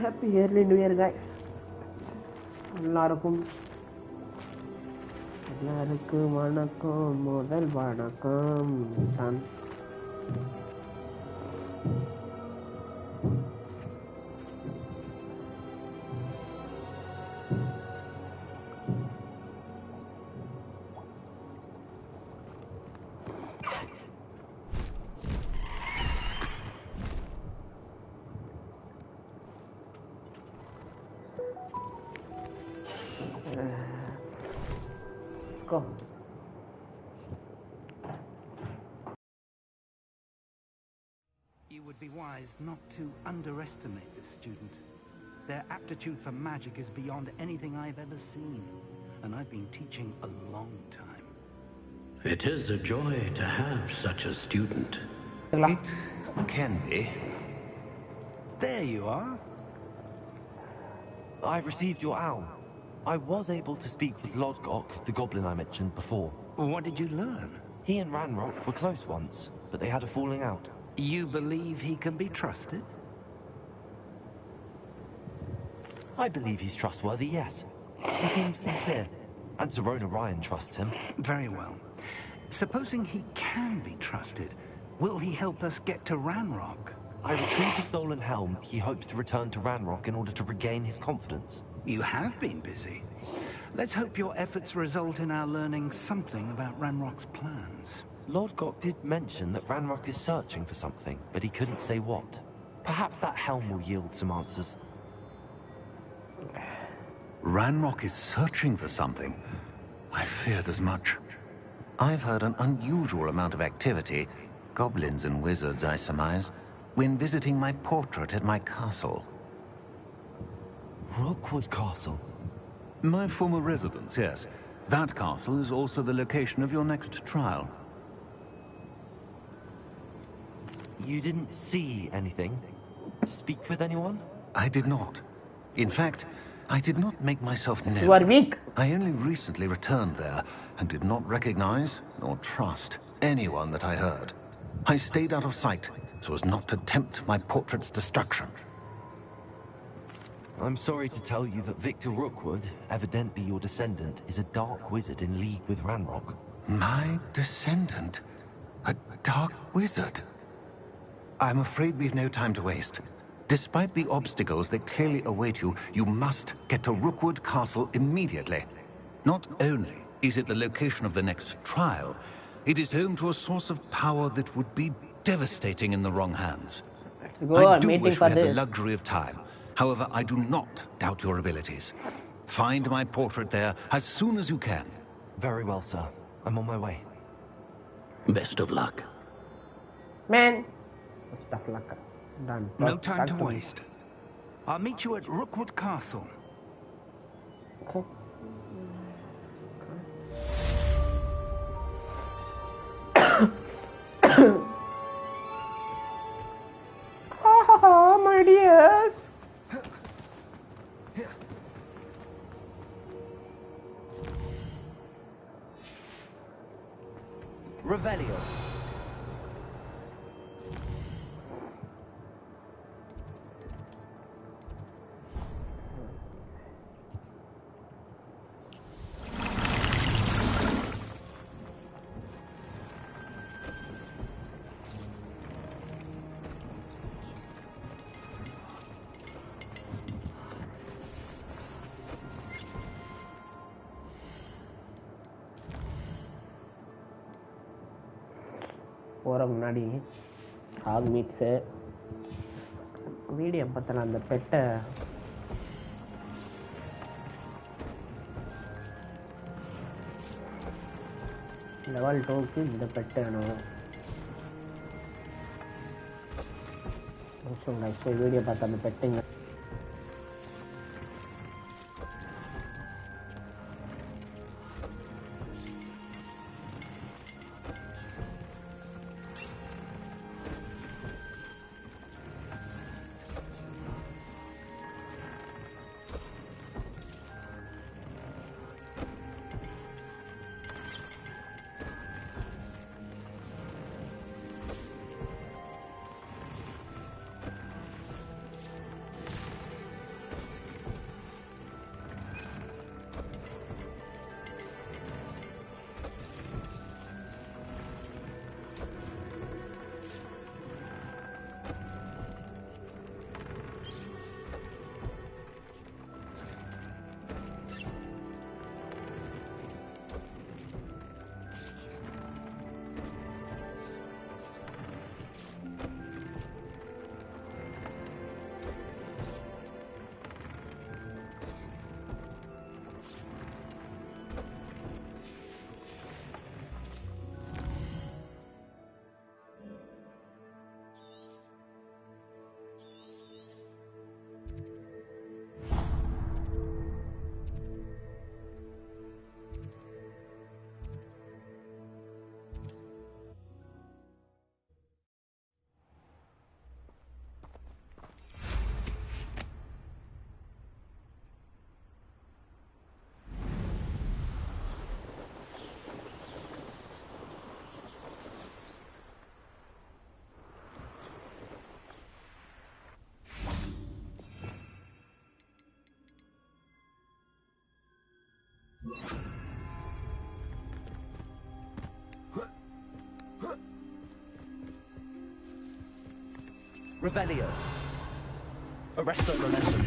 Happy early New Year, guys. எல்லாருக்கும் வணக்கம். முதல் வணக்கம் தான். Go. You would be wise not to underestimate this student. Their aptitude for magic is beyond anything I've ever seen, and I've been teaching a long time. It is a joy to have such a student. It can be. There you are. I received your owl. I was able to speak with Lodgok, the goblin I mentioned before. What did you learn? He and Ranrock were close once, but they had a falling out. You believe he can be trusted? I believe he's trustworthy, yes. He seems sincere, and Sirona Ryan trusts him. Very well. Supposing he can be trusted, will he help us get to Ranrock? I retrieved a stolen helm. He hopes to return to Ranrock in order to regain his confidence. You have been busy. Let's hope your efforts result in our learning something about Ranrock's plans. Lodgok did mention that Ranrock is searching for something, but he couldn't say what. Perhaps that helm will yield some answers. Ranrock is searching for something. I feared as much. I've heard an unusual amount of activity, goblins and wizards, I surmise, when visiting my portrait at my castle. Rookwood Castle? My former residence, yes. That castle is also the location of your next trial. You didn't see anything? Speak with anyone? I did not. In fact, I did not make myself known. You are weak. I only recently returned there and did not recognize nor trust anyone that I heard. I stayed out of sight so as not to tempt my portrait's destruction. I'm sorry to tell you that Victor Rookwood, evidently your descendant, is a dark wizard in league with Ranrock. My descendant? A dark wizard? I'm afraid we've no time to waste. Despite the obstacles that clearly await you, you must get to Rookwood Castle immediately. Not only is it the location of the next trial, it is home to a source of power that would be devastating in the wrong hands. Let's go. I I'm do waiting wish for we had the this. luxury of time. However, I do not doubt your abilities. Find my portrait there as soon as you can. Very well, sir. I'm on my way. Best of luck. Man. Stuff luck. Done. No time to waste. I'll meet you at Rookwood Castle. Okay. Oh, my dear. Revelio. போகிற முன்னாடி hack meats video பார்த்தல அந்த பெட்டை level 2க்கு இந்த bed வேணும். Video பார்த்த அந்த பெட்டுங்க Revelio. Arresto momentum.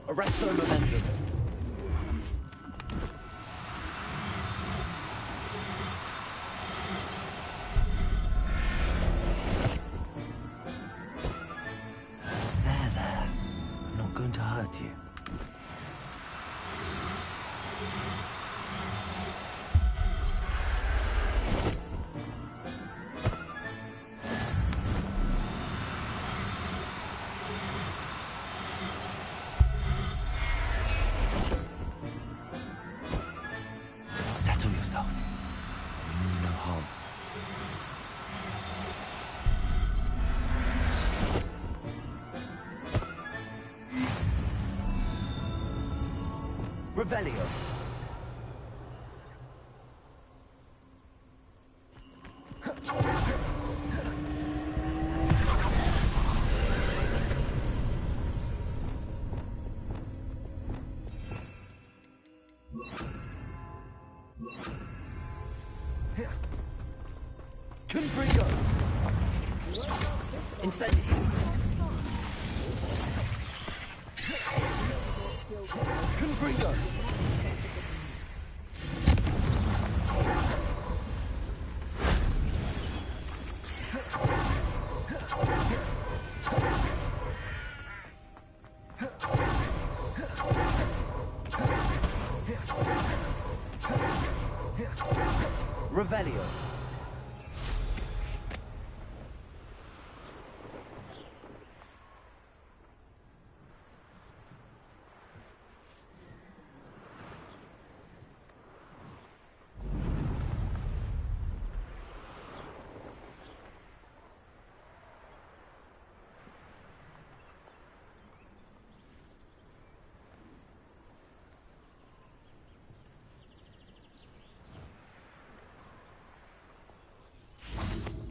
Arresto momentum. There. I'm not going to hurt you. Settle yourself. You mean no harm. Revelio. Confringo. Incendio. Confringo. Revelio.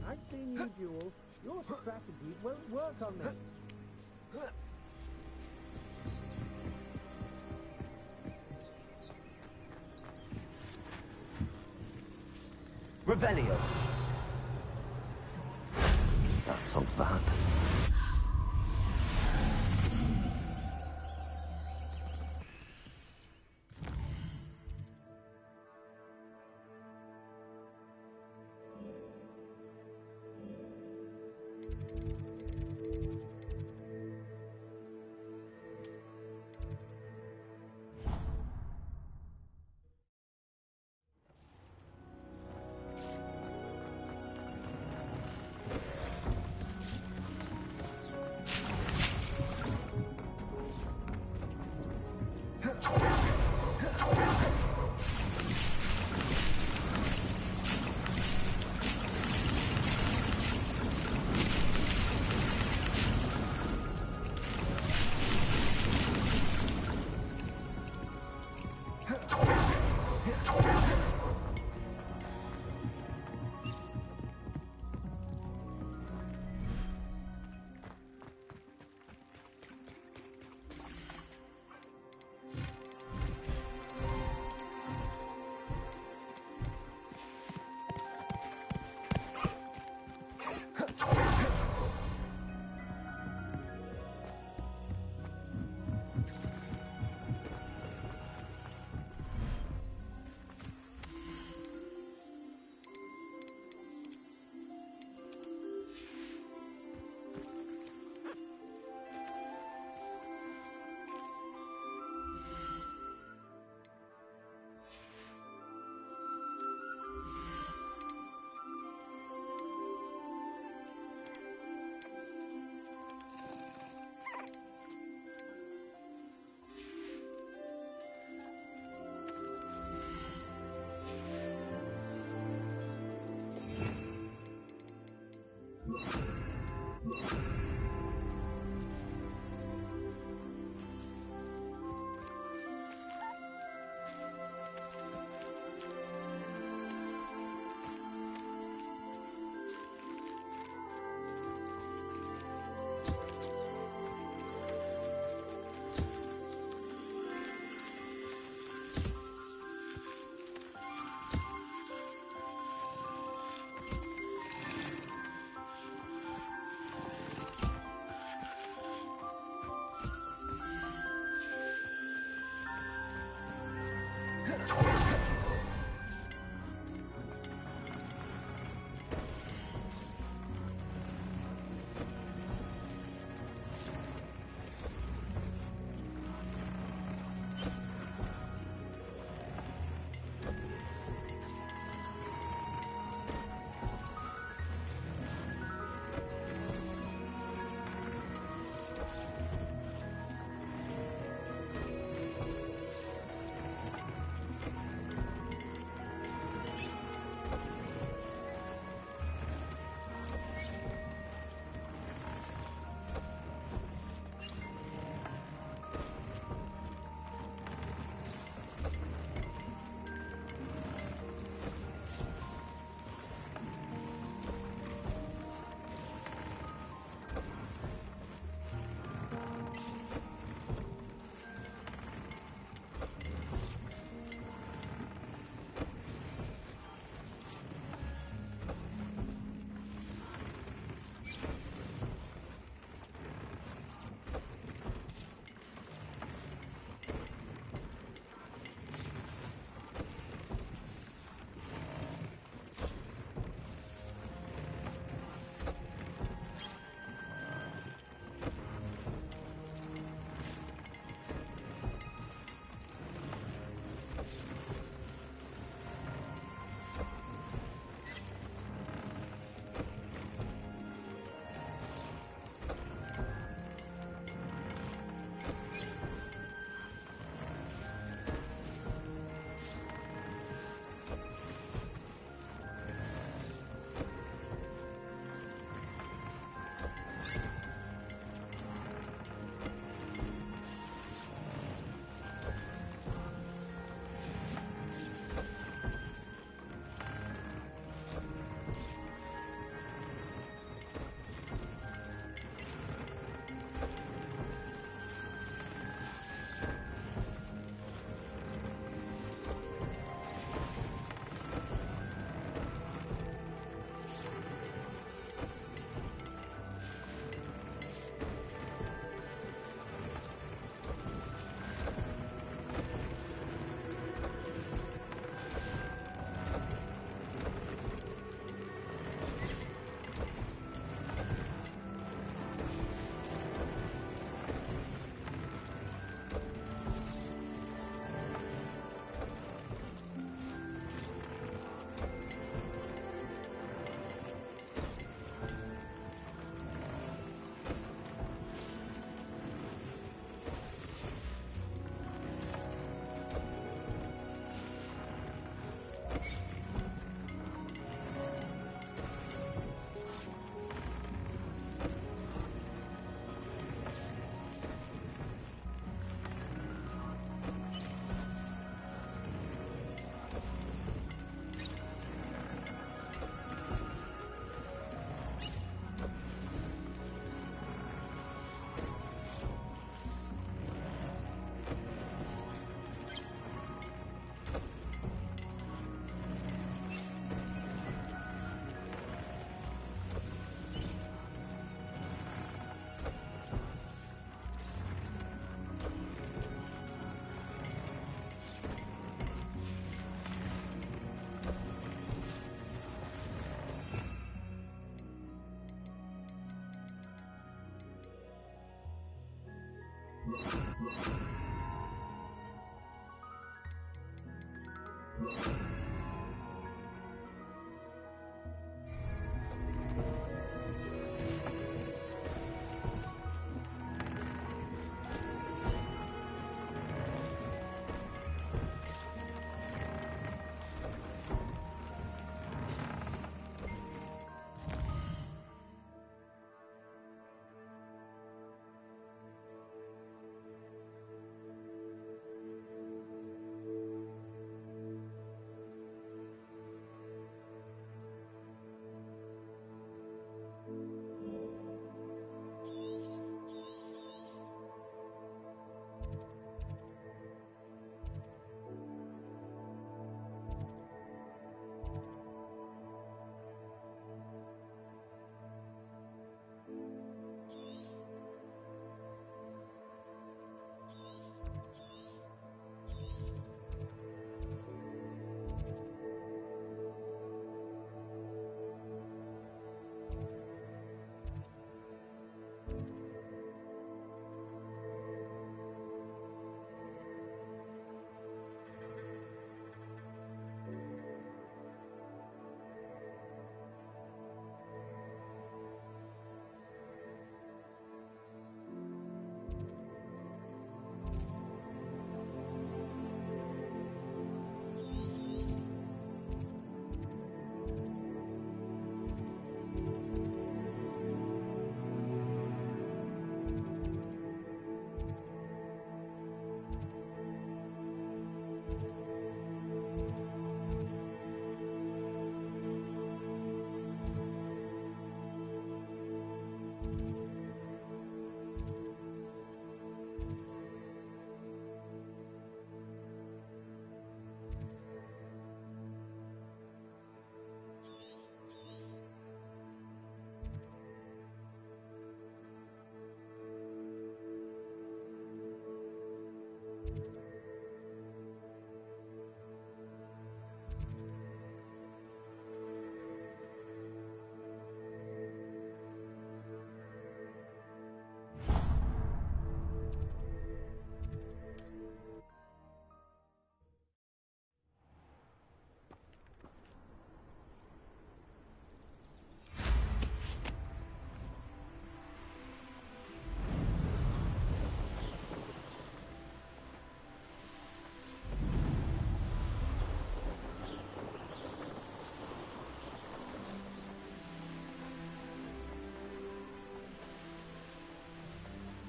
I've seen you duel. Your strategy won't work on me. Revelio. That solves that.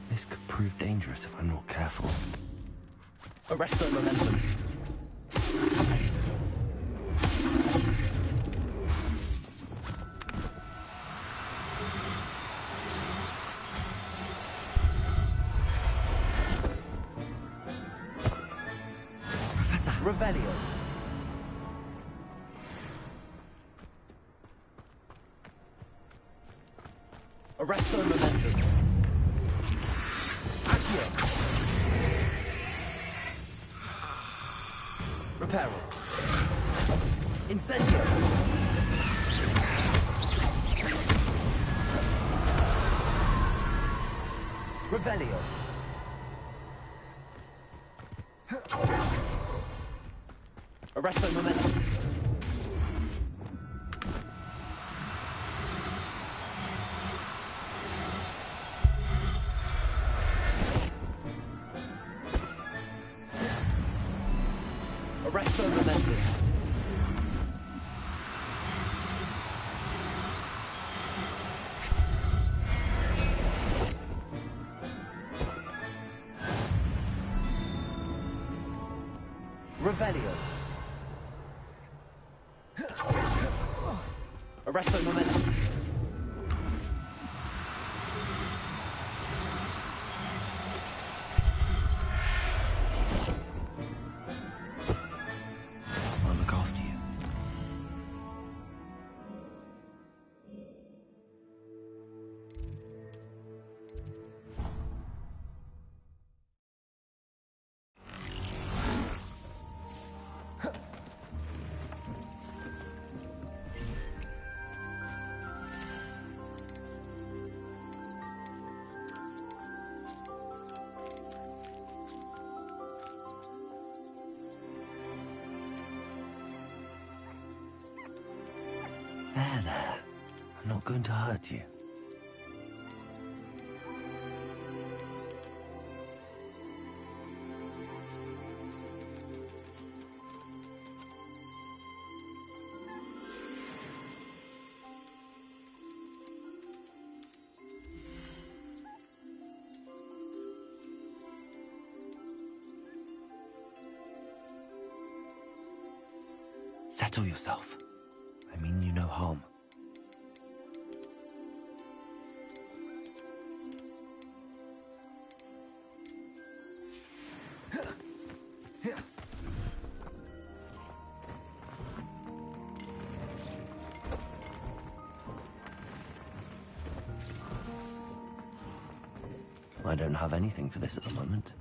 This could prove dangerous if I'm not careful. Arrest their momentum. Professor, Revelio. Arrest their momentum. Reparo. Incendio. Revelio. Arrest their momentum. Arrest their momentum. Revelio. Arrest their momentum. I'll look after you. There. I'm not going to hurt you. Settle yourself. I mean you no harm. I don't have anything for this at the moment.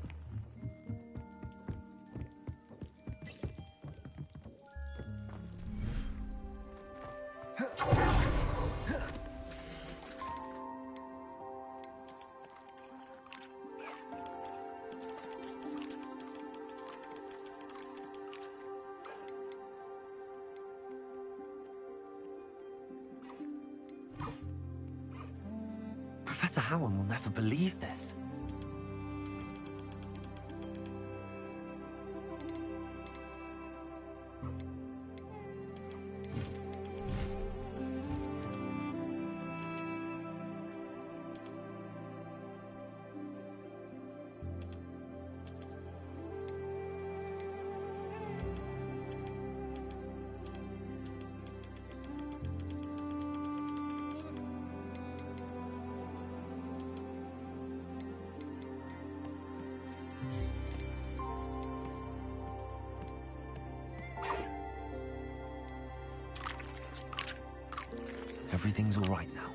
Professor Howard will never believe this. Everything's all right now.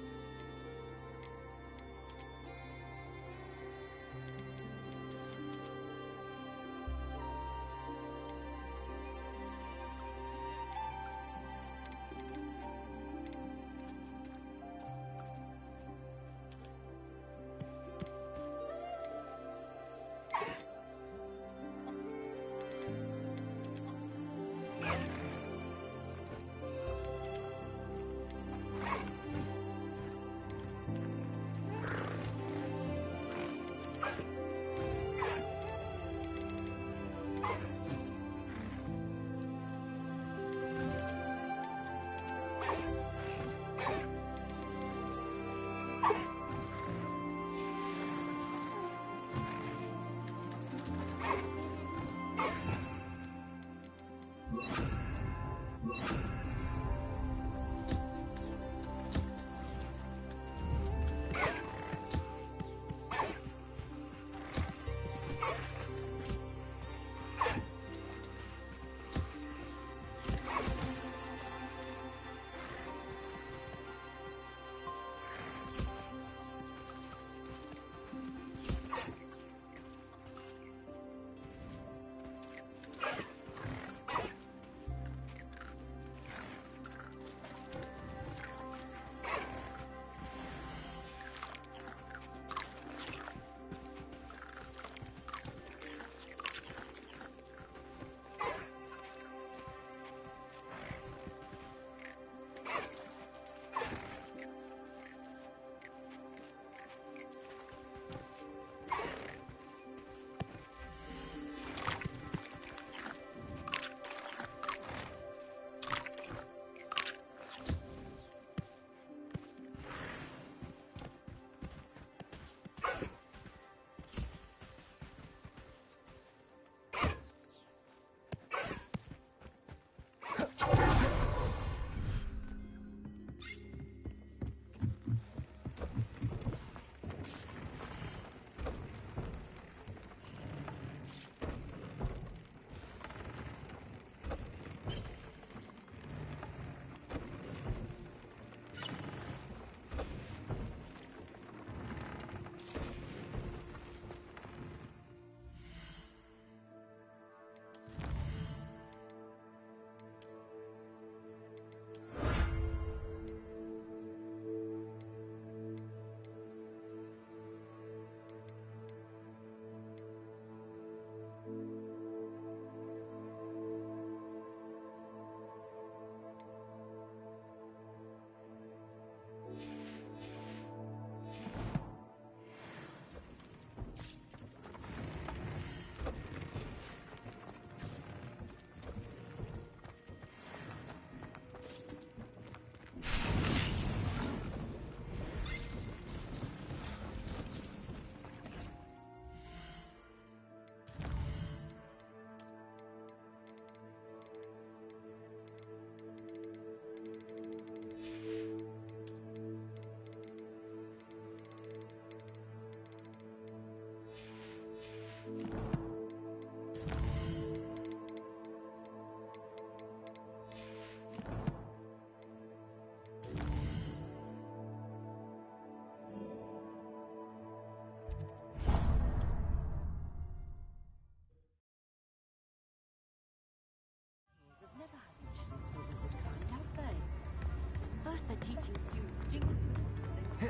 Hello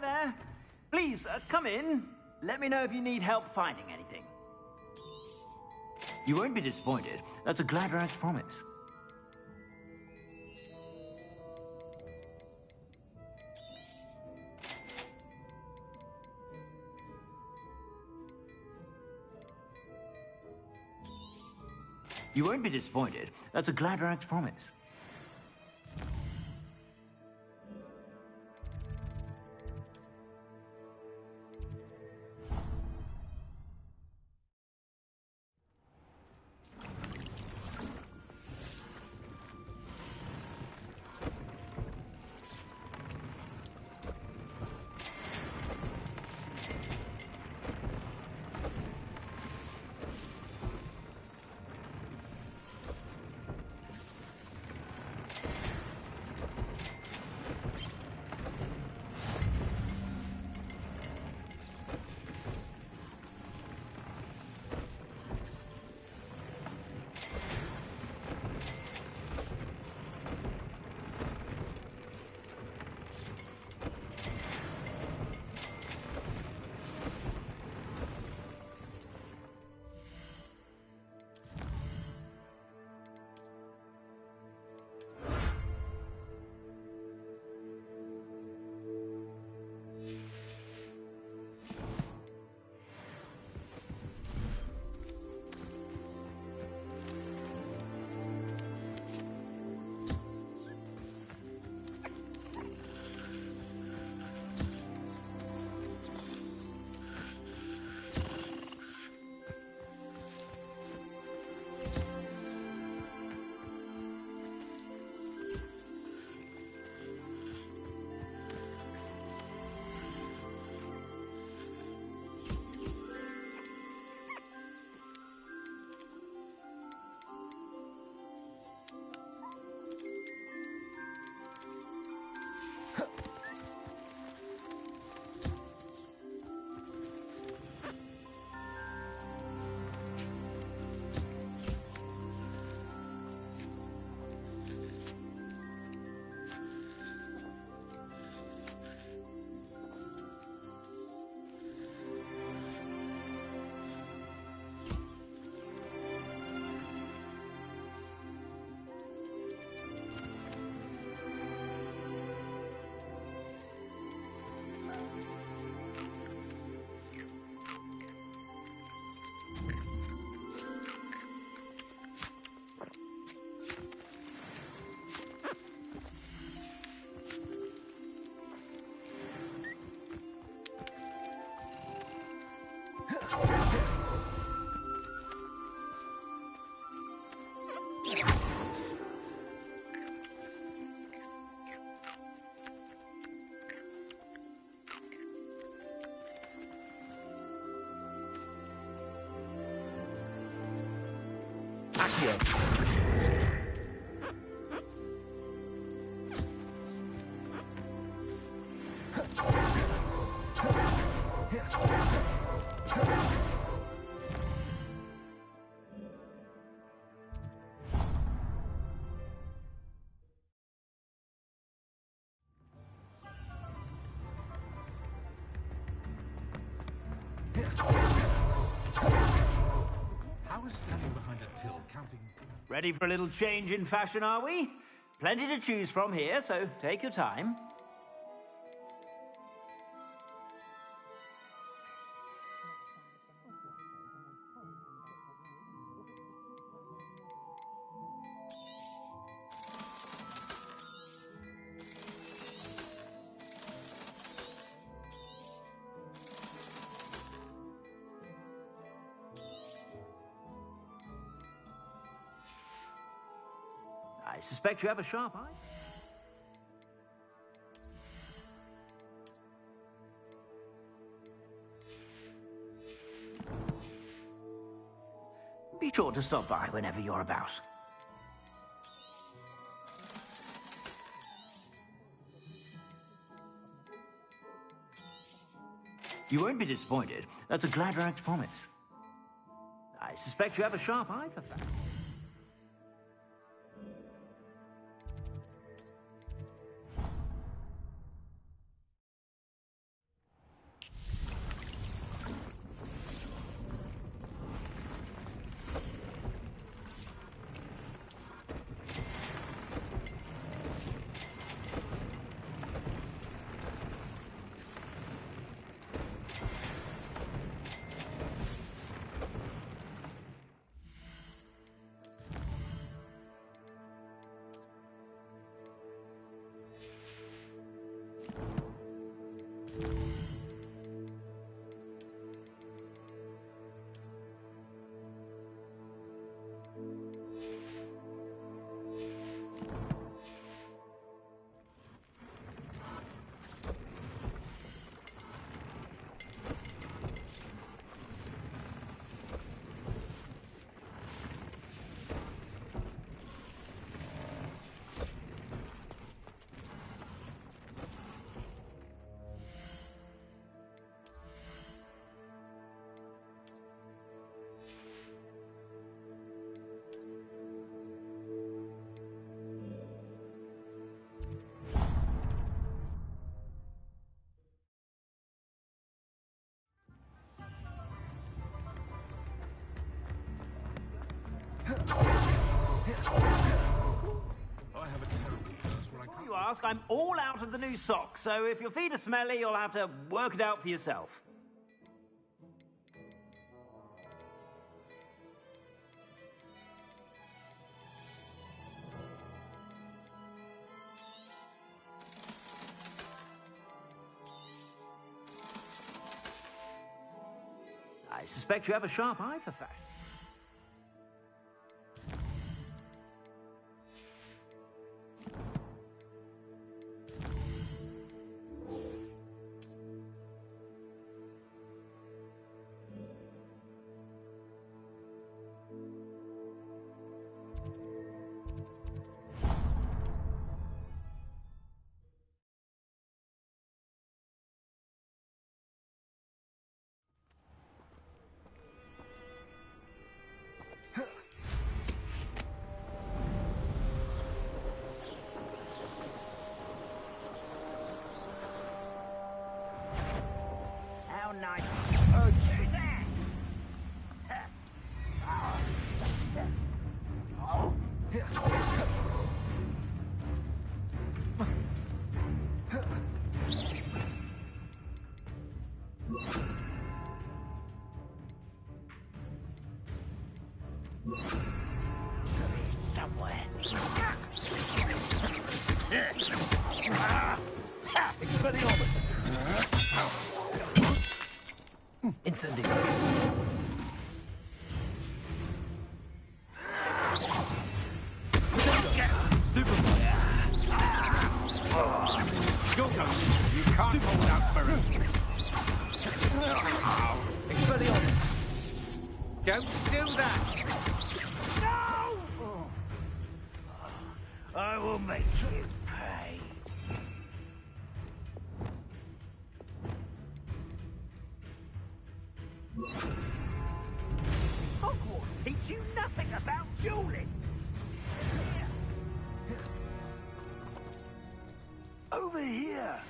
there. Please, come in. Let me know if you need help finding anything. You won't be disappointed. That's a Gladrag's promise. You won't be disappointed. That's a Gladrag's promise. How is standing behind a till counting? Ready for a little change in fashion, are we? Plenty to choose from here, so take your time. I suspect you have a sharp eye. Be sure to stop by whenever you're about. You won't be disappointed. That's a Gladrag's promise. I suspect you have a sharp eye for facts. You ask, I'm all out of the new socks, so if your feet are smelly, you'll have to work it out for yourself. I suspect you have a sharp eye for fashion. Nice. Oh, somewhere. Expelliarmus. Incendio. Stupid. Go. You can't hold out forever. Expelliarmus. Don't do that. No! I will make you pay. Hogwarts teach you nothing about dueling. Over here.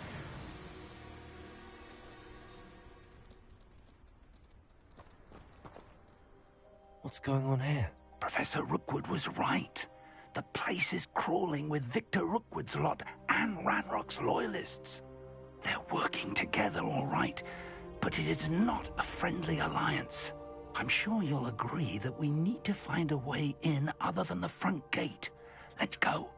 What's going on here? Professor Rookwood was right. The place is crawling with Victor Rookwood's lot and Ranrock's loyalists. They're working together, all right, but it is not a friendly alliance. I'm sure you'll agree that we need to find a way in other than the front gate. Let's go.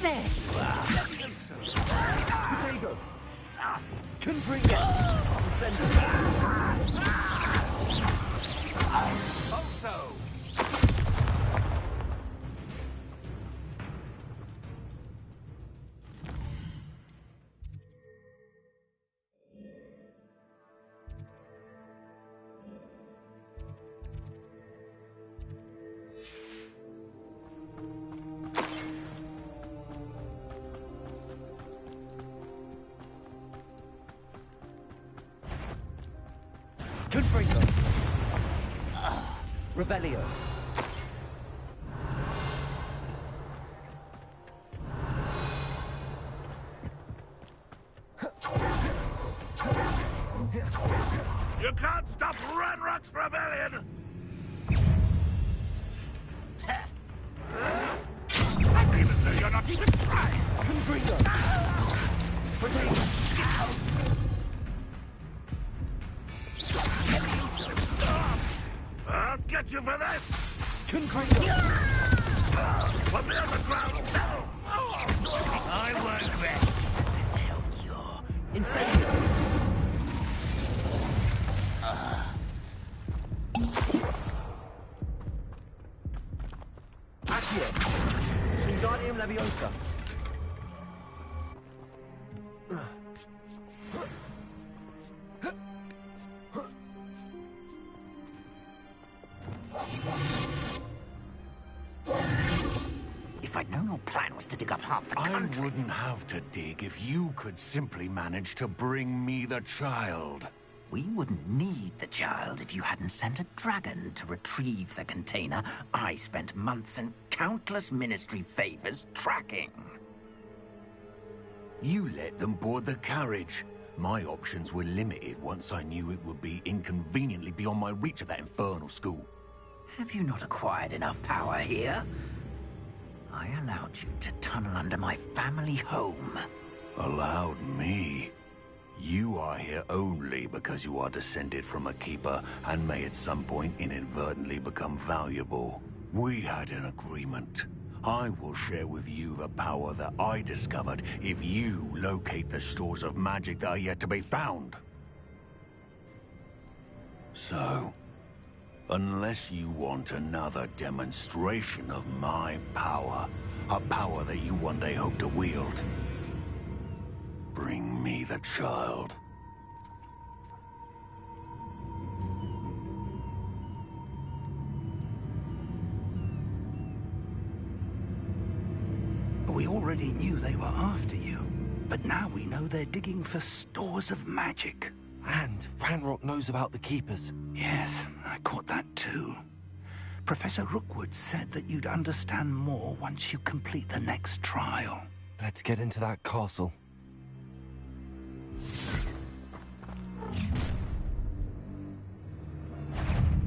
There you are. Potato. Confringo. Send it back. Also. Confringo. Revelio. You can't stop Ranrock's rebellion! I don't even know you're not even trying! Confringo. Potato. I'll get you for this! Confringo. Put me on the ground now! I won't rest until you're insane. Accio. Wingardium Leviosa. If I'd known your plan was to dig up half the I country... wouldn't have to dig if you could simply manage to bring me the child. We wouldn't need the child if you hadn't sent a dragon to retrieve the container I spent months and countless ministry favors tracking. You let them board the carriage. My options were limited once I knew it would be inconveniently beyond my reach at that infernal school. Have you not acquired enough power here? I allowed you to tunnel under my family home. Allowed me? You are here only because you are descended from a keeper and may at some point inadvertently become valuable. We had an agreement. I will share with you the power that I discovered if you locate the stores of magic that are yet to be found. So, unless you want another demonstration of my power, a power that you one day hope to wield, bring me the child. We already knew they were after you, but now we know they're digging for stores of magic. And Ranrock knows about the Keepers. Yes, I caught that too. Professor Rookwood said that you'd understand more once you complete the next trial. Let's get into that castle.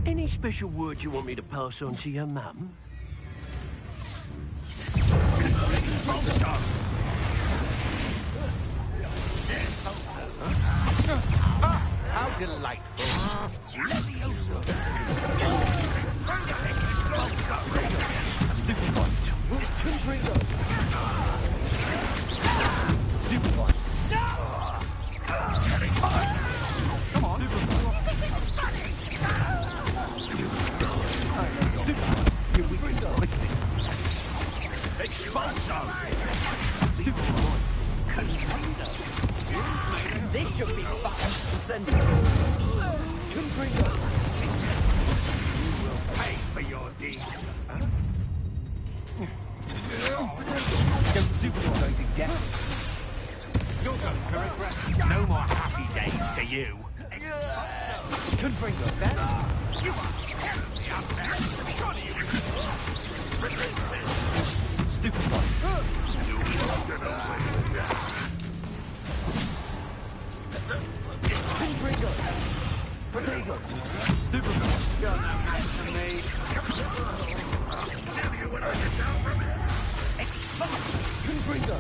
Any special word you want me to pass on to your mum? How delightful. Stupid one. Stupid one. Come on. Stupid one. Here we go. Expulso! Stupid one. This should be fun. Send it. Confringo. You will pay for your deed. Don't stupid one going to get. You're going to regret it. No more happy days for you. Confringo, then. You are terribly up there. Surely you Stupid one. You will get away with that. Confringo. Protego. Stupid one. You're no match for me. I'll kill you when I get down from here. Confringo.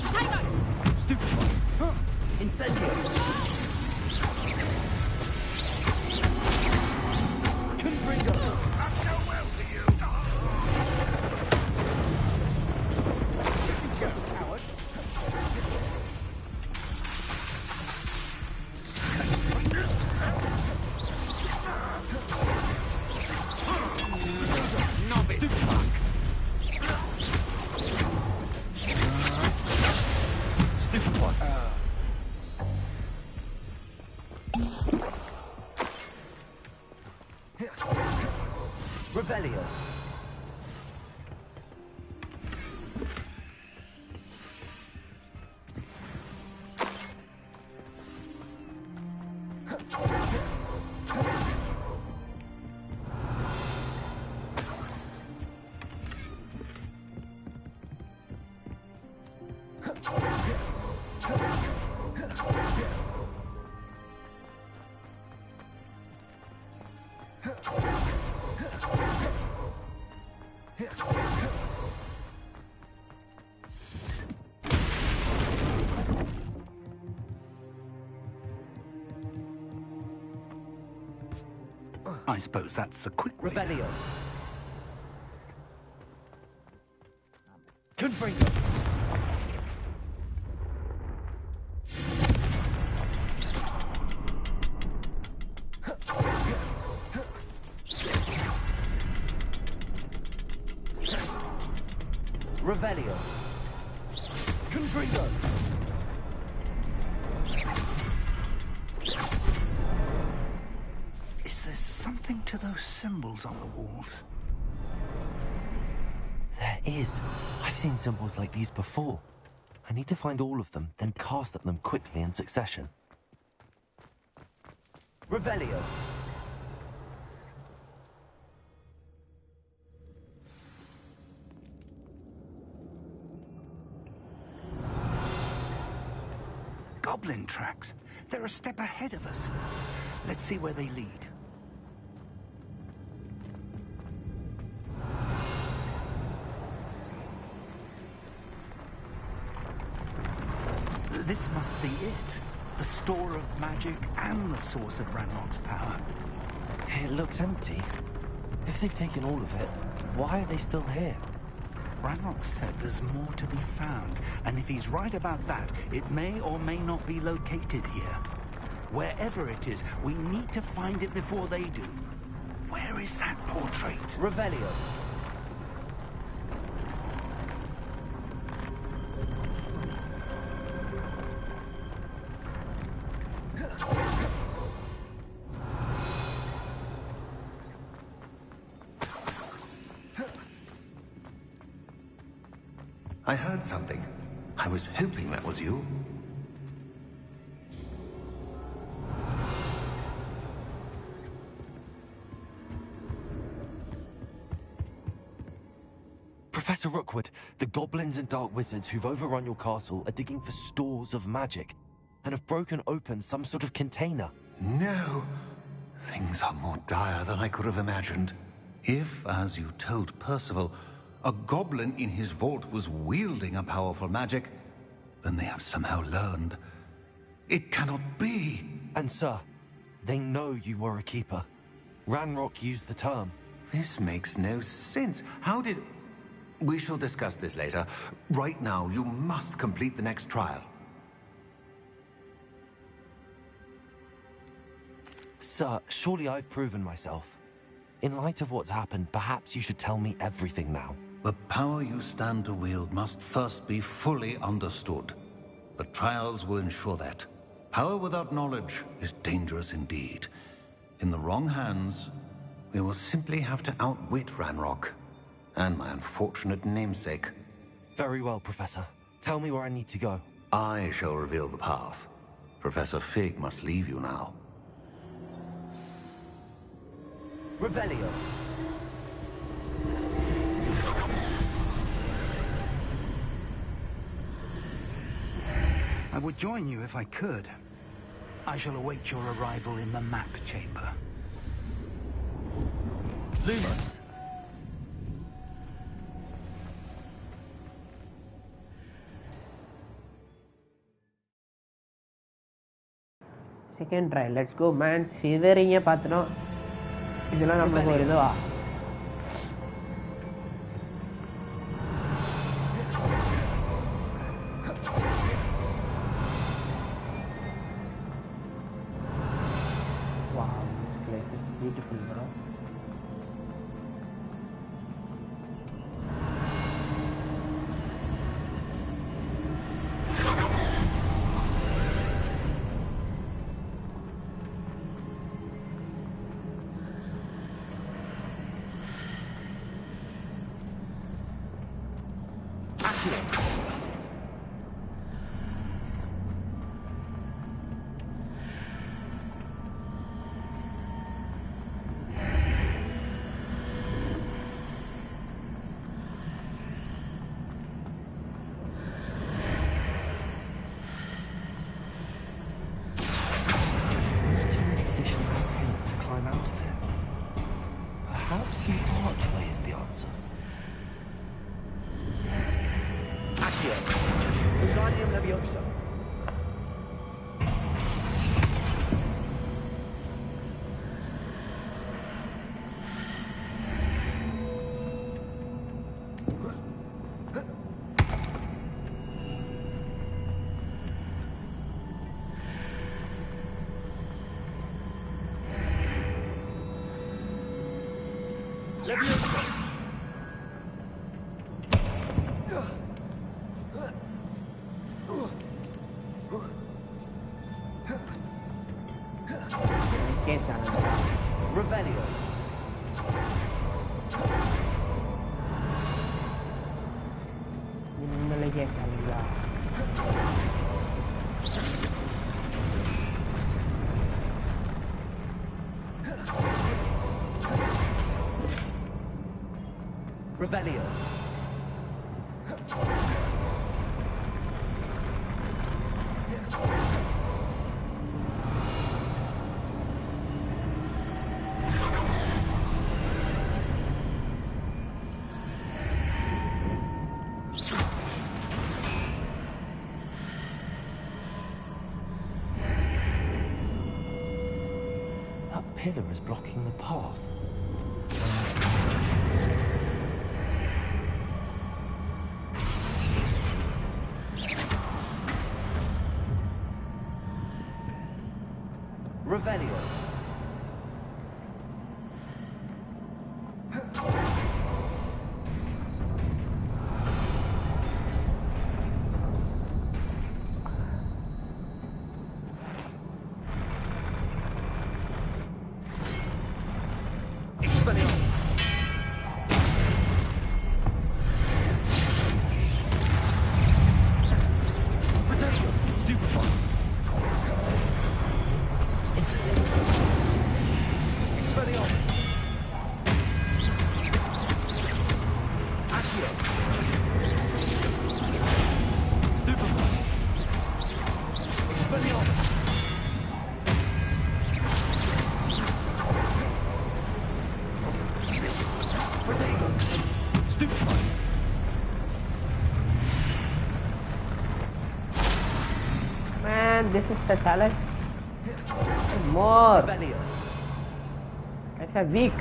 Protego. Stupid one. Incendio. Confringo. Not so well to you. Go, coward. Novice. Stupid fuck. Stupid one. Revelio. I suppose that's the quick way. Revelio. Confringo. Revelio. Confringo. Is there something to those symbols on the walls? There is. I've seen symbols like these before. I need to find all of them, then cast at them quickly in succession. Revelio. Goblin tracks. They're a step ahead of us. Let's see where they lead. This must be it. The store of magic and the source of Ranrock's power. It looks empty. If they've taken all of it, why are they still here? Ranrock said there's more to be found, and if he's right about that, it may or may not be located here. Wherever it is, we need to find it before they do. Where is that portrait? Revelio. I heard something. I was hoping that was you. Professor Rookwood, the goblins and dark wizards who've overrun your castle are digging for stores of magic and have broken open some sort of container. No. Things are more dire than I could have imagined. If, as you told Percival, a goblin in his vault was wielding a powerful magic, then they have somehow learned. It cannot be. And sir, they know you were a keeper. Ranrock used the term. This makes no sense. How did... We shall discuss this later. Right now, you must complete the next trial. Sir, surely I've proven myself. In light of what's happened, perhaps you should tell me everything now. The power you stand to wield must first be fully understood. The trials will ensure that. Power without knowledge is dangerous indeed. In the wrong hands, we will simply have to outwit Ranrock and my unfortunate namesake. Very well, Professor. Tell me where I need to go. I shall reveal the path. Professor Fig must leave you now. Revelio. I would join you if I could. I shall await your arrival in the map chamber. Lumos. Second try, let's go man. சிதறிங்க பார்த்தோம். இதெல்லாம் நமக்கு ஒரு இதுவா? Wow, this place is beautiful, bro. Revelio. നിങ്ങളിലേക്ക് കളില്ല. Revelio. That pillar is blocking the path. Revelio. Expelliarmus. Protego. Stupefy. Expelliarmus. Accio. Stupefy. Expelliarmus. Protego. Stupefy. Man, this is the challenge. More. Revelio. It's a weak.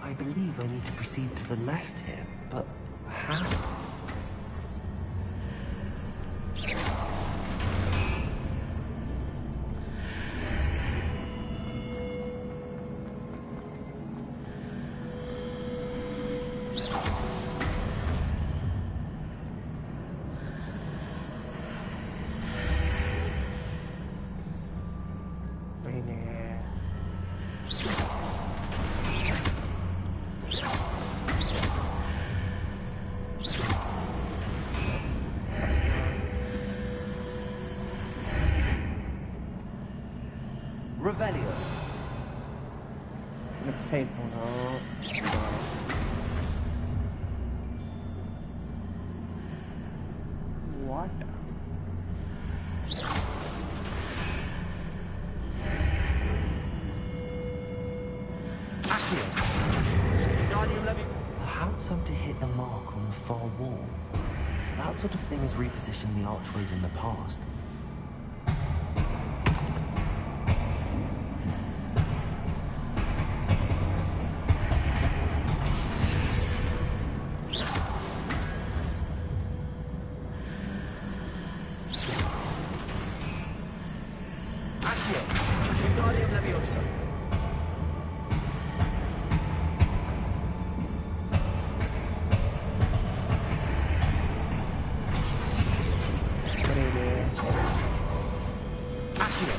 I believe I need to proceed to the left here, but how? Revelio. Let's say no. What? Accio. Guardian Levy. Perhaps I'm to hit the mark on the far wall. That sort of thing has repositioned the archways in the past. Accio. Guardian Leviosa. Accio.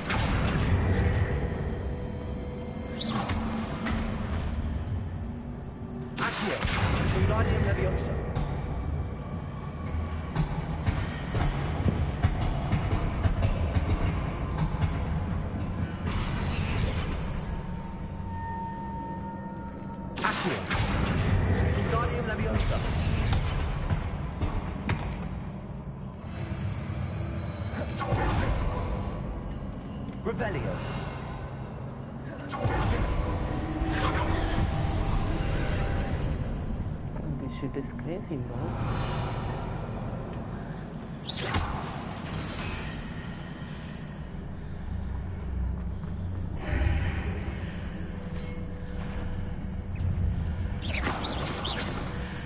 Accio. Guardian Leviosa. Accio. Guardian Leviosa. Revelio. This shit is crazy, bro.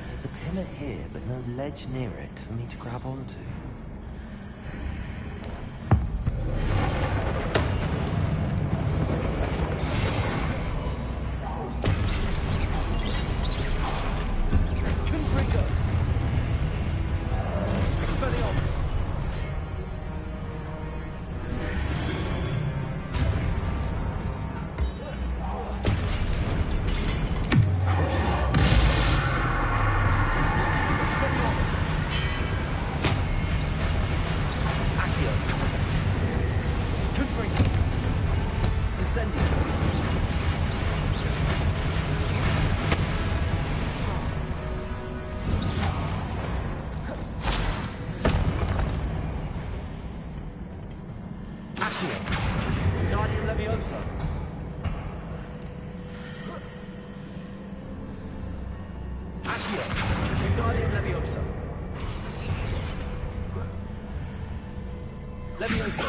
There's a pillar here, but no ledge near it for me to grab onto. Confringo. Expelliarmus. Wingardium Leviosa. Leviosa.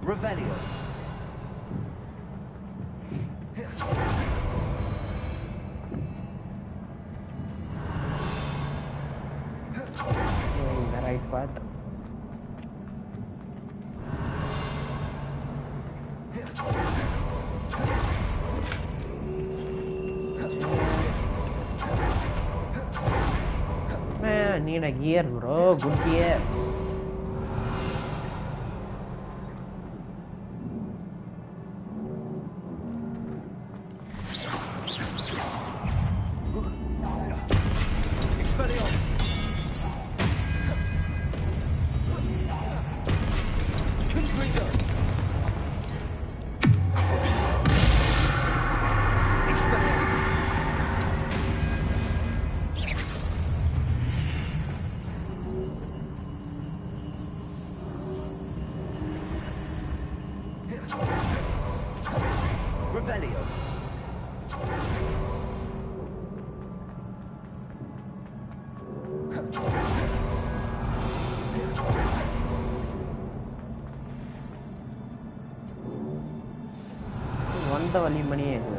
Revelio. In the right path. Man, I need a gear, bro. Good gear. Expelliarmus. Confringo. Expelliarmus. Revelio. வந்த வலிமணியே இது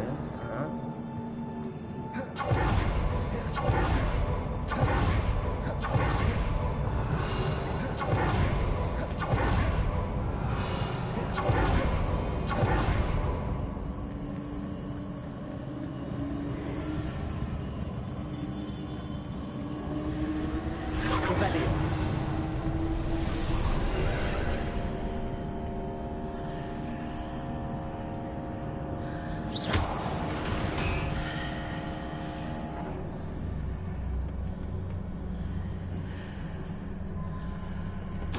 Revelio.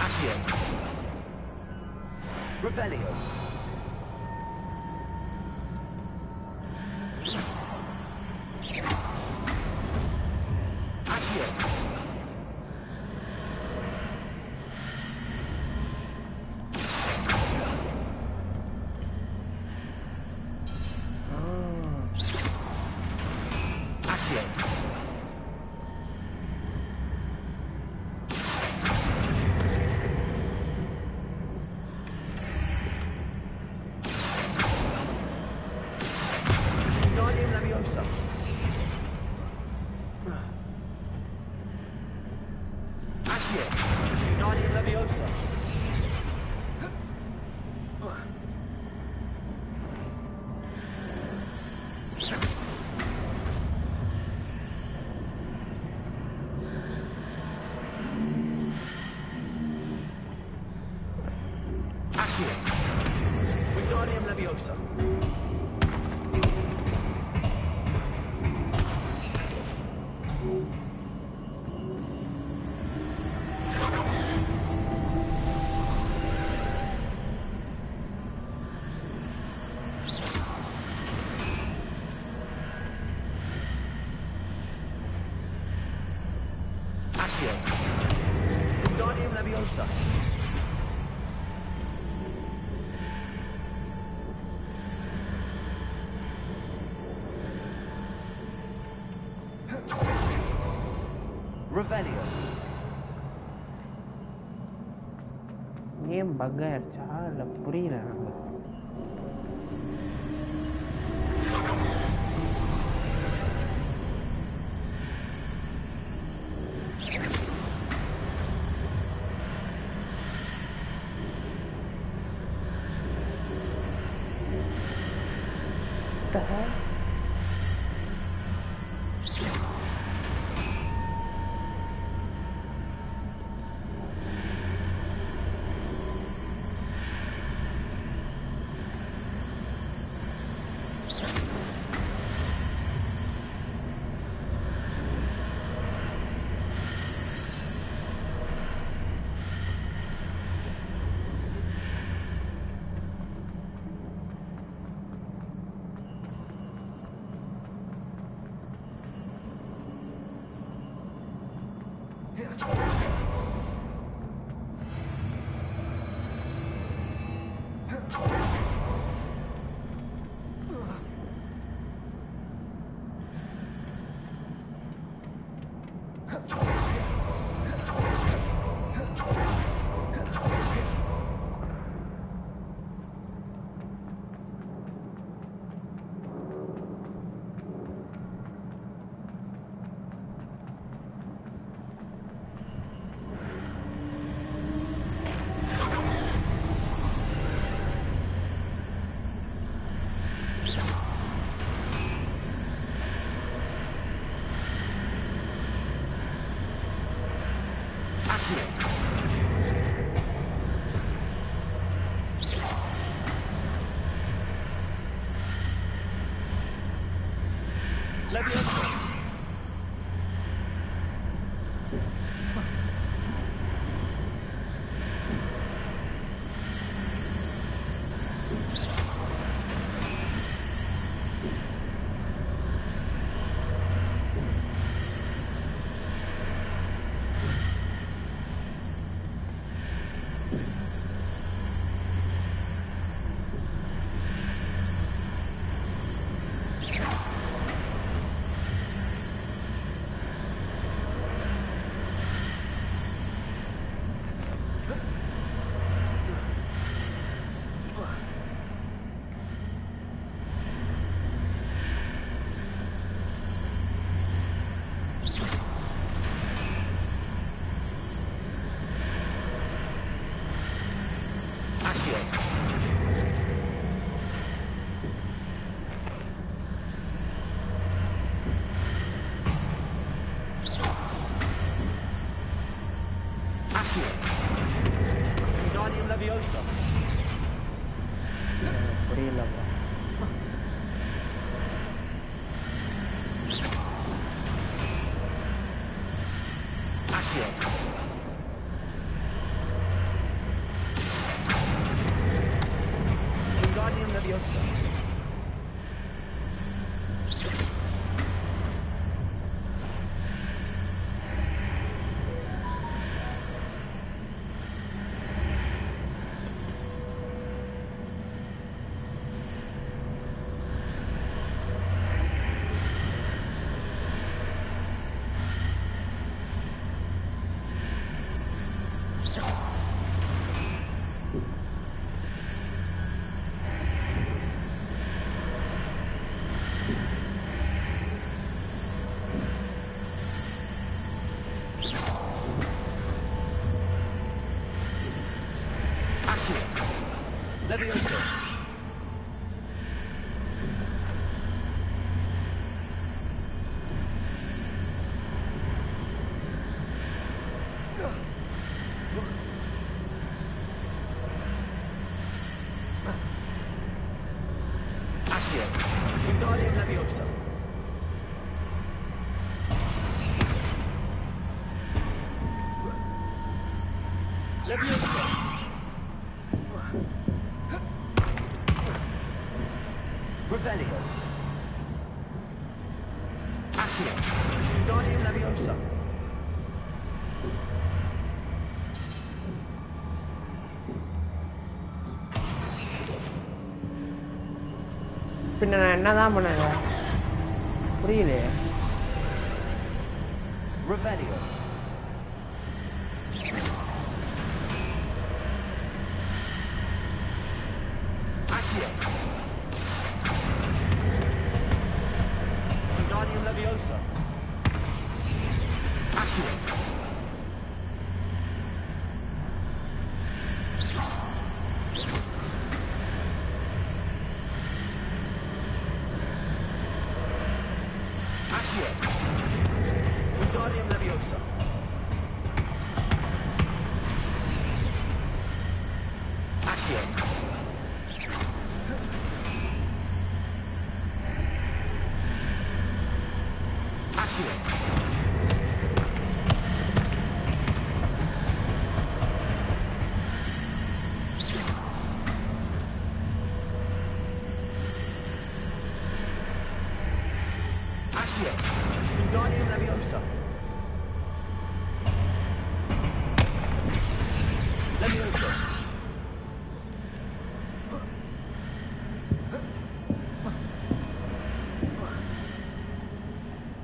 Accio. Revelio. Accio. Accio. Wingardium Leviosa. Accio. Wingardium Leviosa. Accio. Wingardium Leviosa. Accio. Wingardium Leviosa. Revelio. ஏன் buck ஆயிடுச்சா இல்லை புரியல எனக்கு What the hell? Leviosa. புரியல bro. Accio. Wingardium Leviosa. Leviosa. Accio. Wingardium Leviosa. Leviosa. Revelio. Accio. Wingardium Leviosa. பின்ன நான் என்னதான் பண்ணேங்க புரியலையே. Revelio. Accio. Wingardium Leviosa. Accio. Accio. Wingardium Leviosa. Accio. Accio. Accio. Wingardium Leviosa. Leviosa.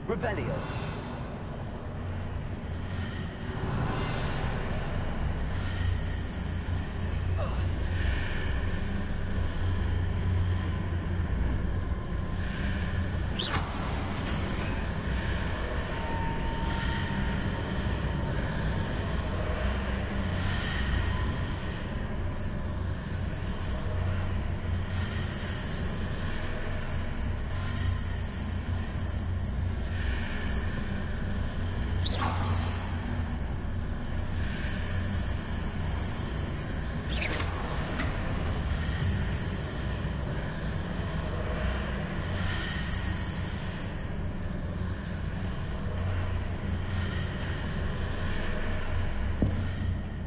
Revelio.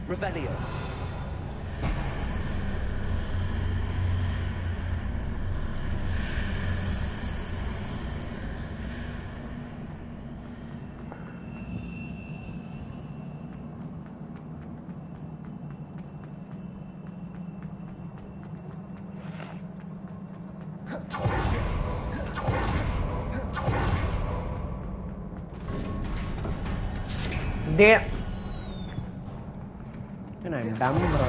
Revelio. Damn. I'm dumb, bro.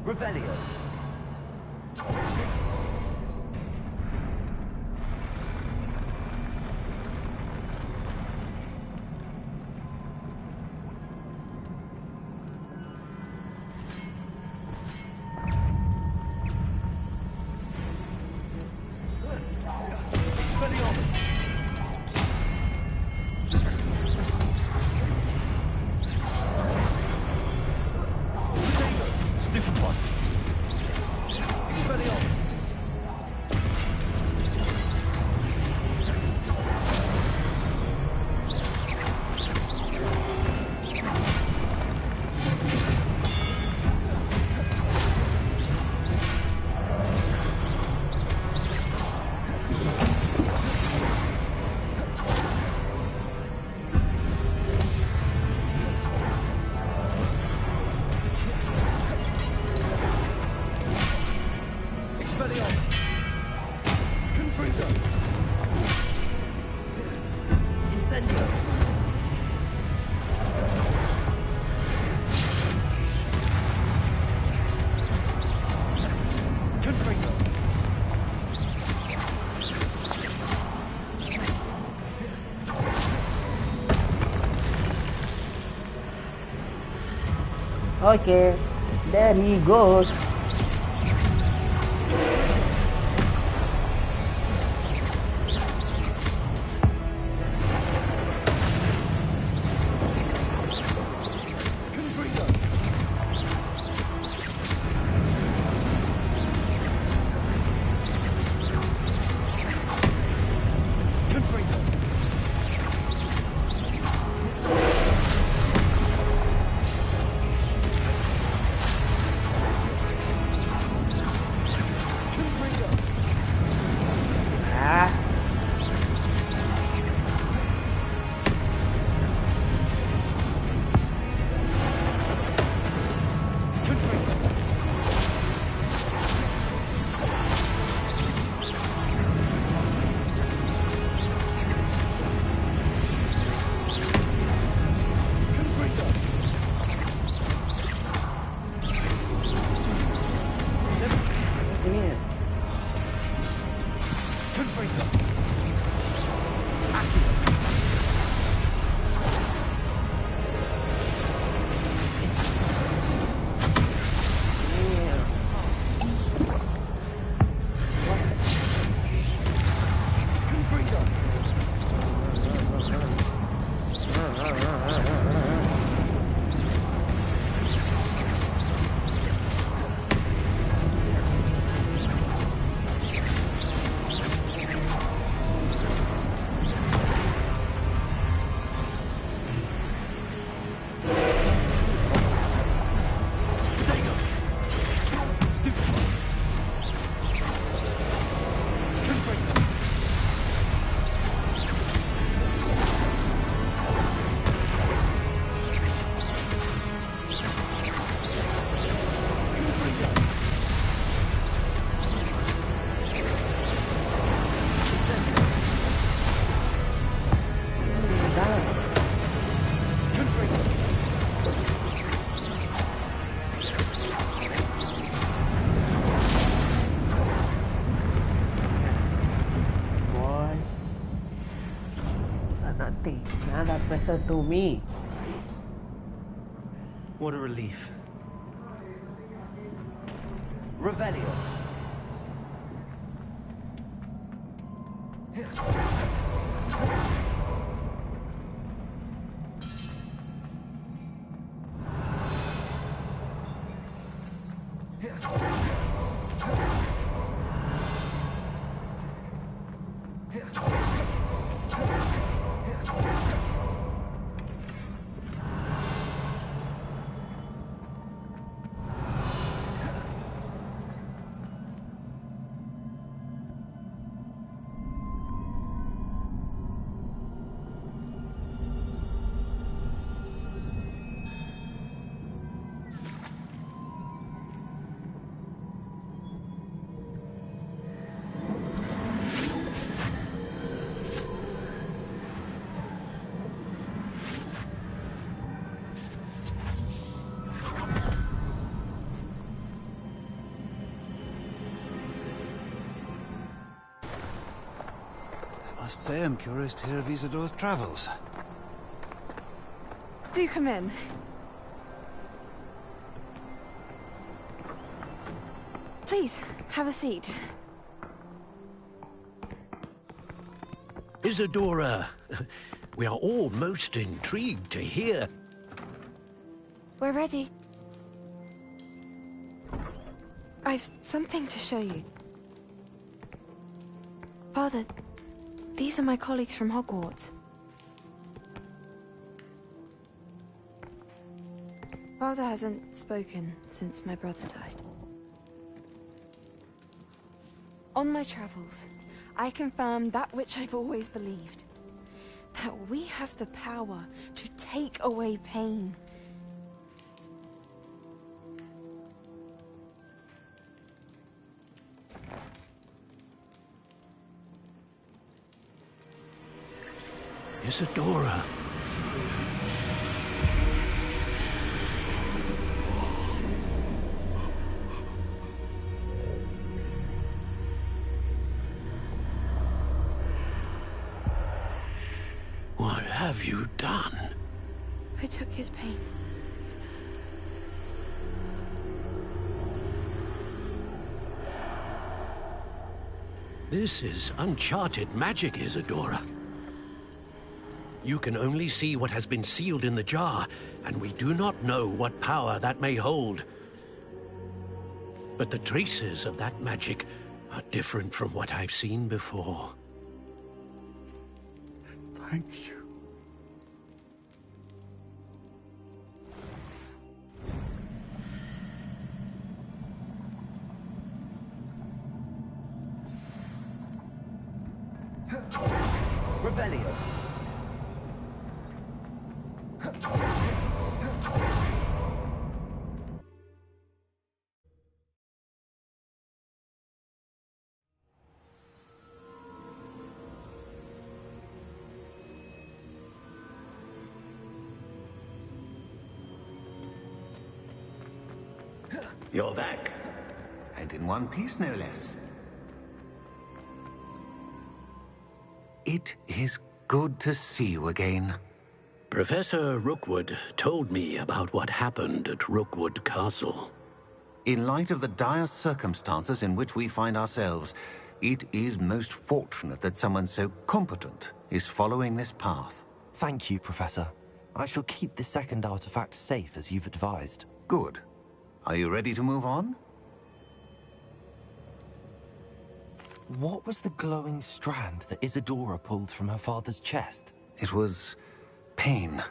Revelio. Expelliarmus. Okay, there he goes. Now that pressure to me. What a relief. Revelio. I must say I'm curious to hear of Isidore's travels. Do come in. Please, have a seat. Isadora, we are all most intrigued to hear. We're ready. I've something to show you. Father, these are my colleagues from Hogwarts. Father hasn't spoken since my brother died. On my travels, I confirmed that which I've always believed. That we have the power to take away pain. Isadora. What have you done? I took his pain. This is uncharted magic, Isadora. You can only see what has been sealed in the jar, and we do not know what power that may hold. But the traces of that magic are different from what I've seen before. Thank you. Revelio. You're back. And in one piece, no less. It is good to see you again. Professor Rookwood told me about what happened at Rookwood Castle. In light of the dire circumstances in which we find ourselves, it is most fortunate that someone so competent is following this path. Thank you, Professor. I shall keep the second artifact safe as you've advised. Good. Are you ready to move on? What was the glowing strand that Isadora pulled from her father's chest? It was pain.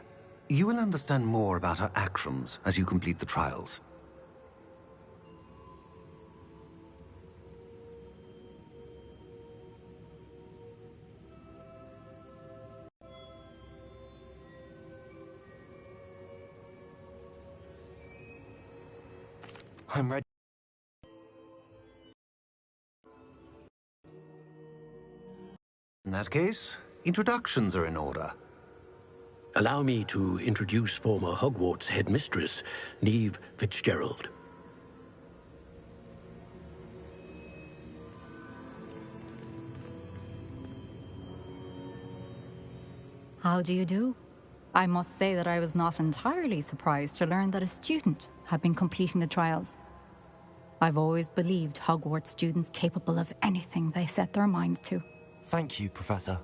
You will understand more about her actions as you complete the trials. I'm ready. In that case, introductions are in order. Allow me to introduce former Hogwarts headmistress, Neve Fitzgerald. How do you do? I must say that I was not entirely surprised to learn that a student had been completing the trials. I've always believed Hogwarts students capable of anything they set their minds to. Thank you, Professor.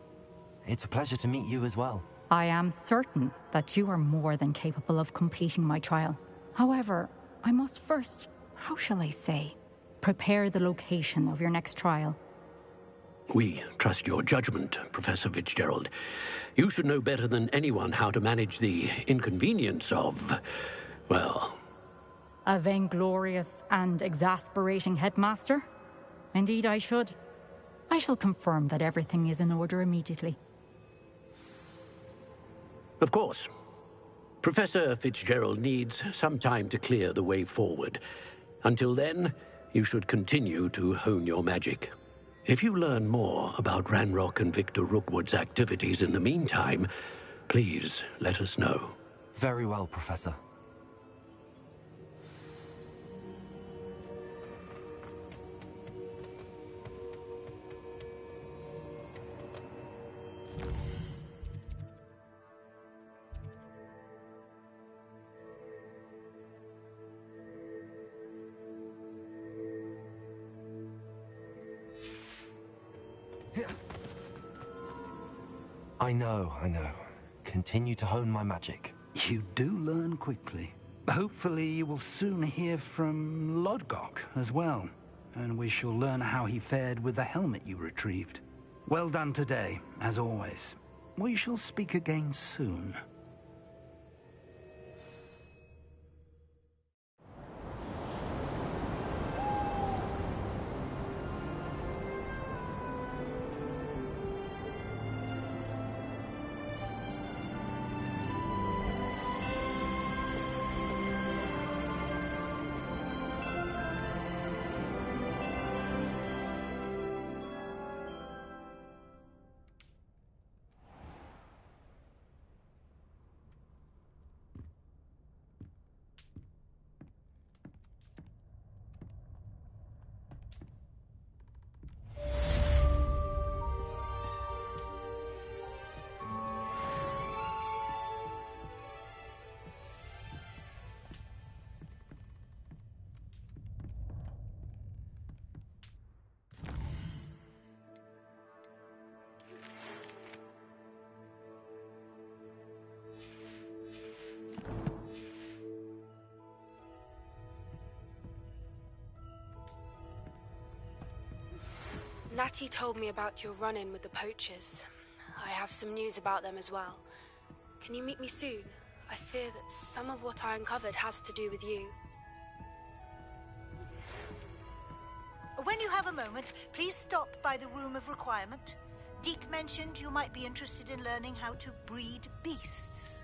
It's a pleasure to meet you as well. I am certain that you are more than capable of completing my trial. However, I must first, how shall I say, prepare the location of your next trial. We trust your judgment, Professor Fitzgerald. You should know better than anyone how to manage the inconvenience of, well... A vainglorious and exasperating headmaster? Indeed I should. I shall confirm that everything is in order immediately. Of course. Professor Fitzgerald needs some time to clear the way forward. Until then, you should continue to hone your magic. If you learn more about Ranrock and Victor Rookwood's activities in the meantime, please let us know. Very well, Professor. I know. Continue to hone my magic. You do learn quickly. Hopefully you will soon hear from Lodgok as well, and we shall learn how he fared with the helmet you retrieved. Well done today, as always. We shall speak again soon. Natty told me about your run-in with the poachers. I have some news about them as well. Can you meet me soon? I fear that some of what I uncovered has to do with you. When you have a moment, please stop by the Room of Requirement. Deke mentioned you might be interested in learning how to breed beasts.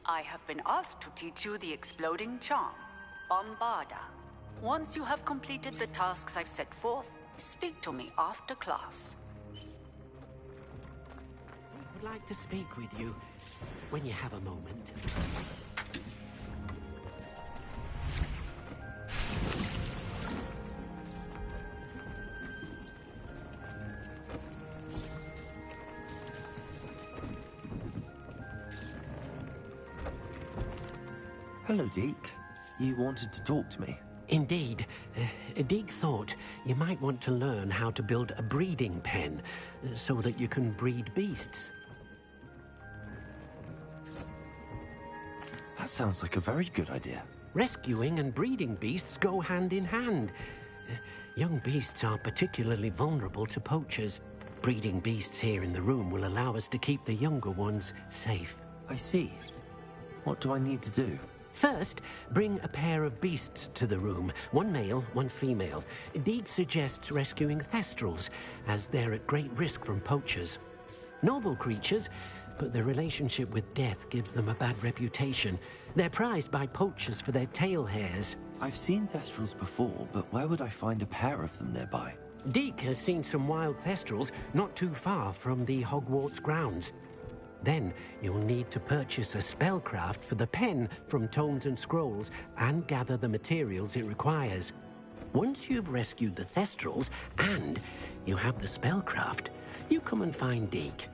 I have been asked to teach you the exploding charm, Bombarda. Once you have completed the tasks I've set forth, speak to me after class. I'd like to speak with you when you have a moment. Hello, Deke. You wanted to talk to me? Indeed. Deke thought you might want to learn how to build a breeding pen so that you can breed beasts. That sounds like a very good idea. Rescuing and breeding beasts go hand in hand. Young beasts are particularly vulnerable to poachers. Breeding beasts here in the room will allow us to keep the younger ones safe. I see. What do I need to do? First, bring a pair of beasts to the room. One male, one female. Deke suggests rescuing thestrals, as they're at great risk from poachers. Noble creatures, but their relationship with death gives them a bad reputation. They're prized by poachers for their tail hairs. I've seen thestrals before, but where would I find a pair of them nearby? Deke has seen some wild thestrals not too far from the Hogwarts grounds. Then you'll need to purchase a spellcraft for the pen from Tomes and Scrolls and gather the materials it requires. Once you've rescued the thestrals and you have the spellcraft, you come and find Deke.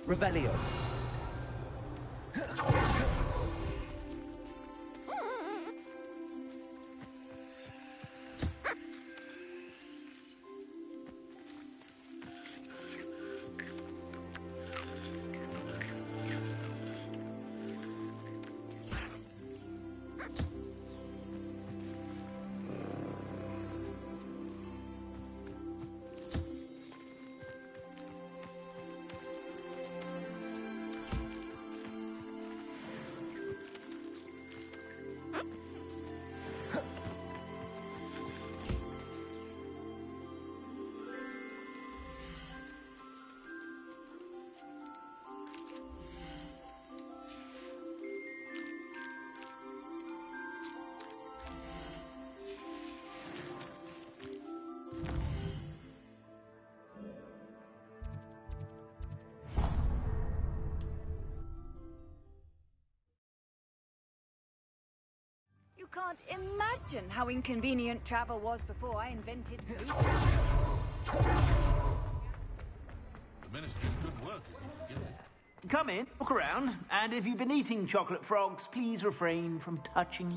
Revelio. You can't imagine how inconvenient travel was before I invented food. The Ministry's good work is not beginning. Come in, look around, and if you've been eating chocolate frogs, please refrain from touching.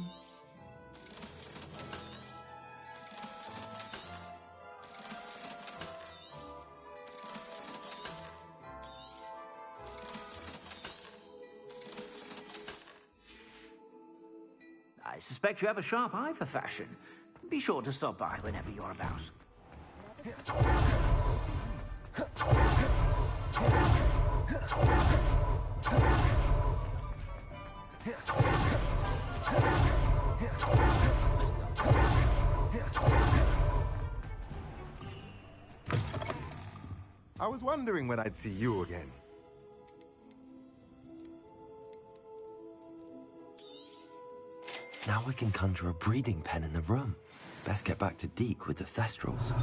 I suspect you have a sharp eye for fashion. Be sure to stop by whenever you're about. I was wondering when I'd see you again. Now we can conjure a breeding pen in the room. Best get back to Deke with the Thestrals.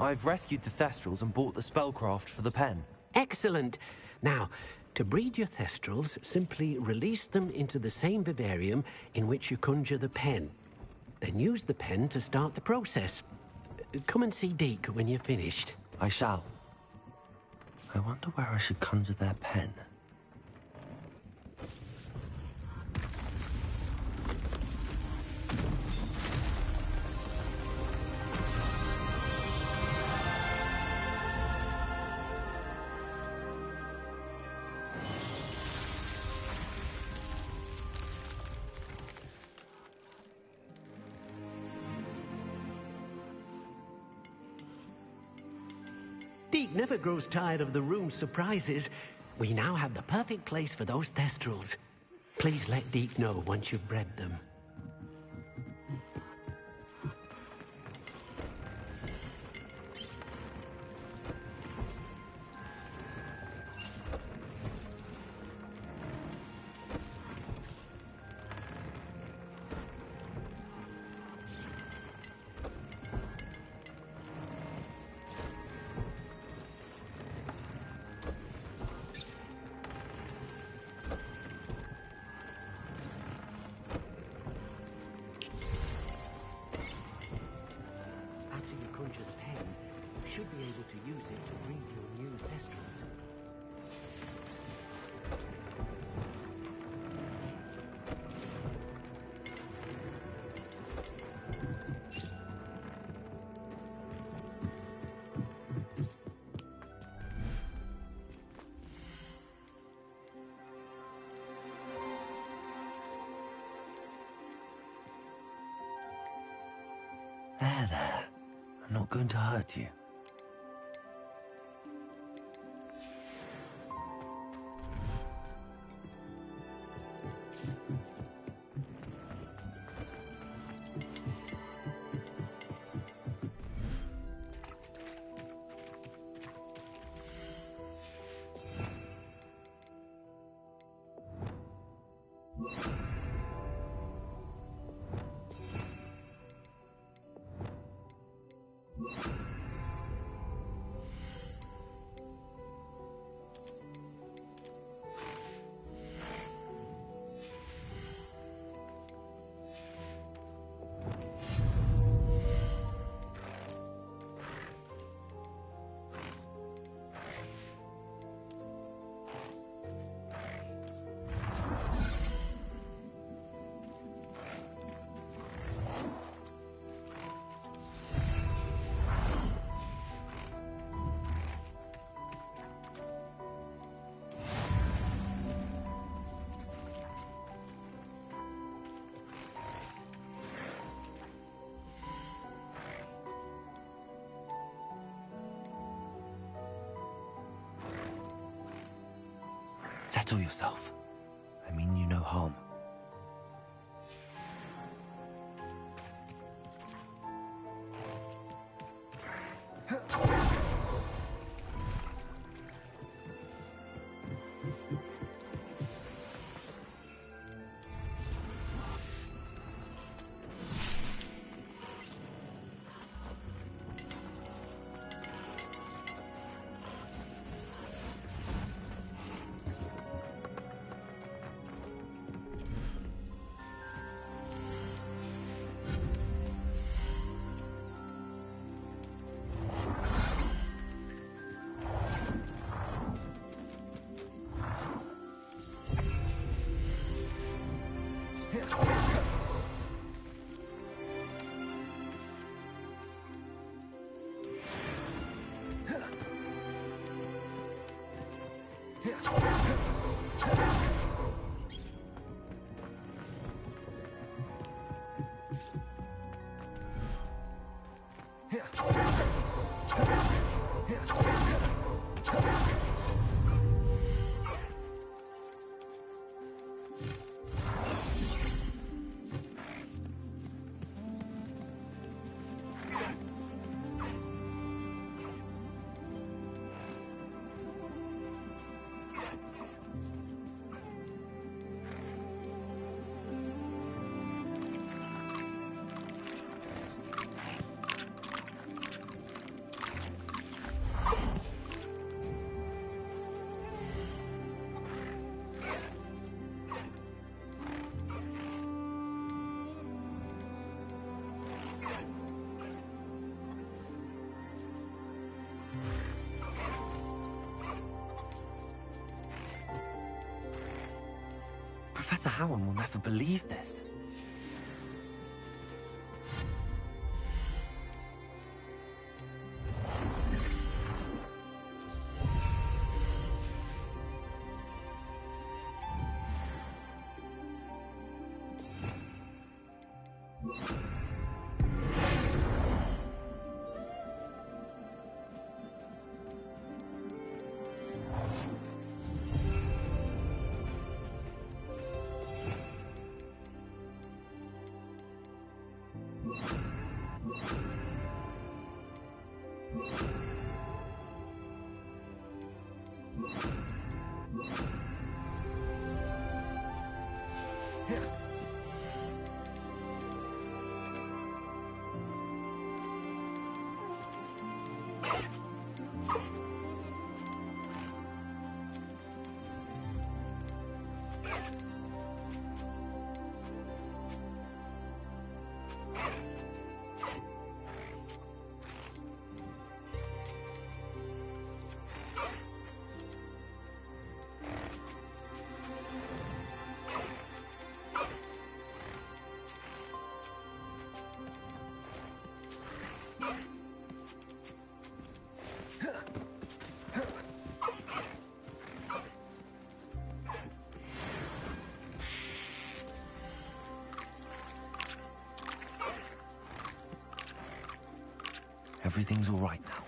I've rescued the Thestrals and bought the spellcraft for the pen. Excellent. Now, to breed your Thestrals, simply release them into the same vivarium in which you conjure the pen. Then use the pen to start the process. Come and see Deke when you're finished. I shall. I wonder where I should conjure their pen. Deke never grows tired of the room's surprises. We now have the perfect place for those Thestrals. Please let Deke know once you've bred them. Should be able to use it to breed your new Thestrals. going to hurt you. Settle yourself. I mean you no harm. Professor Howard will never believe this. everything's all right now.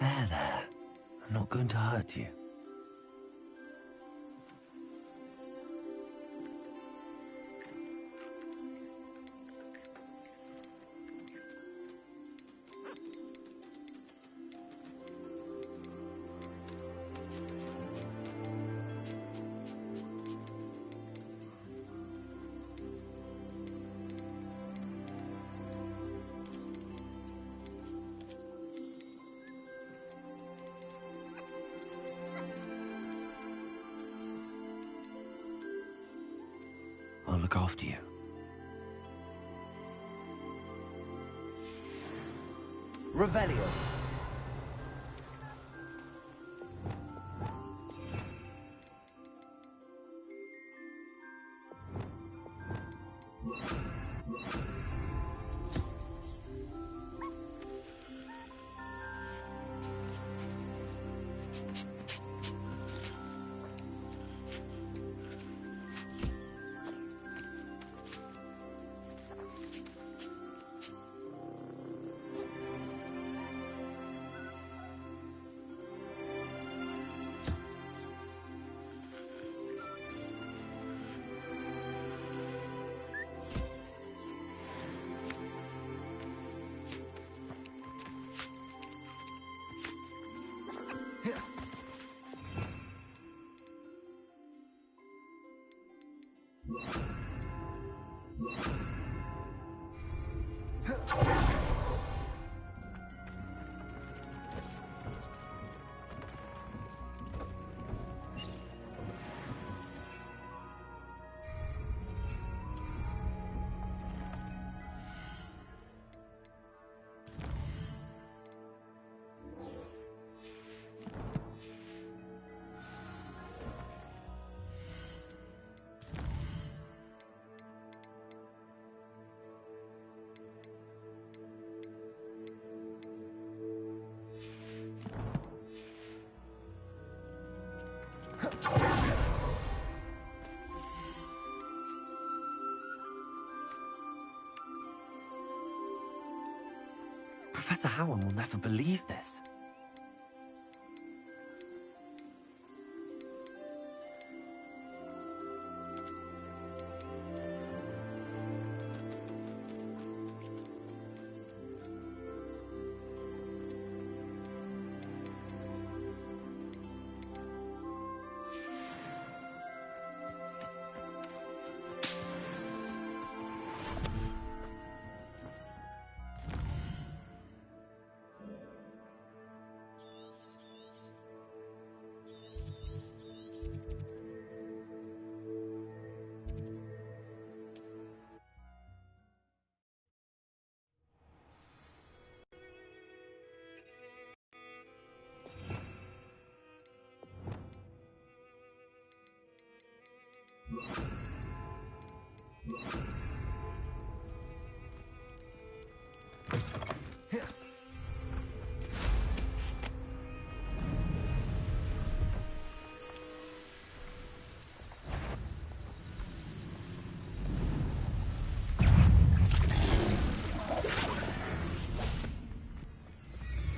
There. I'm not going to hurt you. I'll look after you. Revelio. Professor Howard will never believe this.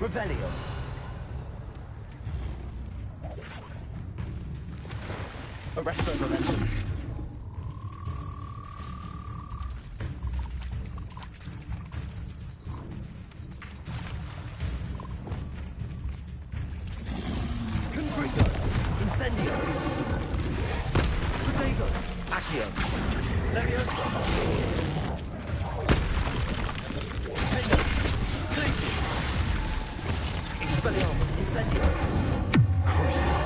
Revelio. Arresto momentum. Confringo. Incendio. Protego. Accio. Levioso. Pendo. Glacius. Expelliarmus. Incendio. Crucible.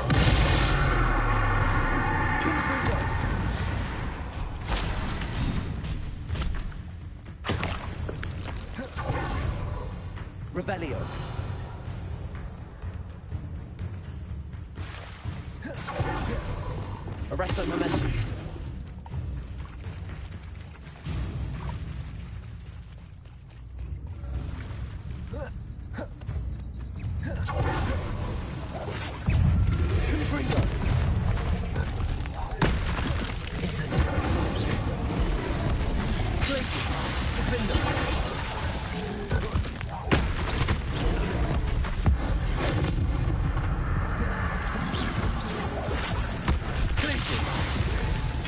Confringo. Revelio. Arresto momentum. Confringo. Incendio. Glacius. Defender. Glacius.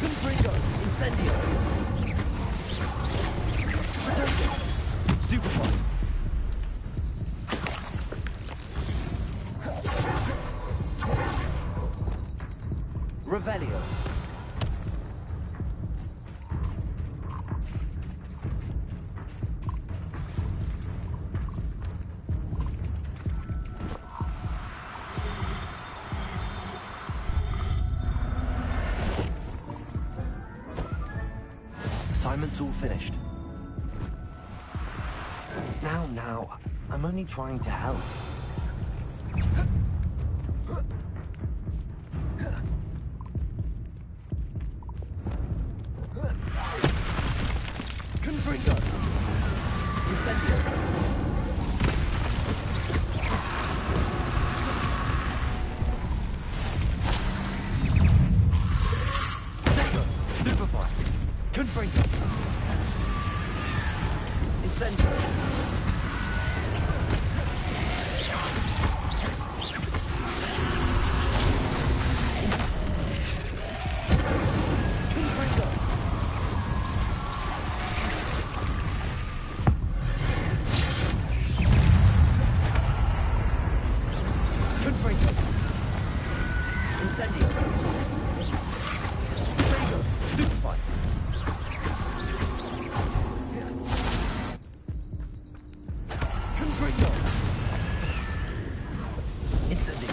Confringo. Incendio. Protector. Stupefy. Revelio. Assignment's all finished. Now, I'm only trying to help. Confringo. Incendio. Protego. Stupefy. Confringo. Incendio. Confringo. Confringo. Incendio. Protego. Stupefy. Confringo. Incendio.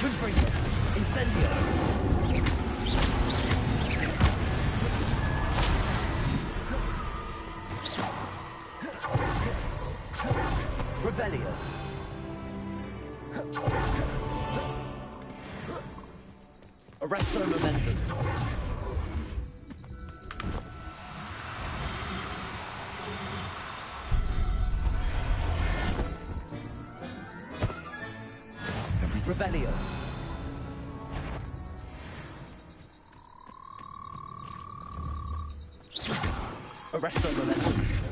Confringo. Incendio. Revelio. Arresto momentum. Revelio. Arresto momentum.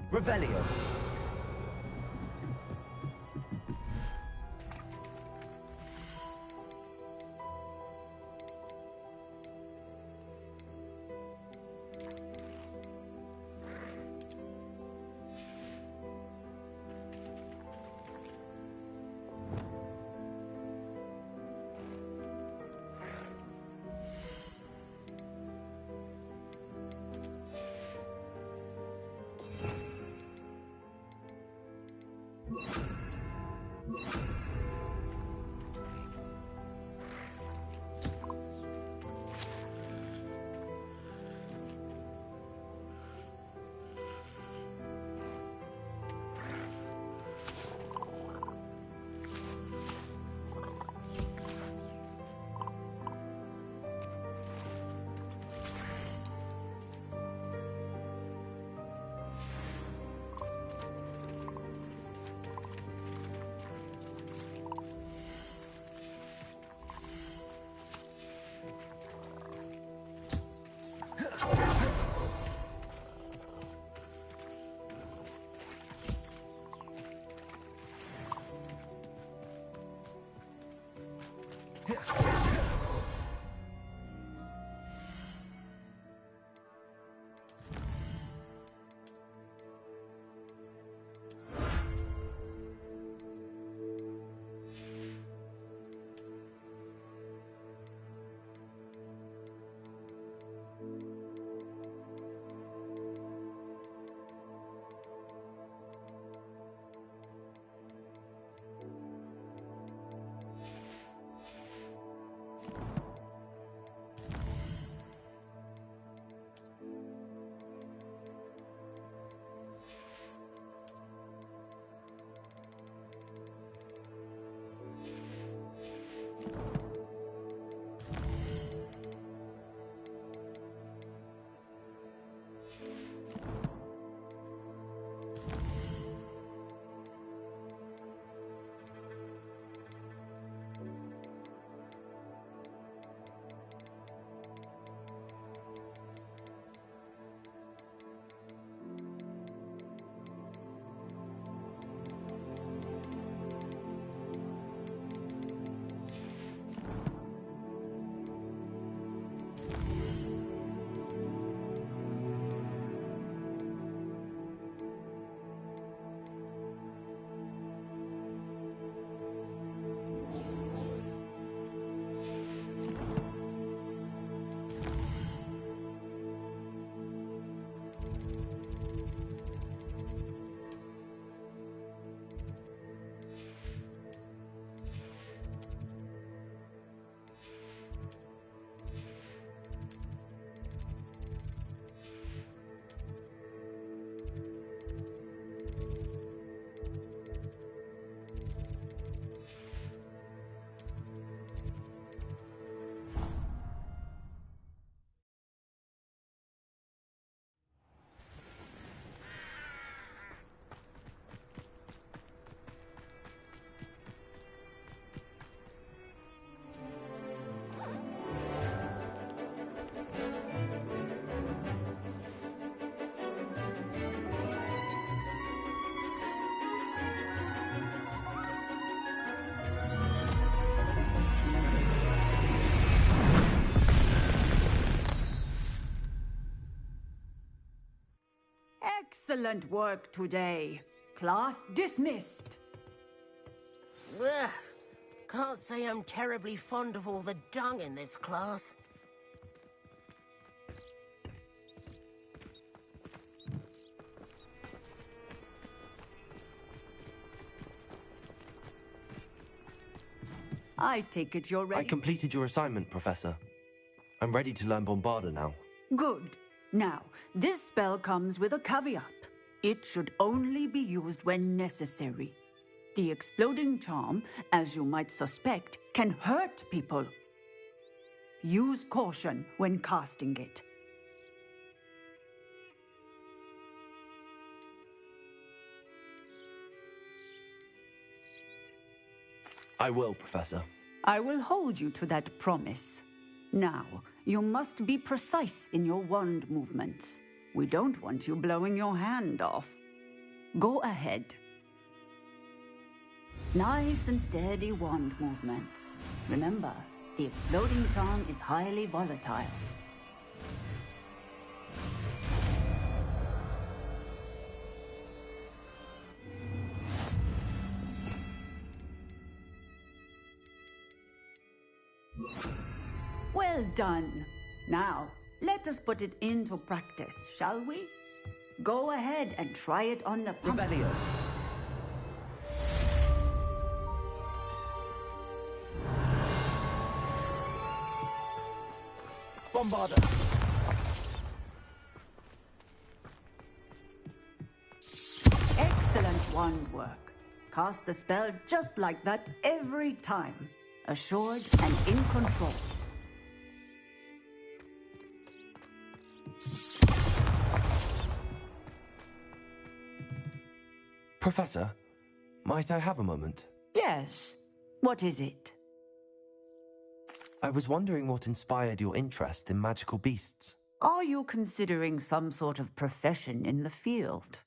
Revelio. Excellent work today. Class dismissed. Ugh. Can't say I'm terribly fond of all the dung in this class. I take it you're ready. I completed your assignment, Professor. I'm ready to learn Bombarda now. Good. Now, this spell comes with a caveat. It should only be used when necessary. The exploding charm, as you might suspect, can hurt people. Use caution when casting it. I will, Professor. I will hold you to that promise. Now, you must be precise in your wand movements. We don't want you blowing your hand off. Go ahead. Nice and steady wand movements. Remember, the exploding charm is highly volatile. Well done. Now, let us put it into practice, shall we? Go ahead and try it on the pump. Revelio. Bombarda. Excellent wand work. Cast the spell just like that every time. Assured and in control. Professor, might I have a moment? Yes. What is it? I was wondering what inspired your interest in magical beasts. Are you considering some sort of profession in the field?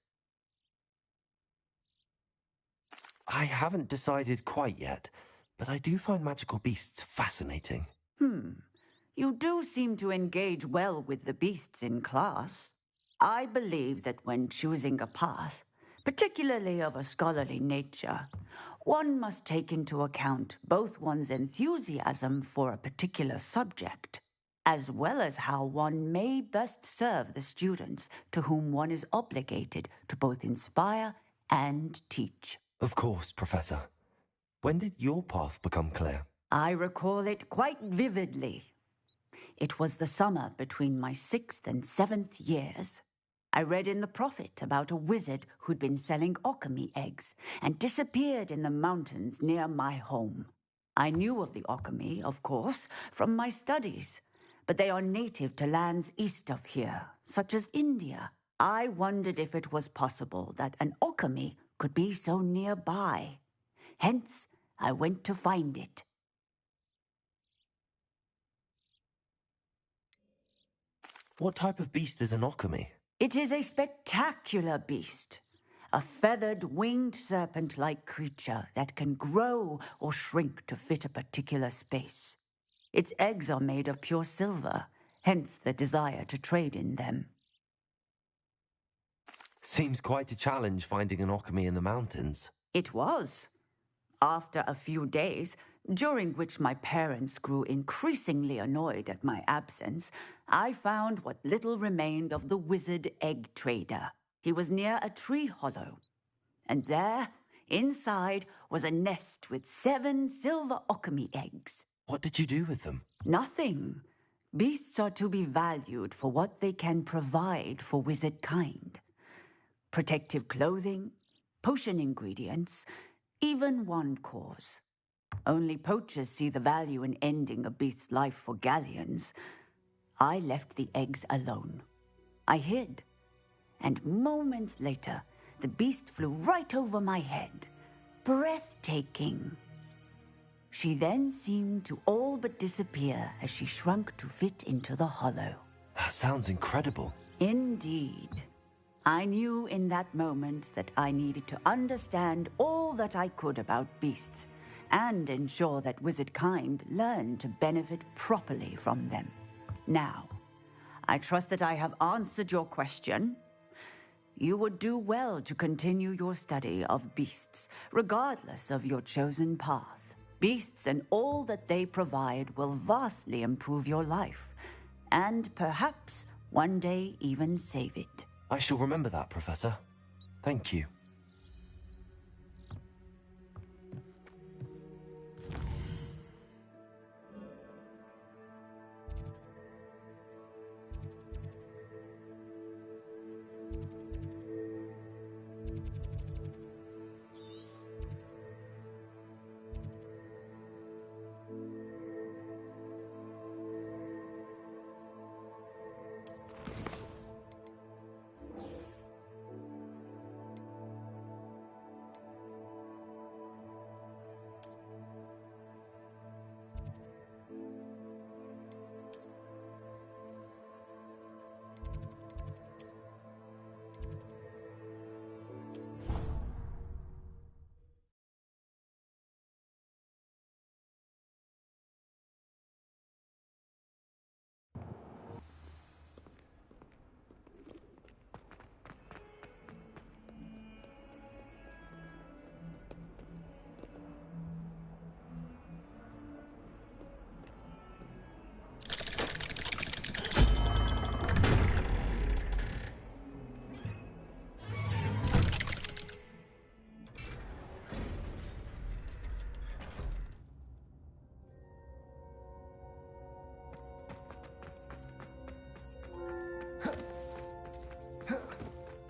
I haven't decided quite yet, but I do find magical beasts fascinating. You do seem to engage well with the beasts in class. I believe that when choosing a path, particularly of a scholarly nature, one must take into account both one's enthusiasm for a particular subject, as well as how one may best serve the students to whom one is obligated to both inspire and teach. Of course, Professor. When did your path become clear? I recall it quite vividly. It was the summer between my 6th and 7th years. I read in the Prophet about a wizard who'd been selling alchemy eggs and disappeared in the mountains near my home. I knew of the alchemy, of course, from my studies, but they are native to lands east of here, such as India. I wondered if it was possible that an alchemy could be so nearby. Hence, I went to find it. What type of beast is an alchemy? It is a spectacular beast. A feathered, winged serpent-like creature that can grow or shrink to fit a particular space. Its eggs are made of pure silver, hence the desire to trade in them. Seems quite a challenge finding an alchemy in the mountains. It was. After a few days, during which my parents grew increasingly annoyed at my absence, I found what little remained of the wizard egg trader. He was near a tree hollow, and there, inside, was a nest with 7 silver alchemy eggs. What did you do with them? Nothing. Beasts are to be valued for what they can provide for wizard kind. Protective clothing, potion ingredients, even wand cores. Only poachers see the value in ending a beast's life for galleons. I left the eggs alone. I hid. And moments later, the beast flew right over my head. Breathtaking. She then seemed to all but disappear as she shrunk to fit into the hollow. That sounds incredible. Indeed. I knew in that moment that I needed to understand all that I could about beasts and ensure that wizard kind learned to benefit properly from them. Now, I trust that I have answered your question. You would do well to continue your study of beasts, regardless of your chosen path. Beasts and all that they provide will vastly improve your life, and perhaps one day even save it. I shall remember that, Professor. Thank you.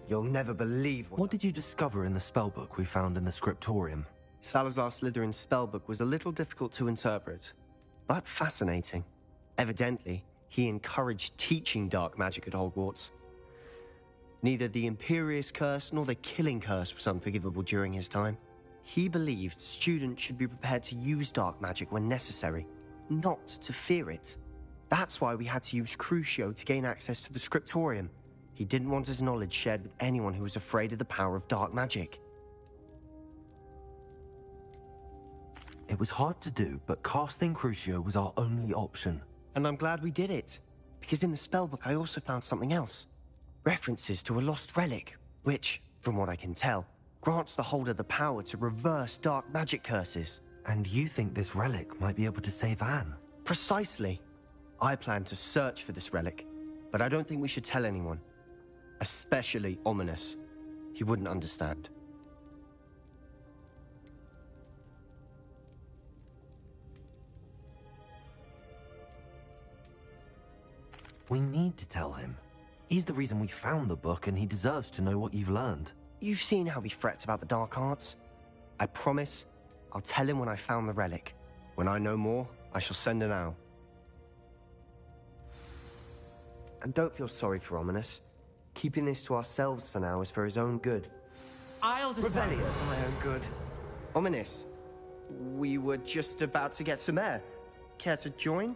You'll never believe What did you discover in the spellbook we found in the scriptorium? Salazar Slytherin's spellbook was a little difficult to interpret, but fascinating. Evidently, he encouraged teaching dark magic at Hogwarts. Neither the Imperious Curse nor the Killing Curse was unforgivable during his time. He believed students should be prepared to use dark magic when necessary, not to fear it. That's why we had to use Crucio to gain access to the scriptorium. He didn't want his knowledge shared with anyone who was afraid of the power of dark magic. It was hard to do, but casting Crucio was our only option. And I'm glad we did it, because in the spellbook I also found something else. References to a lost relic, which, from what I can tell, grants the holder the power to reverse dark magic curses. And you think this relic might be able to save Anne? Precisely. I plan to search for this relic, but I don't think we should tell anyone. Especially Ominous. He wouldn't understand. We need to tell him. He's the reason we found the book, and he deserves to know what you've learned. You've seen how he frets about the dark arts. I promise I'll tell him when I found the relic. When I know more, I shall send an owl. And don't feel sorry for Ominous. Keeping this to ourselves for now is for his own good. I'll decide it's for my own good. Ominous, we were just about to get some air. Care to join?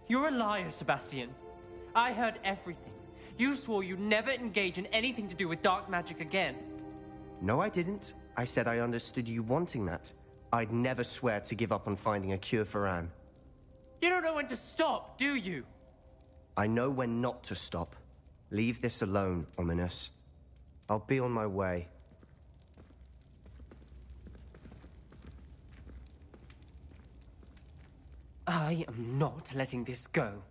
You're a liar, Sebastian. I heard everything. You swore you'd never engage in anything to do with dark magic again. No, I didn't. I said I understood you wanting that. I'd never swear to give up on finding a cure for Anne. You don't know when to stop, do you? I know when not to stop. Leave this alone, Ominous. I'll be on my way. I am not letting this go.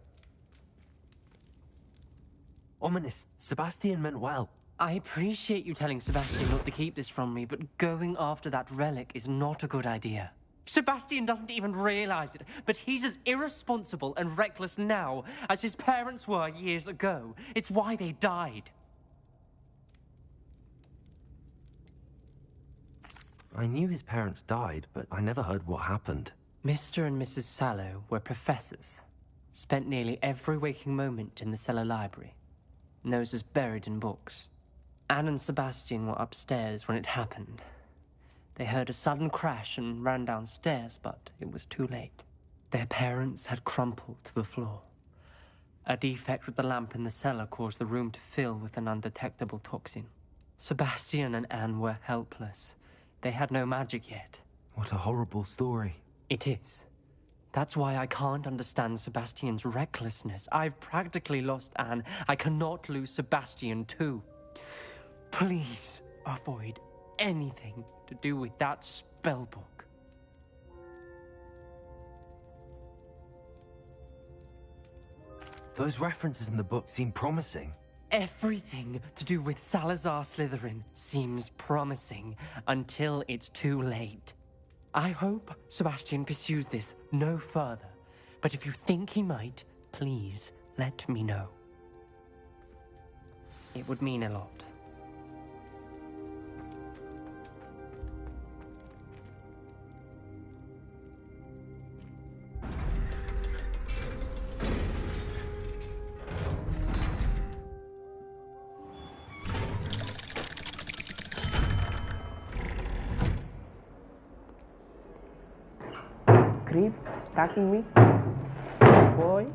Ominous, Sebastian meant well. I appreciate you telling Sebastian not to keep this from me, but going after that relic is not a good idea. Sebastian doesn't even realize it, but he's as irresponsible and reckless now as his parents were years ago. It's why they died. I knew his parents died, but I never heard what happened. Mr. and Mrs. Sallow were professors. Spent nearly every waking moment in the cellar library. Noses buried in books. Anne and Sebastian were upstairs when it happened. They heard a sudden crash and ran downstairs, but it was too late. Their parents had crumpled to the floor. A defect with the lamp in the cellar caused the room to fill with an undetectable toxin. Sebastian and Anne were helpless. They had no magic yet. What a horrible story. It is. That's why I can't understand Sebastian's recklessness. I've practically lost Anne. I cannot lose Sebastian too. Please avoid anything to do with that spellbook. Those references in the book seem promising. Everything to do with Salazar Slytherin seems promising until it's too late. I hope Sebastian pursues this no further, but if you think he might, please let me know. It would mean a lot. Creep, attacking me? Boy.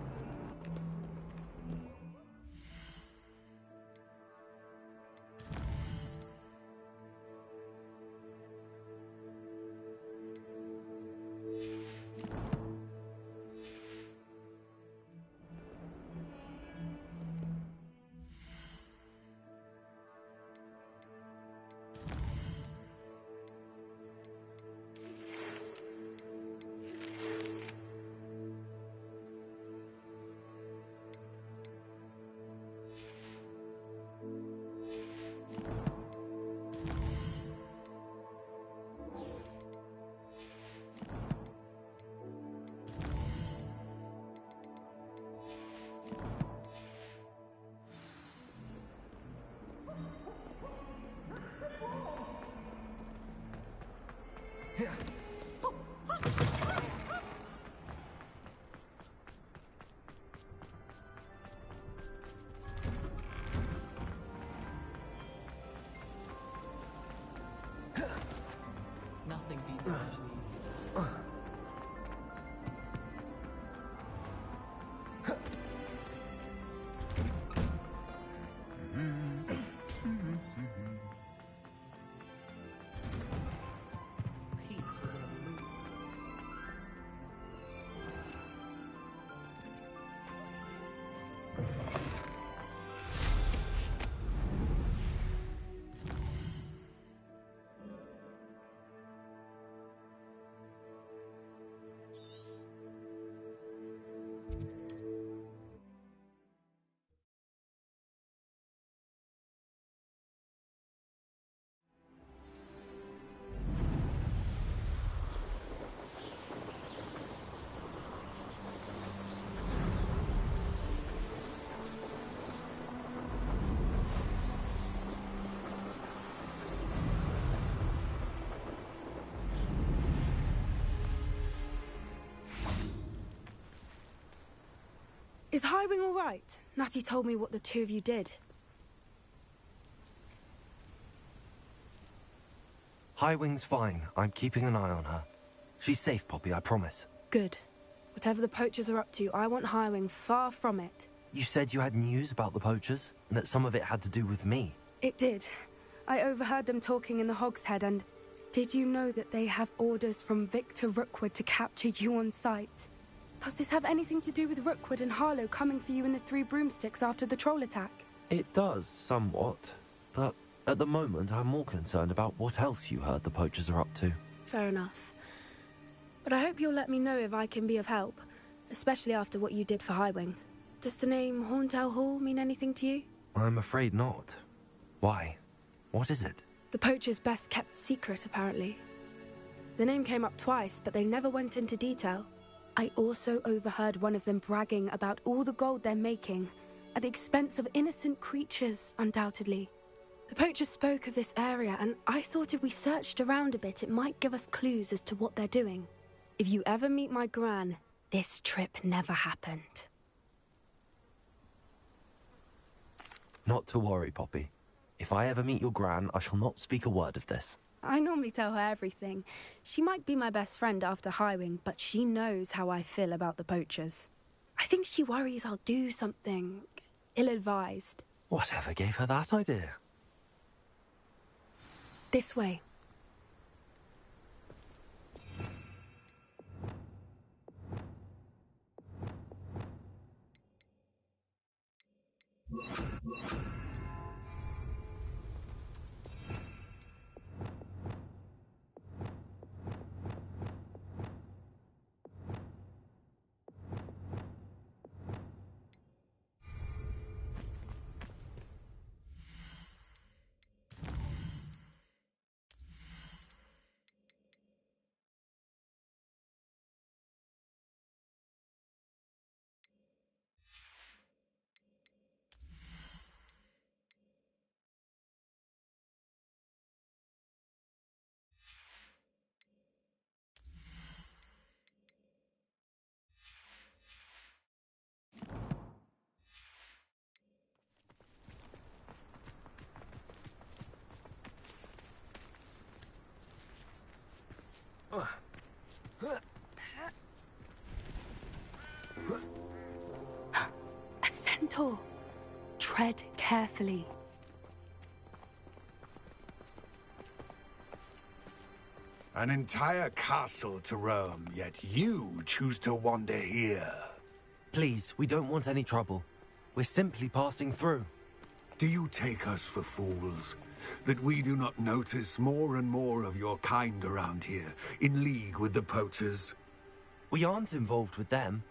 Is Highwing all right? Natty told me what the two of you did. Highwing's fine. I'm keeping an eye on her. She's safe, Poppy, I promise. Good. Whatever the poachers are up to, I want Highwing far from it. You said you had news about the poachers, and that some of it had to do with me. It did. I overheard them talking in the Hogshead, and did you know that they have orders from Victor Rookwood to capture you on sight? Does this have anything to do with Rookwood and Harlow coming for you in the Three Broomsticks after the troll attack? It does, somewhat. But at the moment, I'm more concerned about what else you heard the poachers are up to. Fair enough. But I hope you'll let me know if I can be of help, especially after what you did for Highwing. Does the name Horntail Hall mean anything to you? I'm afraid not. Why? What is it? The poacher's best kept secret, apparently. The name came up twice, but they never went into detail. I also overheard one of them bragging about all the gold they're making, at the expense of innocent creatures, undoubtedly. The poachers spoke of this area, and I thought if we searched around a bit, it might give us clues as to what they're doing. If you ever meet my gran, this trip never happened. Not to worry, Poppy. If I ever meet your gran, I shall not speak a word of this. I normally tell her everything. She might be my best friend after Highwing, but she knows how I feel about the poachers. I think she worries I'll do something ill-advised. Whatever gave her that idea? This way. A centaur. Tread carefully. An entire castle to roam, yet you choose to wander here. Please, we don't want any trouble. We're simply passing through. Do you take us for fools? That we do not notice more and more of your kind around here, in league with the poachers? We aren't involved with them.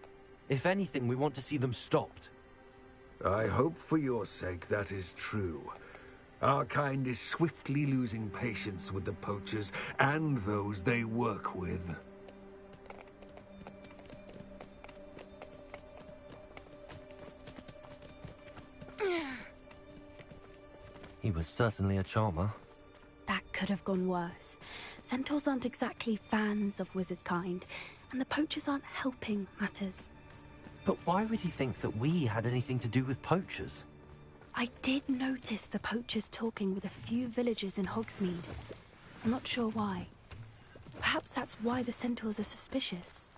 If anything, we want to see them stopped. I hope for your sake that is true. Our kind is swiftly losing patience with the poachers and those they work with. He was certainly a charmer. That could have gone worse. Centaurs aren't exactly fans of wizard kind, and the poachers aren't helping matters. But why would he think that we had anything to do with poachers? I did notice the poachers talking with a few villagers in Hogsmeade. I'm not sure why. Perhaps that's why the centaurs are suspicious.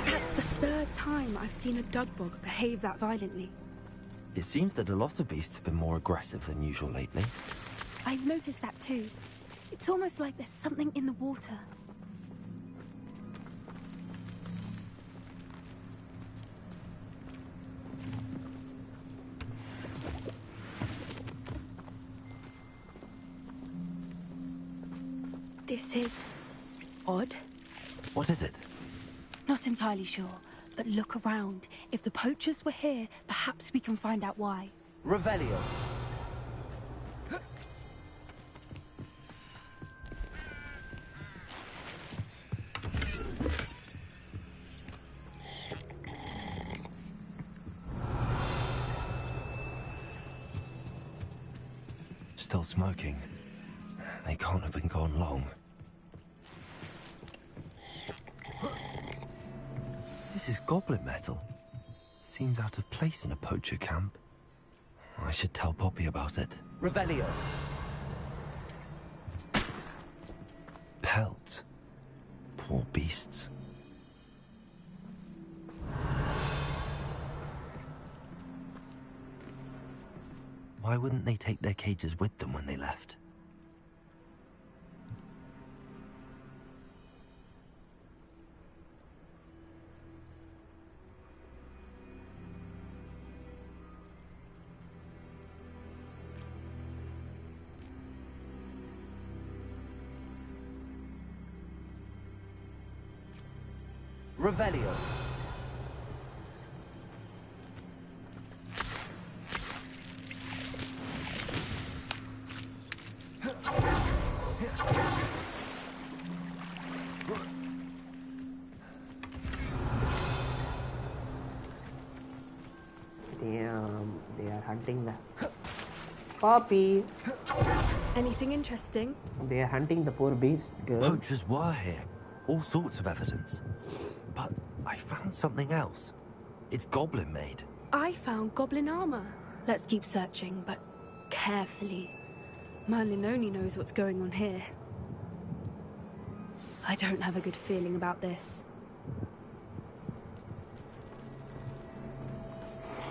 That's the third time I've seen a dugbog behave that violently. It seems that a lot of beasts have been more aggressive than usual lately. I've noticed that too. It's almost like there's something in the water. This is odd. What is it? Not entirely sure, but look around. If the poachers were here, perhaps we can find out why. Revelio. still smoking. They can't have been gone long. This is goblin metal. Seems out of place in a poacher camp. I should tell Poppy about it. Revelio. Pelts. Poor beasts. Why wouldn't they take their cages with them when they left? Revelio. Damn, they are hunting the Poppy. Anything interesting? They are hunting the poor beast girl. Poachers were here. All sorts of evidence. But I found something else. It's goblin made. I found goblin armor. Let's keep searching, but carefully. Merlin only knows what's going on here. I don't have a good feeling about this.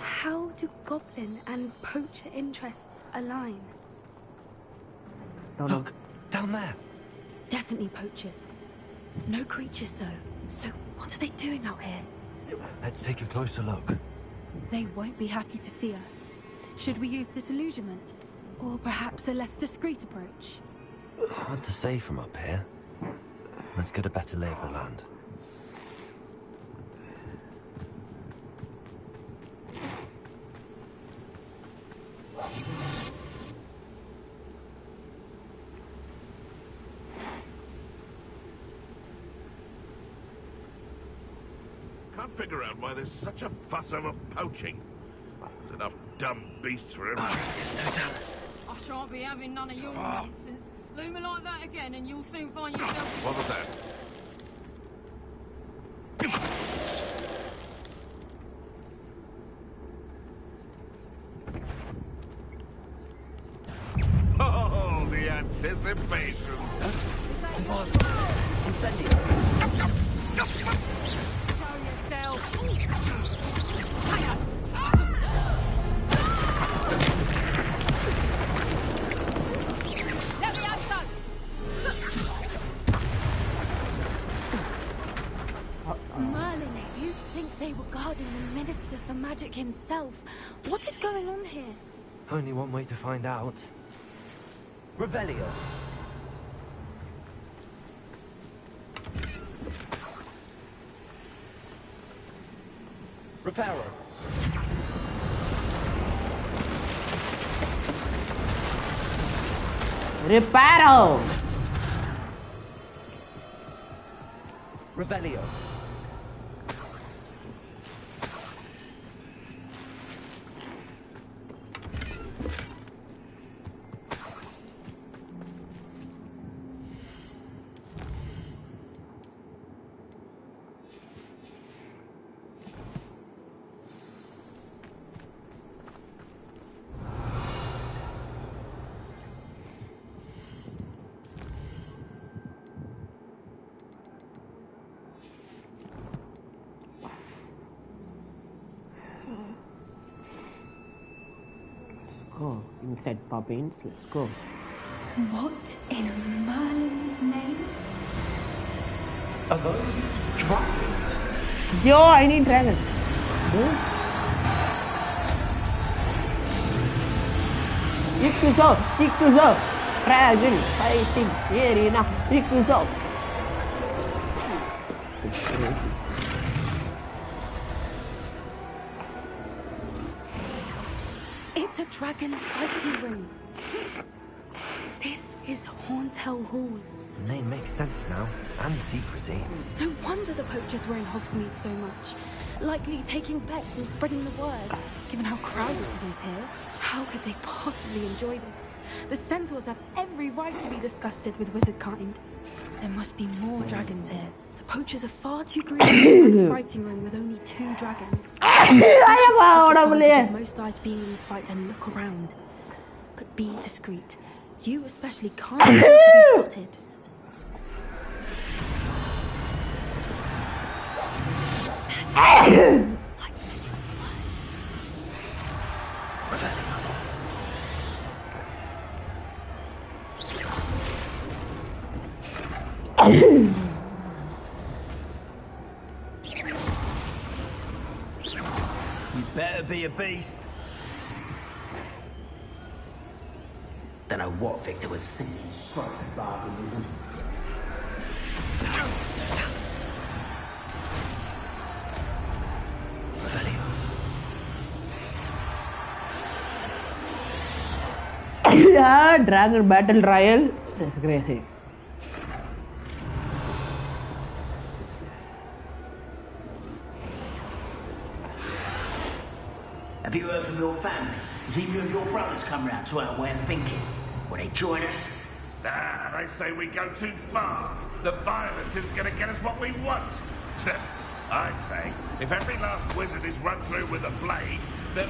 How do goblin and poacher interests align? Look, down there. Definitely poachers. No creatures, though. So what are they doing out here? Let's take a closer look. They won't be happy to see us. Should we use disillusionment? Or perhaps a less discreet approach? Hard to say from up here. Let's get a better lay of the land. Can't figure out why there's such a fuss over poaching. There's enough dumb beasts for everyone. I shan't be having none of your nonsense. Leave me like that again and you'll soon find yourself... What was that? Oh, the anticipation! Incendio. Show yourself! Merlin, you'd think they were guarding the Minister for Magic himself. What is going on here? Only one way to find out. Revelio. Reparo. Reparo. Revelio. Go inside Poppins. Let's go. What in Merlin's name? Are those dragons? Yo, I need dragon. Ikuzo, dragon fighting arena. Ikuzo. It's a dragon fighting ring. This is Hauntel Hall. The name makes sense now, and the secrecy. No wonder the poachers were in Hogsmeade so much. Likely taking bets and spreading the word. Given how crowded it is here, how could they possibly enjoy this? The centaurs have every right to be disgusted with wizard kind. There must be more dragons here. The poachers are far too greedy to run a fighting ring with only 2 dragons. Most eyes being in the fight and look around. But be discreet. You especially can't afford to be spotted. You better be a beast. Don't know what Victor was thinking. Strike the bargain with him. Yeah, Dragon Battle Royale. That's crazy. Have you heard from your family? Has either of your brothers come round to our way of thinking? Will they join us? Nah, they say we go too far. The violence isn't going to get us what we want. I say, if every last wizard is run through with a blade, then...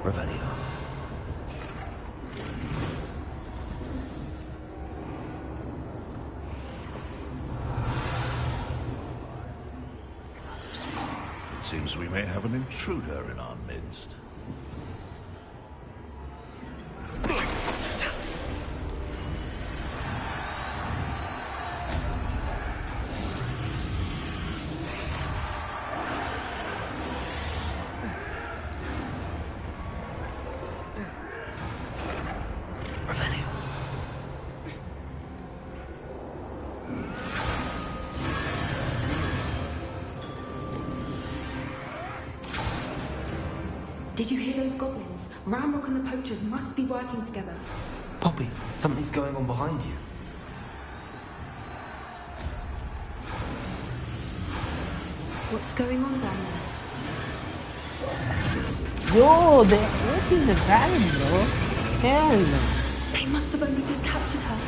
Revelio. It seems we may have an intruder in our midst. Did you hear those goblins? Ramrock and the poachers must be working together. Poppy, something's going on behind you. What's going on down there? Yo, they're working the dragon, bro. Hell no. They must have only just captured her.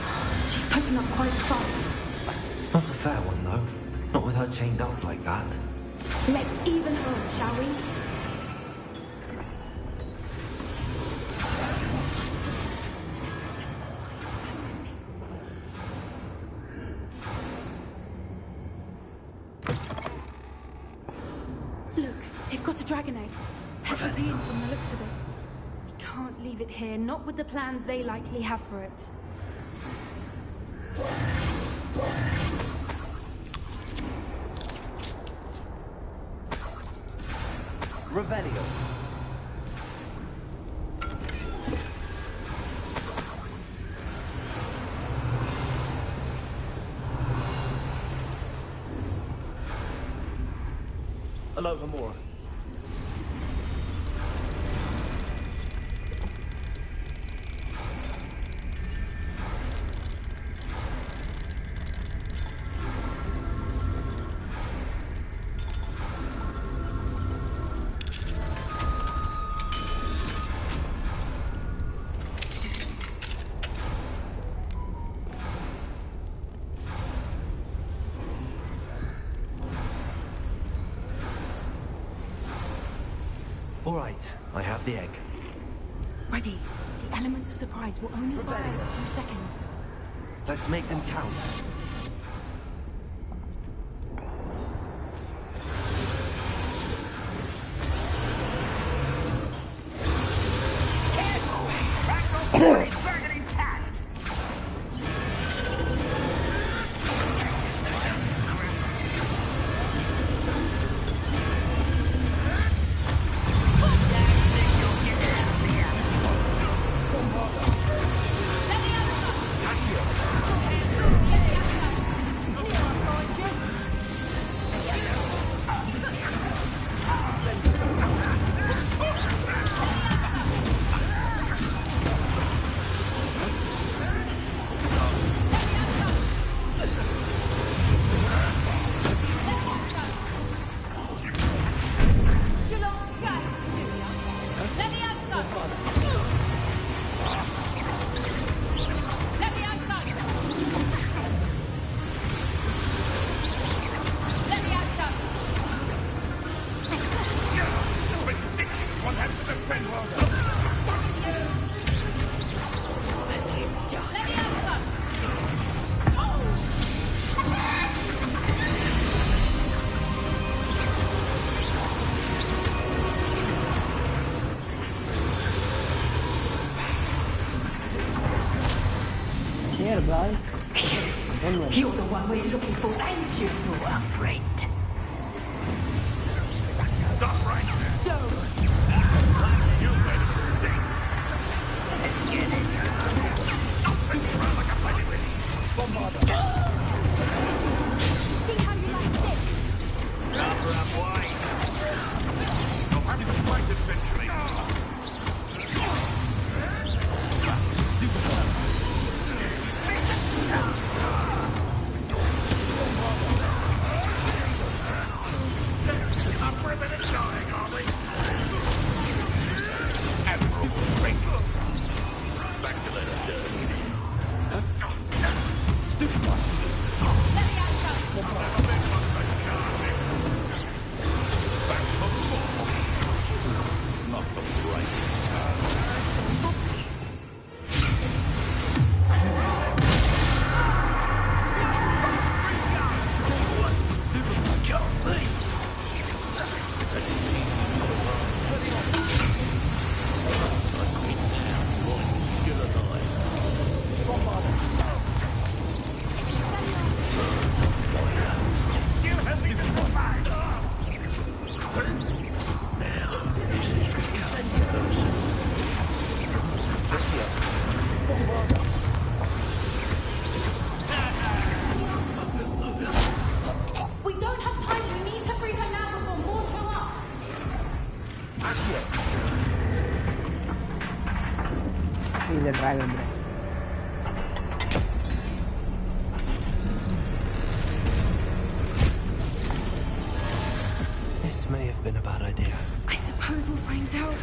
She's putting up quite a fight. Not a fair one, though. Not with her chained up like that. Let's even her on, shall we? Look, they've got a dragon egg. Heterodine from the looks of it. We can't leave it here, not with the plans they likely have for it. Revelio. Hello, Gamora. All right, I have the egg. Ready. The elements of surprise will only buy us a few seconds. Let's make them count. Here, guys. You're the one we're looking for, ain't you, our friend? Stop right there. So, You made a mistake. let's get this Spin around like a bunny with See how you like this? Cover up wide. You'll have to fight eventually. Up ribbon and dying, are we? Admiral, drink. Back to the dirt. Stupid one. Back for more. Not the right. We don't have time. We need to free her now before more show up. He's a dragon, bro. This may have been a bad idea. I suppose we'll find out.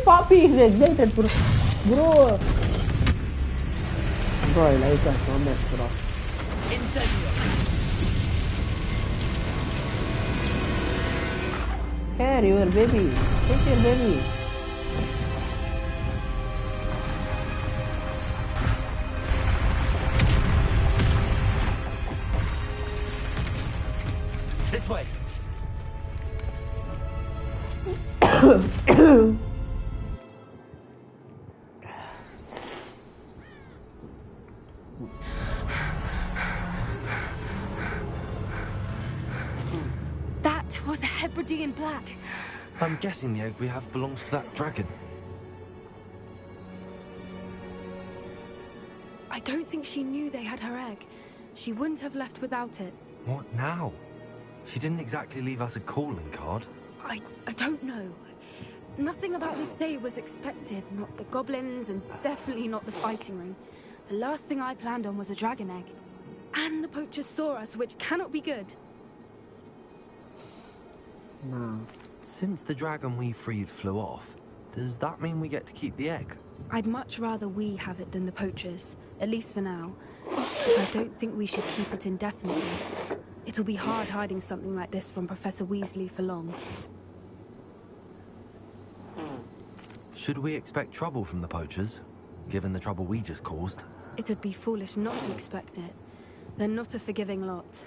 Poppy is excited, bro. Bro, I like her so much, bro. Here, your baby. Take your baby. This way. That was a Hebridean black. I'm guessing the egg we have belongs to that dragon. I don't think she knew they had her egg. She wouldn't have left without it. What now? She didn't exactly leave us a calling card. I don't know. Nothing about this day was expected. Not the goblins, and definitely not the fighting ring. The last thing I planned on was a dragon egg. And the poachers saw us, which cannot be good. No. Since the dragon we freed flew off, does that mean we get to keep the egg? I'd much rather we have it than the poachers, at least for now. But I don't think we should keep it indefinitely. It'll be hard hiding something like this from Professor Weasley for long. Should we expect trouble from the poachers, given the trouble we just caused? It'd be foolish not to expect it. They're not a forgiving lot.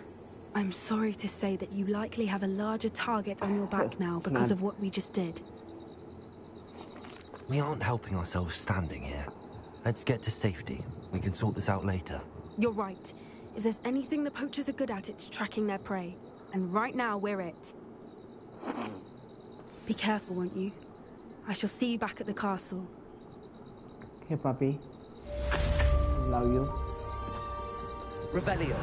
I'm sorry to say that you likely have a larger target on your back now because of what we just did. We aren't helping ourselves standing here. Let's get to safety. We can sort this out later. You're right. If there's anything the poachers are good at, it's tracking their prey. And right now, we're it. Be careful, won't you? I shall see you back at the castle. Okay, puppy. Love you. Revelio.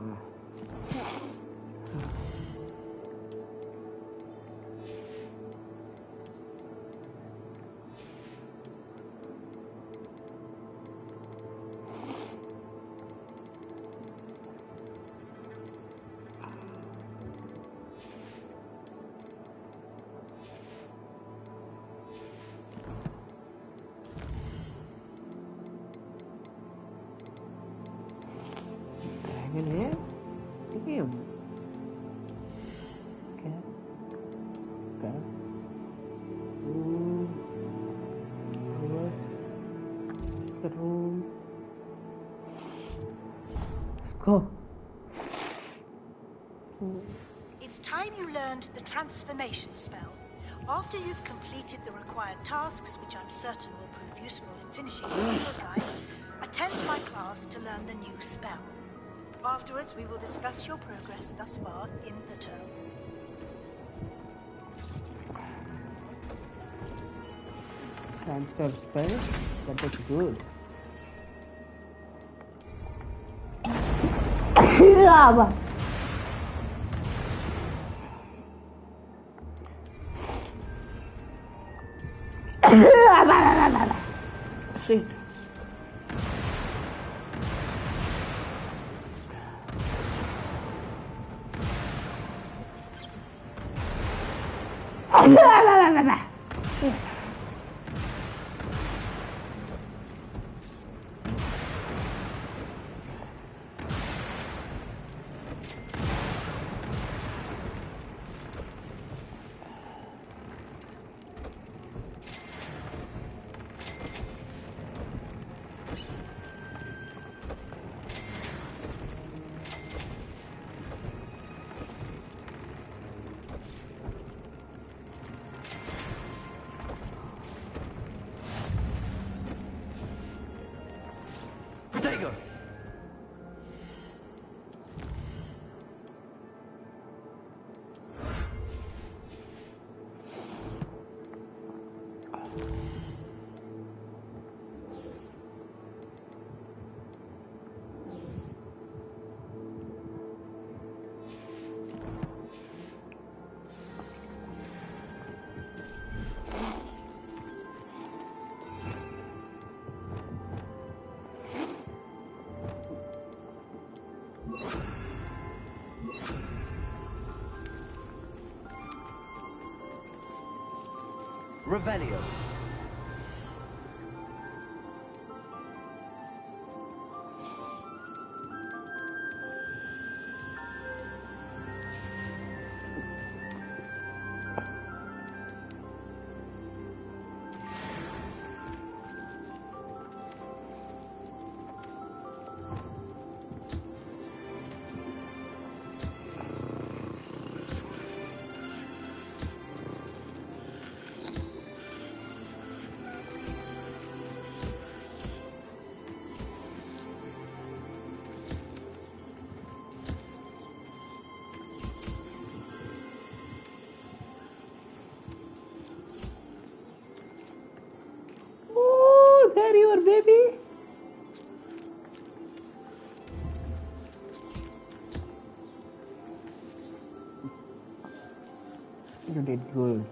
Dragon, damn. Okay. Okay. The room. Let's go. It's time you learned the transformation spell. After you've completed the required tasks, which I'm certain will prove useful in finishing your field guide, attend my class to learn the new spell. Afterwards, we will discuss your progress thus far in the term. Transfer spell? That is good. Shit. Protego! Revelio. Oh, there you are, baby. You did good.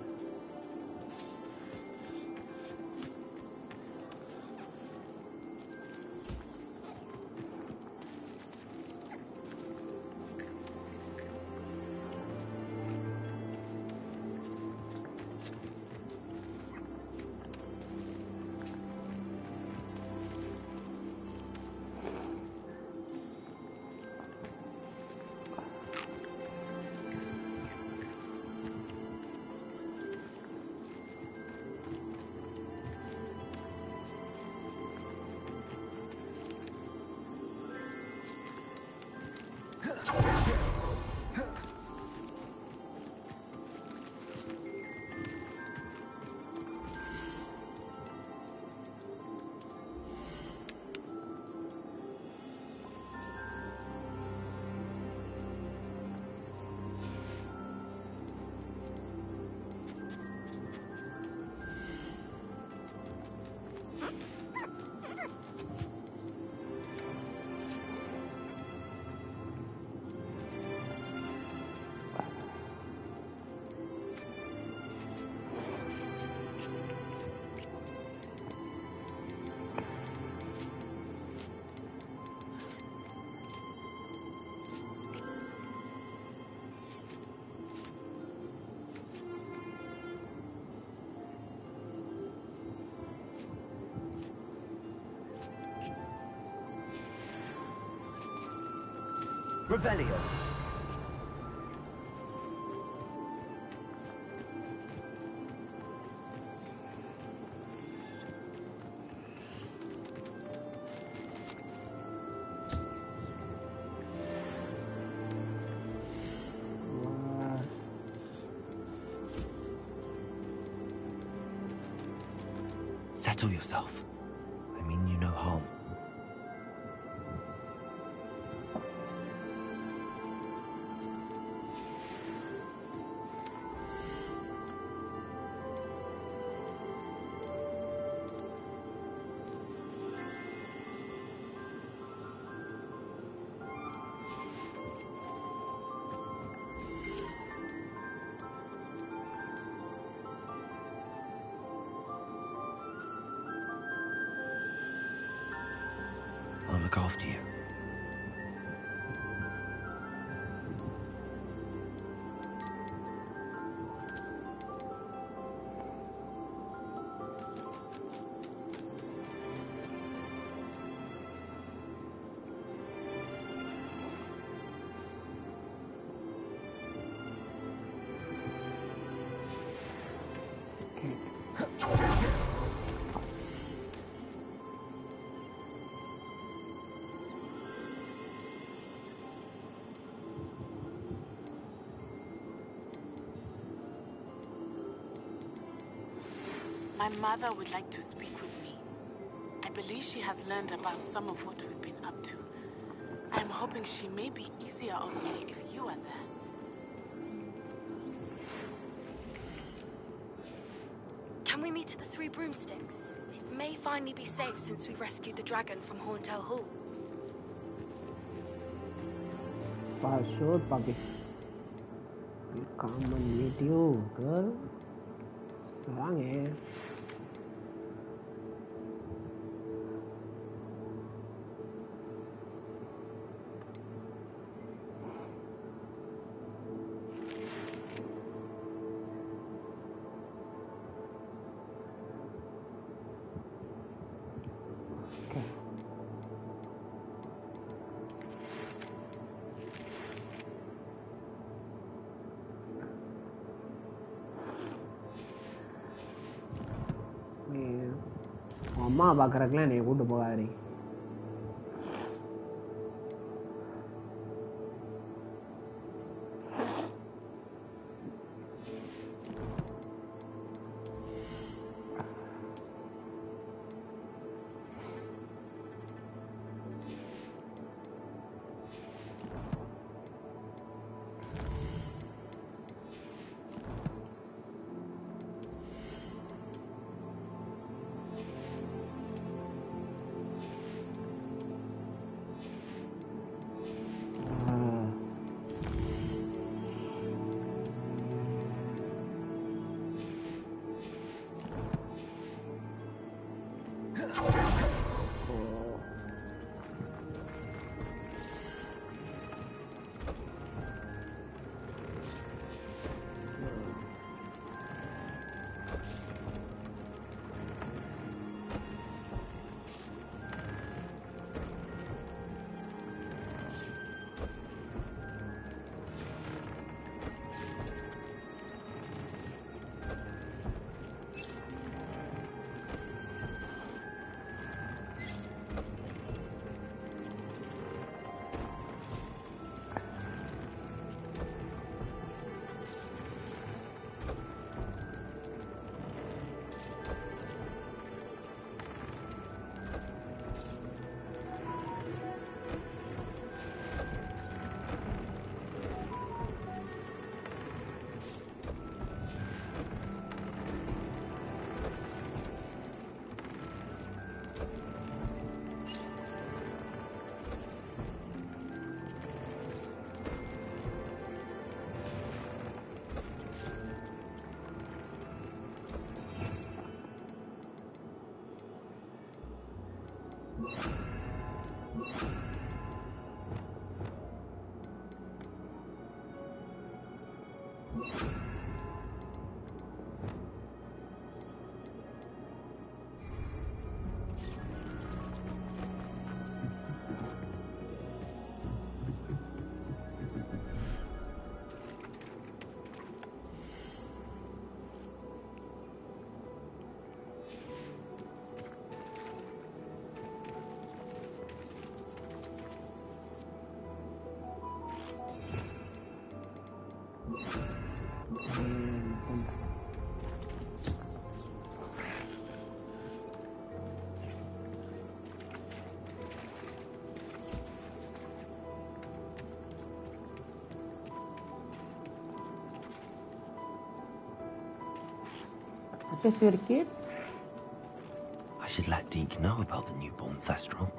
Revelio. Settle yourself. I mean you no harm. I'll look after you. My mother would like to speak with me. I believe she has learned about some of what we've been up to. I'm hoping she may be easier on me if you are there. Can we meet at the Three Broomsticks? It may finally be safe since we rescued the dragon from Horntail Hall. For sure, puppy. We come and meet you, girl. Wrong, eh? அம்மா பார்க்குறதுக்குலாம் என்னை கூட்டு போகாதீ. What is your kid? I should let Deke know about the newborn Thestral.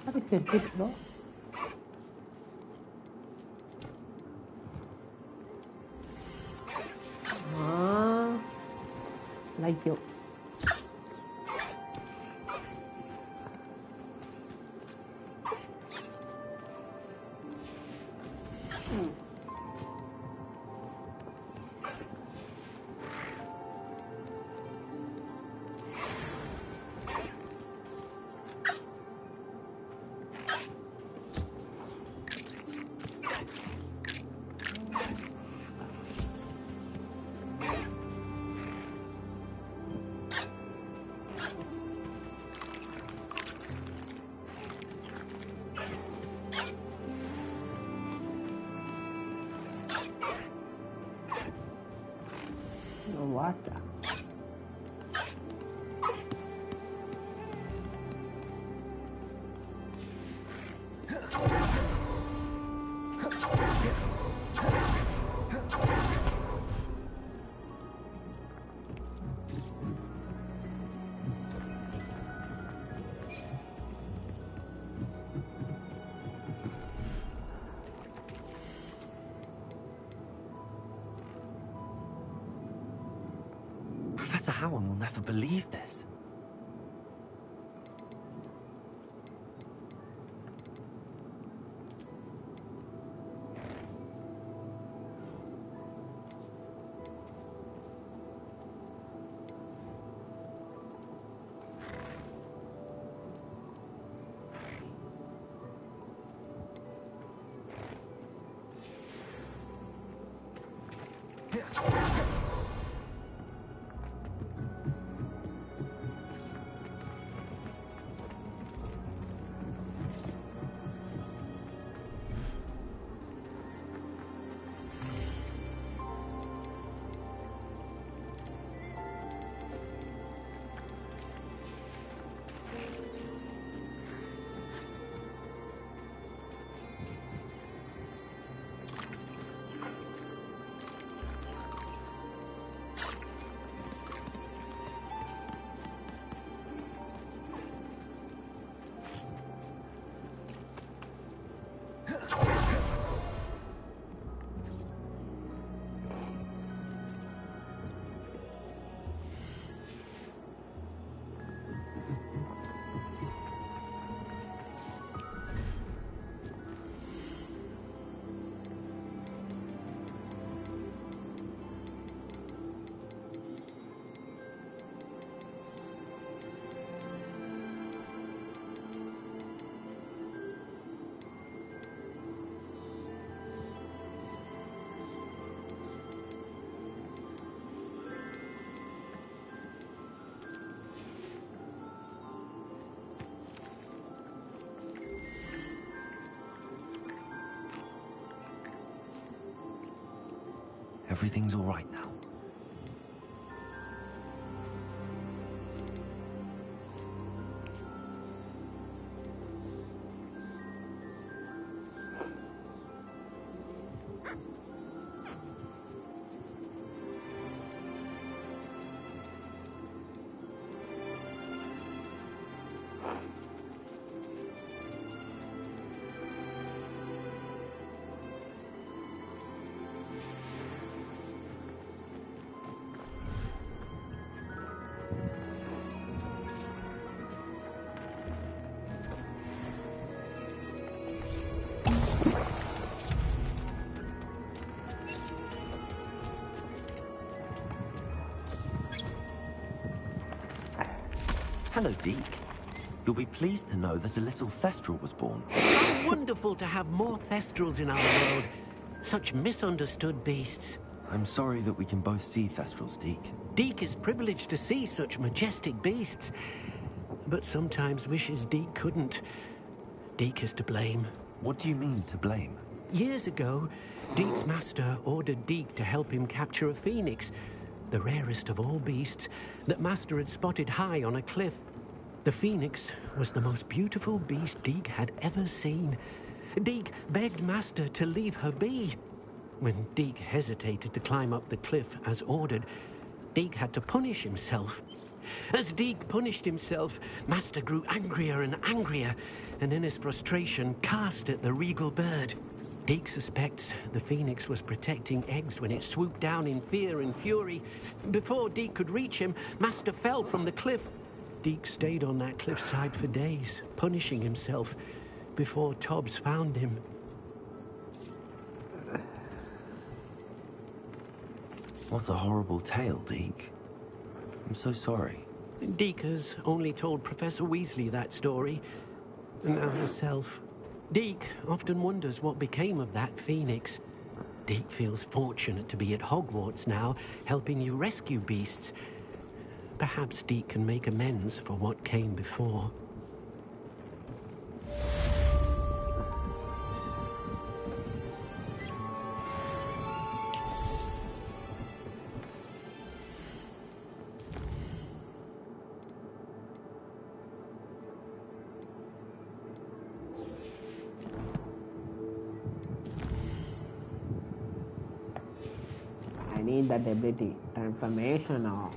What is your kid, bro? Like you. What? Professor Howard will never believe this. Everything's all right now. Hello, Deke. You'll be pleased to know that a little Thestral was born. How wonderful to have more Thestrals in our world. Such misunderstood beasts. I'm sorry that we can both see Thestrals, Deke. Deke is privileged to see such majestic beasts, but sometimes wishes Deke couldn't. Deke is to blame. What do you mean, to blame? Years ago, Deke's master ordered Deke to help him capture a phoenix, the rarest of all beasts, that master had spotted high on a cliff. The phoenix was the most beautiful beast Deke had ever seen. Deke begged master to leave her be. When Deke hesitated to climb up the cliff as ordered, Deke had to punish himself. As Deke punished himself, master grew angrier and angrier, and in his frustration cast at the regal bird. Deke suspects the phoenix was protecting eggs when it swooped down in fear and fury. Before Deke could reach him, master fell from the cliff. Deke stayed on that cliffside for days, punishing himself, before Tobbs found him. What a horrible tale, Deke. I'm so sorry. Deke has only told Professor Weasley that story, and now herself. Deke often wonders what became of that phoenix. Deke feels fortunate to be at Hogwarts now, helping you rescue beasts. Perhaps Deke can make amends for what came before. I need that ability. Transformation or...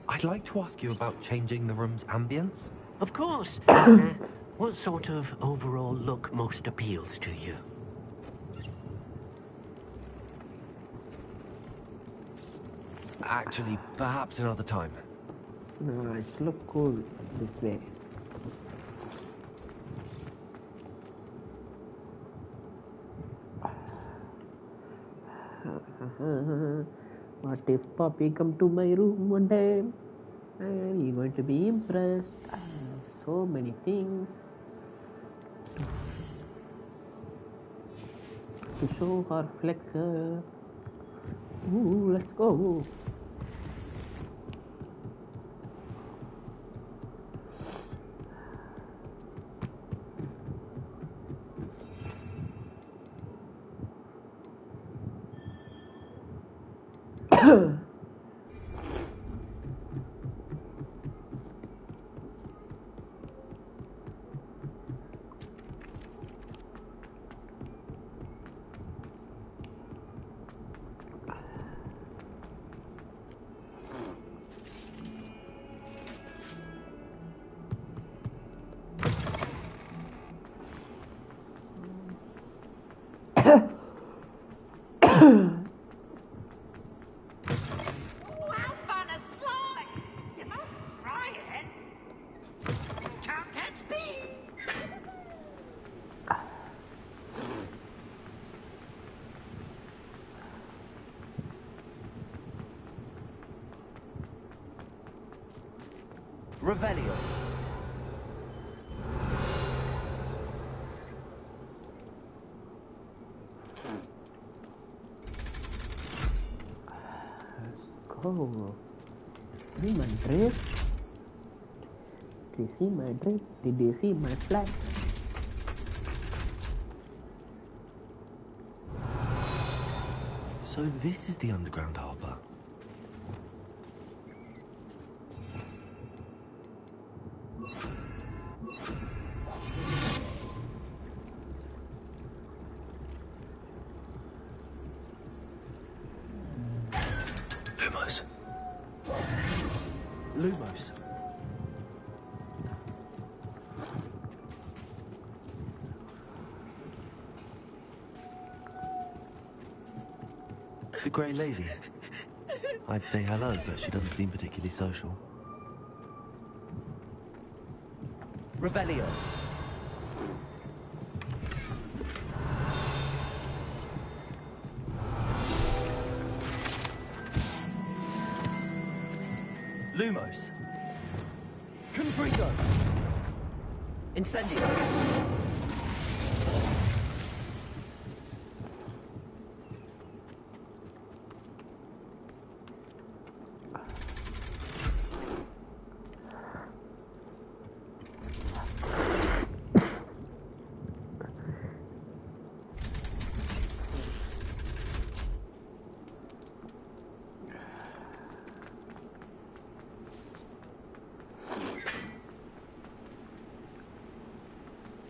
I'd like to ask you about changing the room's ambience. Of course. What sort of overall look most appeals to you? Actually, perhaps another time. No, it looks cool this way. What if Poppy come to my room one day? And you're going to be impressed. So many things to show her flexor. Ooh, let's go. Revelio. Oh, see my drip? Did you see my drip? Did you see my flag? So this is the underground harbour. Lumos. Lumos. The Grey Lady. I'd say hello, but she doesn't seem particularly social. Revelio. Lumos. Confringo. Incendio.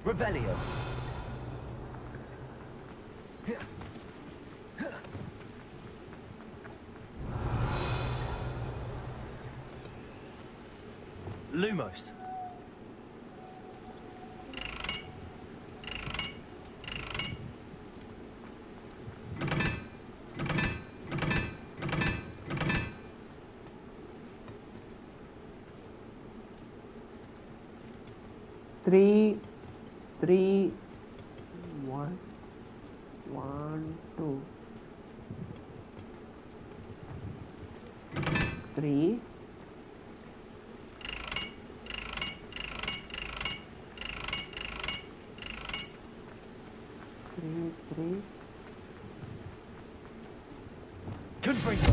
Revelio. Lumos. Three, 1, 2, 3, 3. Confringo.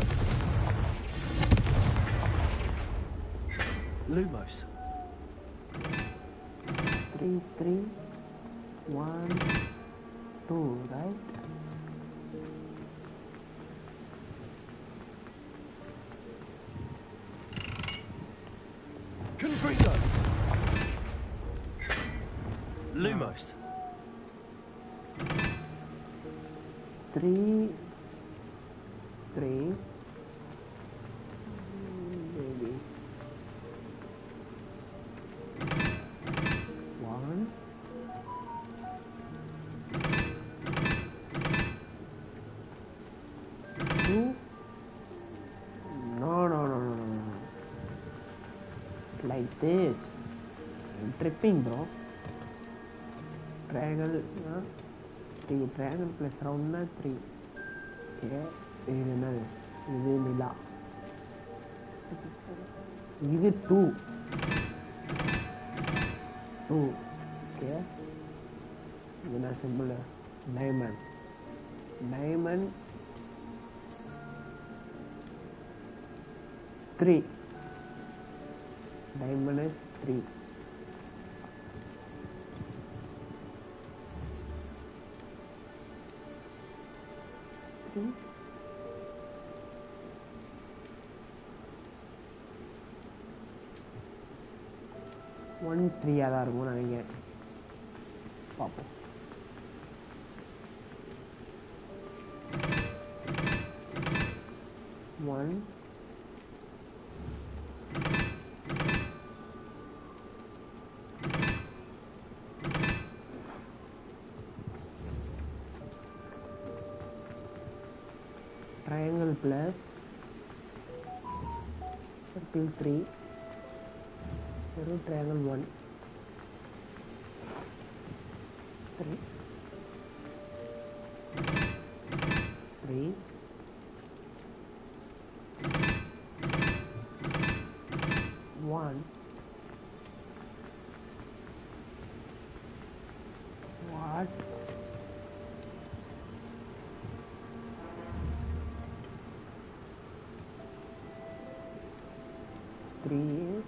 Lumos. 3, 1, 2, right? Confringo. Lumos. 3, maybe 1, 2. No. Like this. I'm tripping, bro. Triangle, 3. Triangle plus round 3. Okay. இது என்னது? இது நிலா. இது 2. 2. Okay. இது என்ன symbol? Diamond. Diamond 3. Diamond is 3. One 3 தான் இருக்கும் நினைக்கிறேன். பார்ப்போம். One, triangle plus circle 3, triangle 1, 3, 1. What? Three,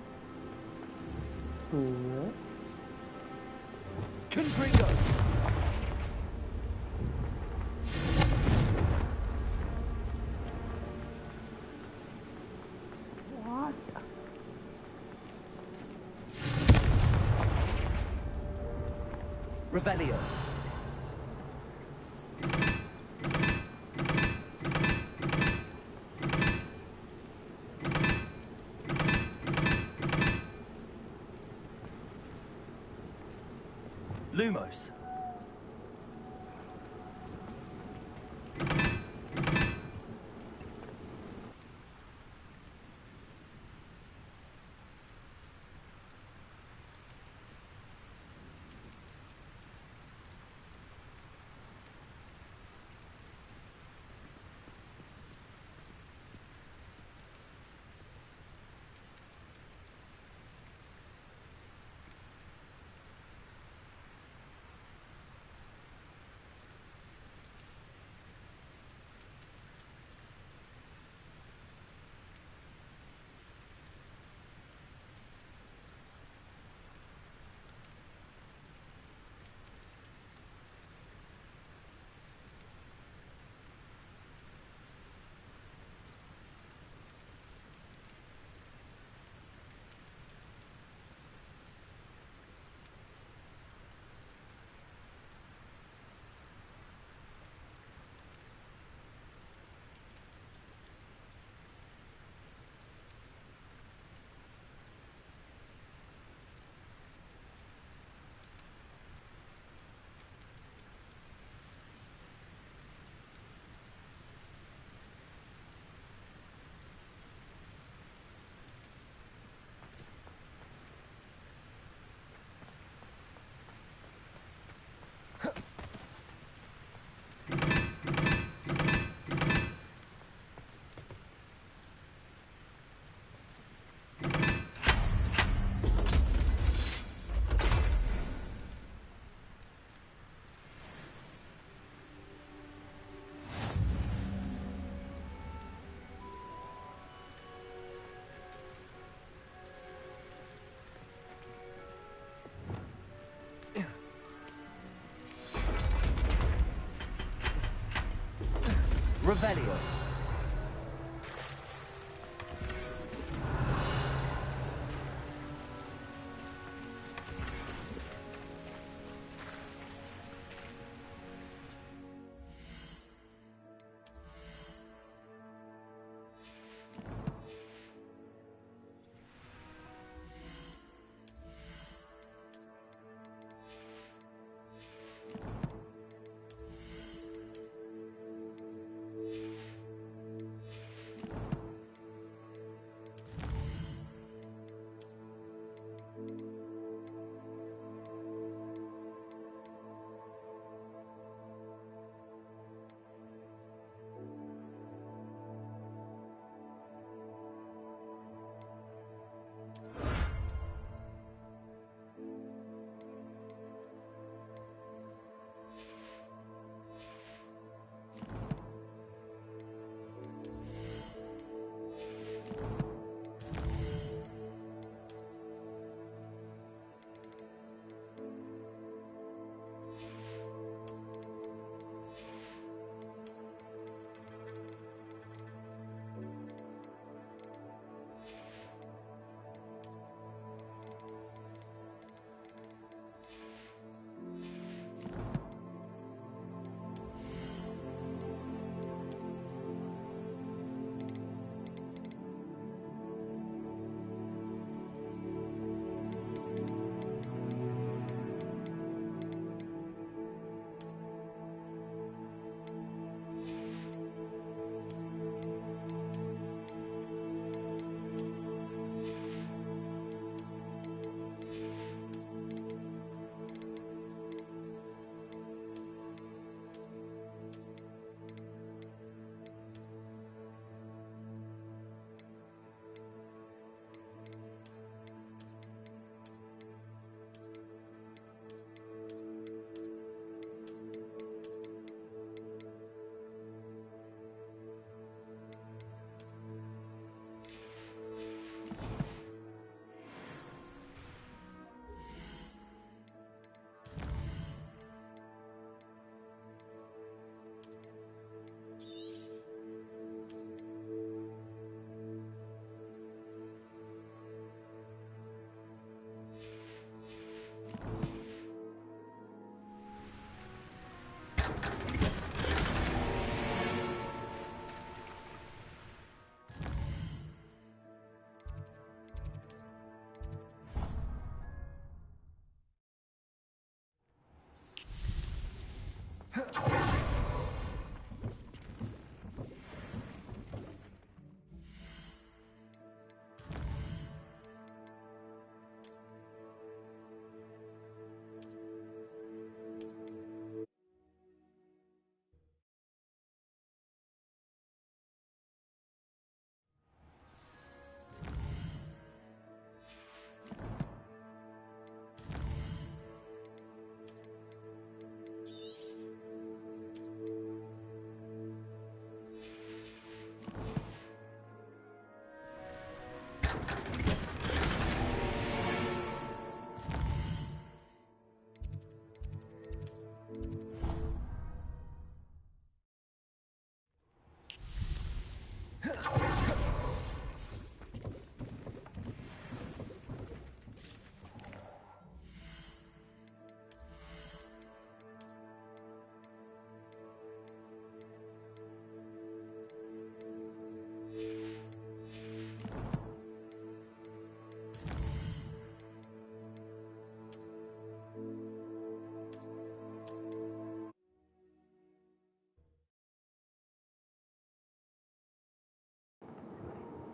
2. Confringo. What? Revelio. Lumos. Revelio.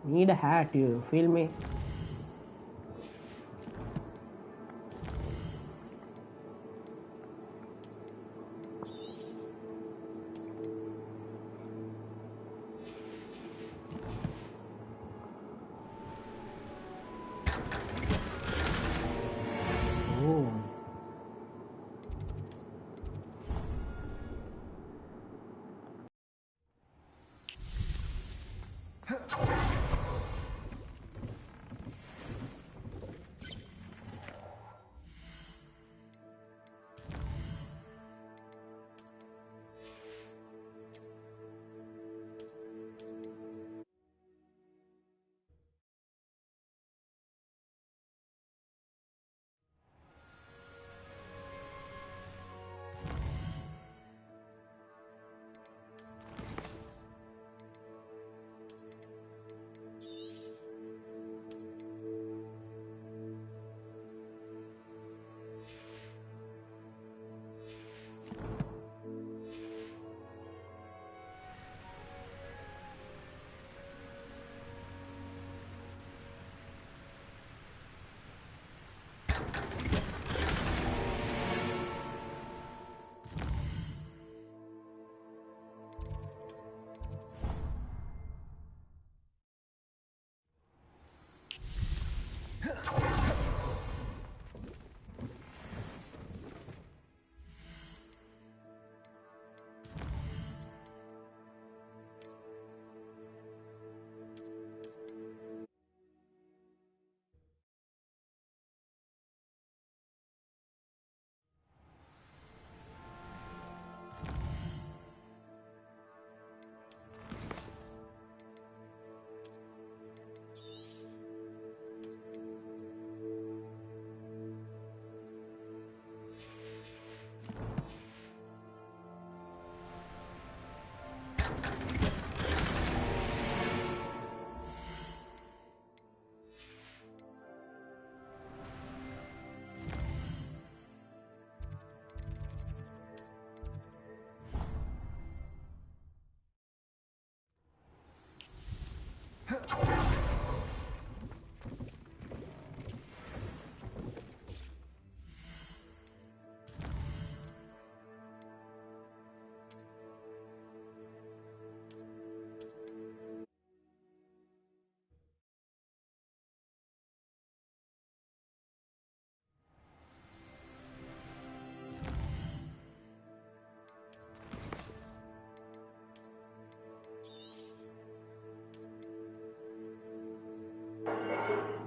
Need a hat, you feel me? Oh.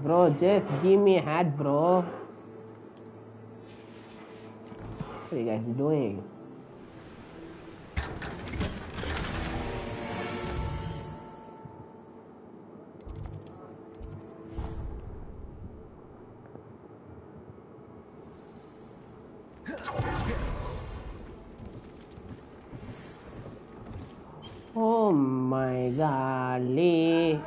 Bro, just give me a hat, bro. What are you guys doing? Oh my god, Lee.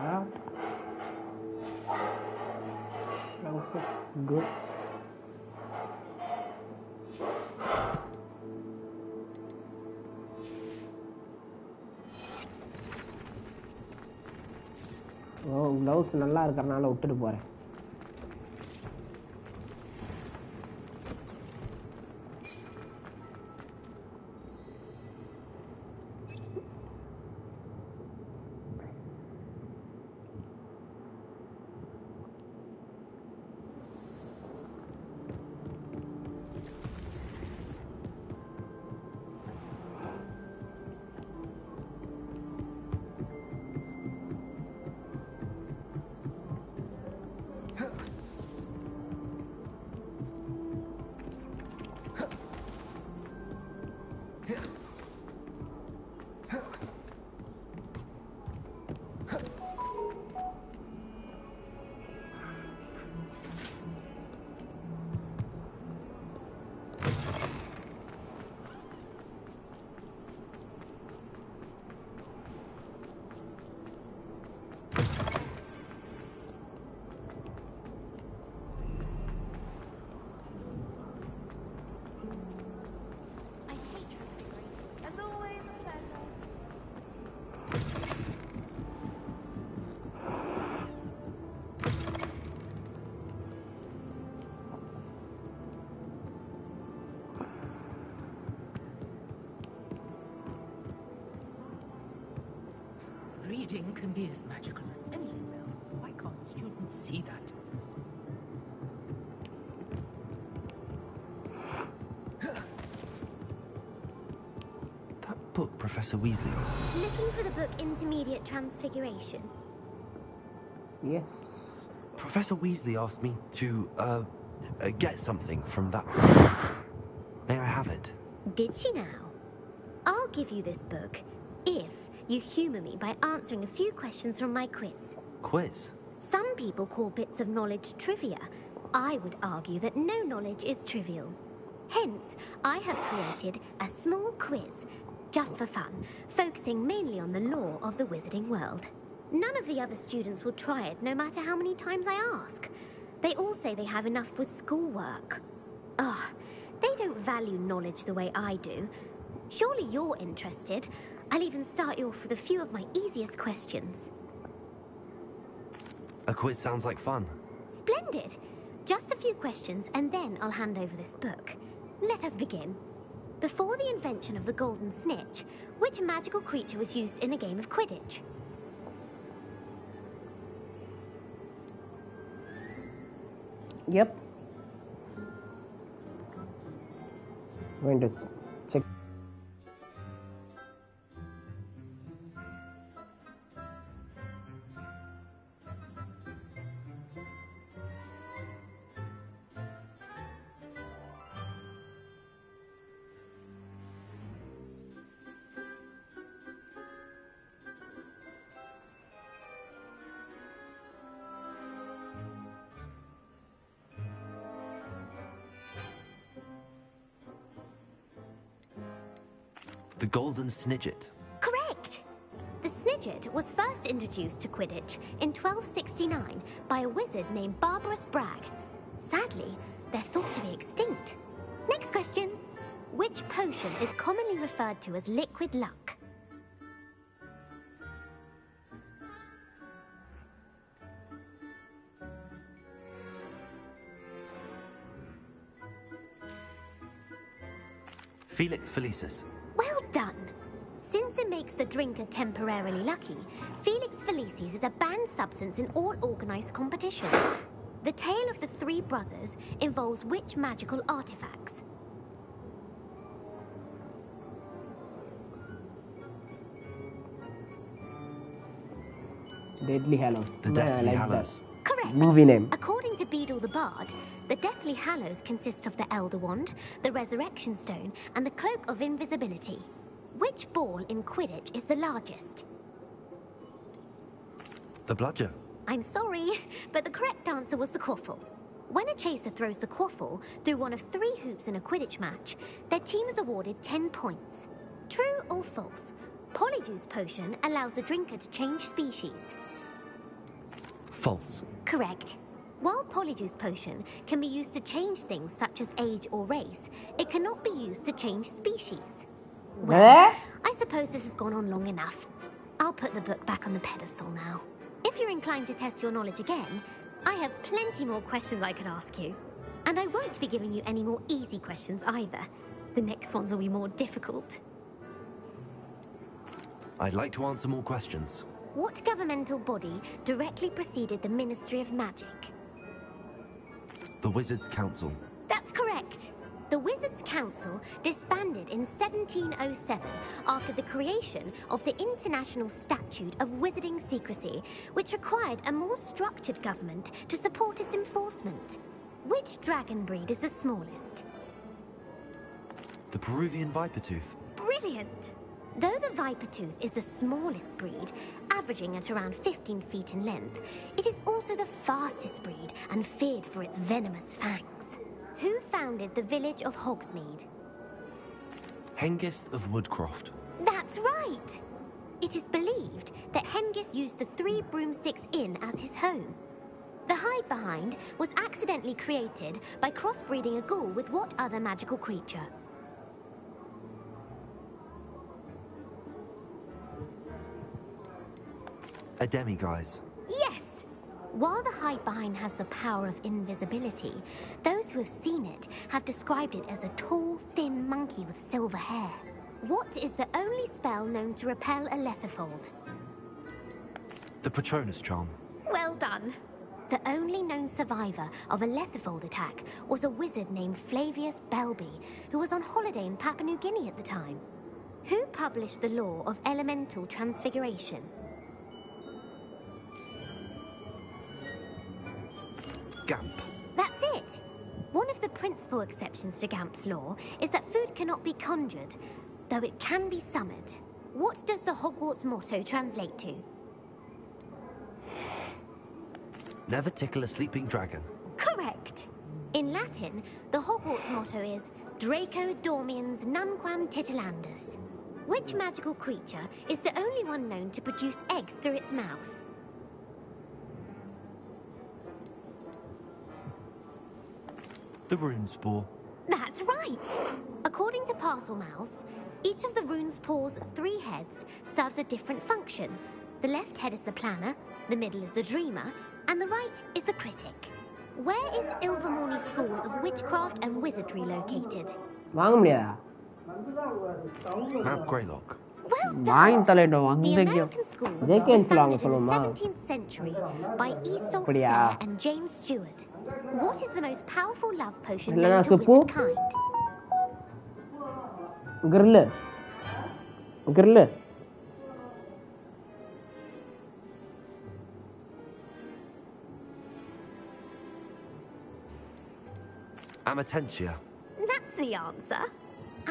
Huh? That was good. Oh, gloves நல்லா இருக்கறனால விட்டுட்டு போறேன். Reading can be as magical as any spell. Why can't students see that? That book Professor Weasley was. Looking for the book Intermediate Transfiguration? Yes. Professor Weasley asked me to, get something from that. May I have it? Did she now? I'll give you this book if you humour me by answering a few questions from my quiz. Quiz? Some people call bits of knowledge trivia. I would argue that no knowledge is trivial. Hence, I have created a small quiz, just for fun, focusing mainly on the lore of the wizarding world. None of the other students will try it, no matter how many times I ask. They all say they have enough with schoolwork. Ugh, they don't value knowledge the way I do. Surely you're interested. I'll even start you off with a few of my easiest questions. A quiz sounds like fun. Splendid! Just a few questions and then I'll hand over this book. Let us begin. Before the invention of the golden snitch, which magical creature was used in a game of Quidditch? Yep. Going to check. The Golden Snidget. Correct! The Snidget was first introduced to Quidditch in 1269 by a wizard named Barbarous Bragg. Sadly, they're thought to be extinct. Next question. Which potion is commonly referred to as liquid luck? Felix Felicis. Well done! Since it makes the drinker temporarily lucky, Felix Felicis is a banned substance in all organised competitions. The tale of the three brothers involves which magical artifacts? Deadly Hallows. The Yeah, I Deathly like Hallows. that. Correct. Movie name. According to Beadle the Bard, the Deathly Hallows consists of the Elder Wand, the Resurrection Stone, and the Cloak of Invisibility. Which ball in Quidditch is the largest? The bludger. I'm sorry, but the correct answer was the quaffle. When a chaser throws the quaffle through one of 3 hoops in a Quidditch match, their team is awarded 10 points. True or false? Polyjuice Potion allows the drinker to change species. False. Correct. While Polyjuice Potion can be used to change things such as age or race, it cannot be used to change species. Well, I suppose this has gone on long enough. I'll put the book back on the pedestal now. If you're inclined to test your knowledge again, I have plenty more questions I could ask you. And I won't be giving you any more easy questions either. The next ones will be more difficult. I'd like to answer more questions. What governmental body directly preceded the Ministry of Magic? The Wizards' Council. That's correct. The Wizards' Council disbanded in 1707 after the creation of the International Statute of Wizarding Secrecy, which required a more structured government to support its enforcement. Which dragon breed is the smallest? The Peruvian Vipertooth. Brilliant! Though the Vipertooth is the smallest breed, averaging at around 15 feet in length, it is also the fastest breed and feared for its venomous fangs. Who founded the village of Hogsmeade? Hengist of Woodcroft. That's right! It is believed that Hengist used the 3 Broomsticks Inn as his home. The Hide Behind was accidentally created by crossbreeding a ghoul with what other magical creature? A demiguise. Yes! While the Hide Behind has the power of invisibility, those who have seen it have described it as a tall, thin monkey with silver hair. What is the only spell known to repel a Lethifold? The Patronus Charm. Well done. The only known survivor of a Lethifold attack was a wizard named Flavius Belby, who was on holiday in Papua New Guinea at the time. Who published the law of elemental transfiguration? Gamp. That's it! One of the principal exceptions to Gamp's law is that food cannot be conjured, though it can be summoned. What does the Hogwarts motto translate to? Never tickle a sleeping dragon. Correct! In Latin, the Hogwarts motto is Draco Dormiens Nunquam Titilandus. Which magical creature is the only one known to produce eggs through its mouth? The Runespore. That's right! According to Parselmouths, each of the Runespore's 3 heads serves a different function. The left head is the planner, the middle is the dreamer, and the right is the critic. Where is Ilvermorny School of Witchcraft and Wizardry located? வாங்க முடியாதா? Mount Greylock. வாங்கி தலையிட்டோம் The வந்து American school JK was சொல்லுவாங்க founded in the சொல்லுமா 17th century by Aesop அப்படியா? Sayre and James Stewart. What is the most powerful love potion இல்லைனா known to Subbu wizard kind? Grill grill Amatentia. That's the answer.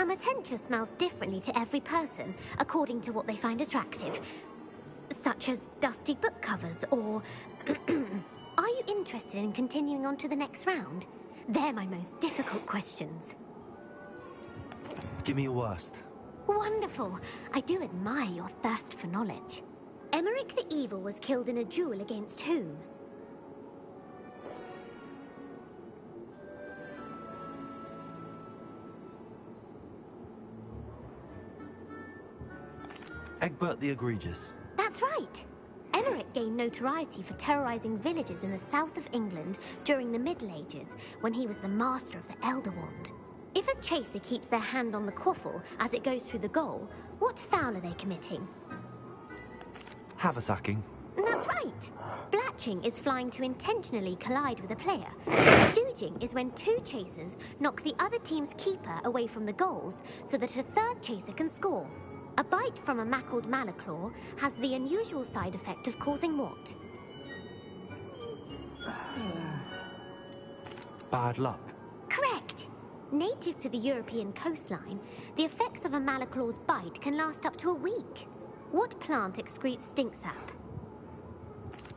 Amatentia smells differently to every person, according to what they find attractive. Such as dusty book covers, or... Are you interested in continuing on to the next round? They're my most difficult questions. Give me your worst. Wonderful. I do admire your thirst for knowledge. Emmerich the Evil was killed in a duel against whom? Egbert the Egregious. That's right. Emmerich gained notoriety for terrorizing villages in the south of England during the Middle Ages, when he was the master of the Elder Wand. If a chaser keeps their hand on the quaffle as it goes through the goal, what foul are they committing? Haversacking. That's right. Blatching is flying to intentionally collide with a player. Stooging is when 2 chasers knock the other team's keeper away from the goals so that a 3rd chaser can score. A bite from a mackled malaclaw has the unusual side effect of causing what? Bad luck. Correct! Native to the European coastline, the effects of a malaclaw's bite can last up to a week. What plant excretes stink sap?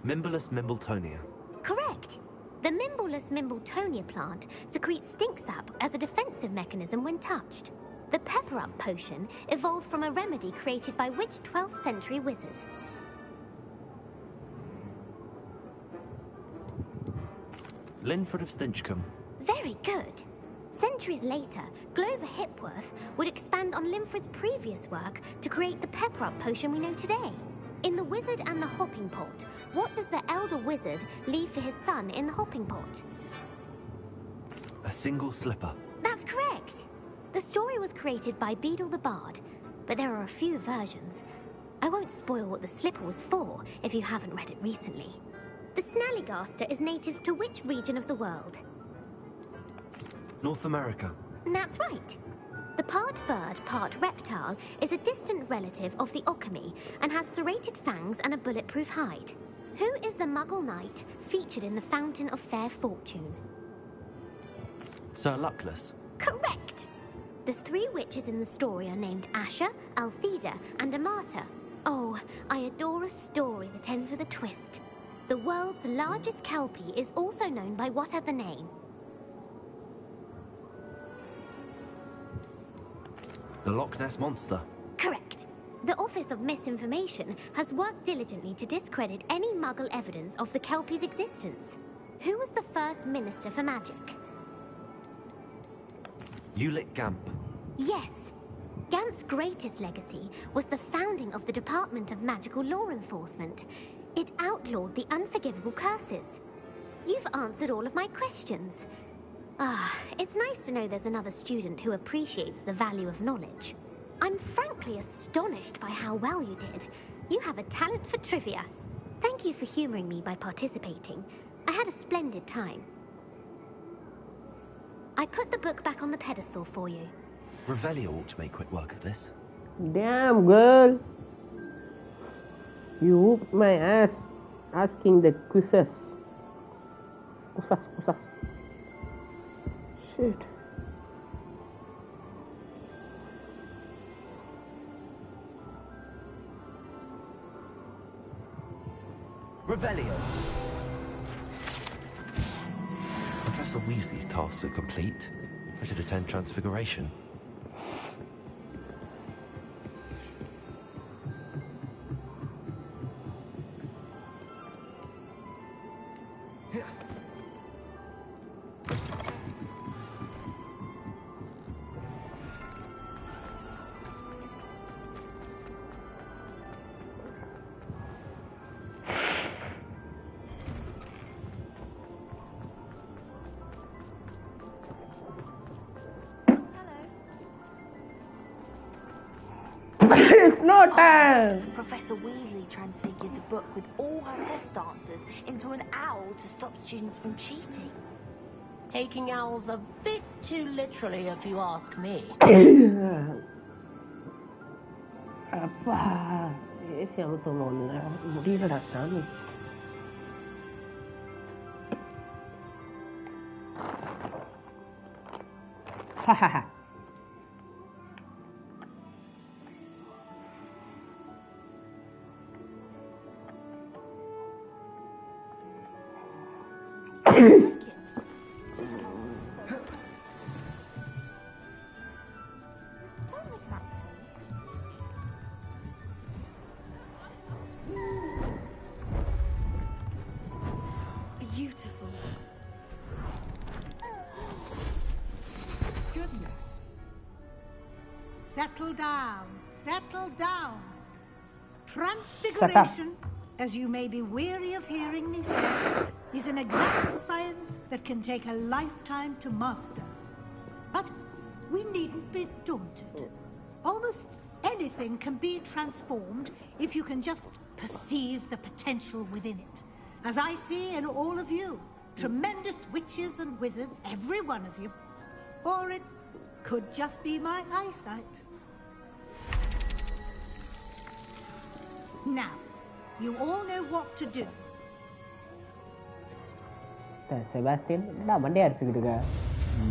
Mimbulus mimbletonia. Correct! The Mimbulus mimbletonia plant secretes stink sap as a defensive mechanism when touched. The Pepper Up potion evolved from a remedy created by which 12th century wizard? Linford of Stinchcombe. Very good. Centuries later, Glover Hipworth would expand on Linford's previous work to create the Pepper Up potion we know today. In The Wizard and the Hopping Pot, what does the elder wizard leave for his son in the hopping pot? A single slipper. That's correct. The story was created by Beadle the Bard, but there are a few versions. I won't spoil what the slipper was for if you haven't read it recently. The Snallygaster is native to which region of the world? North America. That's right. The part bird, part reptile is a distant relative of the Occamy and has serrated fangs and a bulletproof hide. Who is the Muggle knight featured in the Fountain of Fair Fortune? Sir Luckless. Correct! The three witches in the story are named Asher, Altheda, and Amata. Oh, I adore a story that ends with a twist. The world's largest kelpie is also known by what other name? The Loch Ness Monster. Correct. The Office of Misinformation has worked diligently to discredit any Muggle evidence of the kelpie's existence. Who was the first Minister for Magic? Ulick Gamp. Yes. Gamp's greatest legacy was the founding of the Department of Magical Law Enforcement. It outlawed the unforgivable curses. You've answered all of my questions. It's nice to know there's another student who appreciates the value of knowledge. I'm frankly astonished by how well you did. You have a talent for trivia. Thank you for humoring me by participating. I had a splendid time. I put the book back on the pedestal for you. Revelio ought to make quick work of this. Damn, girl. You whooped my ass asking the quizzes. Kusas. Shit. Revelio. Professor Weasley's tasks are complete. I should attend Transfiguration. It's no time! Professor Weasley transfigured the book with all her test answers into an owl to stop students from cheating. Taking owls a bit too literally, if you ask me. அப்பா AC அமுத்தம் ஒன்று முடியலடா சாமி Beautiful. Goodness. Settle down. Settle down. Transfiguration, as you may be weary of hearing me say, is an exact science that can take a lifetime to master. But we needn't be daunted. Almost anything can be transformed if you can just perceive the potential within it. As I see in all of you, tremendous witches and wizards, every one of you. Or it could just be my eyesight. Now, you all know what to do. Sebastian, என்ன Monday அடிச்சுக்கிட்டு இருக்க?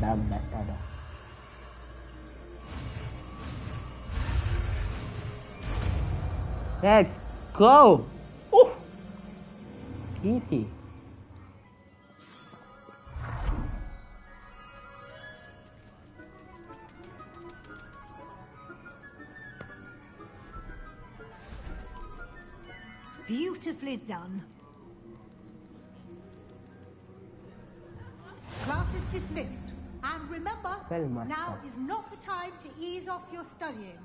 Dam பேஸ்டாடா. Let's go. Oof. Easy. Beautifully done. Class is dismissed. And remember, Well, master. now is not the time to ease off your studying.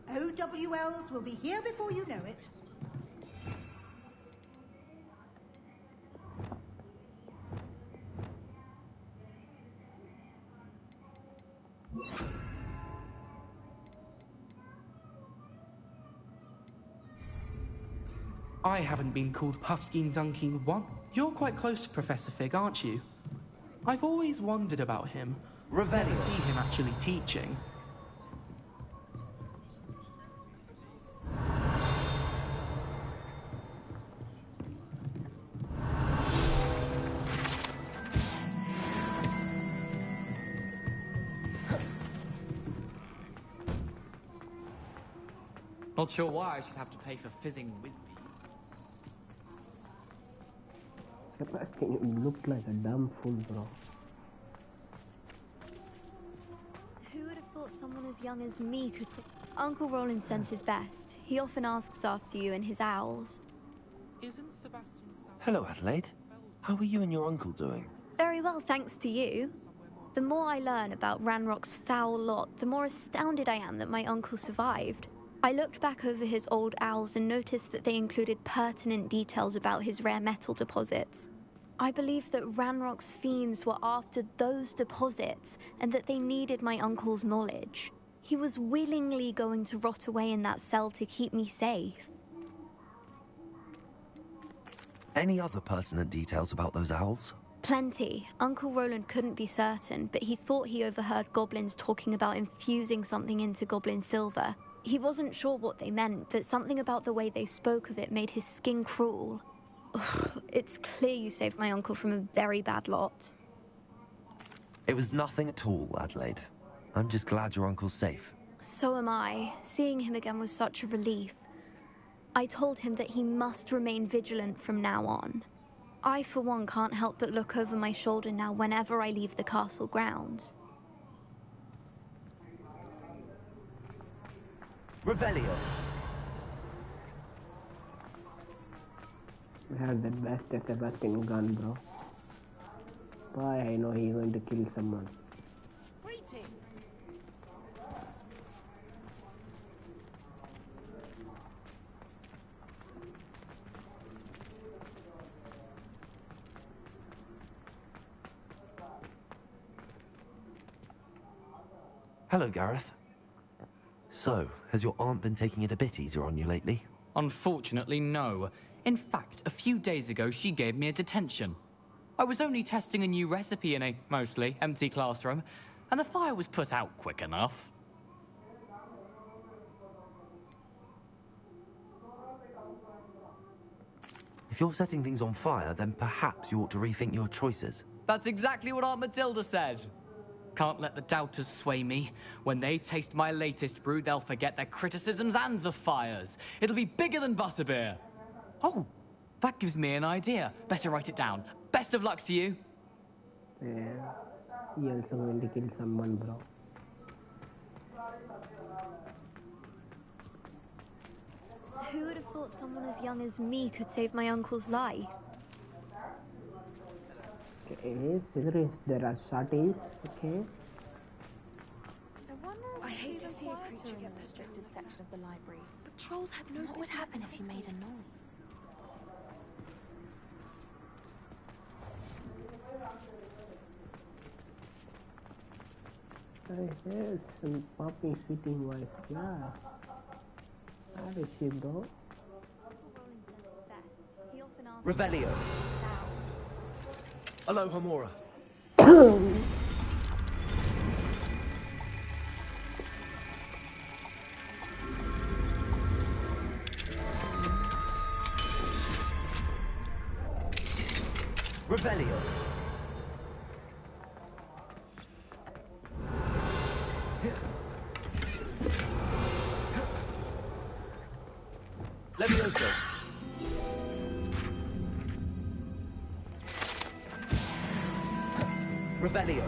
OWLs will be here before you know it. I haven't been called Puffskein Dunking once. You're quite close to Professor Fig, aren't you? I've always wondered about him. Never see him actually teaching. Not sure why I should have to pay for fizzing whiz-bees. Sebastian, you look like a dumb fool, bro. Who would have thought someone as young as me could say... Uncle Roland sends his best. He often asks after you and his owls. Isn't Sebastian... Hello, Adelaide. How are you and your uncle doing? Very well, thanks to you. The more I learn about Ranrock's foul lot, the more astounded I am that my uncle survived. I looked back over his old owls and noticed that they included pertinent details about his rare metal deposits. I believe that Ranrock's fiends were after those deposits and that they needed my uncle's knowledge. He was willingly going to rot away in that cell to keep me safe. Any other pertinent details about those owls? Plenty. Uncle Roland couldn't be certain, but he thought he overheard goblins talking about infusing something into goblin silver. He wasn't sure what they meant, but something about the way they spoke of it made his skin crawl. It's clear you saved my uncle from a very bad lot. It was nothing at all, Adelaide. I'm just glad your uncle's safe. So am I. Seeing him again was such a relief. I told him that he must remain vigilant from now on. I, for one, can't help but look over my shoulder now whenever I leave the castle grounds. Revelio. We had that best Sebastian gun, bro. Why I know he's going to kill someone. Hello, Gareth. So, has your aunt been taking it a bit easier on you lately? Unfortunately, no. In fact, a few days ago, she gave me a detention. I was only testing a new recipe in a mostly empty classroom, and the fire was put out quick enough. If you're setting things on fire, then perhaps you ought to rethink your choices. That's exactly what Aunt Matilda said. Can't let the doubters sway me. When they taste my latest brew, they'll forget their criticisms and the fires. It'll be bigger than butterbeer. Oh, that gives me an idea. Better write it down. Best of luck to you. Yeah, he also going to kill someone, bro. Who would have thought someone as young as me could save my uncle's life? Okay, there are shorties, okay. I hate to see a creature in the restricted section of the library. But trolls have no... What would happen if you made a noise? I heard some popping, sweeting voice, yeah. How is she, bro? Revelio. Aloha Mora. Revelio. Levioso. Revelio.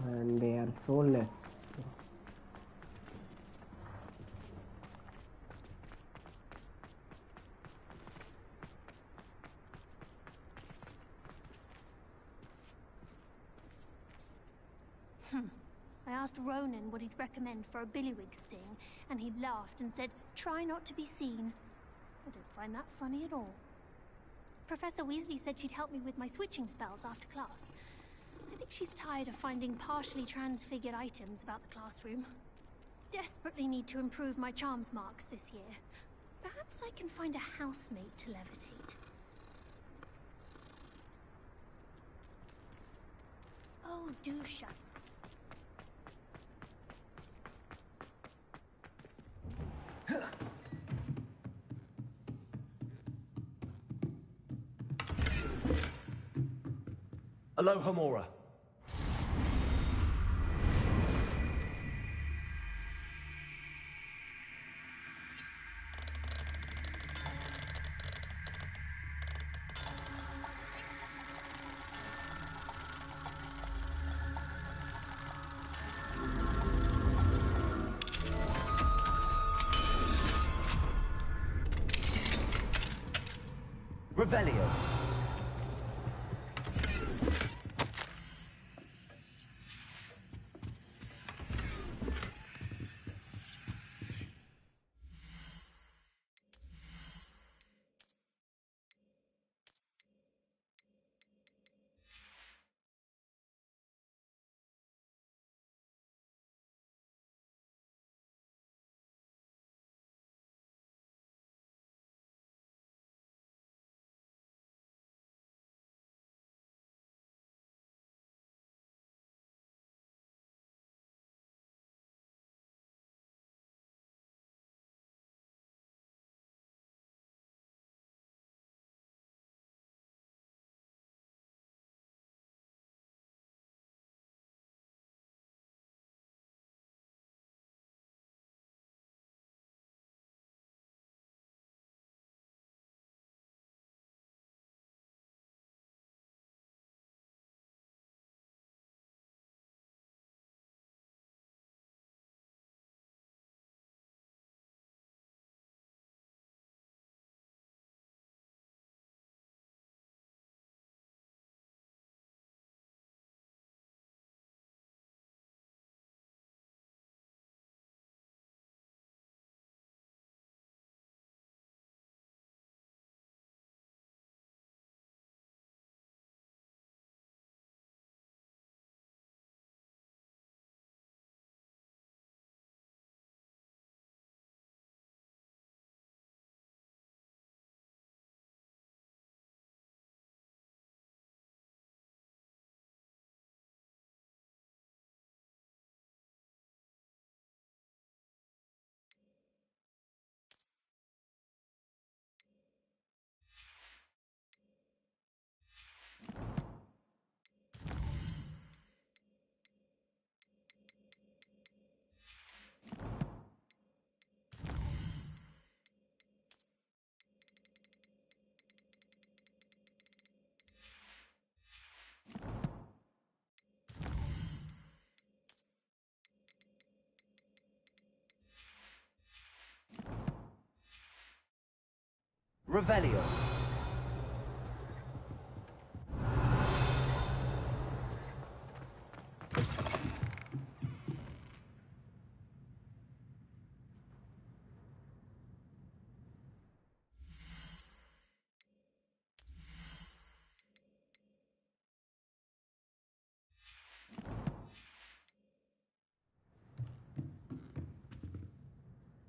And they are soulless. I asked Ronan what he'd recommend for a billywig sting, and he laughed and said, "Try not to be seen." I didn't find that funny at all. Professor Weasley said she'd help me with my switching spells after class. I think she's tired of finding partially transfigured items about the classroom. Desperately need to improve my charms marks this year. Perhaps I can find a housemate to levitate. Oh, do shut. Alohomora. Revelio. Revelio.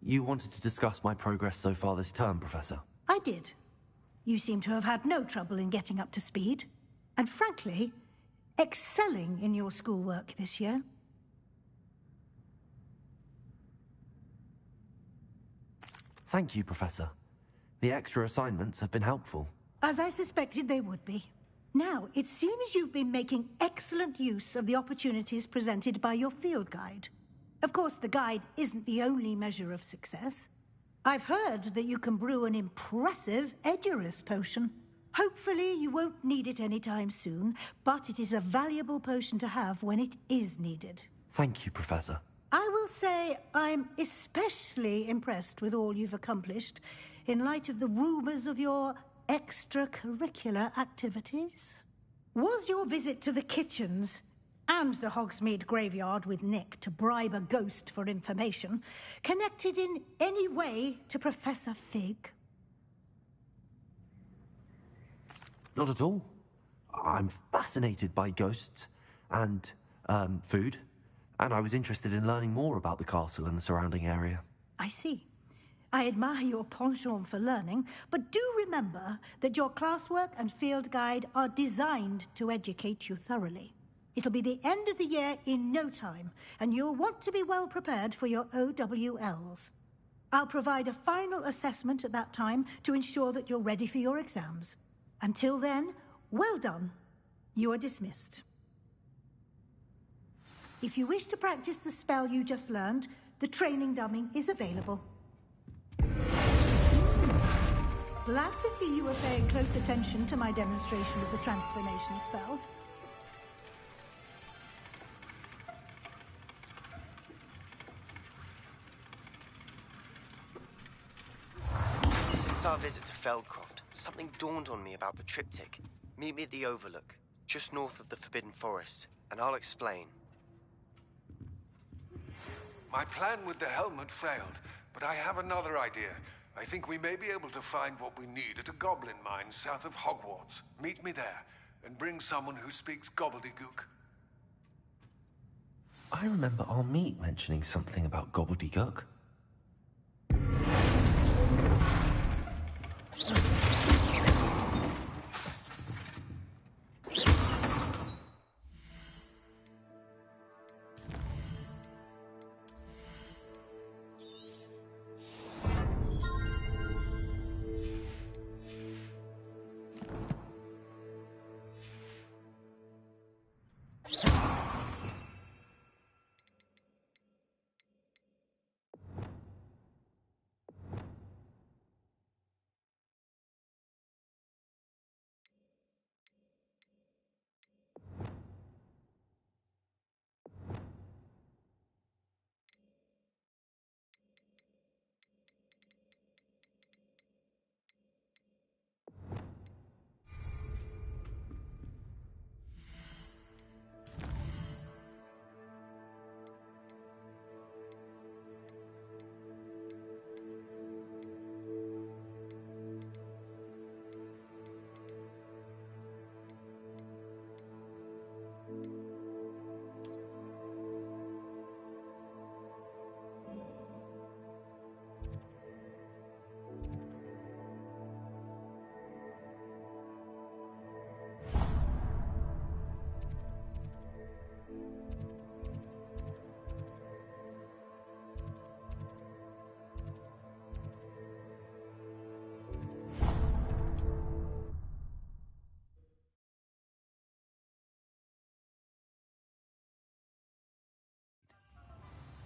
You wanted to discuss my progress so far this term, Professor. I did. You seem to have had no trouble in getting up to speed. And frankly, excelling in your schoolwork this year. Thank you, Professor. The extra assignments have been helpful. As I suspected they would be. Now, it seems you've been making excellent use of the opportunities presented by your field guide. Of course, the guide isn't the only measure of success. I've heard that you can brew an impressive Edurus potion. Hopefully, you won't need it anytime soon, but it is a valuable potion to have when it is needed. Thank you, Professor. I will say I'm especially impressed with all you've accomplished in light of the rumors of your extracurricular activities. Was your visit to the kitchens and the Hogsmeade graveyard with Nick to bribe a ghost for information connected in any way to Professor Fig? Not at all. I'm fascinated by ghosts and food, and I was interested in learning more about the castle and the surrounding area. I see. I admire your penchant for learning, but do remember that your classwork and field guide are designed to educate you thoroughly. It'll be the end of the year in no time, and you'll want to be well prepared for your OWLs. I'll provide a final assessment at that time to ensure that you're ready for your exams. Until then, well done. You are dismissed. If you wish to practice the spell you just learned, the training dummy is available. Glad to see you are paying close attention to my demonstration of the transformation spell. Since our visit to Feldcroft, something dawned on me about the triptych. Meet me at the Overlook, just north of the Forbidden Forest, and I'll explain. My plan with the helmet failed, but I have another idea. I think we may be able to find what we need at a goblin mine south of Hogwarts. Meet me there, and bring someone who speaks gobbledygook. I remember our meet mentioning something about gobbledygook.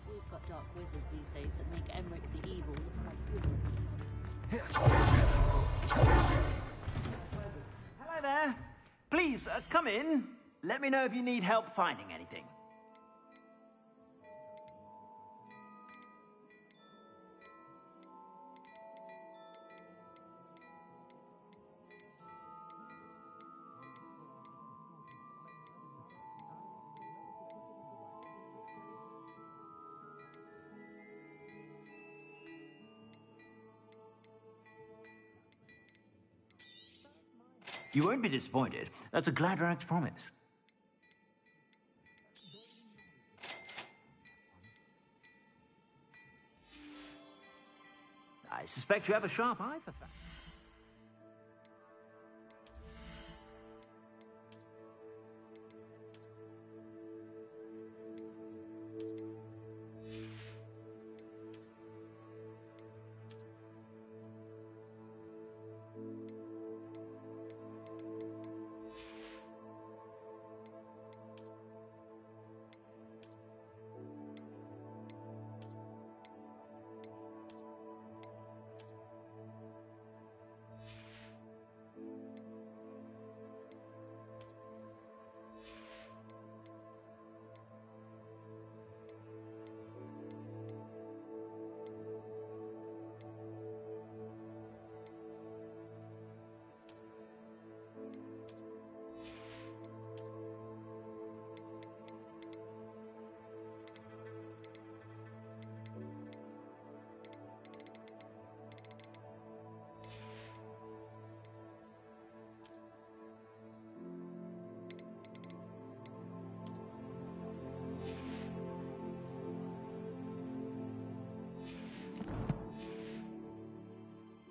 We've got dark wizards these days that make Emmerich the Evil look like wizards. Hello there. Please, come in. Let me know if you need help finding anything. You won't be disappointed. That's a Gladrag's promise. I suspect you have a sharp eye for fashion.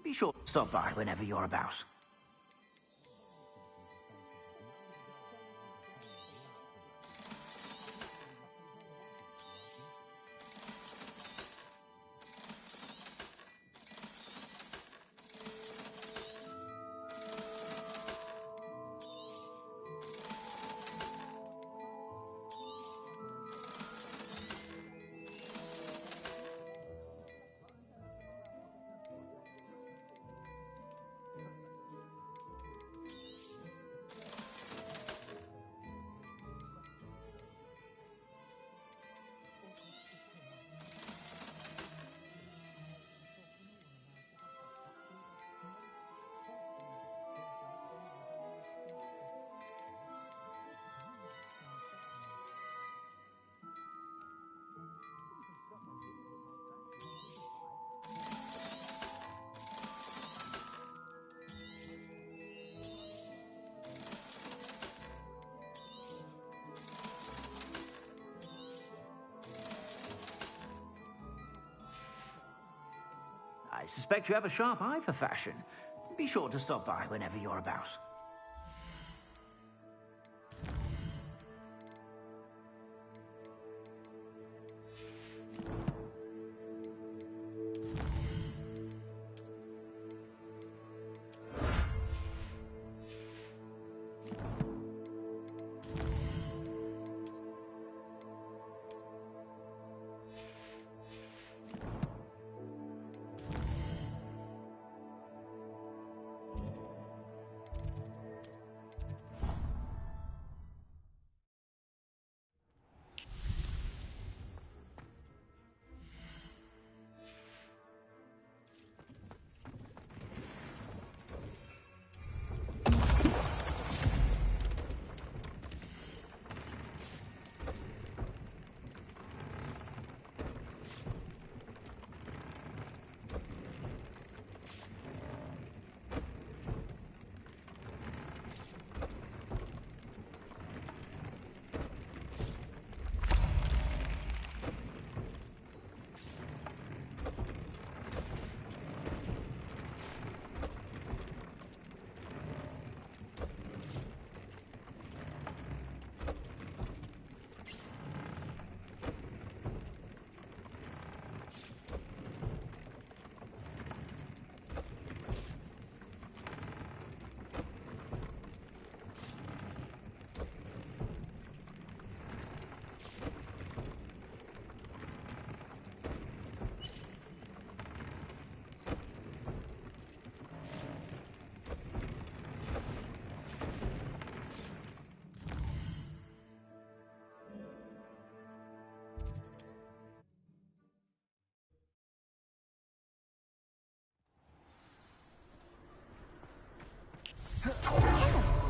Be sure to stop by whenever you're about. I suspect you have a sharp eye for fashion. Be sure to stop by whenever you're about.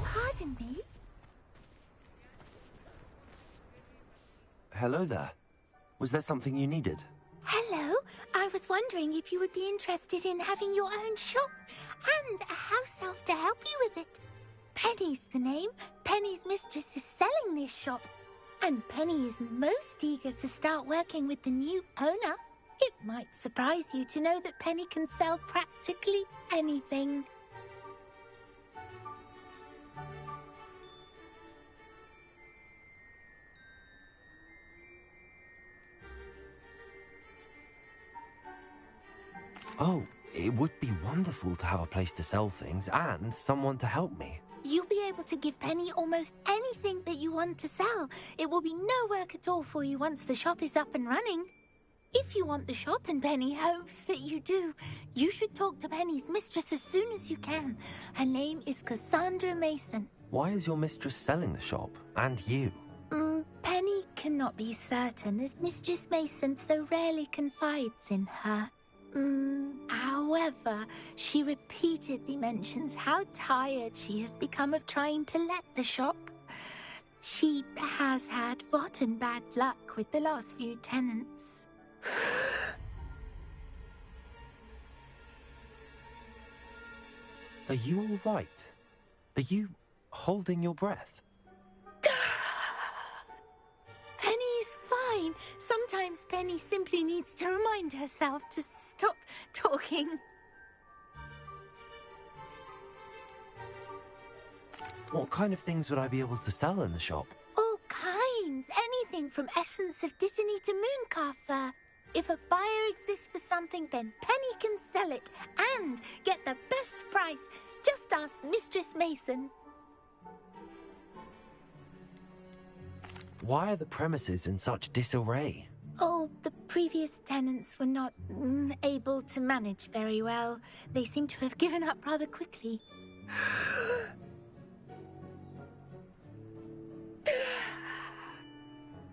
Pardon me? Hello there. Was there something you needed? Hello. I was wondering if you would be interested in having your own shop and a house elf to help you with it. Penny's the name. Penny's mistress is selling this shop. And Penny is most eager to start working with the new owner. It might surprise you to know that Penny can sell practically anything. Oh, it would be wonderful to have a place to sell things and someone to help me. You'll be able to give Penny almost anything that you want to sell. It will be no work at all for you once the shop is up and running. If you want the shop and Penny hopes that you do, you should talk to Penny's mistress as soon as you can. Her name is Cassandra Mason. Why is your mistress selling the shop? And you? Penny cannot be certain as Mistress Mason so rarely confides in her. However, she repeatedly mentions how tired she has become of trying to let the shop. She has had rotten bad luck with the last few tenants. Are you all right? Are you holding your breath? Penny's fine. Sometimes Penny simply needs to remind herself to stop talking. What kind of things would I be able to sell in the shop? All kinds. Anything from essence of Dittany to Mooncar fur. If a buyer exists for something, then Penny can sell it and get the best price. Just ask Mistress Mason. Why are the premises in such disarray? Oh, the previous tenants were not able to manage very well. They seem to have given up rather quickly.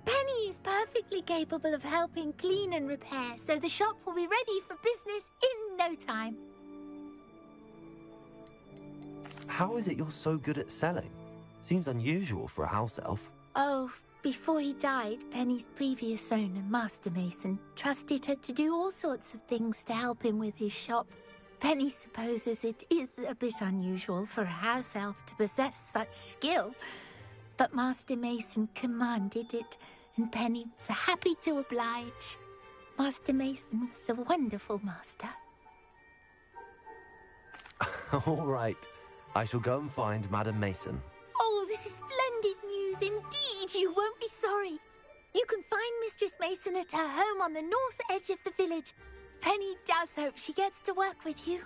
Penny is perfectly capable of helping clean and repair, so the shop will be ready for business in no time. How is it you're so good at selling? Seems unusual for a house elf. Oh, before he died, Penny's previous owner, Master Mason, trusted her to do all sorts of things to help him with his shop. Penny supposes it is a bit unusual for a house elf to possess such skill, but Master Mason commanded it, and Penny was happy to oblige. Master Mason was a wonderful master. All right. I shall go and find Madam Mason. Oh, this is splendid news indeed. You won't be sorry. You can find Mistress Mason at her home on the north edge of the village. Penny does hope she gets to work with you.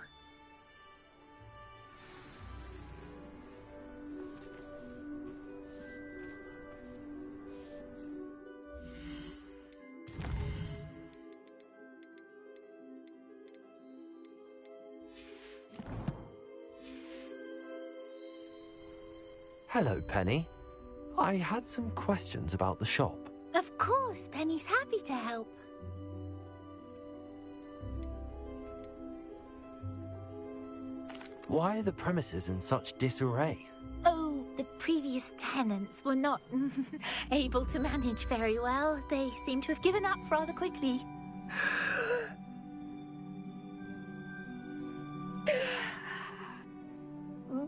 Hello, Penny. I had some questions about the shop. Of course, Penny's happy to help. Why are the premises in such disarray? Oh, the previous tenants were not able to manage very well. They seem to have given up rather quickly.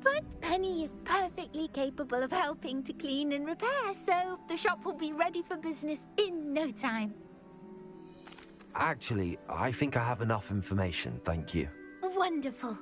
But Penny is perfectly capable of helping to clean and repair, so the shop will be ready for business in no time. Actually, I think I have enough information, thank you. Wonderful.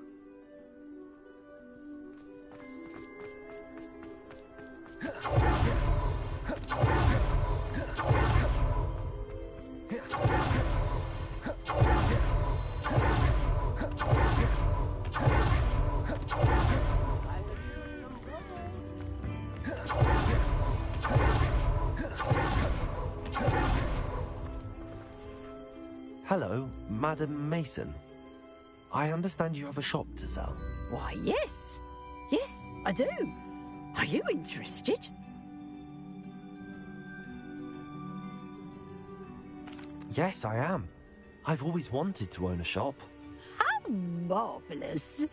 Hello, Madam Mason. I understand you have a shop to sell. Why, yes. Yes, I do. Are you interested? Yes, I am. I've always wanted to own a shop. How marvellous.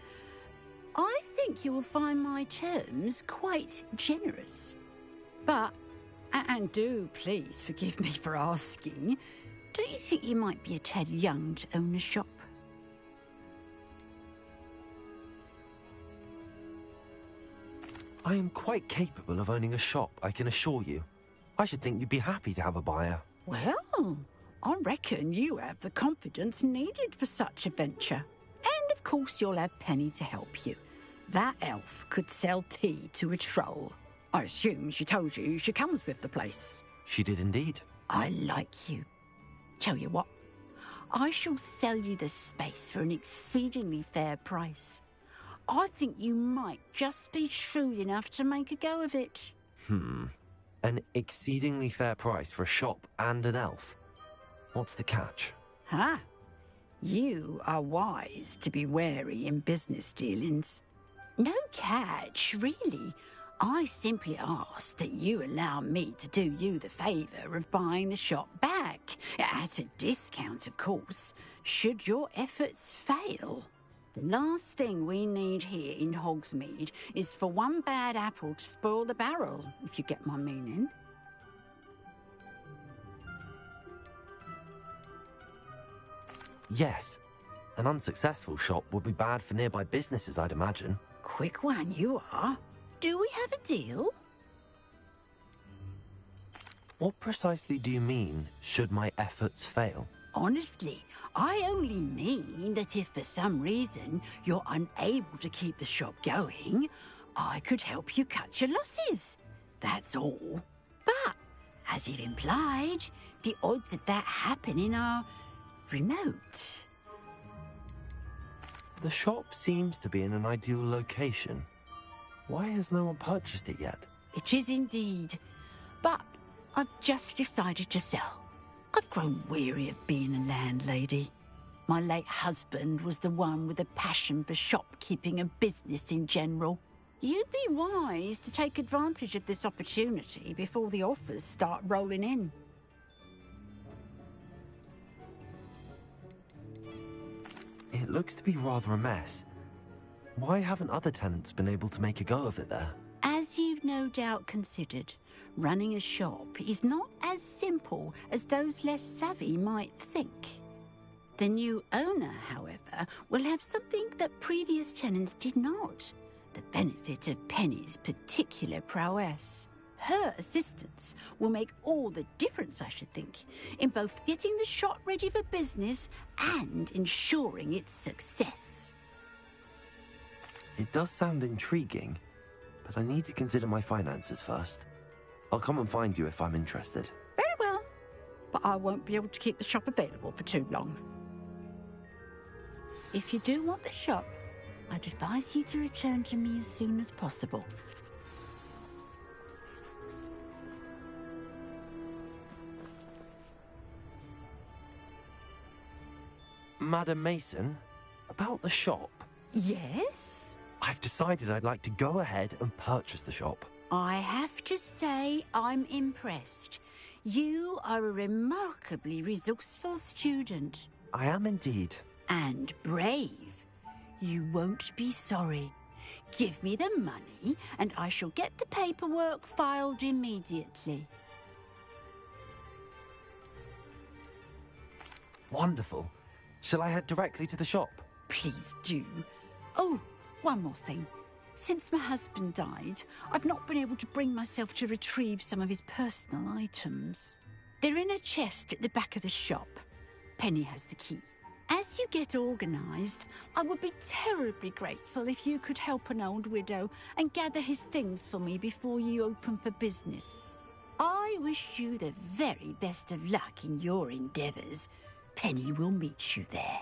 I think you will find my terms quite generous. But, and do please forgive me for asking, don't you think you might be a tad young to own a shop? I am quite capable of owning a shop, I can assure you. I should think you'd be happy to have a buyer. Well, I reckon you have the confidence needed for such a venture. And of course you'll have Penny to help you. That elf could sell tea to a troll. I assume she told you she comes with the place. She did indeed. I like you. Tell you what, I shall sell you the space for an exceedingly fair price. I think you might just be shrewd enough to make a go of it. An exceedingly fair price for a shop and an elf. What's the catch? Huh? You are wise to be wary in business dealings. No catch, really. I simply ask that you allow me to do you the favour of buying the shop back. At a discount, of course, should your efforts fail. The last thing we need here in Hogsmeade is for one bad apple to spoil the barrel, if you get my meaning. Yes. An unsuccessful shop would be bad for nearby businesses, I'd imagine. Quick one you are. Do we have a deal? What precisely do you mean, should my efforts fail? Honestly, I only mean that if for some reason you're unable to keep the shop going, I could help you cut your losses. That's all. But, as you've implied, the odds of that happening are remote. The shop seems to be in an ideal location. Why has no one purchased it yet? It is indeed. But I've just decided to sell. I've grown weary of being a landlady. My late husband was the one with a passion for shopkeeping and business in general. You'd be wise to take advantage of this opportunity before the offers start rolling in. It looks to be rather a mess. Why haven't other tenants been able to make a go of it there? As you've no doubt considered, running a shop is not as simple as those less savvy might think. The new owner, however, will have something that previous tenants did not. The benefit of Penny's particular prowess. Her assistance will make all the difference, I should think, in both getting the shop ready for business and ensuring its success. It does sound intriguing, but I need to consider my finances first. I'll come and find you if I'm interested. Very well, but I won't be able to keep the shop available for too long. If you do want the shop, I'd advise you to return to me as soon as possible. Madam Mason, about the shop. Yes? I've decided I'd like to go ahead and purchase the shop. I have to say I'm impressed. You are a remarkably resourceful student. I am indeed. And brave. You won't be sorry. Give me the money and I shall get the paperwork filed immediately. Wonderful. Shall I head directly to the shop? Please do. Oh, one more thing. Since my husband died, I've not been able to bring myself to retrieve some of his personal items. They're in a chest at the back of the shop. Penny has the key. As you get organised, I would be terribly grateful if you could help an old widow and gather his things for me before you open for business. I wish you the very best of luck in your endeavours. Penny will meet you there.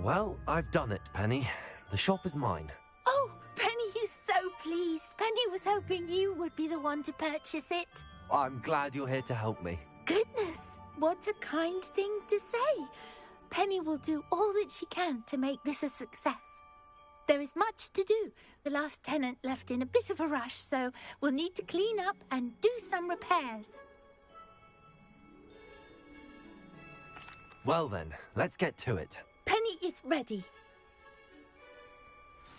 Well, I've done it, Penny. The shop is mine. Oh, Penny is so pleased. Penny was hoping you would be the one to purchase it. I'm glad you're here to help me. Goodness, what a kind thing to say. Penny will do all that she can to make this a success. There is much to do. The last tenant left in a bit of a rush, so we'll need to clean up and do some repairs. Well then, let's get to it. Penny is ready.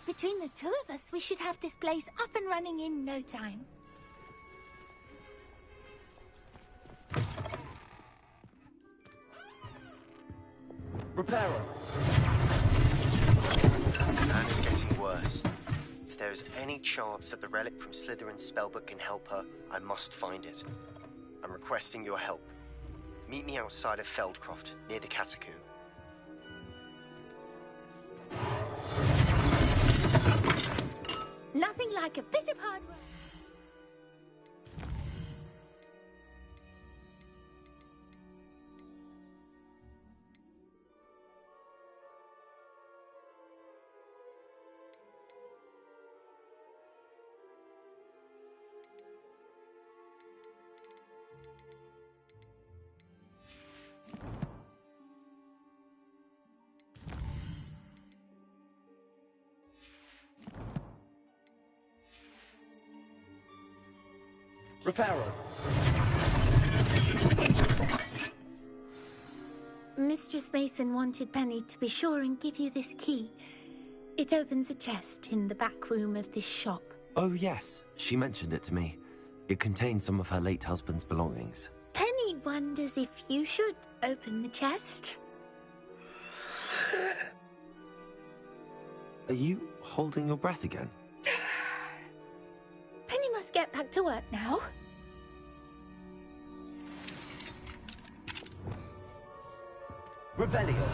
Between the two of us, we should have this place up and running in no time. Repairer! The plan is getting worse. If there is any chance that the relic from Slytherin's spellbook can help her, I must find it. I'm requesting your help. Meet me outside of Feldcroft, near the Catacomb. Nothing like a bit of hard work. Repairer! Mistress Mason wanted Penny to be sure and give you this key. It opens a chest in the back room of this shop. Oh yes, she mentioned it to me. It contains some of her late husband's belongings. Penny wonders if you should open the chest. Are you holding your breath again? Penny must get back to work now. Revelio!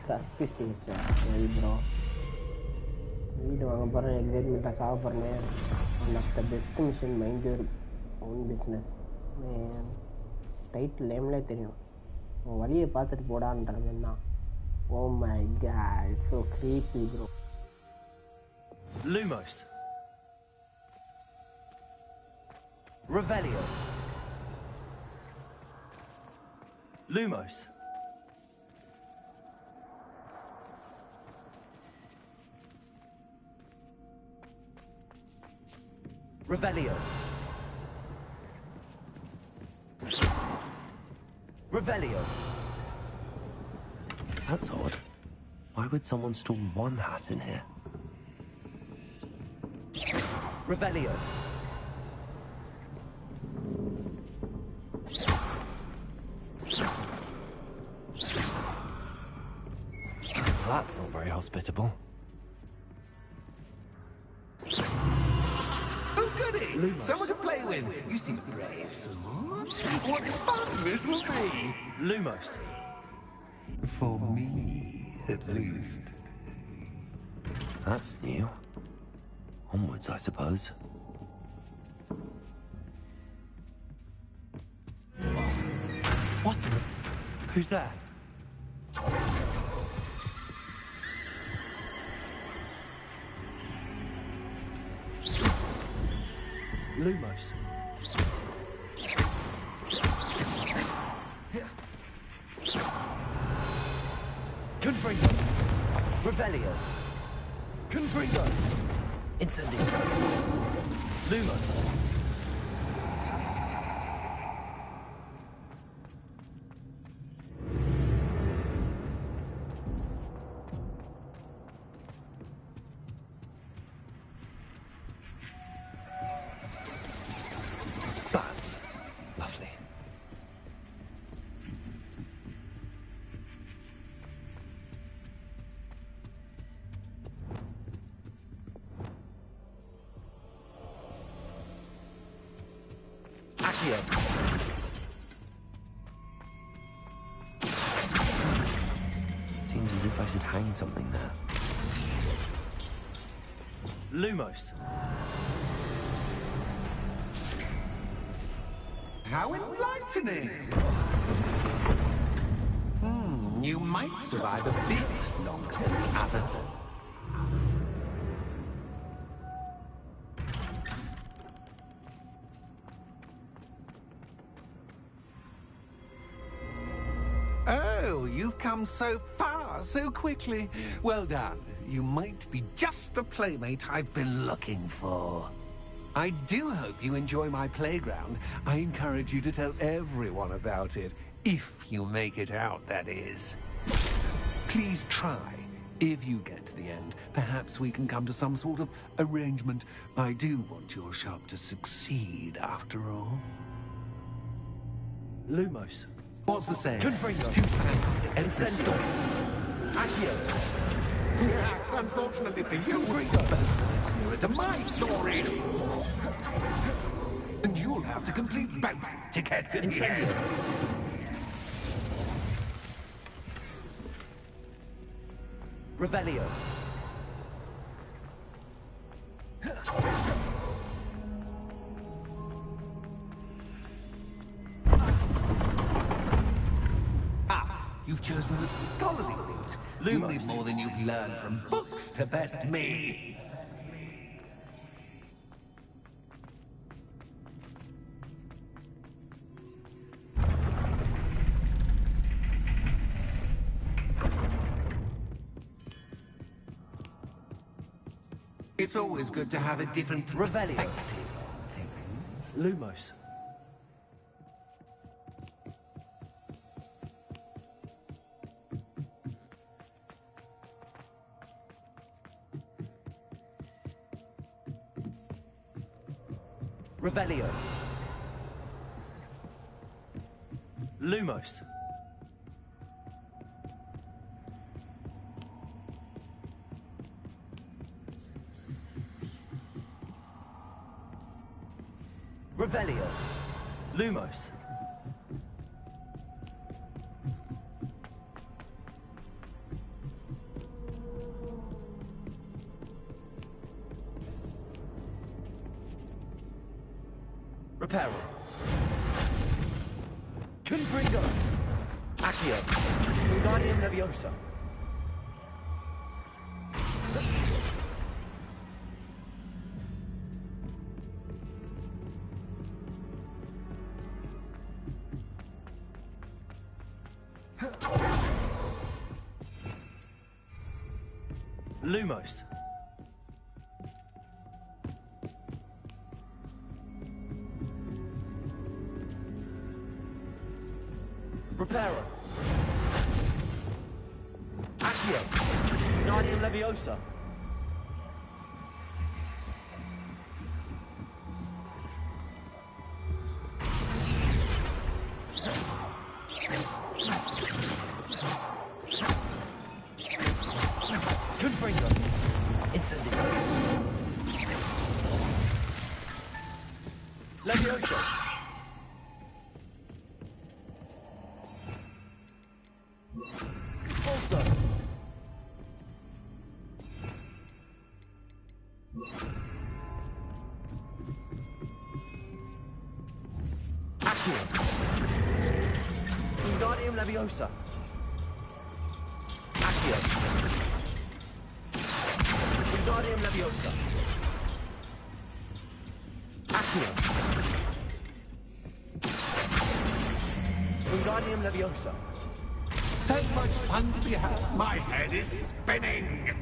Suspicious, really, bro. வீடு வாங்க போகிறேன், எக்ஸைட்மெண்ட்டாக சாக போகிறேன். One of the best mission, mind your own business. Title நேம்லே தெரியும், உன் வழியை பார்த்துட்டு போடான்றது தான். Oh my god, so creepy bro. Lumos. Revelio. Lumos. Revelio. Revelio. That's odd. Why would someone store one hat in here? Revelio. That's not very hospitable. Oh, goody! Lumos. Someone to play with. You seem brave, so what fun this will be! Lumos. For me, at least. That's new. Onwards, I suppose. What? Who's there? Lumos. Confringo. Revelio. Confringo. Incendio. Lumos. Bats. Accio. Seems as if I should hang something there. Lumos. How enlightening! You might survive a bit longer than the others. Oh, you've come so far, so quickly. Well done. You might be just the playmate I've been looking for. I do hope you enjoy my playground. I encourage you to tell everyone about it. If you make it out, that is. Please try. If you get to the end, perhaps we can come to some sort of arrangement. I do want your shop to succeed, after all. Lumos. What's the saying? Confringo. Two sides to every Incendo. story. Accio. Yeah, unfortunately for you, both sides nearer to my story. And you'll have to complete both to get to the end. Revelio. You've chosen the scholarly route. You need more than you've learned from books to best me. It's always good to have a different perspective. Lumos. Revelio. Lumos. Revelio. Lumos. Reparo. Confringo. Accio. Wingardium Leviosa. Lumos. Reparo. Accio. Wingardium Leviosa. Confringo. Incendio. Leviosa. Also. Accio. Wingardium Leviosa. Accio. Wingardium Leviosa. Accio. Wingardium Leviosa. So much fun to be had. My head is spinning.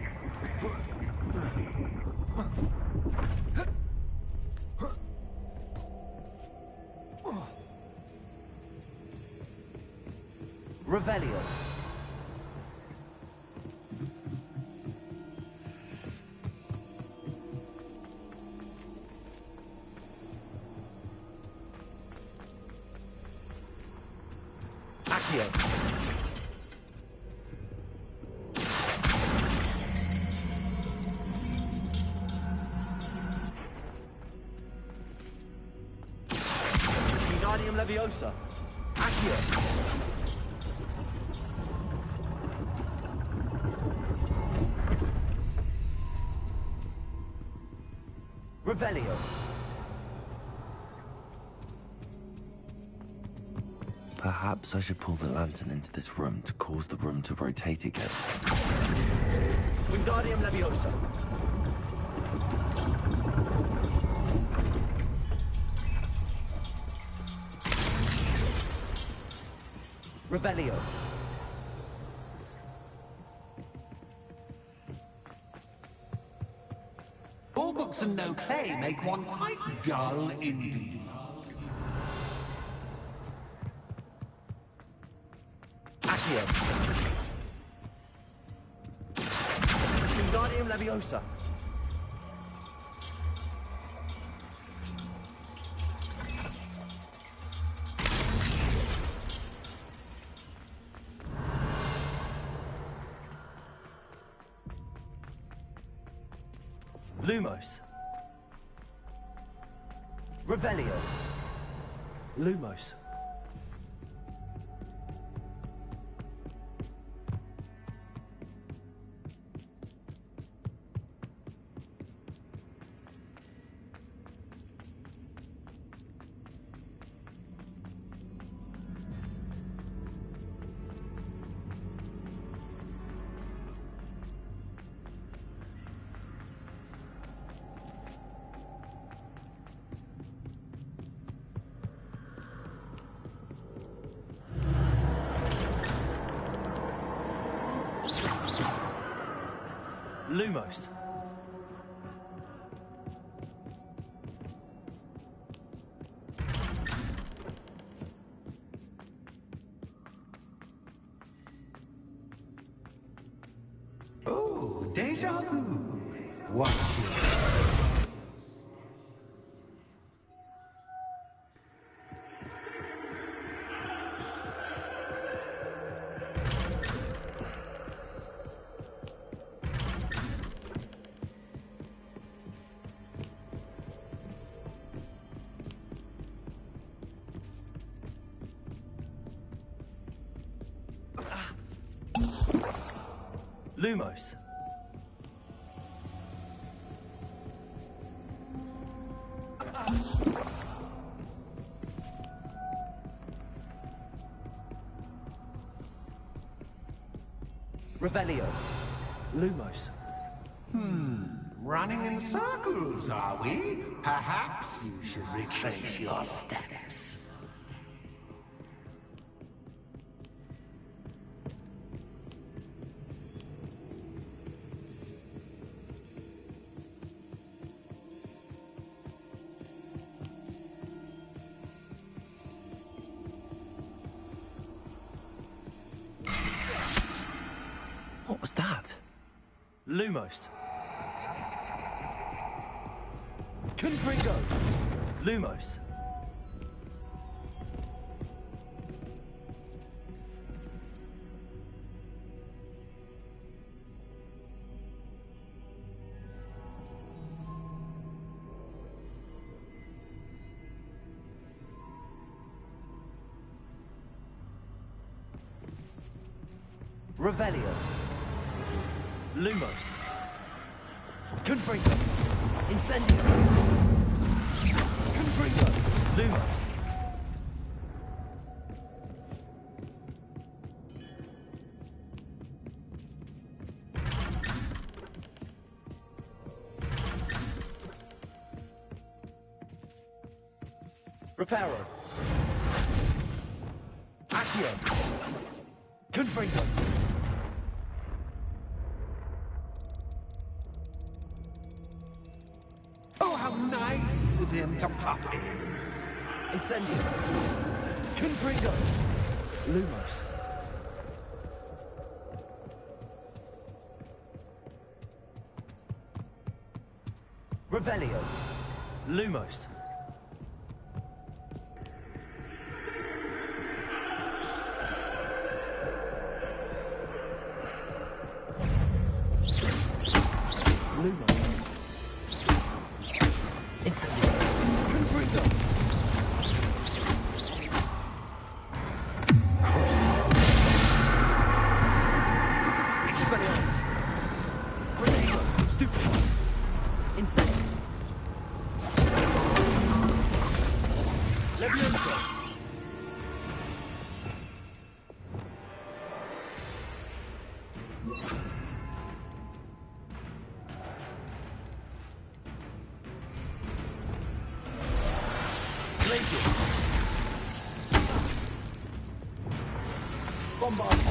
Revelio. Accio. Leviosa. Accio. Revelio. Perhaps I should pull the lantern into this room to cause the room to rotate again. Wingardium Leviosa. Revelio. All books and no play make one quite dull indeed. Accio. Wingardium Leviosa. Lumos. Revelio. Lumos. Lumos. Oh, deja vu. Watch it. Lumos. Revelio. Lumos. Running in circles, are we? Perhaps you should retrace your steps. What was that? Lumos. Confringo. Lumos. Revelio. Lumos. Confringo. Incendio. Confringo. Lumos. Reparo. Accio. Confringo. Oh, how nice of him to pop in. Incendio. Confringo. Lumos. Revelio. Lumos. Lumos. Incendio. Confringo. Incendio. Levioso. Glacius. Bombard.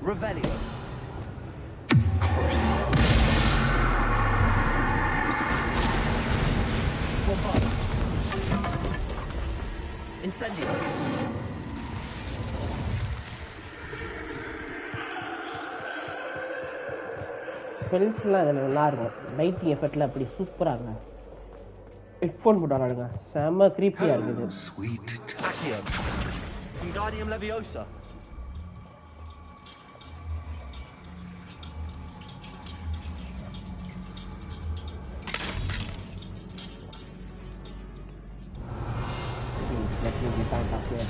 Revelio. Bombardo. Incendio. ஸ்பெல்ஸ்லாம் அதில் நல்லா இருக்கும். Lighting எஃபெக்டில் அப்படி சூப்பராக headphone போட்டு விளாடுங்க. செம்ம க்ரீப்பியாக இருக்குது. Accio. Wingardium Leviosa. Let me be found up here.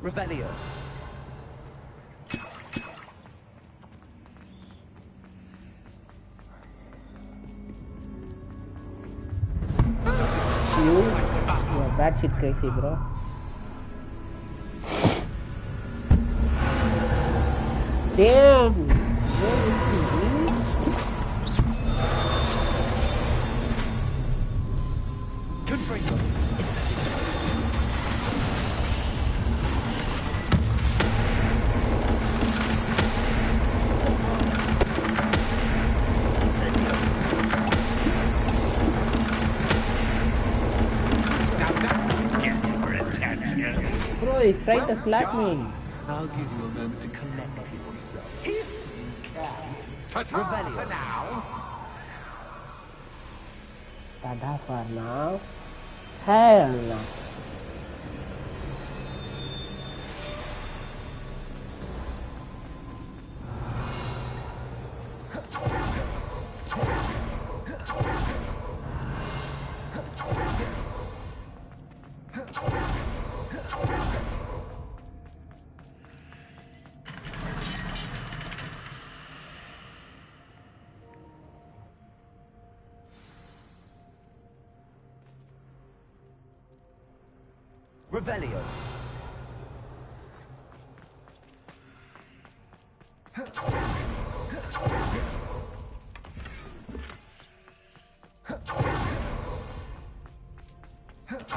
Revelio. You are bad shit crazy, bro. Damn! Where is he? Confringo. Incendio. Bro, he's trying to slap me. I'll give you a moment to collect yourself. If you can. Ta-ta Revelio. for now. Tada for now. Hell no. Revelio.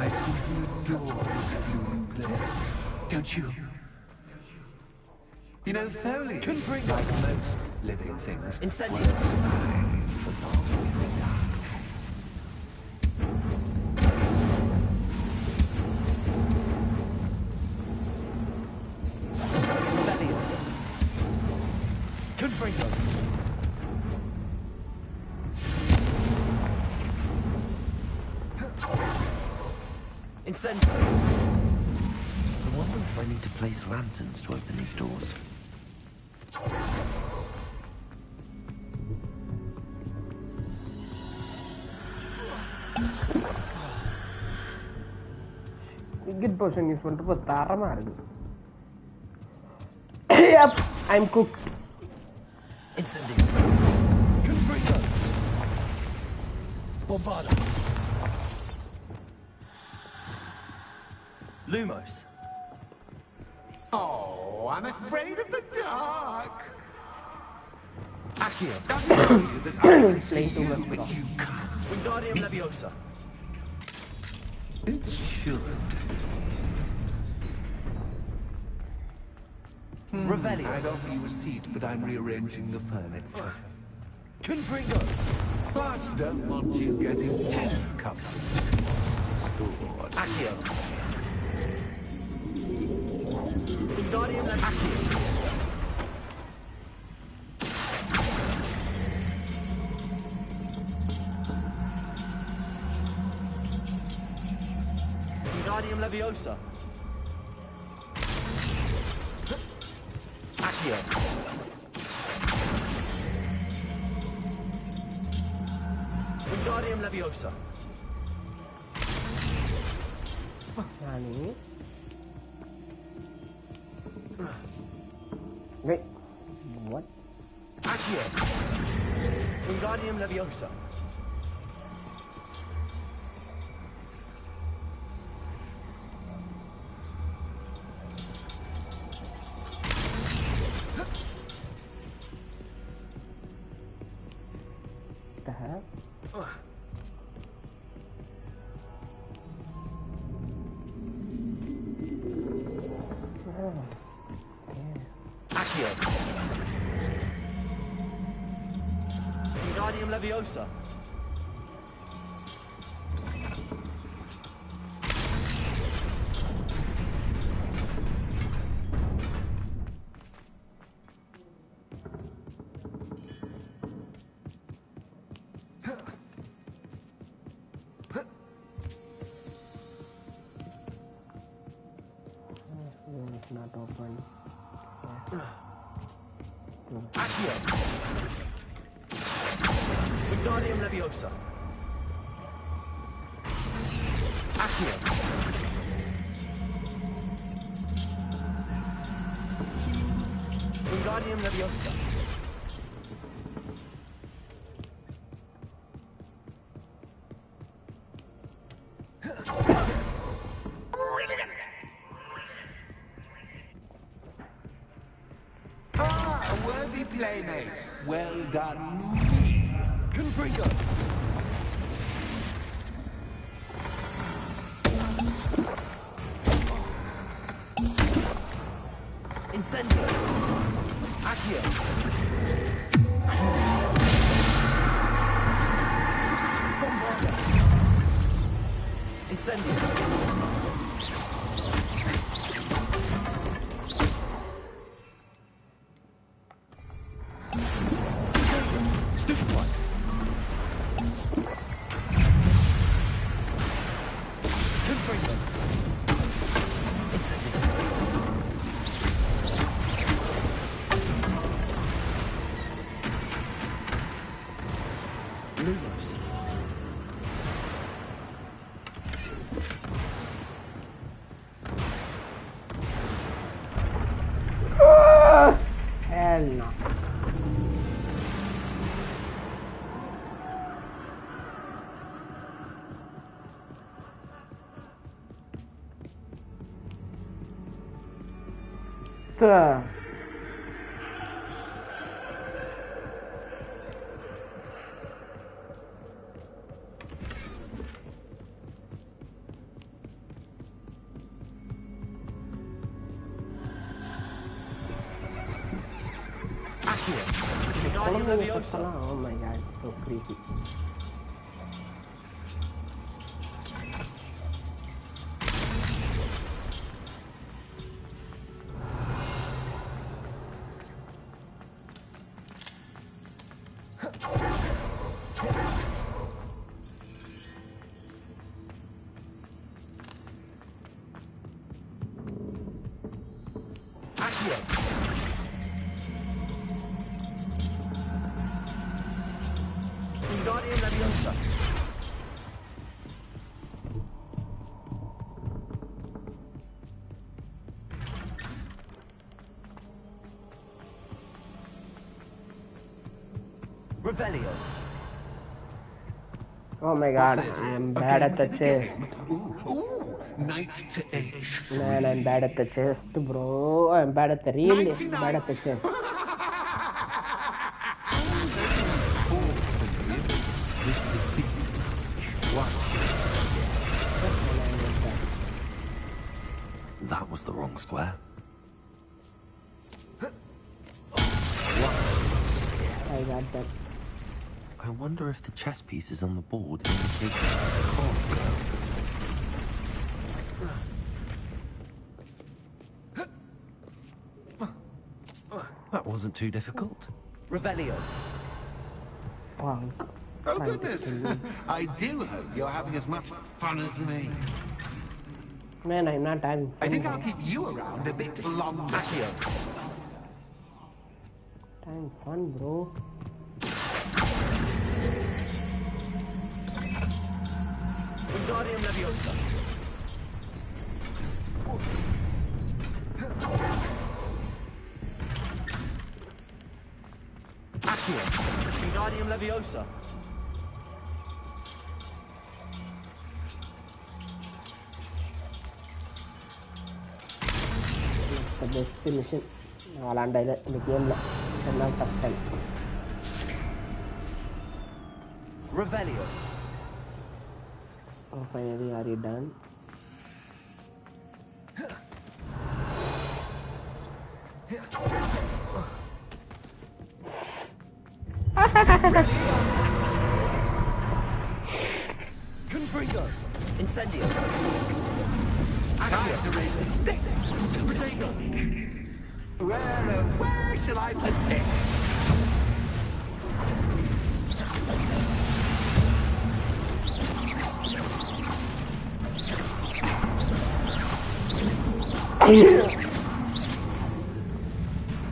I simply adore this blooming place. Don't you? You know, foliage, Confringo. like most living things, Incendio. will survive for long in the darkness. Revelio. Confringo. Incendio. I wonder if I need to place lanterns to open these doors. Good person is one to Tarama. Yep, I'm cooked. Incendio. Confringo. Bombardo. Lumos. Oh, I'm afraid of the dark. Accio. Doesn't it tell you that I can see Playing too you, much, but bro. you can't? Wingardium Leviosa. It should. Revelio. I'd offer you a seat, but I'm rearranging the furniture. Confringo. Plus, don't want you getting too comfortable. Accio. Wingardium Leviosa. Wingardium Leviosa. Accio. Wingardium Leviosa. Nani? Wait. What? Accio. Wingardium Leviosa. The heck? Accio. Wingardium Leviosa. It's not open. Accio. Wingardium Leviosa. Accio. Wingardium Leviosa. Ah, a worthy playmate. Well done. Confringo. Incendio. Accio. Bombarda. Incendio. Stupid one. Confringo. Incendio. Lumos. Hell no. Sir. Wingardium Leviosa. Oh my god, so creepy. Accio. Wingardium Leviosa. Revelio. Oh my god, What's this? I'm bad at the chest. Knight to H. Man, I'm bad at the chest, bro. I'm bad at the really 99. bad at the chest. This is a bit. Watch. That was the wrong square. I got that. I wonder if the chess pieces on the board indicate where the card go. That wasn't too difficult. Revelio. Wow. Oh goodness! I do hope you're having as much fun as me. Man, I'm not having fun. I think I'll keep you around a bit longer. Having fun, bro. Wingardium Leviosa. Accio. Wingardium Leviosa. The best mission. Alanda in the game. 10 out of 10. Revelio. Oh, finally, are you done? Confringo. Incendio. Time to raise the stakes. Where shall I put this?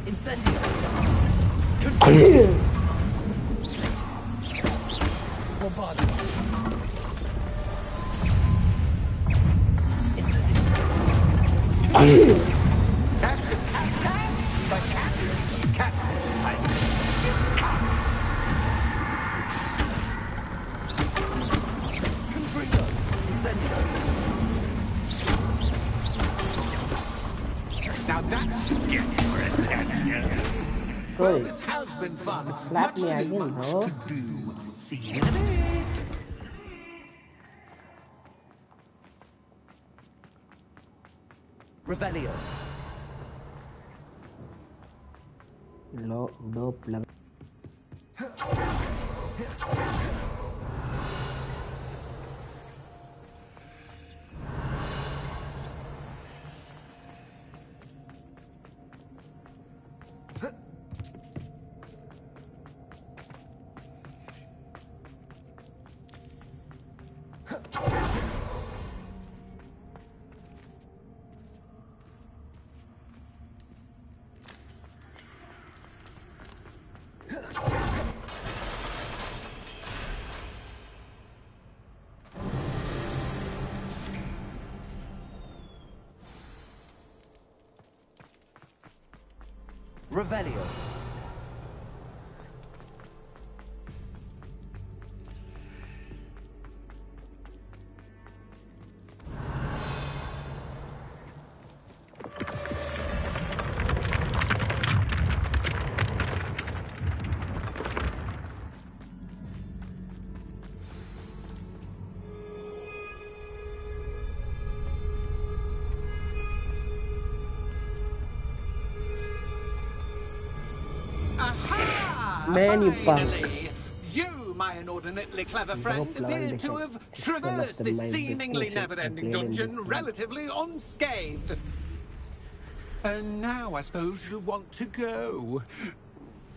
Incendio. Bombardment. Incendio. Cactus, but cactus. Confringo. Incendio. Now that should get your attention. Well, this has been fun. Slap Much me too again, much bro. to do. See you in a bit. Revelio. Low, dope level. Revelio. Aha! Man, you punk. Finally! You, my inordinately clever Nope, friend, level appear to defense. have It's one of traversed the this my seemingly best missions never-ending I played in this dungeon game. relatively unscathed. And now I suppose you want to go.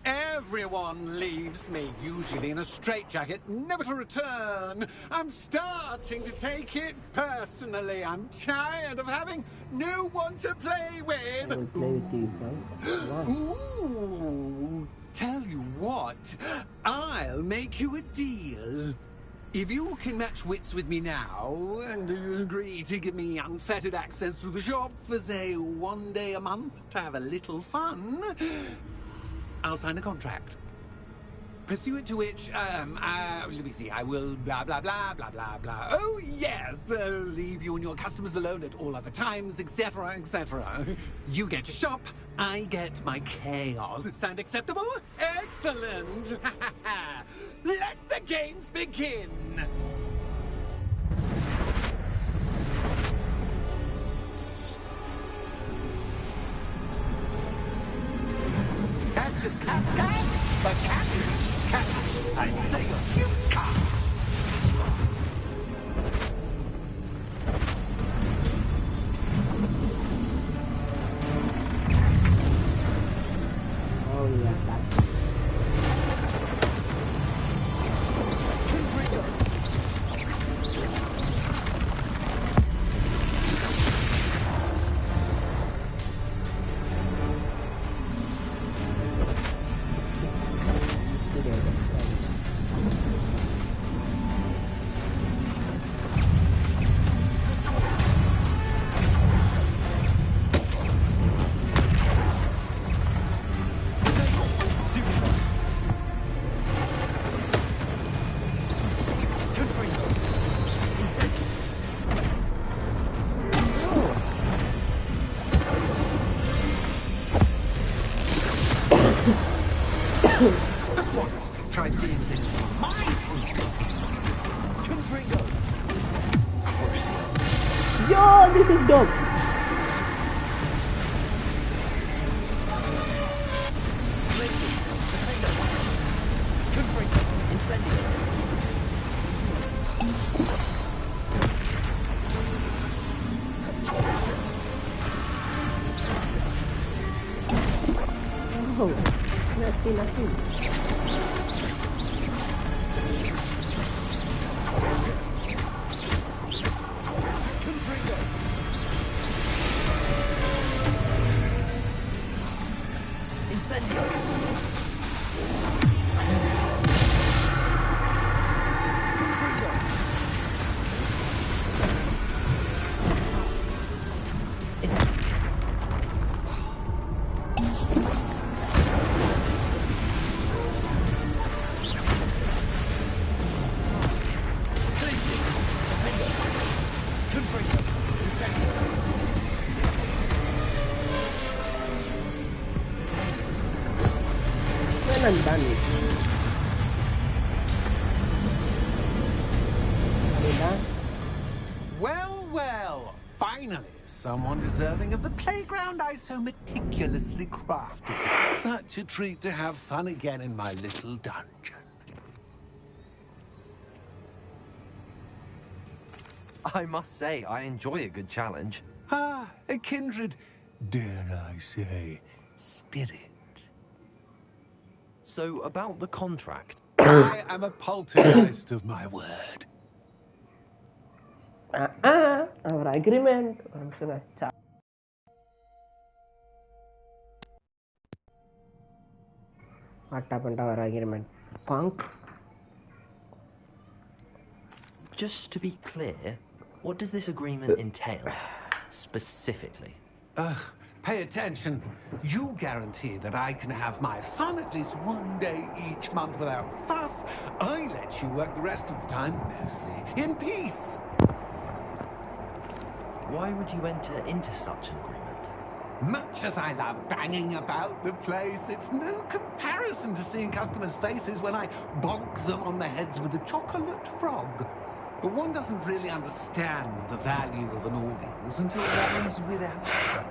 Everyone leaves me, usually in a straitjacket, never to return. I'm starting to take it personally. I'm tired of having no one to play with. I will play with you, bro. Ooh, tell you what, I'll make you a deal. If you can match wits with me now, and agree to give me unfettered access to the shop for, say, 1 day a month to have a little fun, I'll sign a contract. Pursuant to which, let me see, I will blah, blah, blah, blah, blah, blah. Oh, yes, leave you and your customers alone at all other times, etc., etc. You get your shop, I get my chaos. Sound acceptable? Excellent! Let the games begin! Catch is cat, but cat is cat. I take you cat. Oh, yeah, that. try seeing things from my point of view. Confringo. Crucio. Yo, this is dope. Places. Defender. Confringo. Incendio. Oh, nothing. Incendio. Confringo. Places. Defender. Confringo. Incendio. Well, I'm done with it. Are you done? Well, well. Finally, someone deserving of the playground I so meticulously crafted. Such a treat to have fun again in my little dungeon. I must say, I enjoy a good challenge. Ah, a kindred, dare I say, spirit. So, about the contract. I am a poltergeist of my word. Our agreement. I'm just gonna start. What happened to our agreement? Punk? Just to be clear, what does this agreement entail, specifically? Pay attention. You guarantee that I can have my fun at least one day each month without fuss. I let you work the rest of the time, mostly in peace. Why would you enter into such an agreement? Much as I love banging about the place, it's no comparison to seeing customers' faces when I bonk them on the heads with a chocolate frog. But one doesn't really understand the value of an audience until one's without them.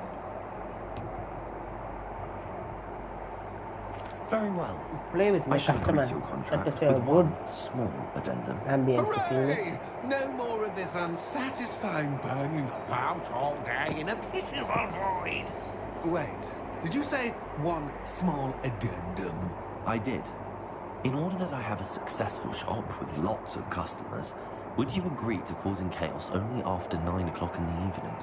Very well. Play with my I should agree customer. to your contract That's with a one good small addendum. ambience. Hooray! No more of this unsatisfying banging about all day in a pitiful void. Wait, did you say one small addendum? I did. In order that I have a successful shop with lots of customers, would you agree to causing chaos only after 9 o'clock in the evening?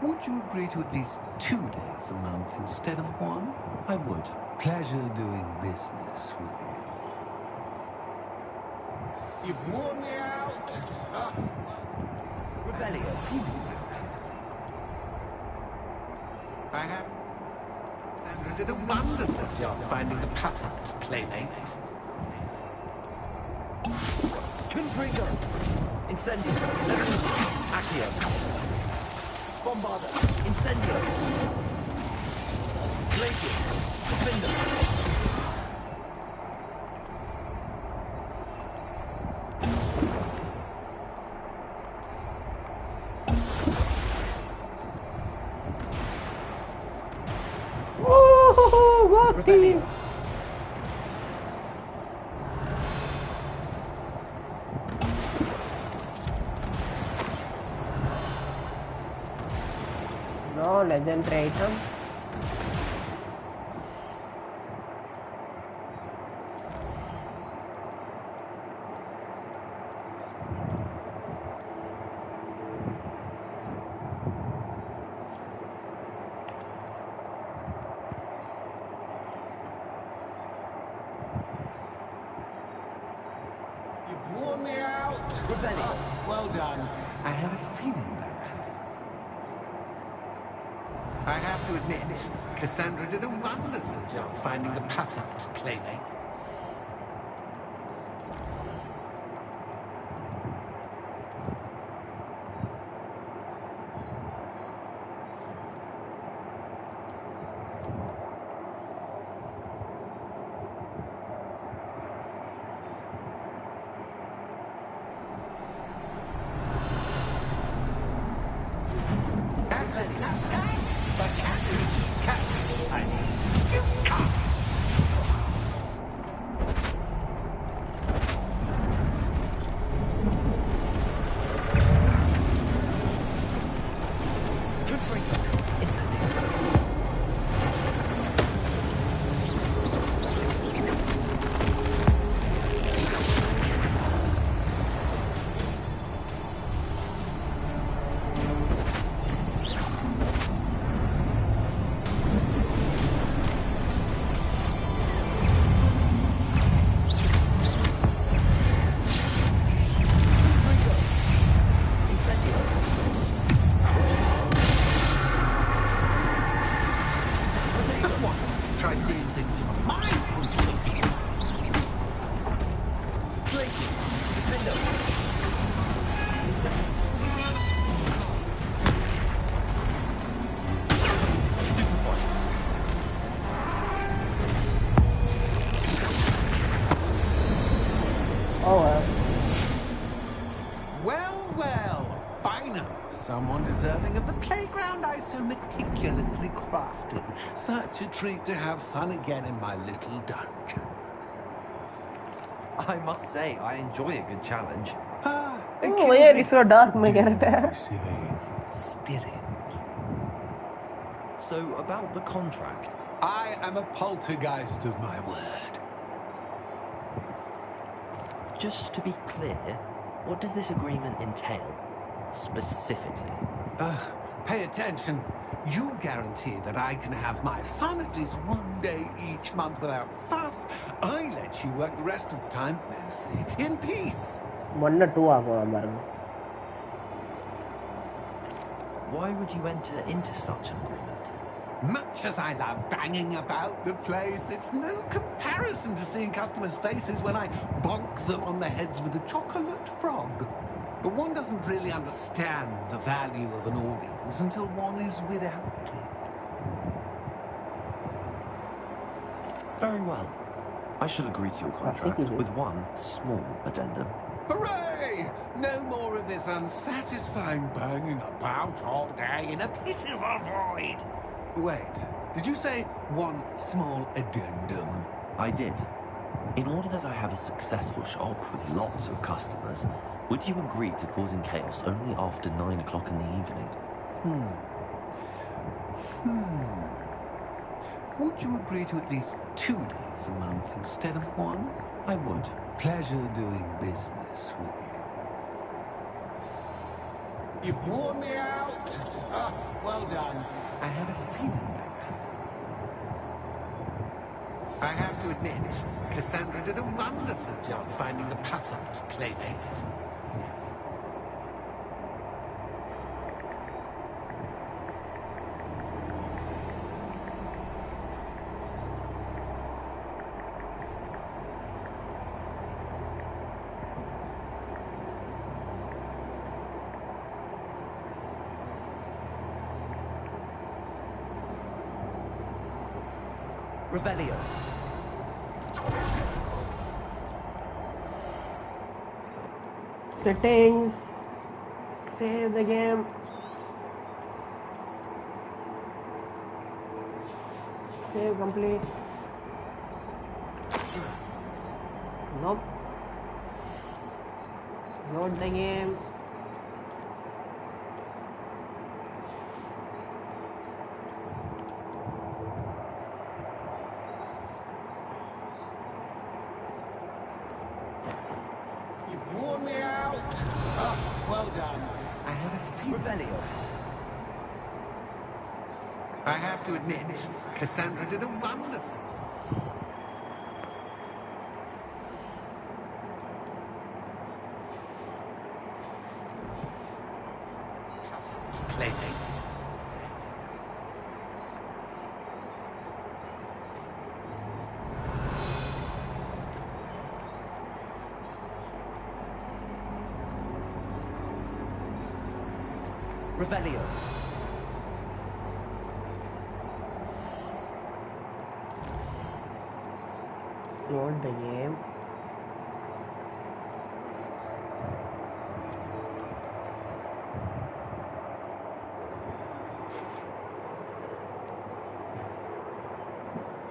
Would you agree to at least 2 days a month instead of one? I would. Pleasure doing business with you. You've worn me out. Revelio. I have. Sandra did a wonderful job finding the puppet playmate. Confringo. Incendio. Accio. Bombarda. Incendio. Glacius. Defender. Oh, Revelio. No legendary item. You've worn me out. Revelio. Well done. I had a feeling about you. I have to admit, Cassandra did a wonderful job finding the puppet's playmate. someone deserving of the playground I so meticulously crafted. Such a treat to have fun again in my little dungeon. I must say, I enjoy a good challenge. Oh, yeah, it's so dark, my character. Spirit. So, about the contract. I am a poltergeist of my word. Just to be clear, what does this agreement entail, specifically? Pay attention. You guarantee that I can have my fun at least one day each month without fuss. I let you work the rest of the time, mostly in peace. 1 or 2 ஆகும் பாருங்க. Why would you enter into such an agreement? Much as I love banging about the place, it's no comparison to seeing customers' faces when I bonk them on the heads with a chocolate frog. But one doesn't really understand the value of an audience until one is without it. Very well. I shall agree to your contract with one small addendum. Hooray! No more of this unsatisfying banging about all day in a pitiful void. Wait, did you say one small addendum? I did. In order that I have a successful shop with lots of customers, would you agree to causing chaos only after 9 o'clock in the evening? Would you agree to at least 2 days a month instead of 1? I would. Pleasure doing business with you. You've worn me out. Well done. I had a feeling about you. I have to admit, Cassandra did a wonderful job finding the puppet's playmate. Revelio. Settings. Save the game. Save complete. Nope. Load the game. You've worn me out. Well done. I had a feeling. Revelio. I have to admit, Cassandra did a wonderful job. Playmate. Revelio. Load the game.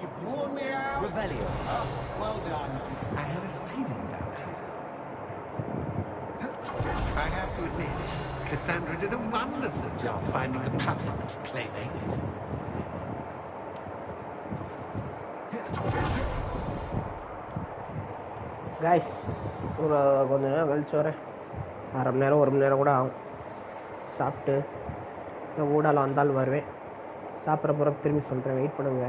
You've worn me out. Revelio. Well done. I had a feeling about you. I have to admit, Cassandra did a wonderful job finding the puppet's playmate. Guys, ஒரு கொஞ்ச நேரம் கழிச்சு வரேன். 1/2 மணி நேரம் 1 மணி நேரம் கூட ஆகும். சாப்பிட்டு ஊடால வந்தாலும் வருவேன். சாப்பிட்ற பிறகு திரும்பி சொல்கிறேன். வெயிட் பண்ணுங்க.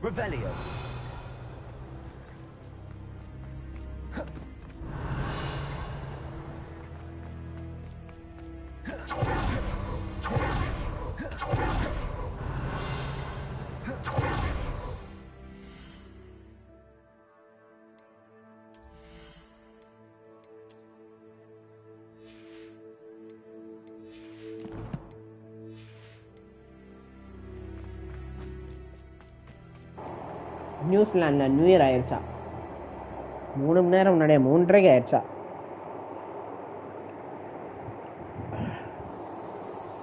Revelio. நியூசிலாண்டில் நியூ இயர் ஆயிடுச்சா? 3 மணி நேரம் முன்னாடியே 3:30 ஆயிடுச்சா?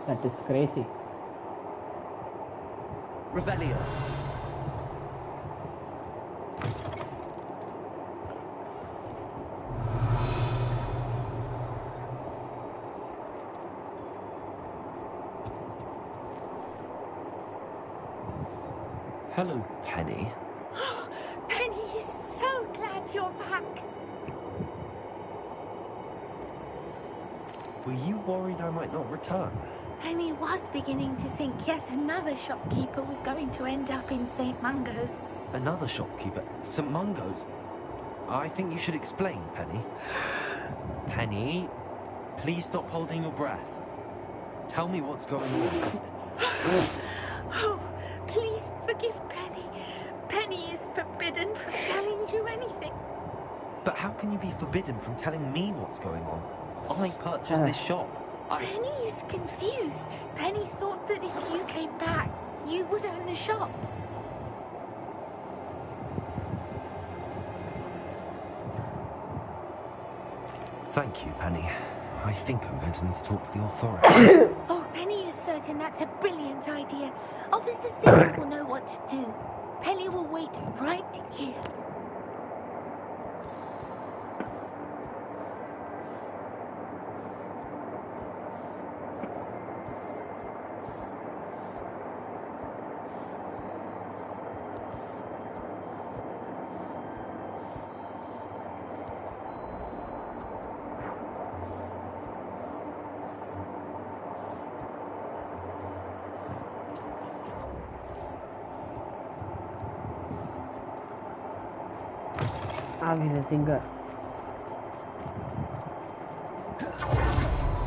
That is crazy. Revelio. Hello, Penny. Penny is so glad you're back. Were you worried I might not return? Penny was beginning to think yet another shopkeeper was going to end up in St. Mungo's. Another shopkeeper? St. Mungo's? I think you should explain, Penny. Penny, please stop holding your breath. Tell me what's going on. Oh, please forgive Penny. Penny is forbidden from telling you anything. But how can you be forbidden from telling me what's going on? I purchased this shop. Penny is confused. Penny thought that if you came back, you would own the shop. Thank you, Penny. I think I'm going to need to talk to the authorities. Oh, Penny is certain that's a brilliant idea. Officer Singer will know what to do. Penny will wait right here. He's a singer.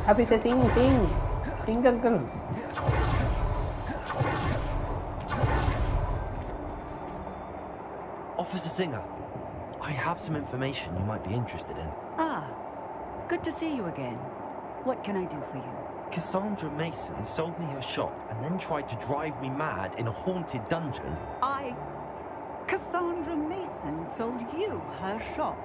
Happy to sing, uncle. Officer Singer, I have some information you might be interested in. Ah, good to see you again. What can I do for you? Cassandra Mason sold me her shop and then tried to drive me mad in a haunted dungeon. Cassandra Mason sold you her shop.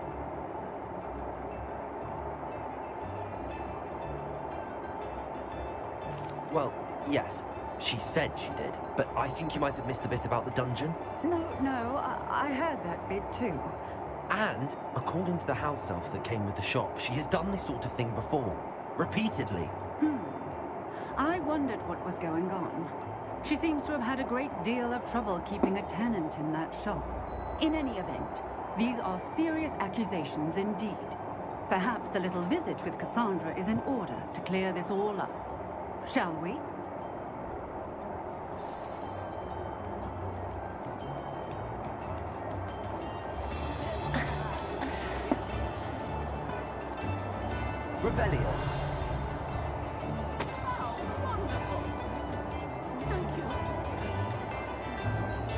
Well, yes, she said she did, but I think you might have missed the bit about the dungeon. No, I heard that bit too. And, according to the house elf that came with the shop, she has done this sort of thing before. Repeatedly. I wondered what was going on. She seems to have had a great deal of trouble keeping a tenant in that shop. In any event, these are serious accusations indeed. Perhaps a little visit with Cassandra is in order to clear this all up. Shall we? Revelio.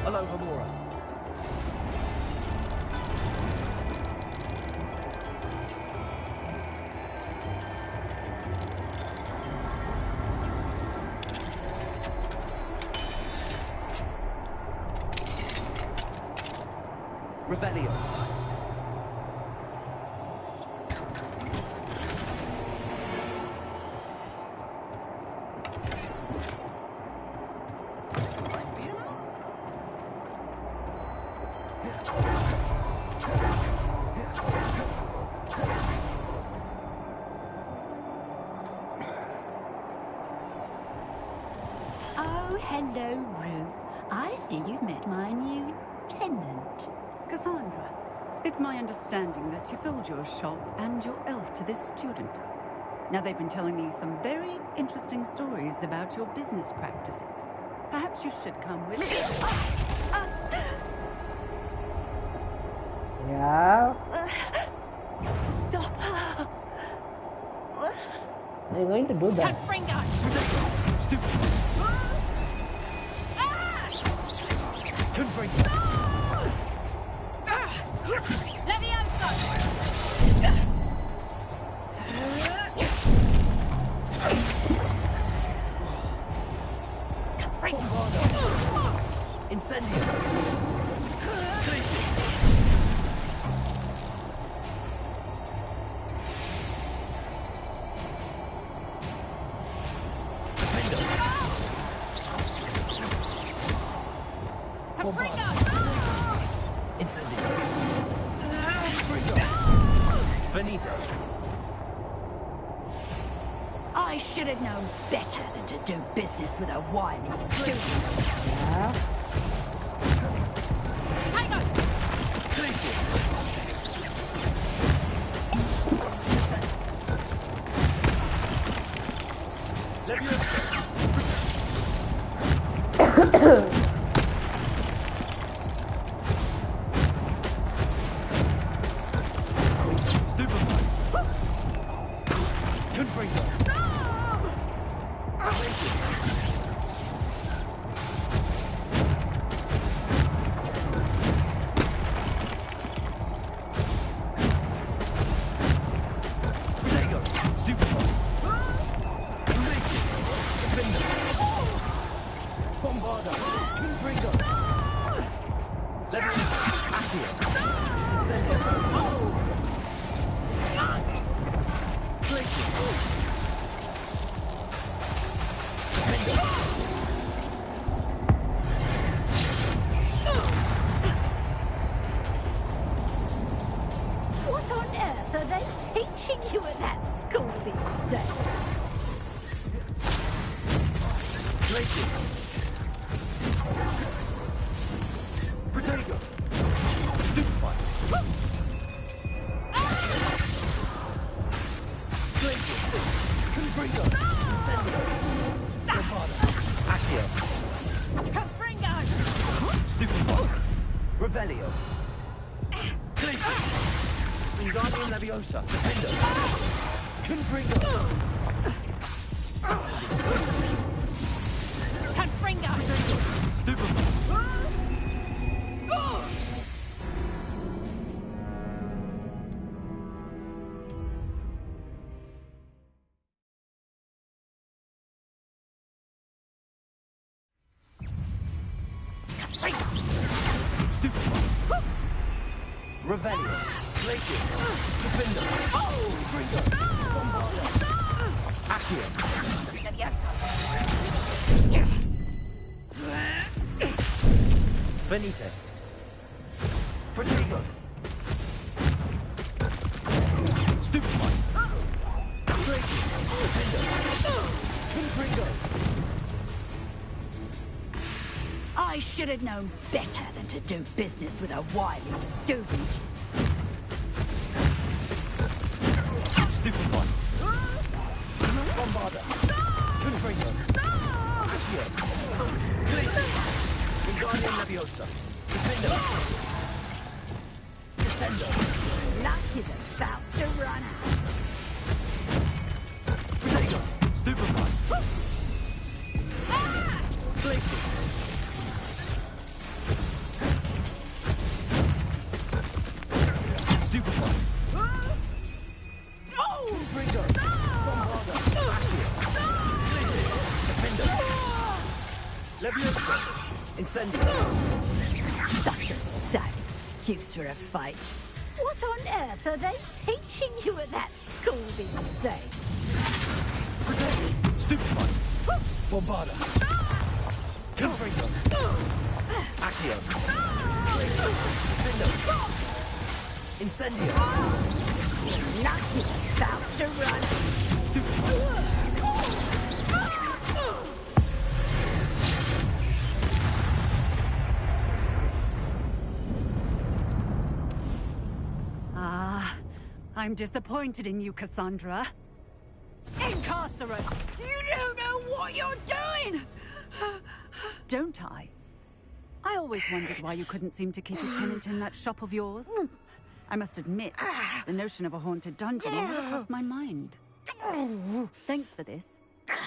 Hello, Hamura. Revelio. Oh, hello, Ruth. I see you've met my new tenant. Cassandra, it's my understanding that you sold your shop and your elf to this student. Now, they've been telling me some very interesting stories about your business practices. Perhaps you should come with... Yeah. Stop her. Are you going to do that? Incendio. Incendio. Finito. I should have known better than to do business with a wily student. What on earth are they teaching you at that school these days? Protego. Stupefy. Glacier. Confringo. Incendio. Bravado. Accio. Confringo! Stupefy. Revelio. Glacier. Wingardium Leviosa. Defender. Confringo. Incendio. Confringo! Stupefy. Revelio. Glacius. Defender. Confringo. Bombarda. Accio. Venite. Protego. Stupefy. Glacius. Defender. Confringo. I should have known better than to do business with a wily student. Stupefy. Bombarda. Confringo. Accio. Glacius. Wingardium Leviosa. Defender. Descendo. Luck is about to run out. Protego. Stupefy. Glacius. Stupefy. Confringo. Bombarda. Accio. Glacius. Defender. Leviosa. Incendio. Such a sad excuse for a fight. What on earth are they teaching you at that school these days? Stupefy. Bombarda. Confringo. Accio. Defender. Incendio. Luck is about to run I'm disappointed in you, Cassandra. Incarcerate! You don't know what you're doing! Don't I? I always wondered why you couldn't seem to keep a tenant in that shop of yours. I must admit, the notion of a haunted dungeon never crossed my mind. Thanks for this.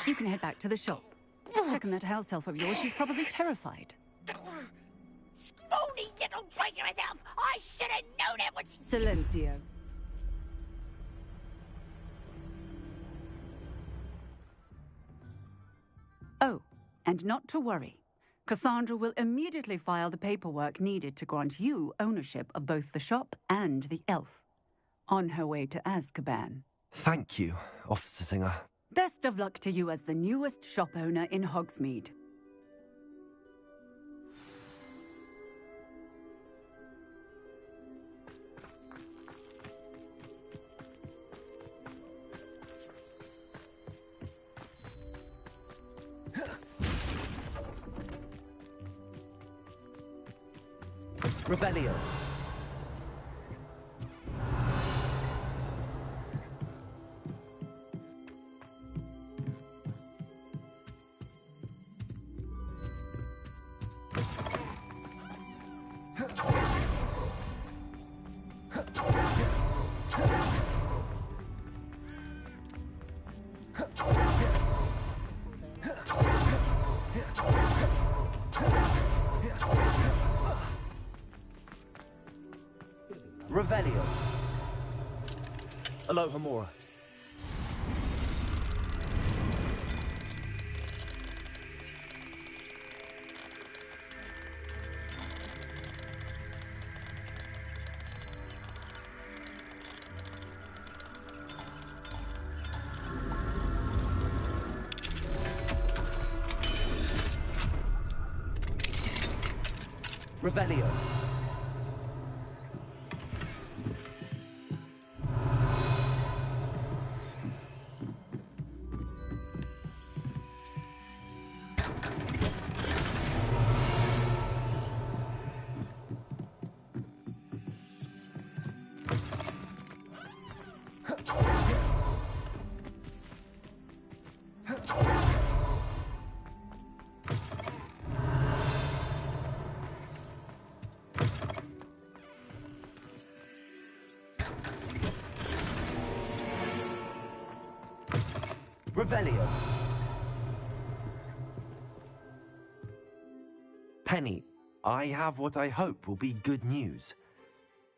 You can head back to the shop. Check on that house elf of yours. She's probably terrified. Scrawny little traitorous elf! I should have known it was... Silencio. Oh, and not to worry. Cassandra will immediately file the paperwork needed to grant you ownership of both the shop and the elf. On her way to Azkaban. Thank you, Officer Singer. Best of luck to you as the newest shop owner in Hogsmeade. Revelio. Revelio. Alohomora. Revelio. Revelio. Penny, I have what I hope will be good news.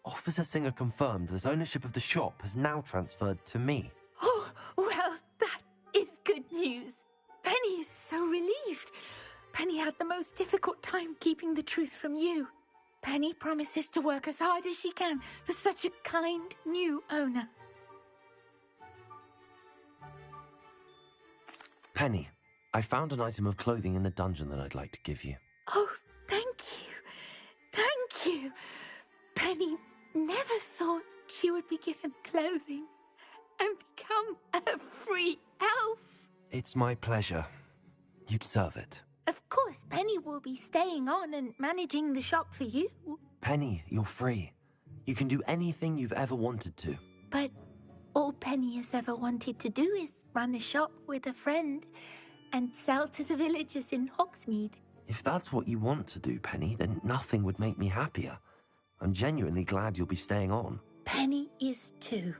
Officer Singer confirmed that ownership of the shop has now transferred to me. Oh, well, that is good news. Penny is so relieved. Penny had the most difficult time keeping the truth from you. Penny promises to work as hard as she can for such a kind new owner. Penny, I found an item of clothing in the dungeon that I'd like to give you. Oh, thank you. Thank you. Penny never thought she would be given clothing and become a free elf. It's my pleasure. You deserve it. Of course, Penny will be staying on and managing the shop for you. Penny, you're free. You can do anything you've ever wanted to. But all Penny has ever wanted to do is run a shop with a friend and sell to the villagers in Hogsmeade. If that's what you want to do, Penny, then nothing would make me happier. I'm genuinely glad you'll be staying on. Penny is too.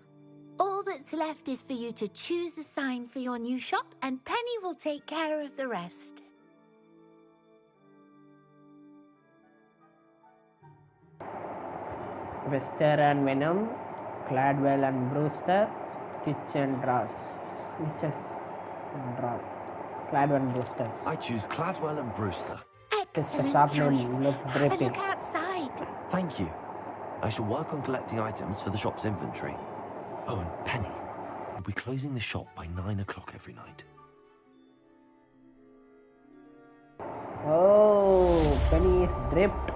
All that's left is for you to choose a sign for your new shop, and Penny will take care of the rest. Wester and Venom, Cladwell and Brewster, Stitch and Ross. Stitches and Ross. Cladwell and Brewster. I choose Cladwell and Brewster. Excellent shop choice. name looks Have a dripping. look outside. Thank you. I shall work on collecting items for the shop's inventory. Oh, and Penny, we'll be closing the shop by 9 o'clock every night. Oh, Penny is dripped.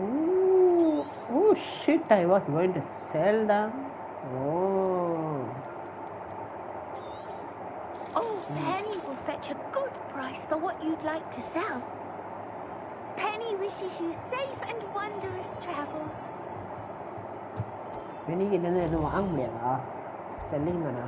Ooh, oh shit, I was going to sell them. Oh. Oh, Penny will fetch a good price. price for what you'd like to sell. Penny wishes you safe and wondrous travels. Penny கிட்ட இருந்து எதுவும் வாங்க முடியாதா? Selling தானா?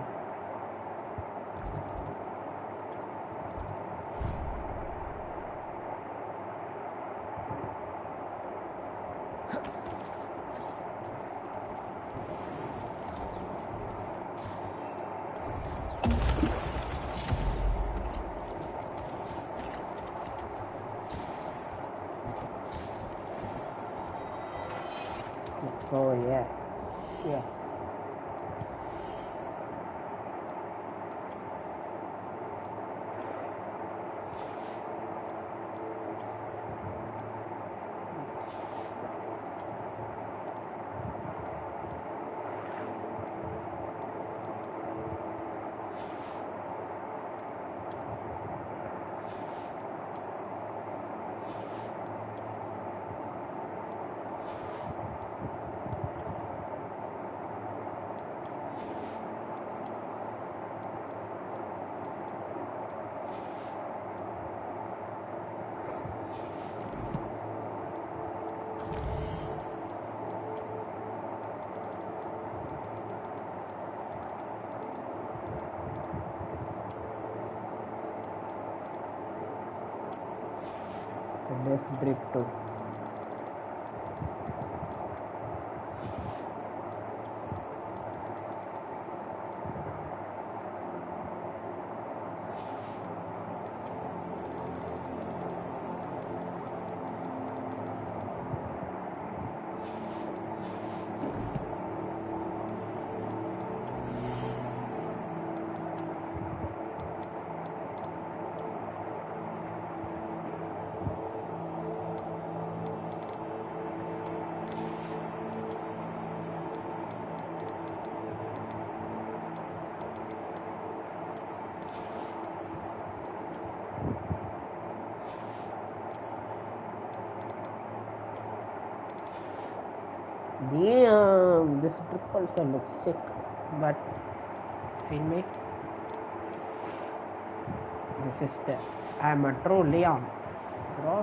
Oh yes, yeah. This brick too. Damn, this trip also looks sick, but filming. This is the I'm a true Leon, bro.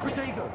Protego!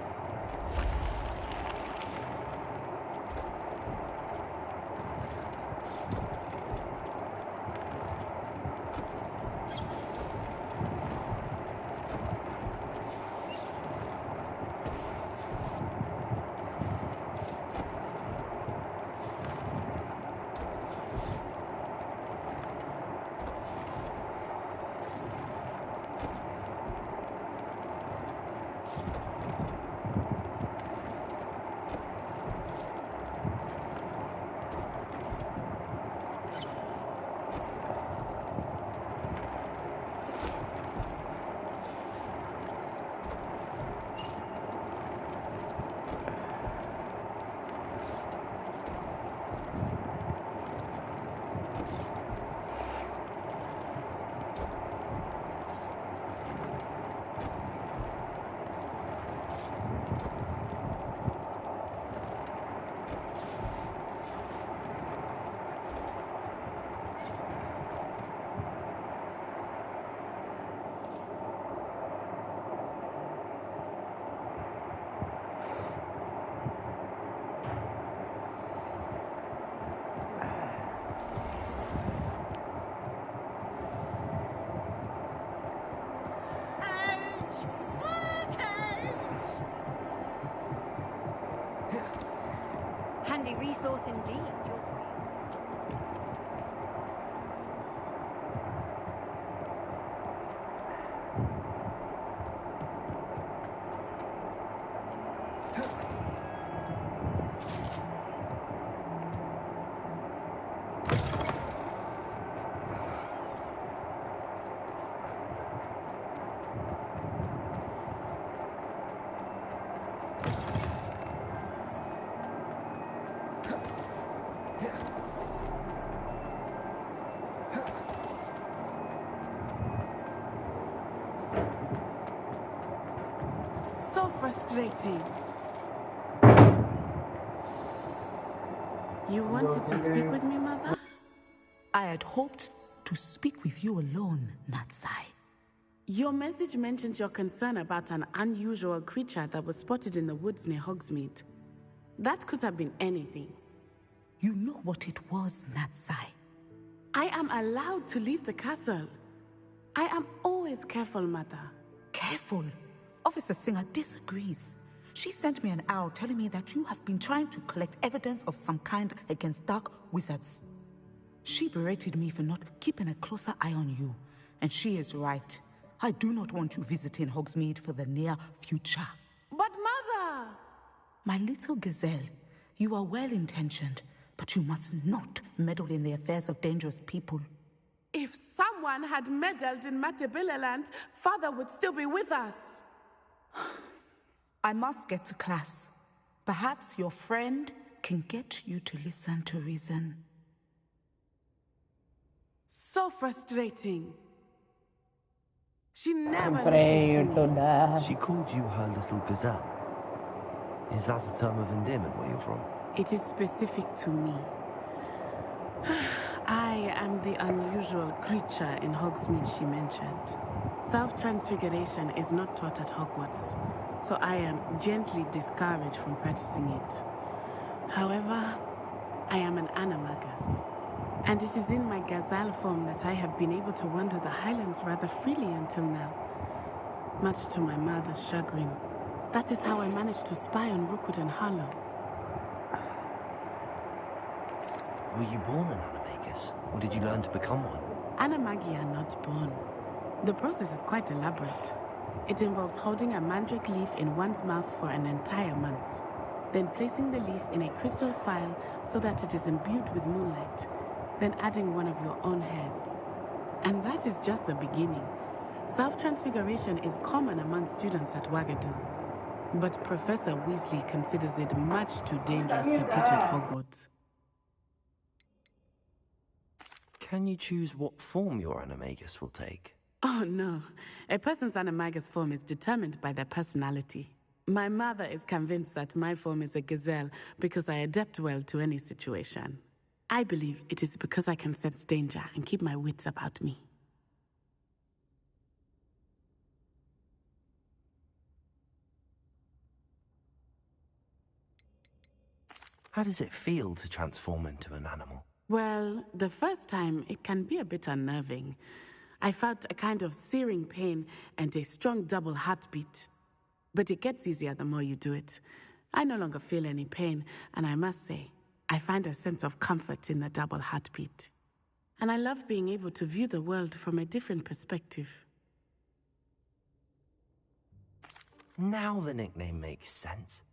handy resource indeed. So frustrating. You wanted to speak with me, Mother? I had hoped to speak with you alone, Natsai. Your message mentioned your concern about an unusual creature that was spotted in the woods near Hogsmeade. That could have been anything. You know what it was, Natsai. I am allowed to leave the castle. I am always careful, Mother. Careful? Officer Singer disagrees. She sent me an owl telling me that you have been trying to collect evidence of some kind against dark wizards. She berated me for not keeping a closer eye on you, and she is right. I do not want you visiting Hogsmeade for the near future. But Mother! My little gazelle, you are well-intentioned, but you must not meddle in the affairs of dangerous people. If someone had meddled in Matabeleland, Father would still be with us. I must get to class. Perhaps your friend can get you to listen to reason. So frustrating. She never listens to me. She called you her little gazelle. Is that a term of endearment where you're from? It is specific to me. I am the unusual creature in Hogsmeade she mentioned. Self-transfiguration is not taught at Hogwarts, so I am gently discouraged from practicing it. However, I am an animagus, and it is in my gazelle form that I have been able to wander the Highlands rather freely until now, much to my mother's chagrin. That is how I managed to spy on Rookwood and Harlow. Were you born an animagus, or did you learn to become one? Animagi are not born. The process is quite elaborate. It involves holding a mandrake leaf in one's mouth for an entire month, then placing the leaf in a crystal phial so that it is imbued with moonlight, then adding one of your own hairs. And that is just the beginning. Self-transfiguration is common among students at Wagadu, but Professor Weasley considers it much too dangerous to teach at Hogwarts. Can you choose what form your animagus will take? Oh no, a person's animagus form is determined by their personality. My mother is convinced that my form is a gazelle because I adapt well to any situation. I believe it is because I can sense danger and keep my wits about me. How does it feel to transform into an animal? Well, the first time it can be a bit unnerving. I felt a kind of searing pain and a strong double heartbeat. But it gets easier the more you do it. I no longer feel any pain, and I must say, I find a sense of comfort in the double heartbeat. And I love being able to view the world from a different perspective. Now the nickname makes sense.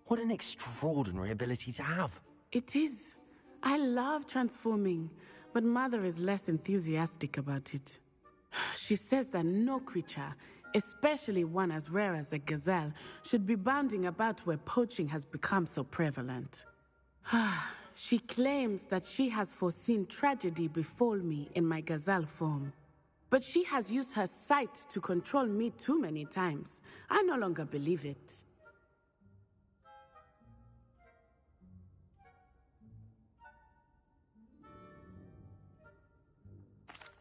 What an extraordinary ability to have. It is. I love transforming, but Mother is less enthusiastic about it. She says that no creature, especially one as rare as a gazelle, should be bounding about where poaching has become so prevalent. She claims that she has foreseen tragedy befall me in my gazelle form. But she has used her sight to control me too many times. I no longer believe it.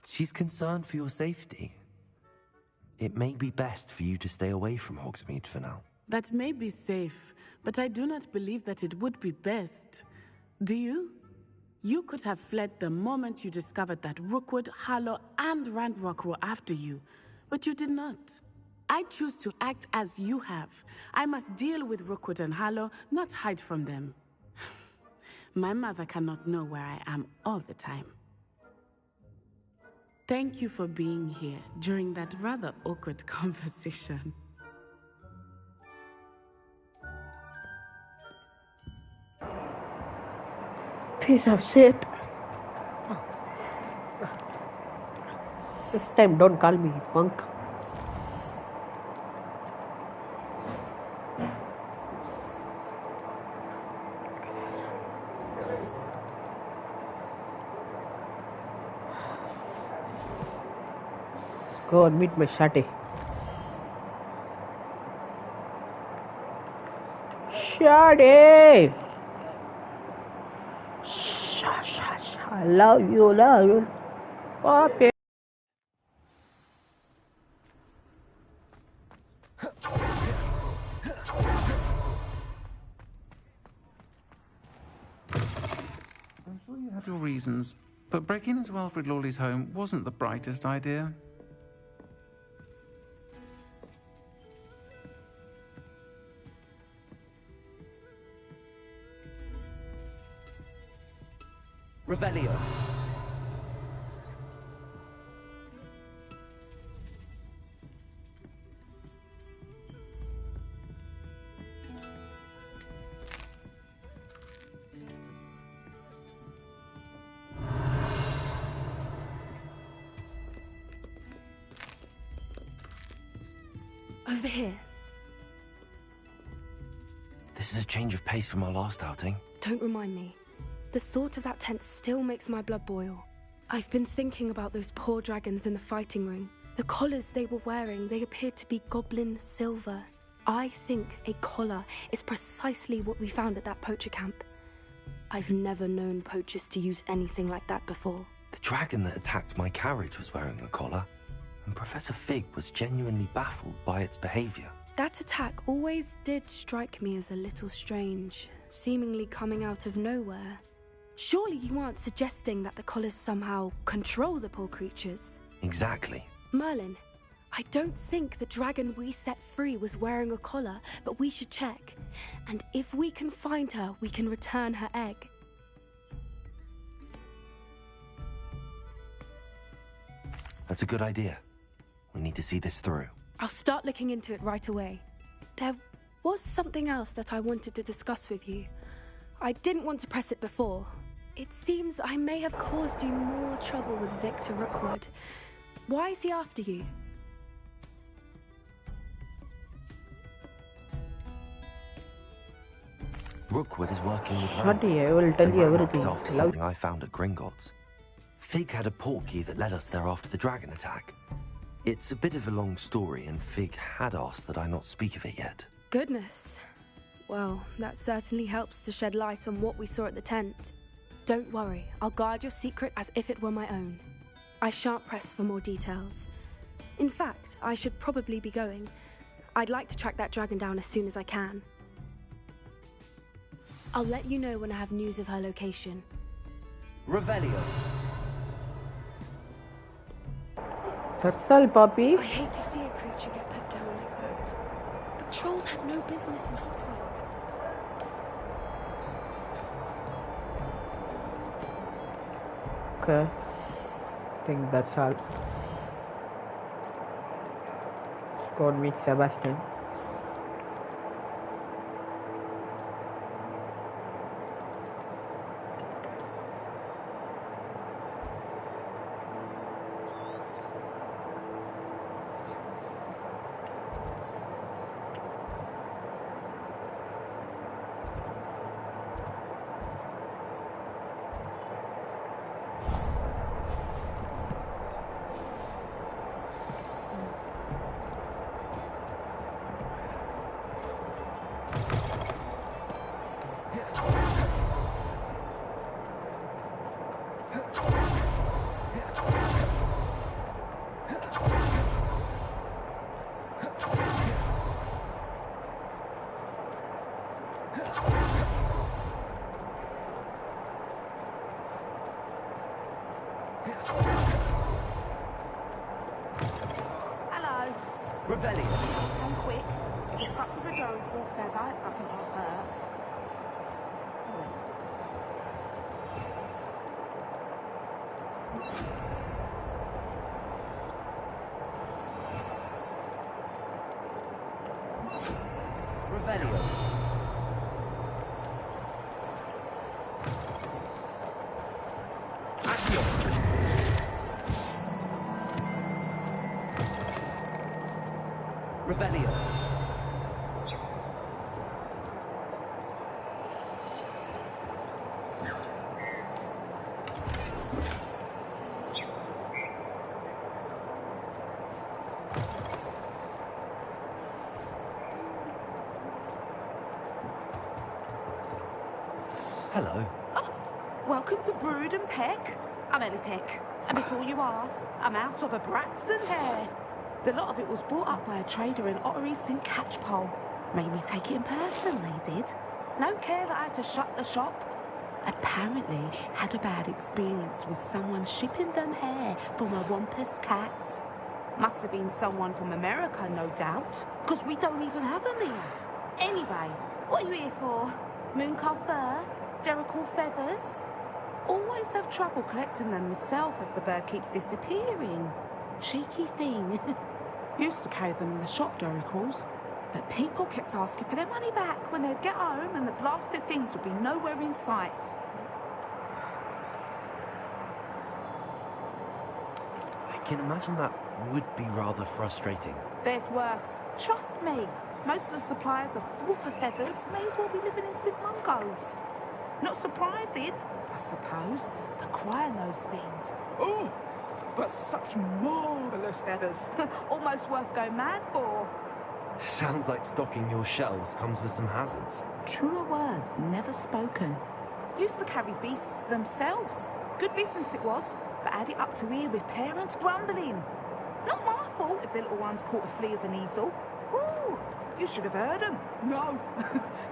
She's concerned for your safety. It may be best for you to stay away from Hogsmeade for now. That may be safe, but I do not believe that it would be best. Do you? You could have fled the moment you discovered that Rookwood, Harlow, and Ranrock were after you, but you did not. I choose to act as you have. I must deal with Rookwood and Harlow, not hide from them. My mother cannot know where I am all the time. Thank you for being here during that rather awkward conversation. Piece of shit. This time don't call me punk. Let's go and meet my Shadi. Shadi! I love you. Okay. I'm sure you had your reasons, but breaking into Alfred Lawley's home wasn't the brightest idea. Revelio. Over here. This is a change of pace from our last outing. Don't remind me. The thought of that tent still makes my blood boil. I've been thinking about those poor dragons in the fighting ring. The collars they were wearing, they appeared to be goblin silver. I think a collar is precisely what we found at that poacher camp. I've never known poachers to use anything like that before. The dragon that attacked my carriage was wearing a collar, and Professor Fig was genuinely baffled by its behavior. That attack always did strike me as a little strange, seemingly coming out of nowhere. Surely you aren't suggesting that the collars somehow control the poor creatures? Exactly. Merlin, I don't think the dragon we set free was wearing a collar, but we should check. And if we can find her, we can return her egg. That's a good idea. We need to see this through. I'll start looking into it right away. There was something else that I wanted to discuss with you. I didn't want to press it before. It seems I may have caused you more trouble with Victor Rookwood. Why is he after you? Rookwood is working with Shadi, I will tell you everything. After something I found at Gringotts. Fig had a portkey that led us there after the dragon attack. It's a bit of a long story, and Fig had asked that I not speak of it yet. Goodness. Well, that certainly helps to shed light on what we saw at the tent. Don't worry, I'll guard your secret as if it were my own. I shan't press for more details. In fact, I should probably be going. I'd like to track that dragon down as soon as I can. I'll let you know when I have news of her location. Revelio. That's all, Poppy. I hate to see a creature get put down like that. But trolls have no business in Hogwarts. Okay. I think that's all. Let's go and meet Sebastian. Revelio. Come quick. If you're stuck with a dog or feather, it doesn't hurt. Revelio. Accio. Revelio. Hello. Welcome to Brood and Peck. I'm Ellie Peck. And before you ask, I'm out of a Braxton hair. The lot of it was bought up by a trader in Ottery St. Catchpole. Made me take it in person, they did. No care that I had to shut the shop. Apparently had a bad experience with someone shipping them hair from a Wampus cat. Must have been someone from America, no doubt, because we don't even have them here. Anyway, what are you here for? Mooncalf fur? Derrickle feathers? Always have trouble collecting them myself as the bird keeps disappearing. Cheeky thing. Used to carry them in the shop, Derrickles, but people kept asking for their money back when they'd get home and the blasted things would be nowhere in sight. I can imagine that would be rather frustrating. There's worse. Trust me. Most of the suppliers of whooper feathers may as well be living in St. Mungo's. Not surprising, I suppose, the cry on those things. Oh, but such marvellous feathers. Almost worth going mad for. Sounds like stocking your shelves comes with some hazards. Truer words never spoken. Used to carry beasts themselves. Good business it was, but add it up to here with parents grumbling. Not my fault if the little ones caught a flea of an easel. Ooh, you should have heard them. No,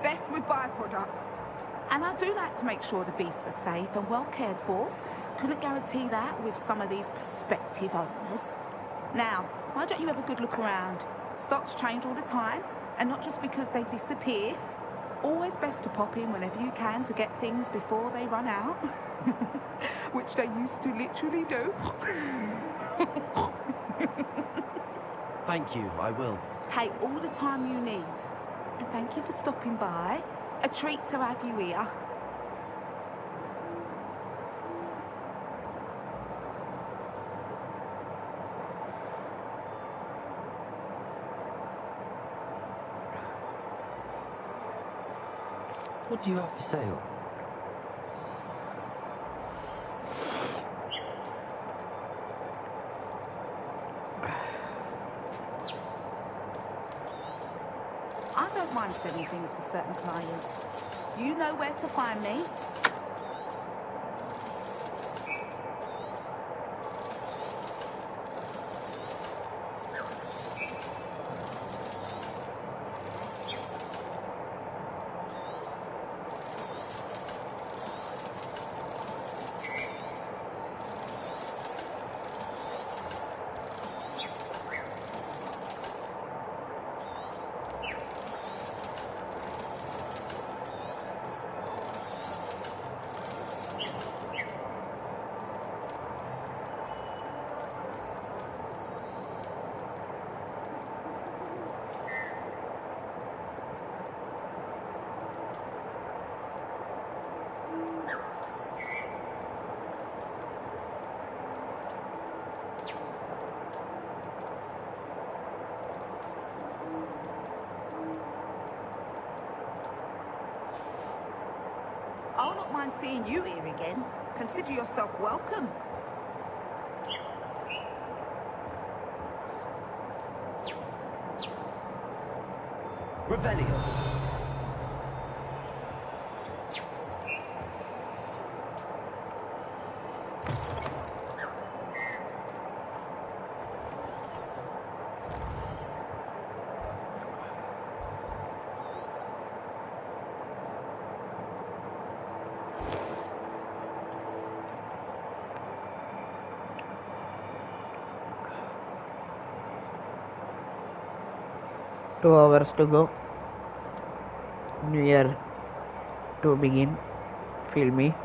best with byproducts. And I do like to make sure the beasts are safe and well cared for. Couldn't guarantee that with some of these prospective owners. Now, why don't you have a good look around? Stocks change all the time, and not just because they disappear. Always best to pop in whenever you can to get things before they run out. Which they used to literally do. Thank you, I will. Take all the time you need. And thank you for stopping by. A treat to have you here. What do you have for sale? I don't mind selling things for certain clients. You know where to find me. I'll not mind seeing you here again. Consider yourself welcome. Revelio. Two hours to go. New Year to begin. Feel me.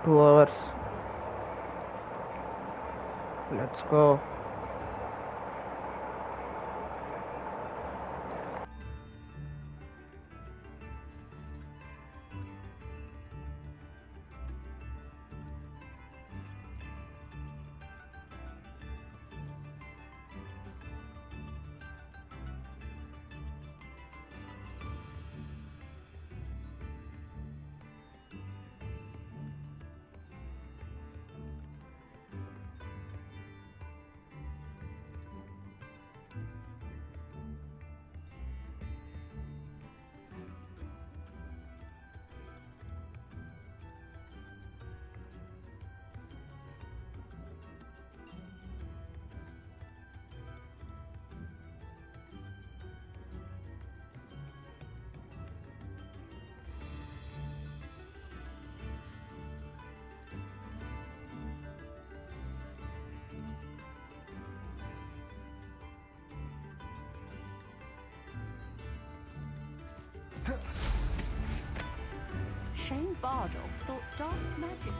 2 hours. Let's go. Shane Bardolph thought dark magic.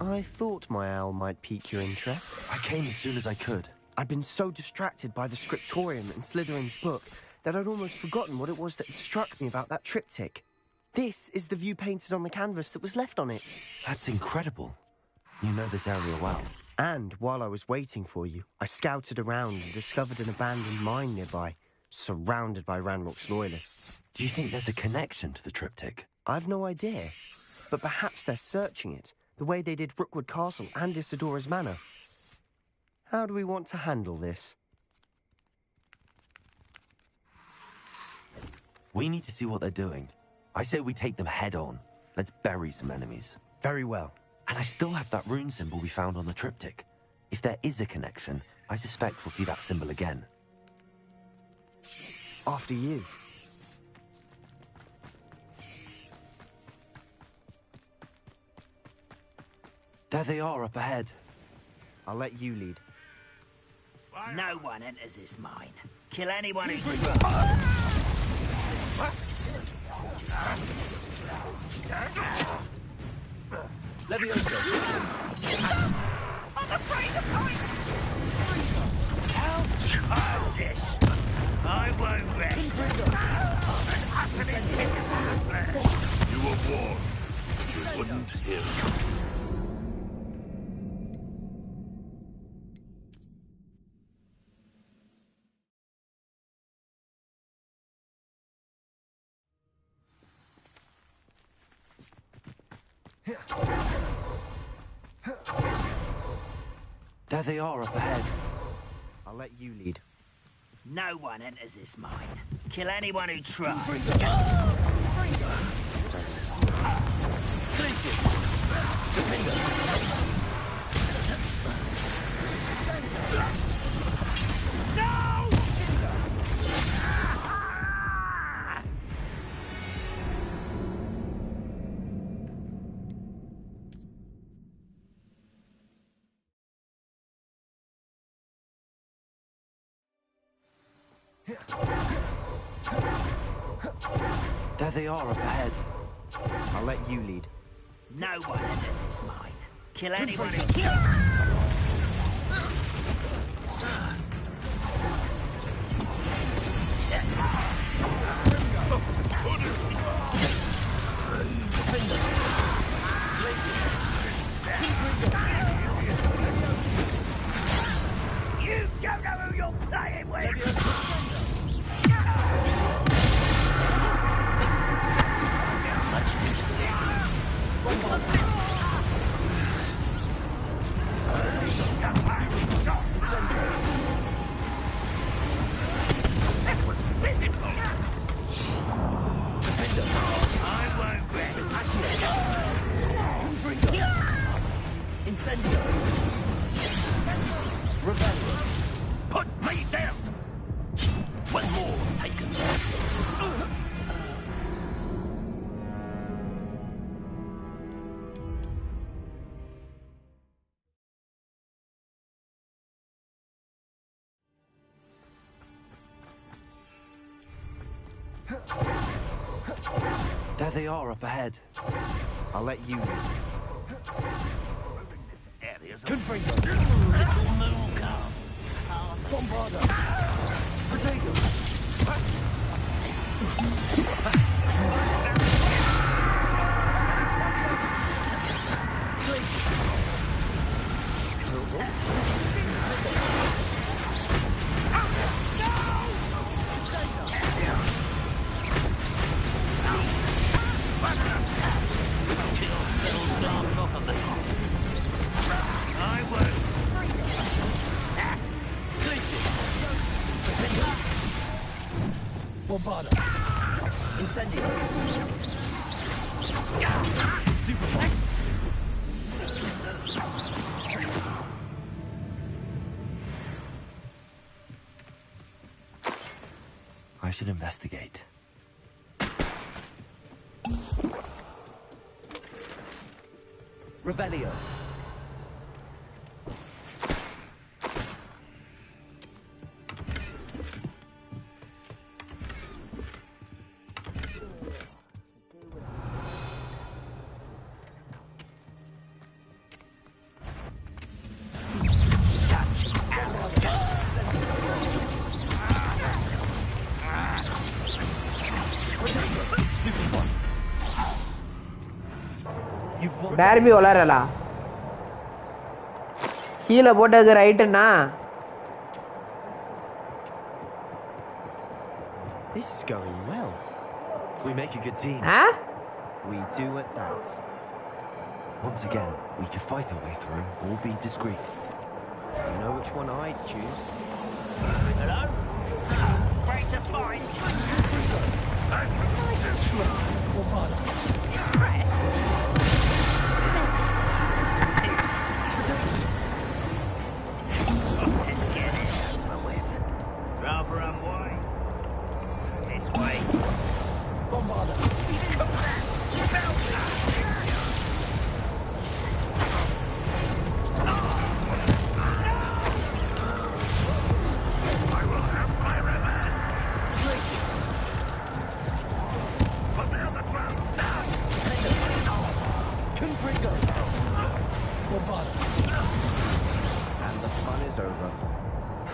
I thought my owl might pique your interest. I came as soon as I could. I'd been so distracted by the scriptorium and Slytherin's book that I'd almost forgotten what it was that struck me about that triptych. This is the view painted on the canvas that was left on it. That's incredible. You know this area well. And while I was waiting for you, I scouted around and discovered an abandoned mine nearby, surrounded by Ranrock's loyalists. Do you think there's a connection to the triptych? I've no idea, but perhaps they're searching it, the way they did Rookwood Castle and Isidora's Manor. How do we want to handle this? We need to see what they're doing. I say we take them head on. Let's bury some enemies. Very well. And I still have that rune symbol we found on the triptych. If there is a connection, I suspect we'll see that symbol again. After you. There they are up ahead. I'll let you lead. No one enters this mine. Kill anyone who... Levioso. I'm afraid of heights! How childish! I won't rest. You were warned, but you wouldn't hear me. There they are up ahead. I'll let you lead. No one enters this mine. Kill anyone who tries. No! There they are up ahead. I'll let you lead. No one enters this mine. Kill anyone who... You don't know who you're playing with! That was pitiful! Incendio! Revelio! Put me down! One more taken. There they are up ahead. I'll let you know. Confringo! Bombarda! Potato! Bombarda. Incendio. I should investigate. Revelio. Derby விளையாடலா கீழே போட்டது ரைட்டுன்னா This is going well. We make a good team. Huh? We do at that. Once again, we could fight our way through or be discreet. You know which one I'd choose? Hello? Great to find. Impressed? Let's get this over with. Rather unwind. This way. Bombarda. I will have my revenge. Put me on the ground now. Confringo. Bombarda. And the fun is over.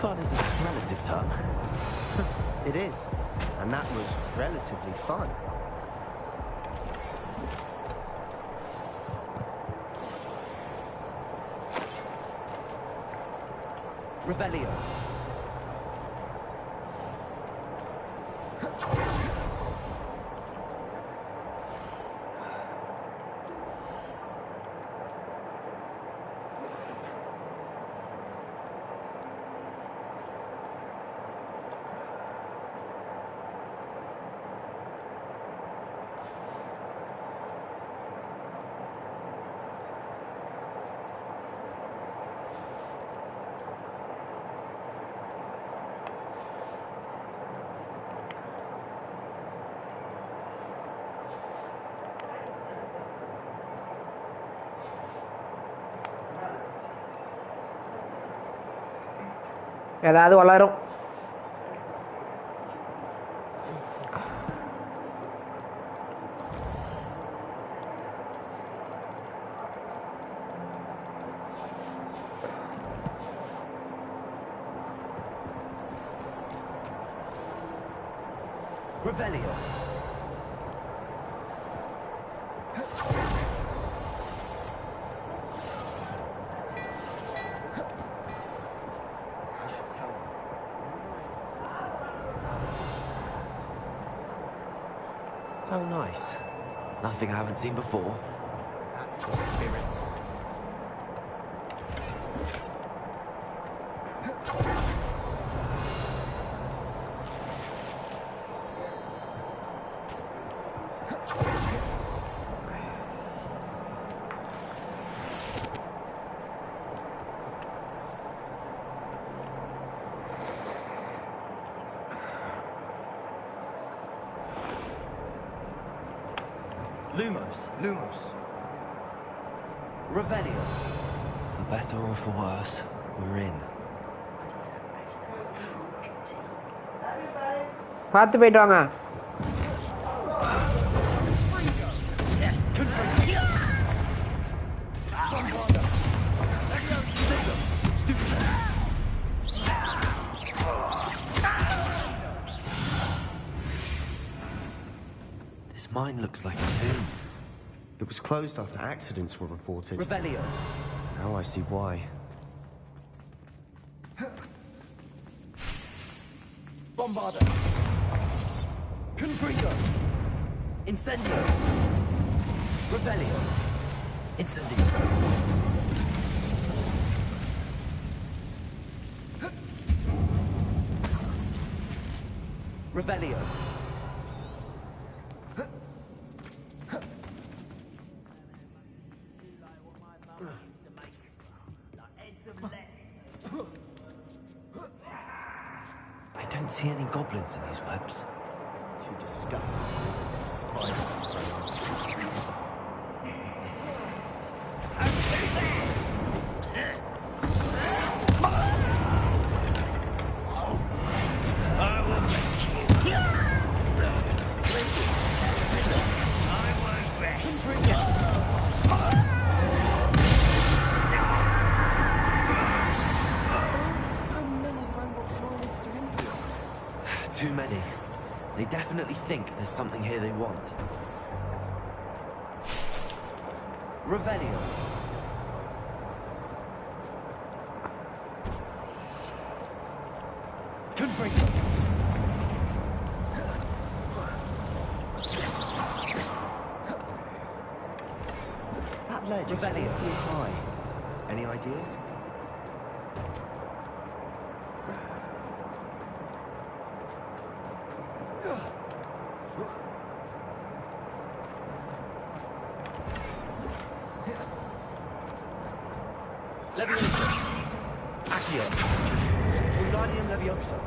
Fun is a relative term. It is. And that was relatively fun. Revelio. ஏதாவது வளரும் Revelio. Oh, nice. Nothing I haven't seen before. That's the spirit. Lumos. Revelio. For better or for worse, we're in. பார்த்து போயிட்டு வாங்க This mine looks like a tomb. It was closed after accidents were reported. Revelio. Now I see why. Bombarda. Confringo. Incendio. Revelio. Incendio. Revelio. I don't see any goblins in these webs. Too disgusting. Spice. Too many. They definitely think there's something here they want. Revelio. Confringo. That ledge is awfully high. Any ideas? Levioso. Accio. Wingardium Levioso.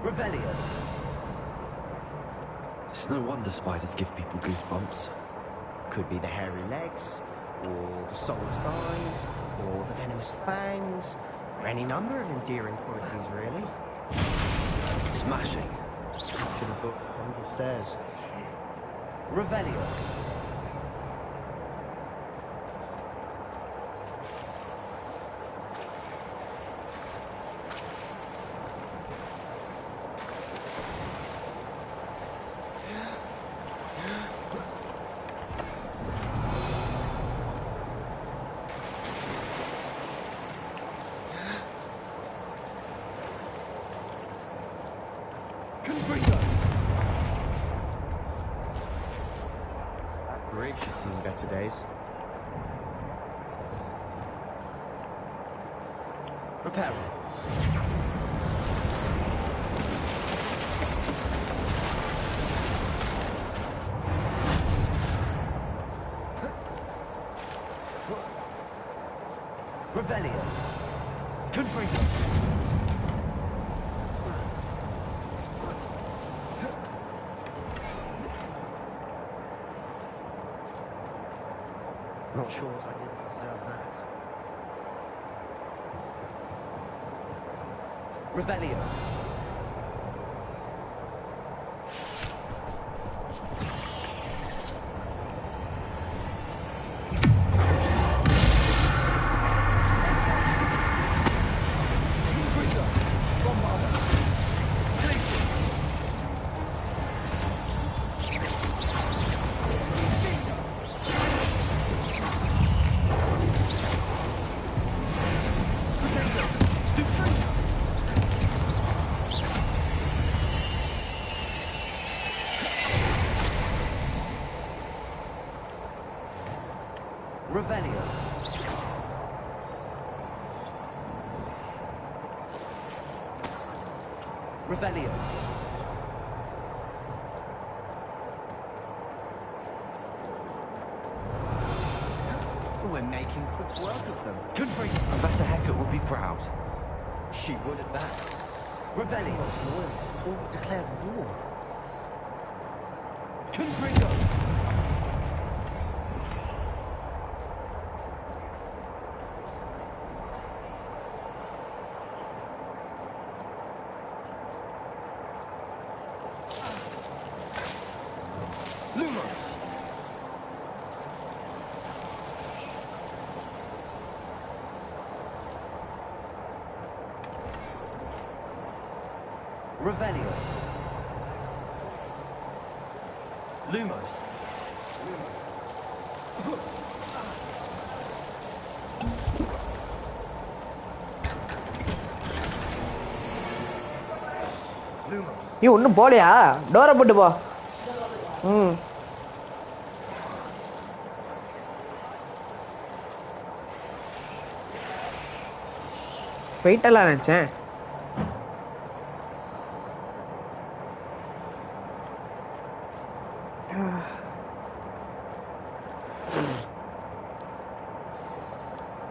Revelio. It's no wonder spiders give people goosebumps. Could be the hairy legs, or the solar size, or the venomous fangs, or any number of endearing qualities, really. Smashing. Should have thought 100 stairs. Revelio. That bridge has seen better days. Reparo. Revelio. Confringo. Not sure if I did deserve that. Revelio. Revelio. Revelio. We're making quick work of them. Professor Hecat would be proud. She would at that. Revelio. Those lawyers all declared war. Confringo. Revelio. Lumos. நீ ஒன்றும் போலையா? டோரை போட்டு போ. ம். போயிட்டலாம் நினச்சேன்.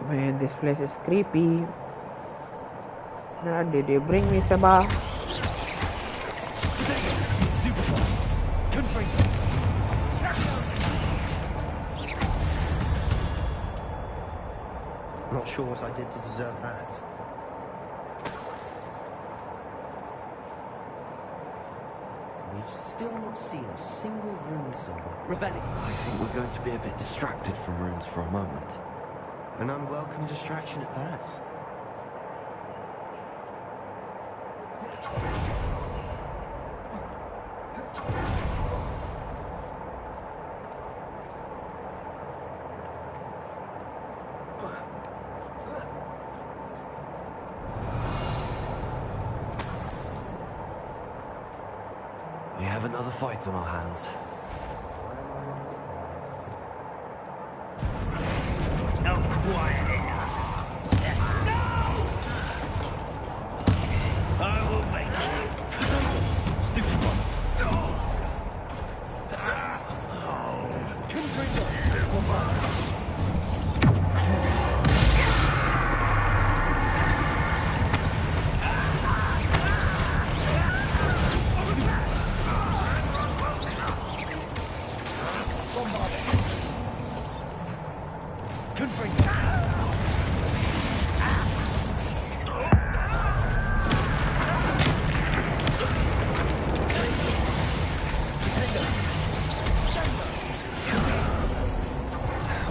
Man, this place is creepy. Now, did you bring me Saba? Not sure what I did to deserve that. We've still not seen a single rune symbol. Revelli. I think we're going to be a bit distracted from runes for a moment. An unwelcome distraction at that. We have another fight on our hands. Not quiet enough. No! I will make you. Stupid one.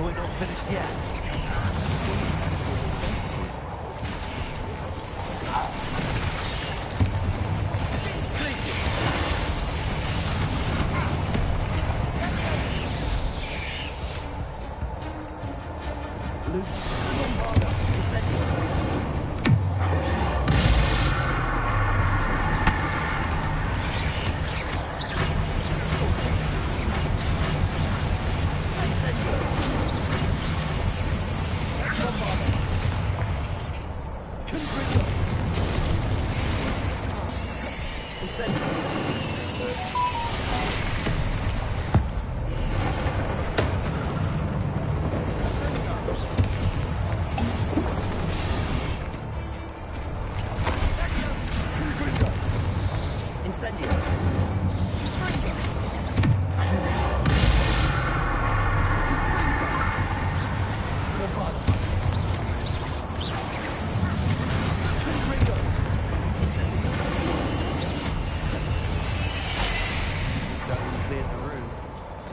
We're not finished yet.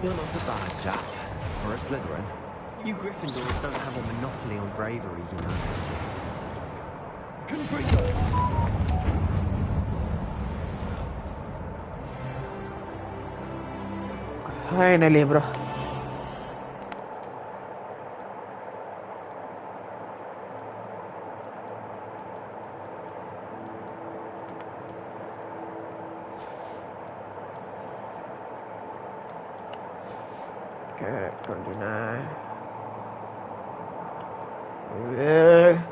You're not a bad chap for a Slytherin. You Gryffindors don't have a monopoly on bravery, you know. Finally, bro. Okay, 29. Yeah.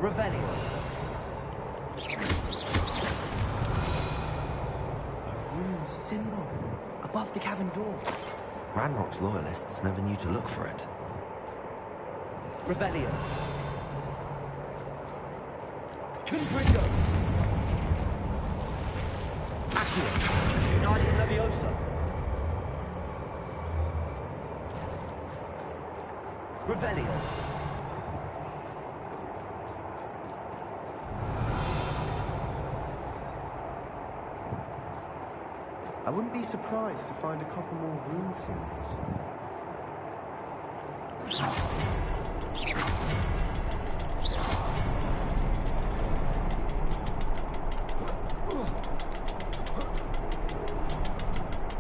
Revelio. symbol above the cavern door. Ranrock's loyalists never knew to look for it. Revelio. Confringo. Accio. Guardian Leviosa. Revelio. I wouldn't be surprised to find a couple more rune symbols.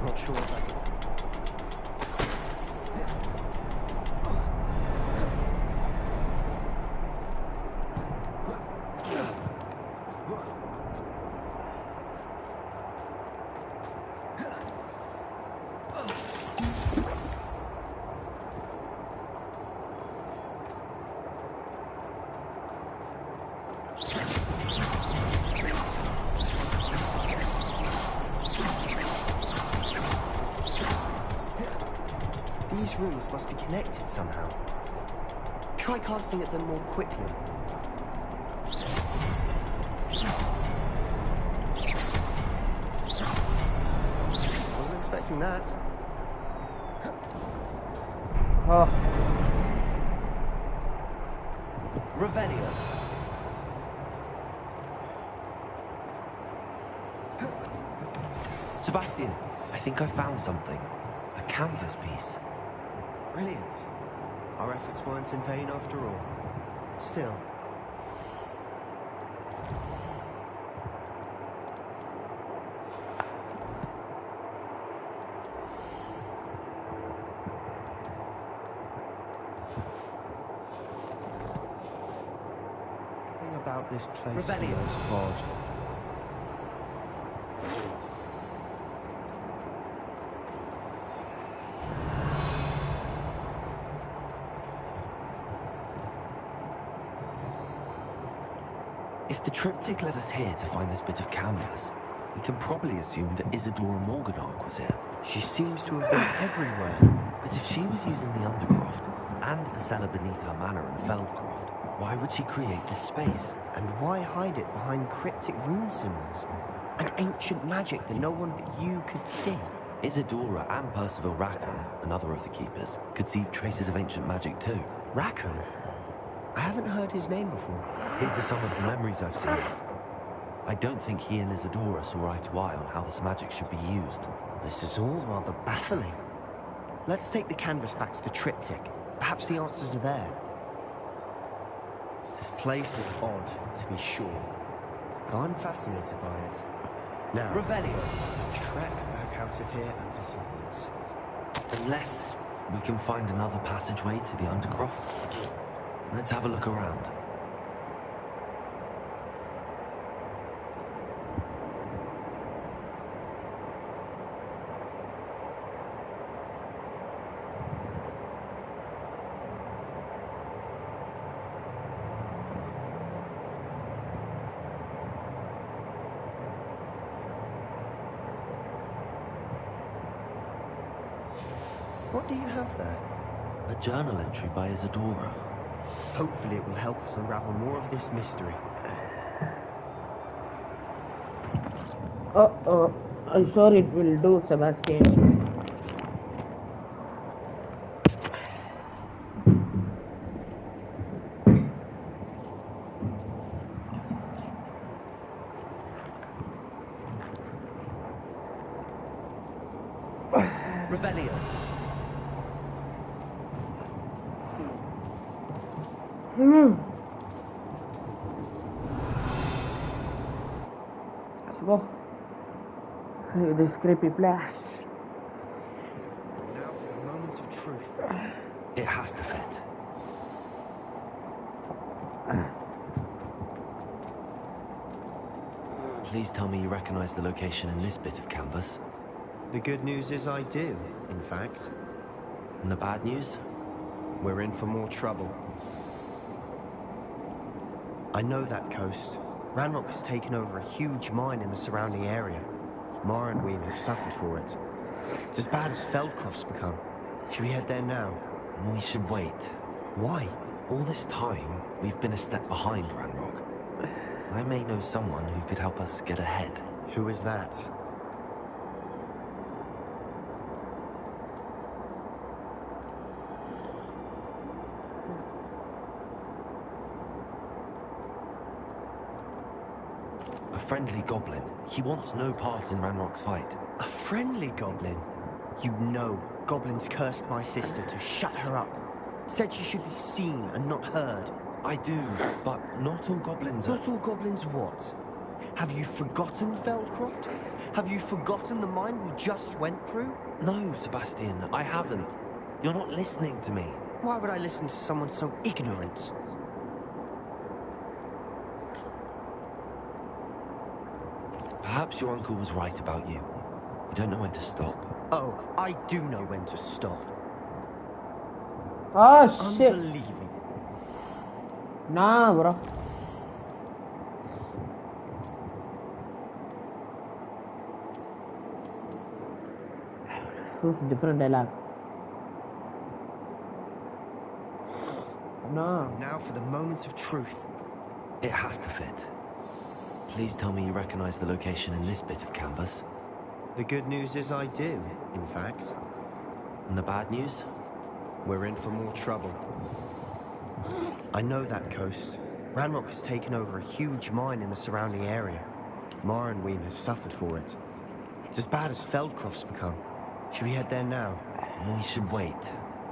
Not sure if I can. These runes must be connected somehow. Try casting at them more quickly. Wasn't expecting that. Oh. Revelio. Sebastian, I think I found something. A canvas piece. Brilliant. Our efforts weren't in vain after all. Still. Something about this place Revelio. feels odd. If the triptych led us here to find this bit of canvas, we can probably assume that Isadora Morganark was here. She seems to have been everywhere. But if she was using the Undercroft and the cellar beneath her manor in Feldcroft, why would she create this space? And why hide it behind cryptic rune symbols? And ancient magic that no one but you could see? Isadora and Percival Rackham, another of the keepers, could see traces of ancient magic too. Rackham? I haven't heard his name before. His are some of the memories I've seen. I don't think he and Isadora saw eye to eye on how this magic should be used. This is all rather baffling. Let's take the canvas back to the triptych. Perhaps the answers are there. This place is odd, to be sure, but I'm fascinated by it. Now, Revelio. Trek back out of here and to Hogwarts. Unless we can find another passageway to the Undercroft. Let's have a look around. What do you have there? A journal entry by Isadora. Hopefully it will help us unravel more of this mystery. Uh-oh. I'm sure it will do, Sebastian. Revelio. Let's go. This creepy place. Now for the moments of truth. It has to fit. Please tell me you recognize the location in this bit of canvas. The good news is I do, in fact. And the bad news? We're in for more trouble. I know that coast. Ranrock has taken over a huge mine in the surrounding area. Mara and Weem has suffered for it. It's as bad as Feldcroft's become. Should we head there now? We should wait. Why? All this time, we've been a step behind Ranrock. I may know someone who could help us get ahead. Who is that? A friendly goblin. He wants no part in Ranrock's fight. A friendly goblin? You know, goblins cursed my sister to shut her up. Said she should be seen and not heard. I do, but not all goblins are... Not all goblins what? Have you forgotten Feldcroft? Have you forgotten the mine we just went through? No, Sebastian, I haven't. You're not listening to me. Why would I listen to someone so ignorant? Perhaps your uncle was right about you. You don't know when to stop. Oh, I do know when to stop. Oh, shit. Unbelievable. Nah, bro. This is different dialogue. No. Now for the moments of truth. It has to fit. Please tell me you recognize the location in this bit of canvas. The good news is I do, in fact. And the bad news? We're in for more trouble. I know that coast. Ranrock has taken over a huge mine in the surrounding area. Mara and Weem has suffered for it. It's as bad as Feldcroft's become. Should we head there now? We should wait.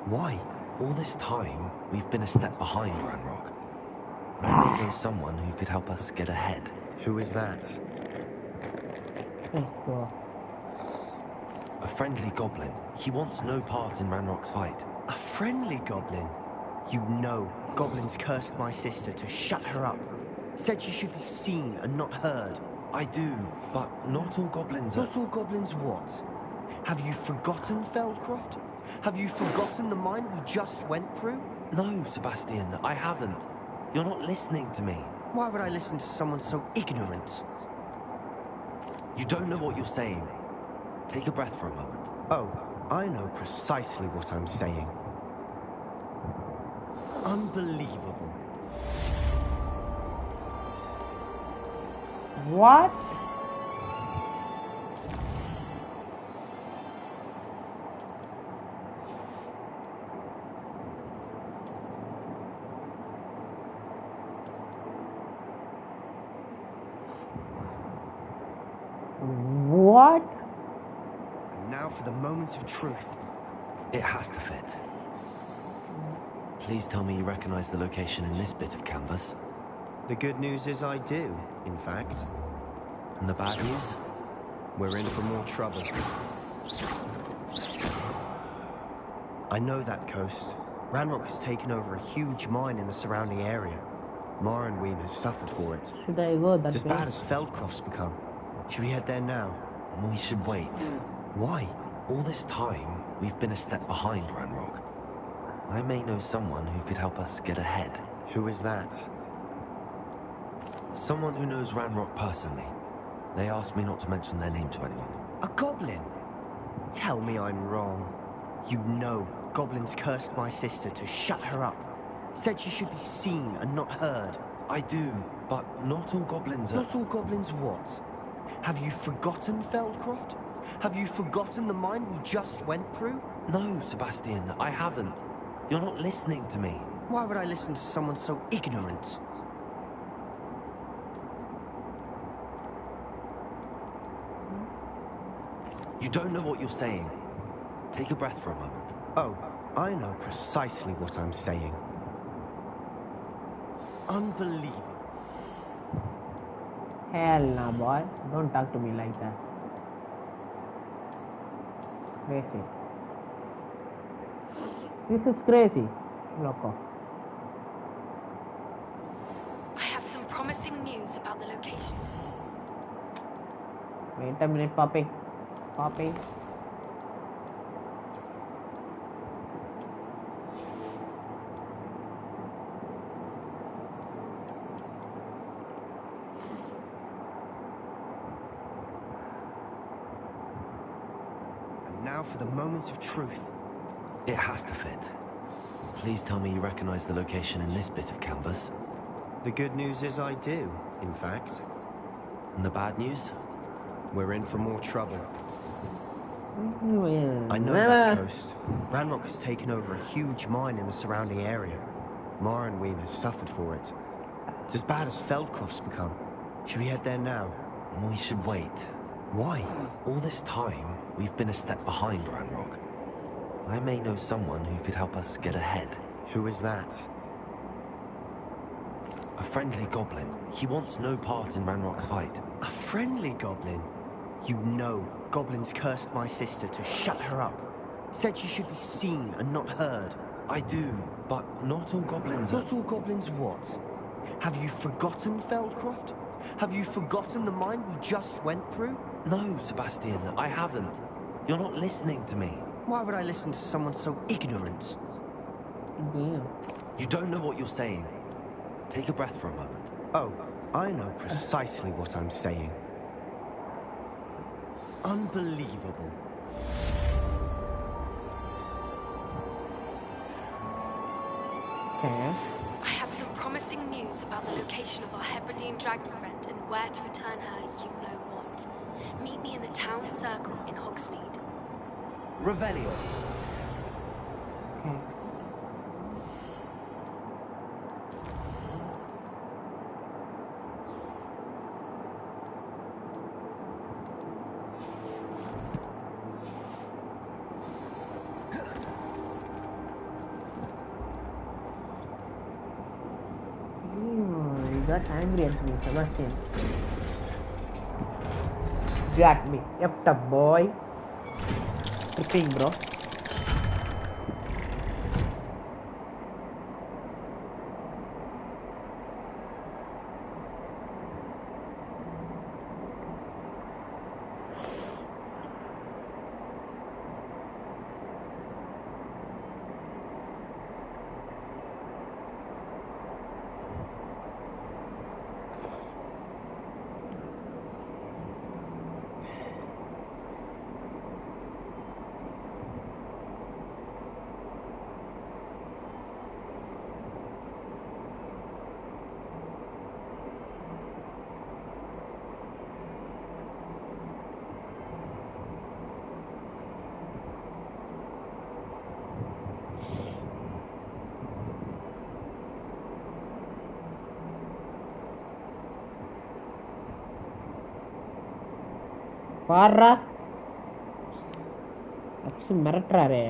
Why? All this time, we've been a step behind Ranrock. I may know someone who could help us get ahead. Who is that? A friendly goblin. He wants no part in Ranrock's fight. A friendly goblin? You know, goblins cursed my sister to shut her up. Said she should be seen and not heard. I do, but not all goblins are... Not all goblins what? Have you forgotten Feldcroft? Have you forgotten the mine we just went through? No, Sebastian, I haven't. You're not listening to me. Why would I listen to someone so ignorant? You don't know what you're saying. Take a breath for a moment. Oh, I know precisely what I'm saying. Unbelievable. What? What? And now for the moments of truth. It has to fit. Please tell me you recognize the location in this bit of canvas. The good news is I do, in fact. And the bad news? We're in for more trouble. I know that coast. Ranrock has taken over a huge mine in the surrounding area. Mara and Weem has suffered for it. Should I go that way? It's as bad as Feldcroft's become. Should we head there now? We should wait. Why? All this time, we've been a step behind Ranrock. I may know someone who could help us get ahead. Who is that? Someone who knows Ranrock personally. They asked me not to mention their name to anyone. A goblin? Tell me I'm wrong. You know, goblins cursed my sister to shut her up. Said she should be seen and not heard. I do, but not all goblins are... Not all goblins what? Have you forgotten Feldcroft? Have you forgotten the mine we just went through? No, Sebastian, I haven't. You're not listening to me. Why would I listen to someone so ignorant? You don't know what you're saying. Take a breath for a moment. Oh, I know precisely what I'm saying. Unbelievable. Hell nah, boy. Don't talk to me like that. Crazy. This is crazy. Loco. I have some promising news about the location. Wait a minute, Poppy. Poppy. now for the moments of truth. It has to fit. Please tell me you recognize the location in this bit of canvas. The good news is I do, in fact. And the bad news? We're in for more trouble. Yeah. I know that coast. Ranrock has taken over a huge mine in the surrounding area. Morinweem has suffered for it. It's as bad as Feldcroft's become. Should we head there now? We should wait. Why? All this time, we've been a step behind Ranrock. I may know someone who could help us get ahead. Who is that? A friendly goblin. He wants no part in Ranrock's fight. A friendly goblin? You know, goblins cursed my sister to shut her up. Said she should be seen and not heard. I do, but not all goblins are... Not all goblins what? Have you forgotten Feldcroft? Have you forgotten the mine we just went through? No, Sebastian, I haven't. You're not listening to me. Why would I listen to someone so ignorant? Yeah. You don't know what you're saying. Take a breath for a moment. Oh, I know precisely what I'm saying. Unbelievable. Okay. I have some promising news about the location of our Hebridean dragon friend and where to return her you-know-what. Meet me in the town circle in Hogsmeade. Revelio. Okay. You got angry at me, Sebastian. Got me. Yep, tough boy. Tripping, bro. பாரா அப்சு மிரட்டுறாரே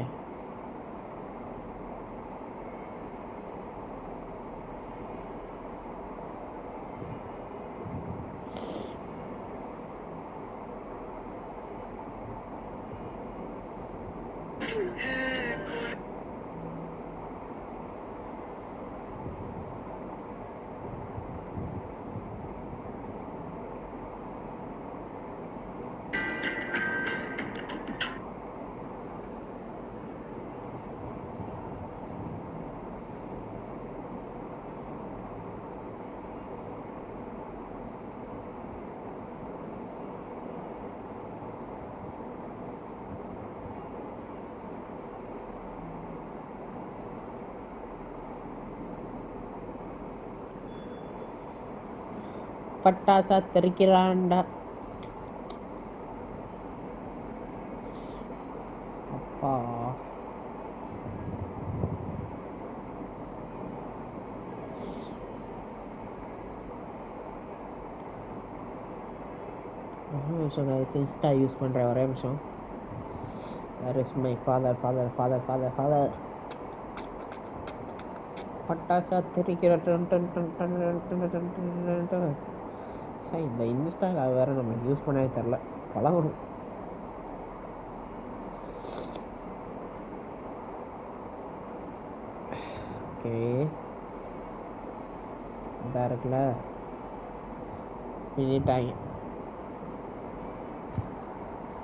பட்டாசா தெரிக்கிறான்டா அப்பா ஒரு நிமிஷம் Insta use பண்ணுறேன் ஒரே நிமிஷம் where is my father பட்டாசா தெரிக்கிற இந்த இன்ஸ்டாவில் வேறு நம்ம யூஸ் பண்ணவே தெரில பழகணும் ஓகே இதாக இருக்குல்ல பண்ணிட்டாங்க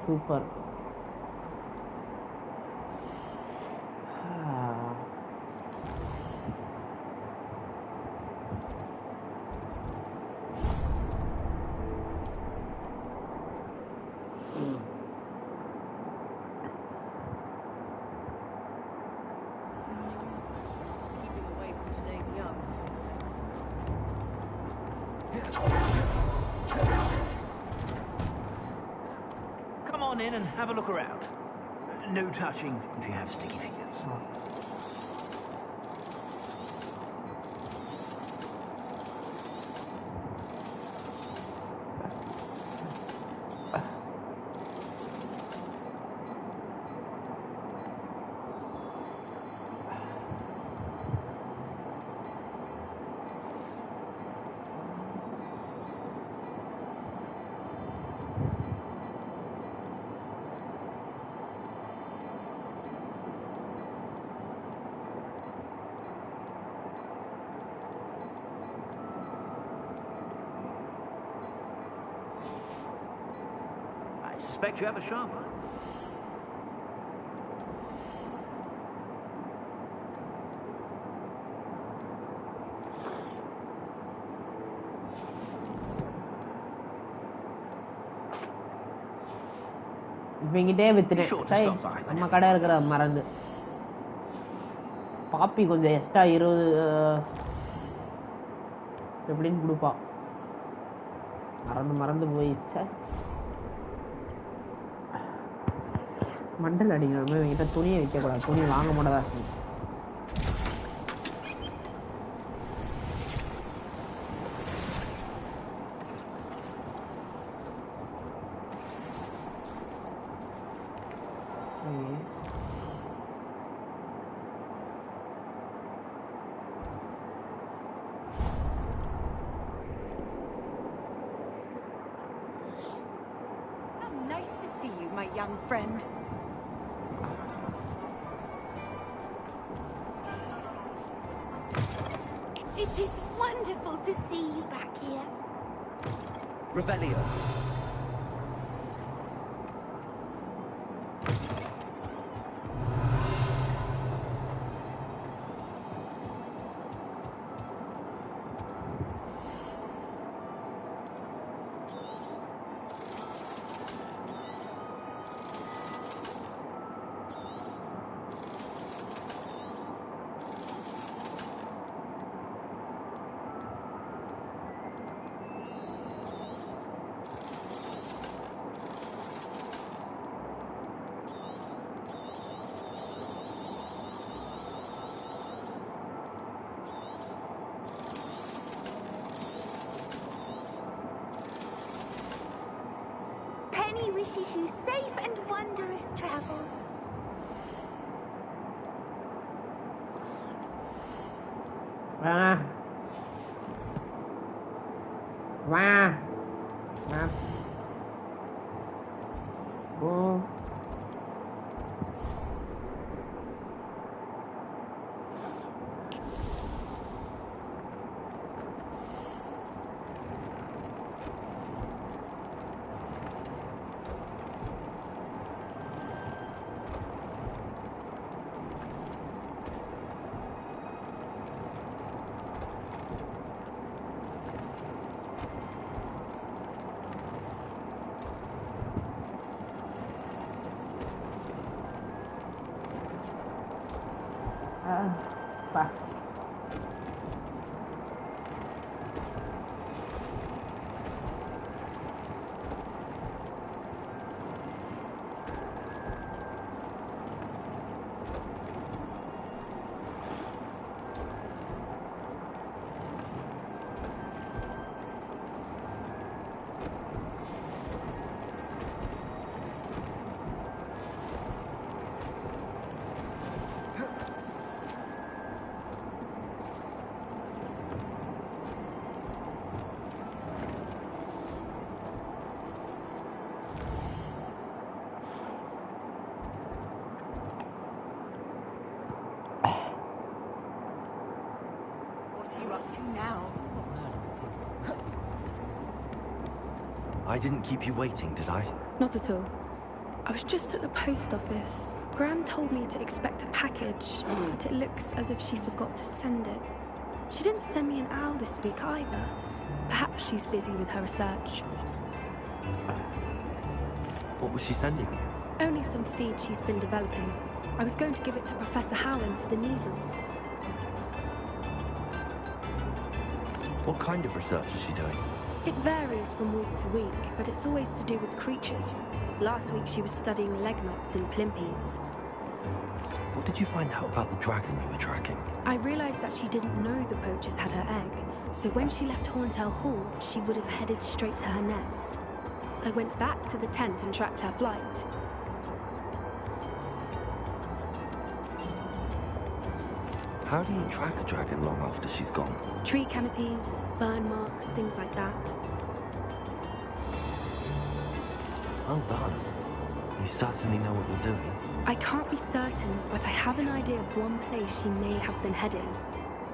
super on in and have a look around. No touching if you have sticky fingers. I suspect you have a sharp eye. இவங்கிட்டே வித்துனேன் நம்ம கடை இருக்கிற மறந்து பாப்பி கொஞ்சம் எக்ஸ்ட்ரா 20 எப்படின்னு கொடுப்பா மறந்து போயிடுச்சா மண்டல் அடிக்கணும் இவங்கிட்ட துணியை விற்கக்கூடாது துணி வாங்க மாட்டதா இருக்கும் Nice to see you, my young friend. It is wonderful to see you back here. Revelio. Penny wishes you safe and wondrous travels. Bye. Now. I didn't keep you waiting, did I? Not at all. I was just at the post office. Gran told me to expect a package, but it looks as if she forgot to send it. She didn't send me an owl this week either. Perhaps she's busy with her research. What was she sending you? Only some feed she's been developing. I was going to give it to Professor Howland for the measles. What kind of research is she doing? It varies from week to week, but it's always to do with creatures. Last week she was studying leg knots in Plimpies. What did you find out about the dragon you were tracking? I realized that she didn't know the poachers had her egg, so when she left Horntail Hall, she would have headed straight to her nest. I went back to the tent and tracked her flight. How do you track a dragon long after she's gone? Tree canopies, burn marks, things like that. Well done. You certainly know what you're doing. I can't be certain, but I have an idea of one place she may have been heading.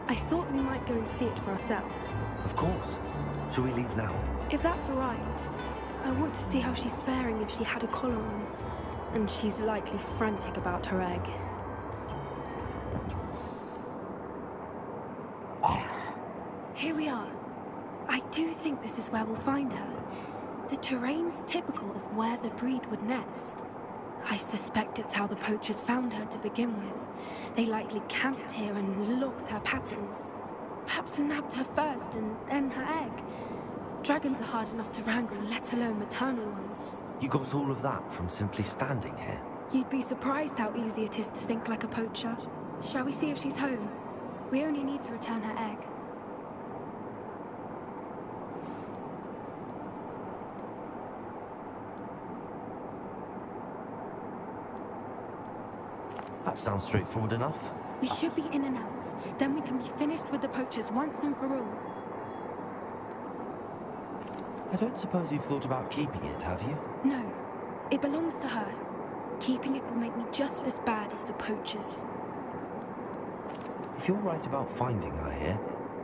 I thought we might go and see it for ourselves. Of course. Shall we leave now? If that's all right. I want to see how she's faring if she had a collar on. And she's likely frantic about her egg. Here we are. I do think this is where we'll find her. The terrain's typical of where the breed would nest. I suspect it's how the poachers found her to begin with. They likely camped here and logged her patterns. Perhaps nabbed her first and then her egg. Dragons are hard enough to wrangle, let alone maternal ones. You got all of that from simply standing here? You'd be surprised how easy it is to think like a poacher. Shall we see if she's home? We only need to return her egg. That sounds straightforward enough. We should be in and out. Then we can be finished with the poachers once and for all. I don't suppose you've thought about keeping it, have you? No. It belongs to her. Keeping it will make me just as bad as the poachers. If you're right about finding her here,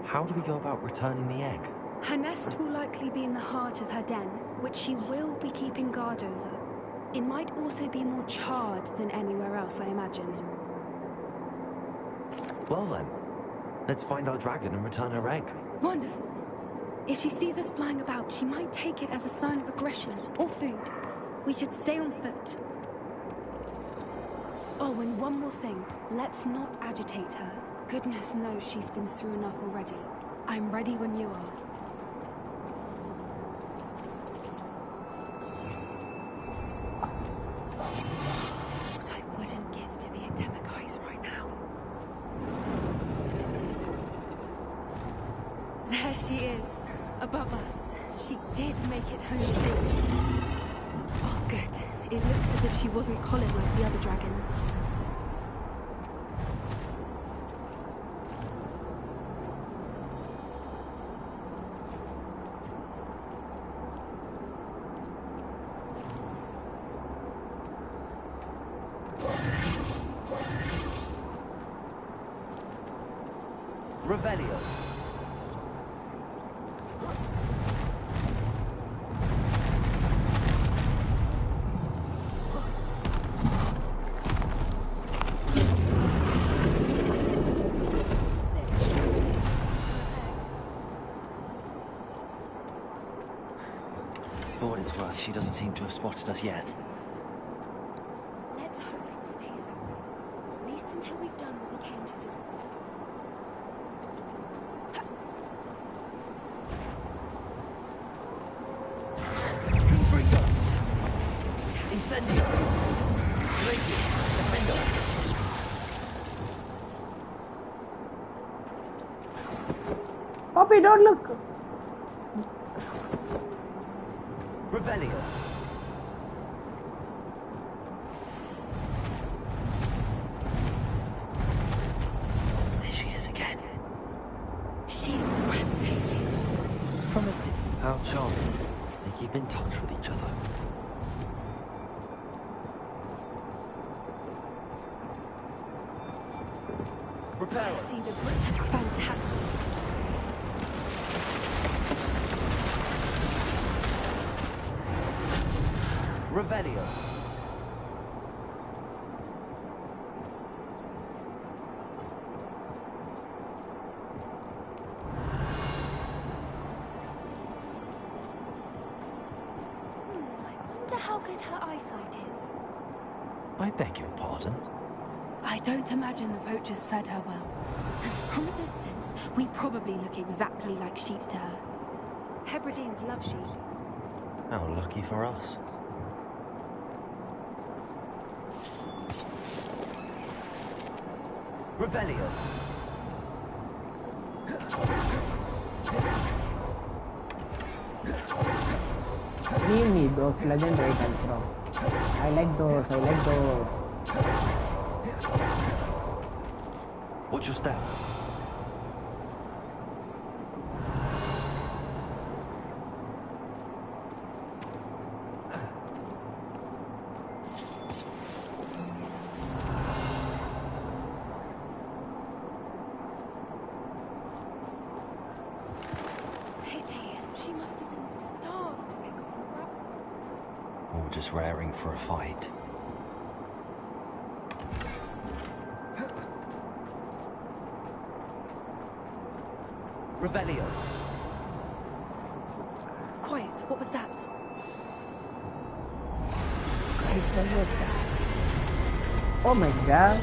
how do we go about returning the egg? Her nest will likely be in the heart of her den, which she will be keeping guard over. It might also be more charred than anywhere else, I imagine. Well then, let's find our dragon and return her egg. Wonderful. If she sees us flying about, she might take it as a sign of aggression or food. We should stay on foot. Oh, and one more thing. Let's not agitate her. Goodness knows she's been through enough already. I'm ready when you are. What I wouldn't give to be a Demogorgon right now. There she is, above us. She did make it home safe. Oh, good. It looks as if she wasn't collared like the other dragons. Revelio. For what it's worth, she doesn't seem to have spotted us yet. Let's hope it stays that way. At least until we've done what we came to do. Confringo! Incendio! Glacius! Defendo! Poppy, don't look! Revelio! There she is again. She's breathtaking. From a dip, how charming. They keep in touch with each other. I see the brick. Fantastic. Revelio. I wonder how good her eyesight is. I beg your pardon? I don't imagine the poachers fed her well. And from a distance, we probably look exactly like sheep to her. Hebrideans love sheep. How lucky for us. Revelio. Leave me those legendary types, bro. I like those. What's your step? She must have been starved to pick up a grub. Or just raring for a fight. Revelio. Quiet, what was that? Oh my god.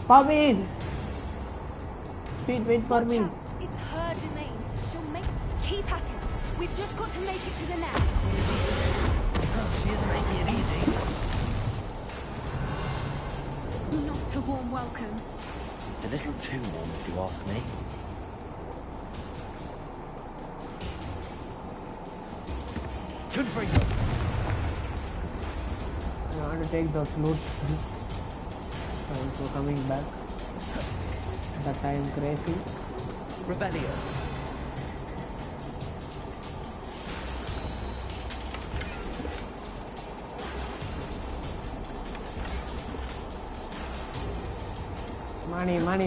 Bobby! Wait for me. Out. It's her domain. She'll make... Keep at it. We've just got to make it to the nest. She isn't making it easy. Not a warm welcome. It's a little too warm, if you ask me. Good for you. I want to take those loot. So coming back. That I am crazy. Revelio.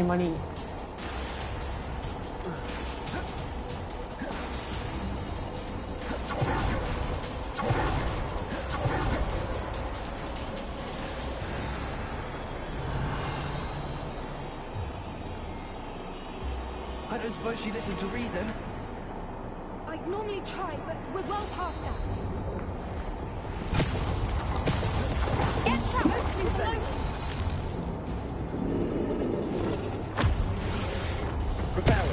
Money. I don't suppose she listened to reason. I normally try, but we're well past that. Get that opening below! Reparo.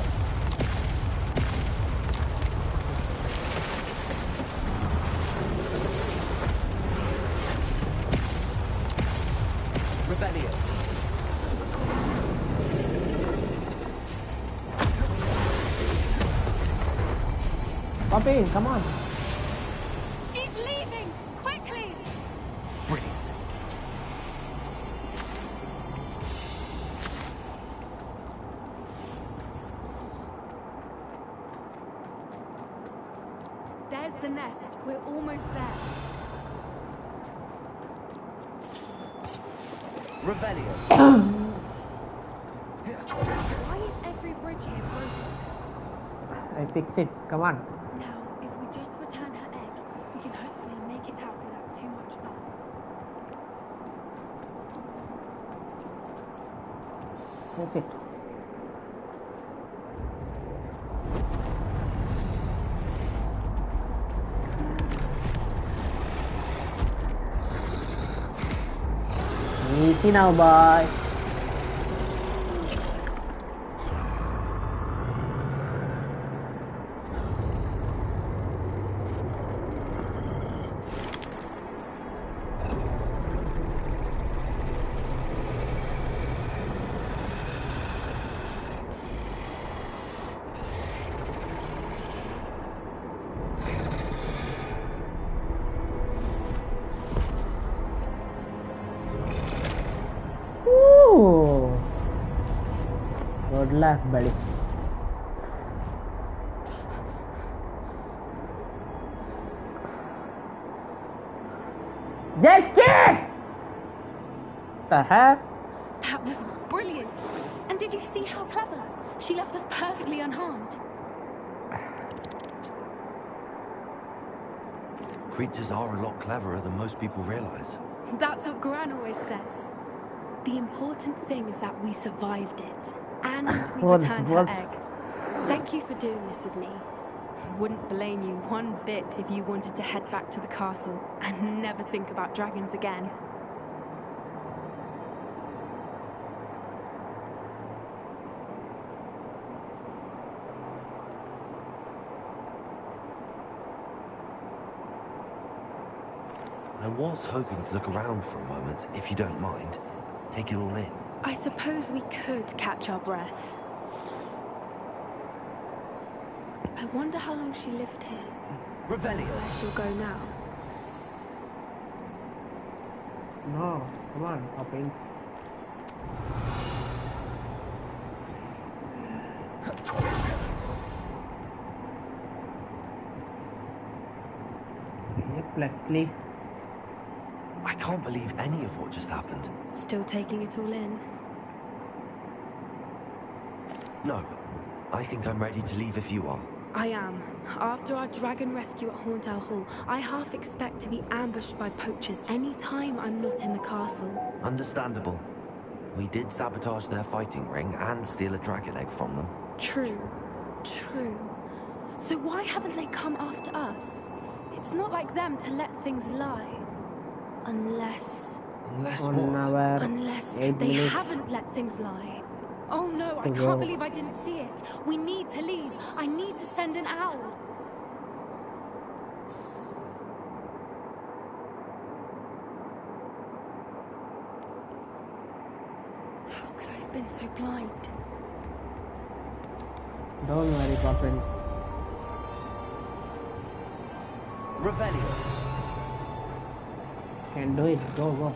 Revelio. Poppy, come on. She's leaving! Quickly! Brilliant. There's the nest. We're almost there. Revelio. Why is every bridge here broken? I fix it. Come on. Now, if we just return her egg, we can hopefully make it out without too much fuss. That's it. Easy now, boy. Good luck, buddy. Just kiss! The heck? That was brilliant. And did you see how clever? She left us perfectly unharmed. creatures are a lot cleverer than most people realize. That's what Gran always says. The important thing is that we survived it. And we returned her egg. Thank you for doing this with me. Wouldn't blame you one bit if you wanted to head back to the castle and never think about dragons again. I was hoping to look around for a moment, if you don't mind. Take it all in. I suppose we could catch our breath. I wonder how long she lived here. Revelio. Where she'll go now. No, come on, hopping. Yep, let's leave. I can't believe any of what just happened. Still taking it all in? No. I think I'm ready to leave if you are. I am. After our dragon rescue at Hauntow Hall, I half expect to be ambushed by poachers any time I'm not in the castle. Understandable. We did sabotage their fighting ring and steal a dragon egg from them. True. True. So why haven't they come after us? It's not like them to let things lie. Unless... Unless what? Unless they haven't let things lie. Oh no, I can't believe I didn't see it. We need to leave. I need to send an owl. How could I have been so blind? Don't worry, Poppin. Revelio. Can do it. Go, go.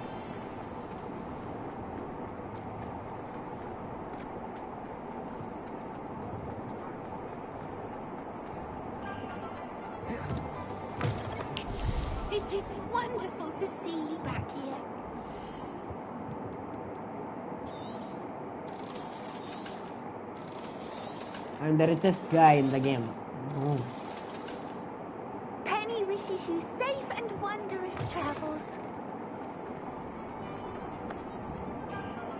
It is wonderful to see you back here. I'm the richest guy in the game. Oh. Penny wishes you safe and wondrous travels.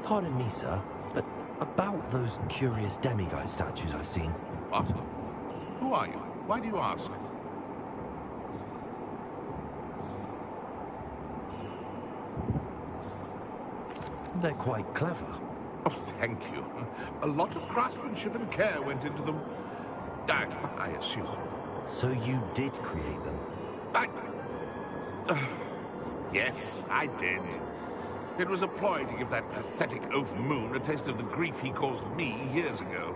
Pardon me, sir, but about those curious demiguise statues I've seen. What? Who are you? Why do you ask? They're quite clever. Oh, thank you. A lot of craftsmanship and care went into them. I assume. So you did create them? Yes, I did. It was a ploy to give that pathetic oaf Moon a taste of the grief he caused me years ago.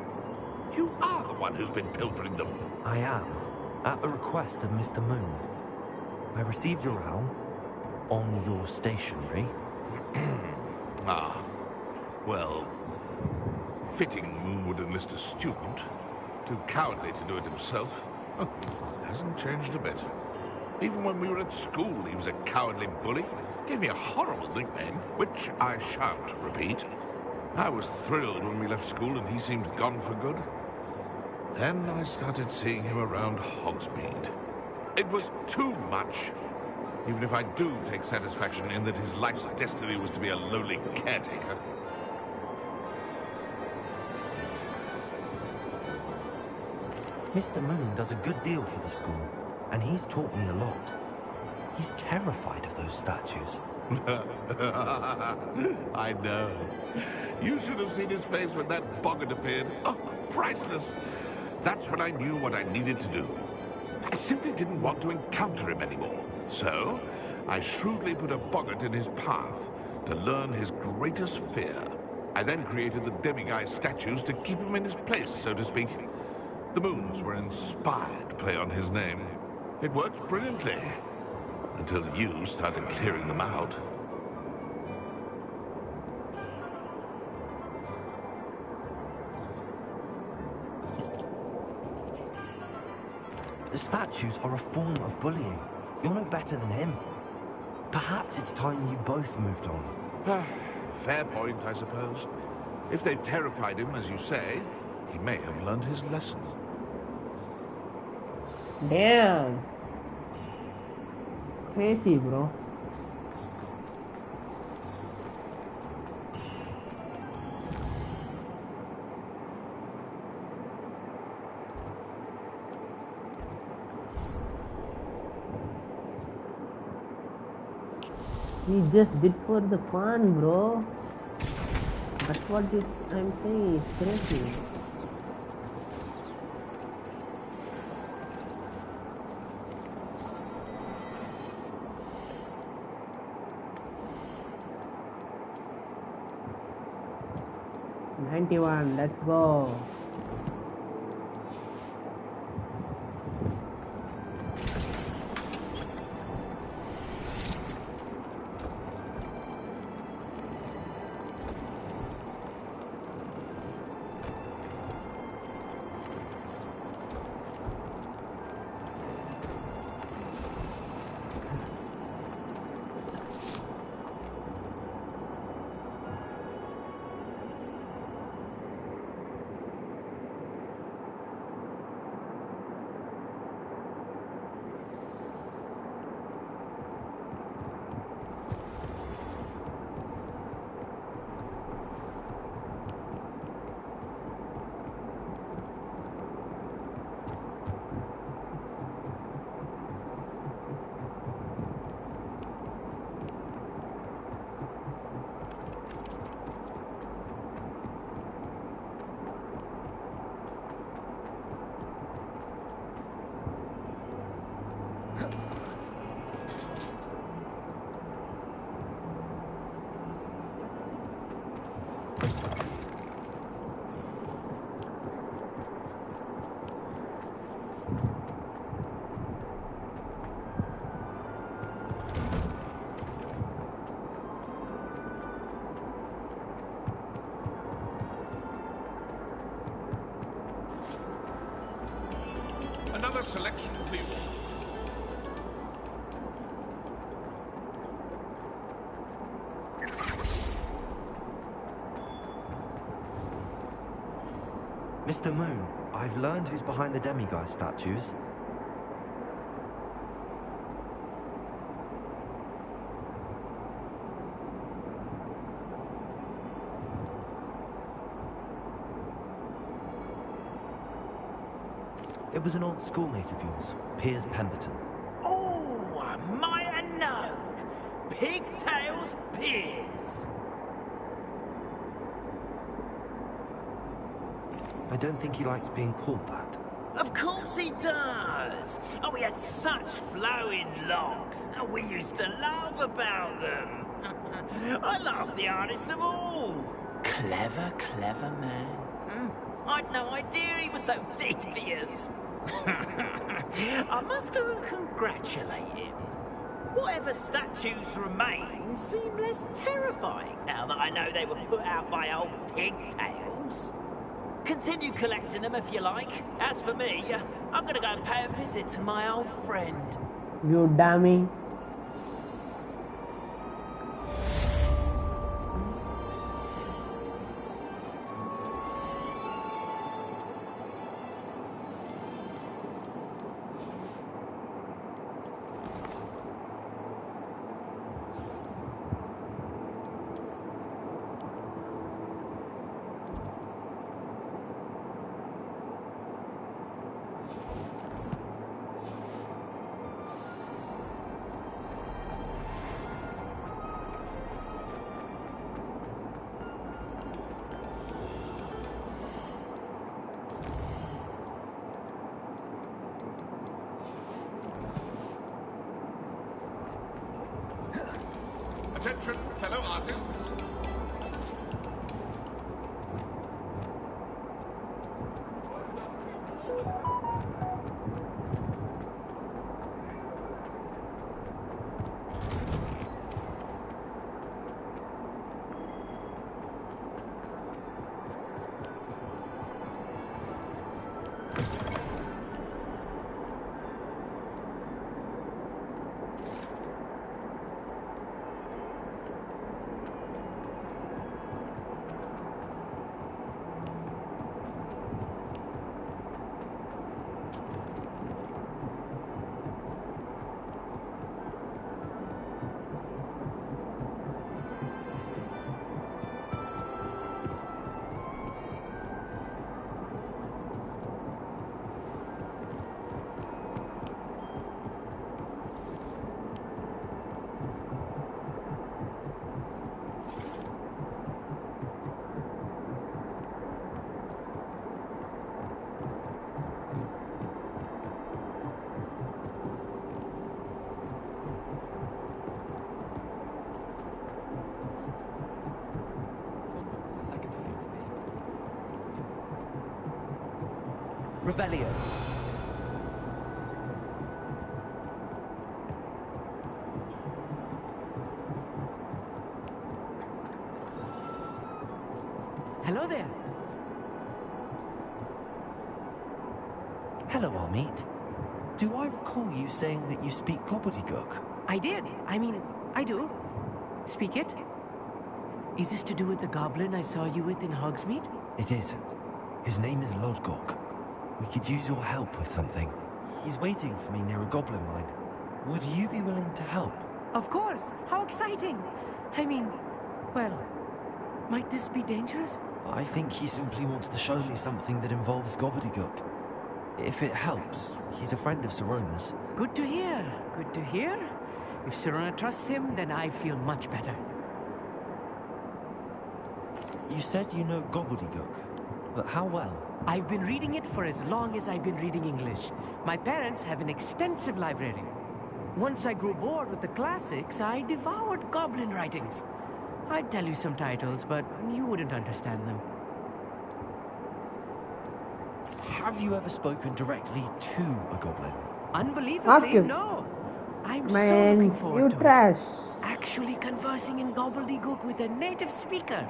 You are the one who's been pilfering them. I am, at the request of Mr. Moon. I received your owl on your stationery. Ah, well, fitting Moon would enlist a student. Too cowardly to do it himself. Hasn't changed a bit. Even when we were at school, he was a cowardly bully. Gave me a horrible nickname, which I shan't repeat. I was thrilled when we left school and he seemed gone for good. Then I started seeing him around Hogsmeade. It was too much. Even if I do take satisfaction in that his life's destiny was to be a lowly caretaker. Mr. Moon does a good deal for the school, and he's taught me a lot. He's terrified of those statues. I know. You should have seen his face when that boggart appeared. Oh, priceless. That's when I knew what I needed to do. I simply didn't want to encounter him anymore. So, I shrewdly put a boggart in his path to learn his greatest fear. I then created the demiguise statues to keep him in his place, so to speak. The moons were an inspired play on his name. It worked brilliantly. Until you started clearing them out. The statues are a form of bullying. You're no better than him. Perhaps it's time you both moved on. Fair point, I suppose. If they've terrified him, as you say, he may have learned his lesson. Damn. crazy, bro. He just did for the fun, bro. That's what I'm saying. It's crazy. $91. Let's go. Another selection for you. Mr. Moon, I've learned who's behind the demiguise statues. It was an old schoolmate of yours, Piers Pemberton. Oh, I might have known. Pigtails Piers. I don't think he likes being called that. Of course he does. Oh, he had such flowing locks. Oh, we used to laugh about them. I laughed the hardest of all. Clever, clever man. I'd no idea he was so devious. I must go and congratulate him. Whatever statues remain seem less terrifying now that I know they were put out by old pigtails. Continue collecting them if you like. As for me, I'm gonna go and pay a visit to my old friend. You dummy. Attention, fellow artists. Revelio. Hello there. Hello, Amit. Do I recall you saying that you speak gobbledygook? I did. I mean, I do. Speak it. Is this to do with the goblin I saw you with in Hogsmeade? It is. His name is Lodgok. We could use your help with something. He's waiting for me near a goblin mine. Would you be willing to help? Of course. How exciting. I mean, well, might this be dangerous? I think he simply wants to show me something that involves gobbledygook. If it helps, he's a friend of Sirona's. Good to hear. Good to hear. If Sirona trusts him, then I feel much better. You said you know gobbledygook, but how well? I've been reading it for as long as I've been reading English. My parents have an extensive library. Once I grew bored with the classics, I devoured goblin writings. I'd tell you some titles, but you wouldn't understand them. Have you ever spoken directly to a goblin? Unbelievably, no. I'm so looking forward to it. Actually conversing in gobbledygook with a native speaker.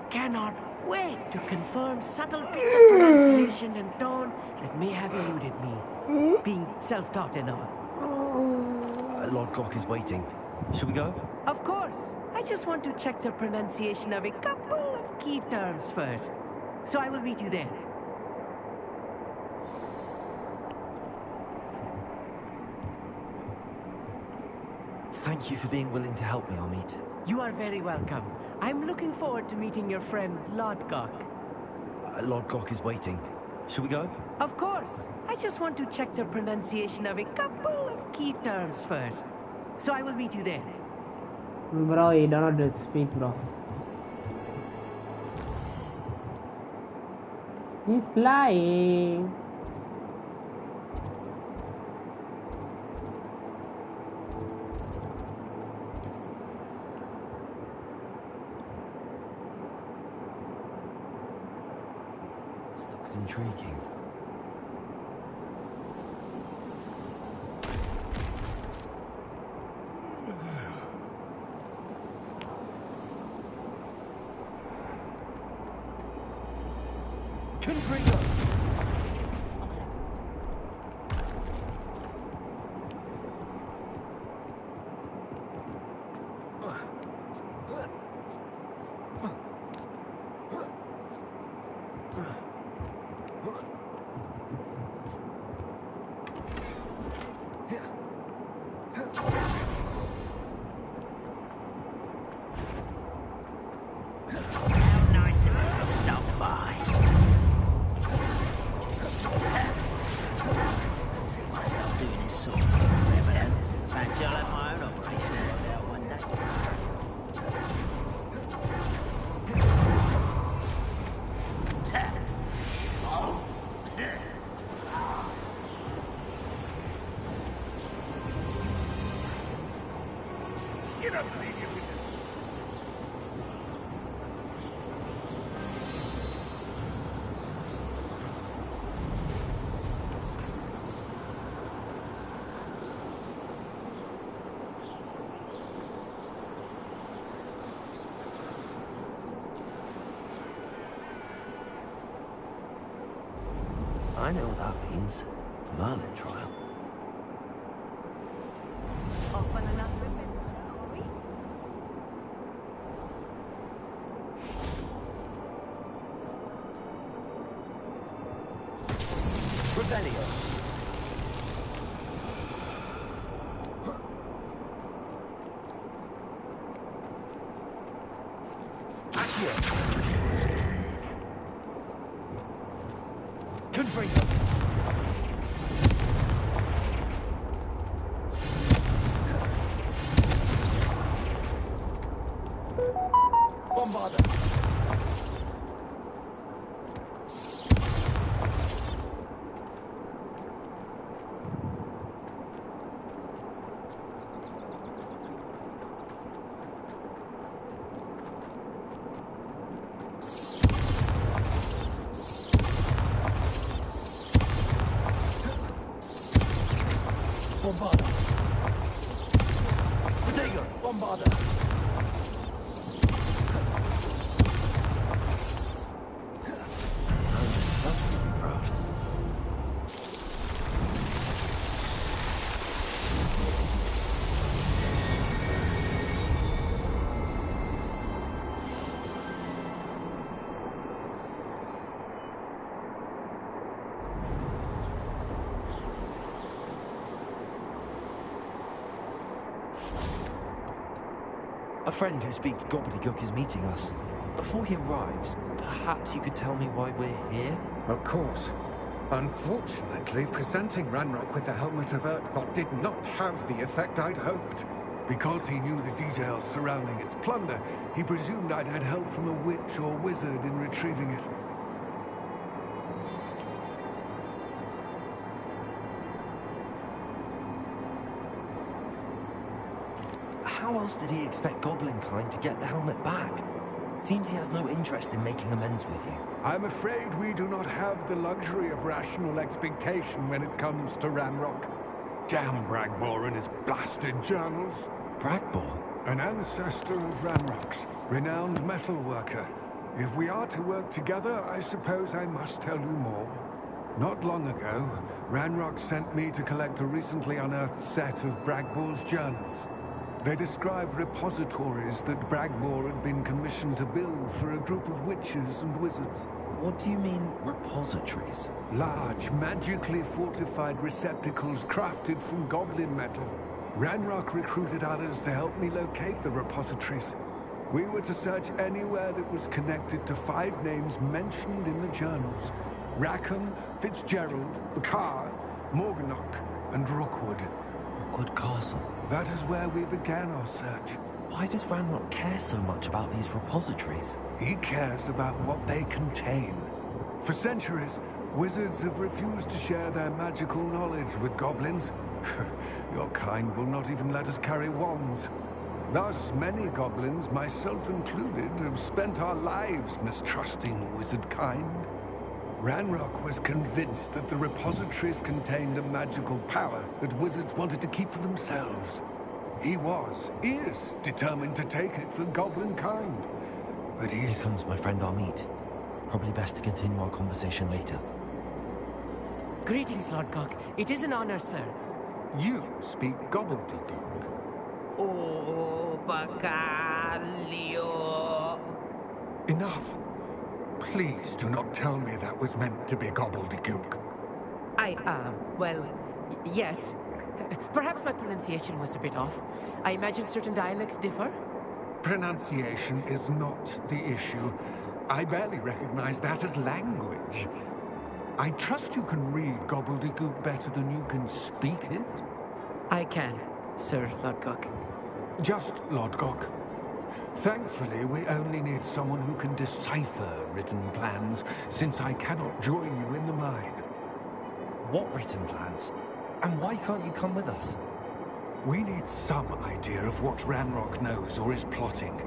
Cannot wait to confirm subtle bits of pronunciation and tone that may have eluded me. Being self-taught and all. Lodgok is waiting. Shall we go? Of course. I just want to check the pronunciation of a couple of key terms first. So I will meet you there. Thank you for being willing to help me, Amit. You are very welcome. I'm looking forward to meeting your friend, Lodgok. Lodgok is waiting. Shall we go? Of course. I just want to check the pronunciation of a couple of key terms first. So I will meet you there. Bro, you don't know to speak, bro. He's lying. This looks intriguing. I know what that means. Merlin trial. Open enough ribbon, shall we? Revelio. here. Don't bother. A friend who speaks gobbledygook is meeting us. Before he arrives, perhaps you could tell me why we're here? Of course. Unfortunately, presenting Ranrock with the Helmet of Urtkot did not have the effect I'd hoped. Because he knew the details surrounding its plunder, he presumed I'd had help from a witch or wizard in retrieving it. How else did he expect Goblinkind to get the helmet back? Seems he has no interest in making amends with you. I'm afraid we do not have the luxury of rational expectation when it comes to Ranrock. Damn Bragbor and his blasted journals. Bragbor? An ancestor of Ranrock's, renowned metal worker. If we are to work together, I suppose I must tell you more. Not long ago, Ranrock sent me to collect a recently unearthed set of Bragbor's journals. They describe repositories that Bragbor had been commissioned to build for a group of witches and wizards. What do you mean, repositories? Large, magically fortified receptacles crafted from goblin metal. Ranrock recruited others to help me locate the repositories. We were to search anywhere that was connected to 5 names mentioned in the journals. Rackham, Fitzgerald, Bakar, Morganach, and Rookwood. Rookwood Castle? That is where we began our search. Why does Ranrock care so much about these repositories? He cares about what they contain. For centuries, wizards have refused to share their magical knowledge with goblins. Your kind will not even let us carry wands. Thus, many goblins, myself included, have spent our lives mistrusting wizard kind. Ranrock was convinced that the repositories contained a magical power that wizards wanted to keep for themselves. He is determined to take it for goblin kind. But Here comes my friend Amit. Probably best to continue our conversation later. Greetings, Lord Gok. It is an honor, sir. You speak gobbledygook. Oh, Bacalio. Enough. Please do not tell me that was meant to be gobbledygook. Well, yes. Perhaps my pronunciation was a bit off. I imagine certain dialects differ. Pronunciation is not the issue. I barely recognize that as language. I trust you can read gobbledygook better than you can speak it? I can, Sir Lord Gok. Just Lord Gok. Thankfully, we only need someone who can decipher written plans, since I cannot join you in the mine. What written plans? And why can't you come with us? We need some idea of what Ranrock knows or is plotting.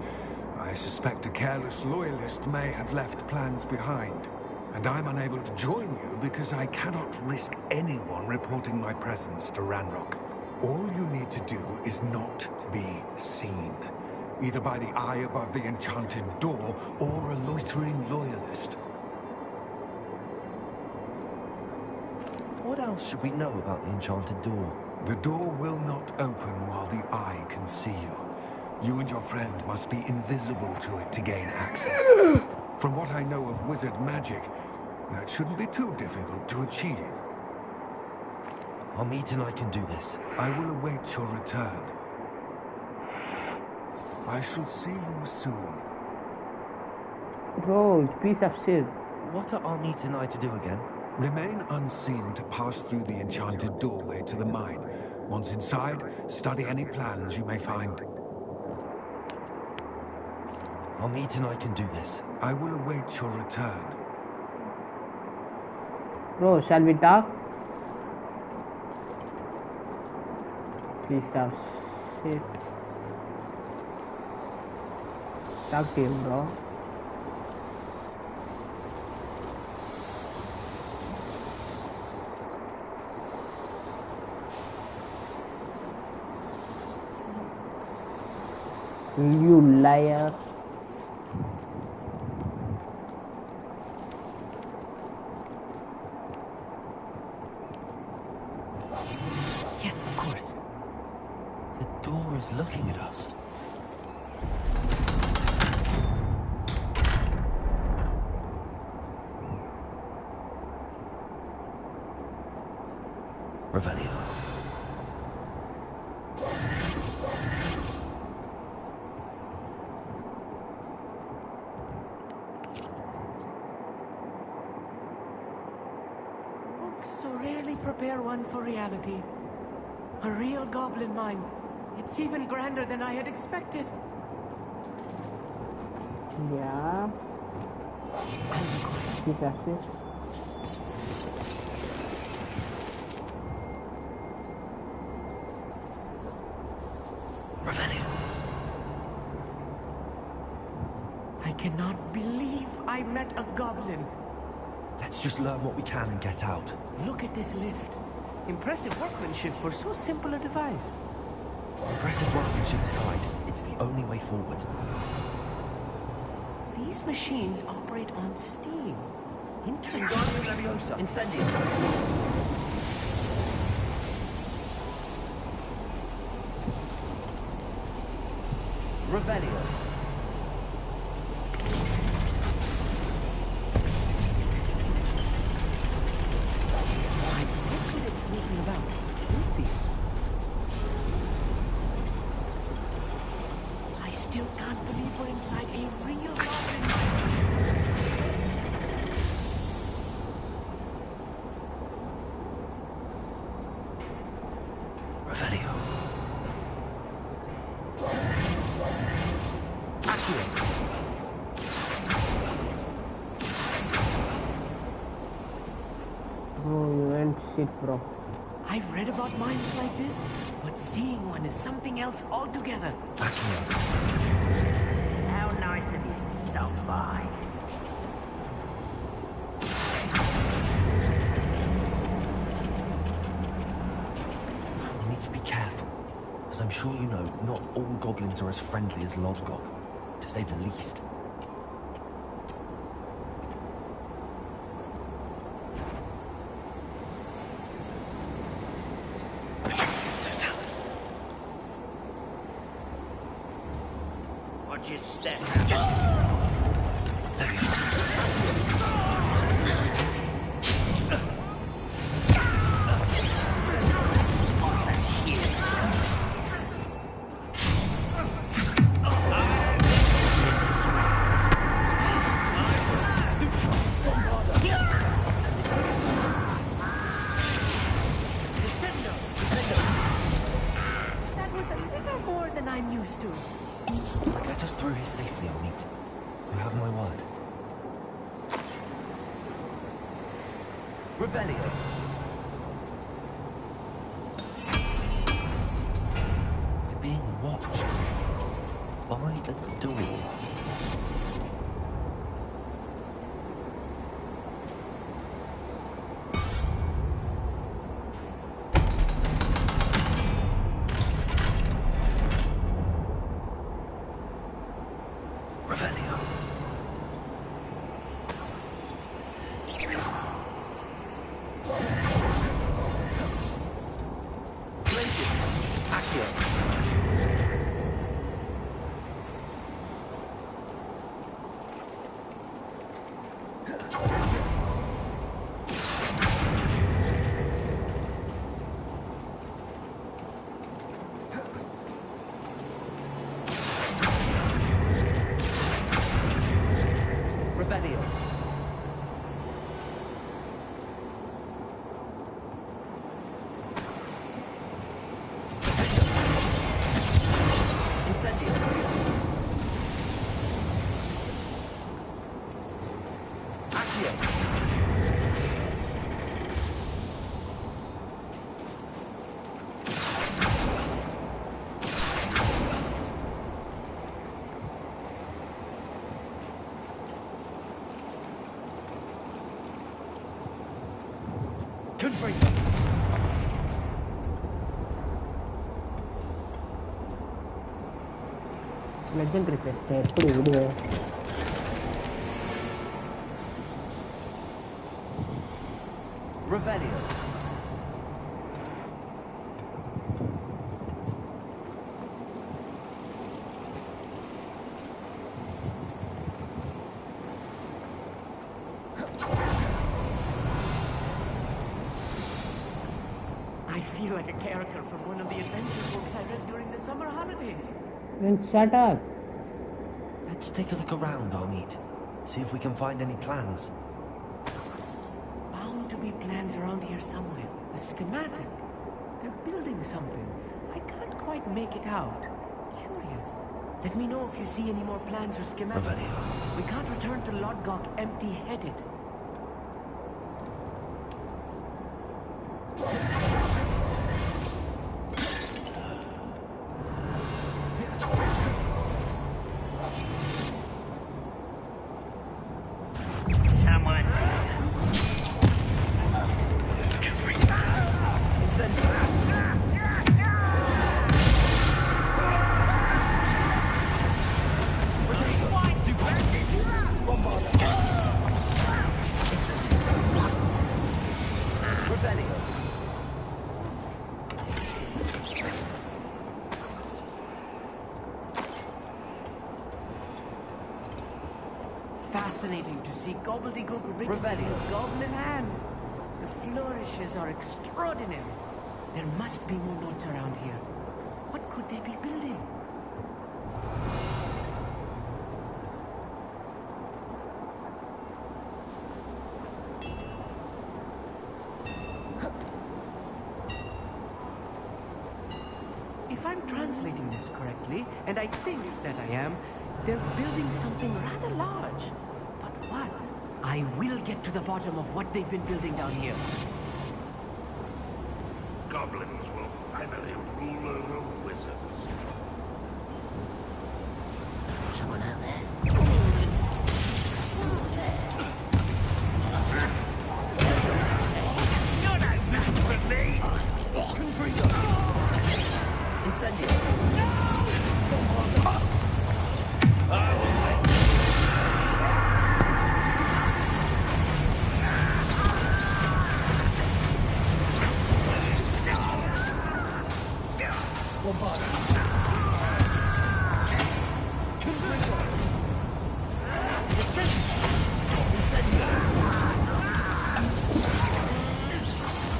I suspect a careless loyalist may have left plans behind. And I'm unable to join you because I cannot risk anyone reporting my presence to Ranrock. All you need to do is not be seen. Either by the eye above the enchanted door, or a loitering loyalist. What else should we know about the enchanted door? The door will not open while the eye can see you. You and your friend must be invisible to it to gain access. From what I know of wizard magic, that shouldn't be too difficult to achieve. Amit and I can do this. I will await your return. I shall see you soon. Bro, piece of shit. What are Amit and I to do again? Remain unseen to pass through the enchanted doorway to the mine. Once inside, study any plans you may find. Amit and I can do this. I will await your return. Bro, shall we talk? Piece of shit. Talk to him, bro. You liar. Yes, of course. The door is looking at us. Revelio. Books so rarely prepare one for reality. A real goblin mine. It's even grander than I had expected. Yeah. He's actually. Revelio. I cannot believe I met a goblin. Let's just learn what we can and get out. Look at this lift. Impressive workmanship for so simple a device. Impressive workmanship aside, it's the only way forward. These machines operate on steam. Interesting. Wingardium Leviosa. Incendio. Revelio. Look at it sneaking about. We'll see. I still can't believe we're inside a real goblin mine. Revelio. Oh, you went shit, bro. I've read about mines like this, but seeing one is something else altogether. How nice of you to stop by. We need to be careful, as I'm sure you know, not all goblins are as friendly as Lodgok, to say the least. Watch your step. That was a little more than I'm used to. Get us through here safely, I'll meet. You have my word. Revelio. We're being watched by a door. Revelio. Revelio. Incendio. Accio. Confringo. legendary chest எப்படி விடுவே Revelio. I feel like a character from one of the adventure books I read during the summer holidays. Then shut up. Let's take a look around, Amit. See if we can find any plans. Bound to be plans around here somewhere. A schematic. They're building something. I can't quite make it out. Curious. Let me know if you see any more plans or schematics. We can't return to Lodgok empty-headed. Someone's Fascinating to see gobbledygook written in a goblin hand. The flourishes are extraordinary. There must be more notes around here. What could they be building? If I'm translating this correctly, and I think that I am, they're building something rather large. But what? I will get to the bottom of what they've been building down here. Goblins will finally rule over wizards. Someone out there? You're no match for me! Incendio.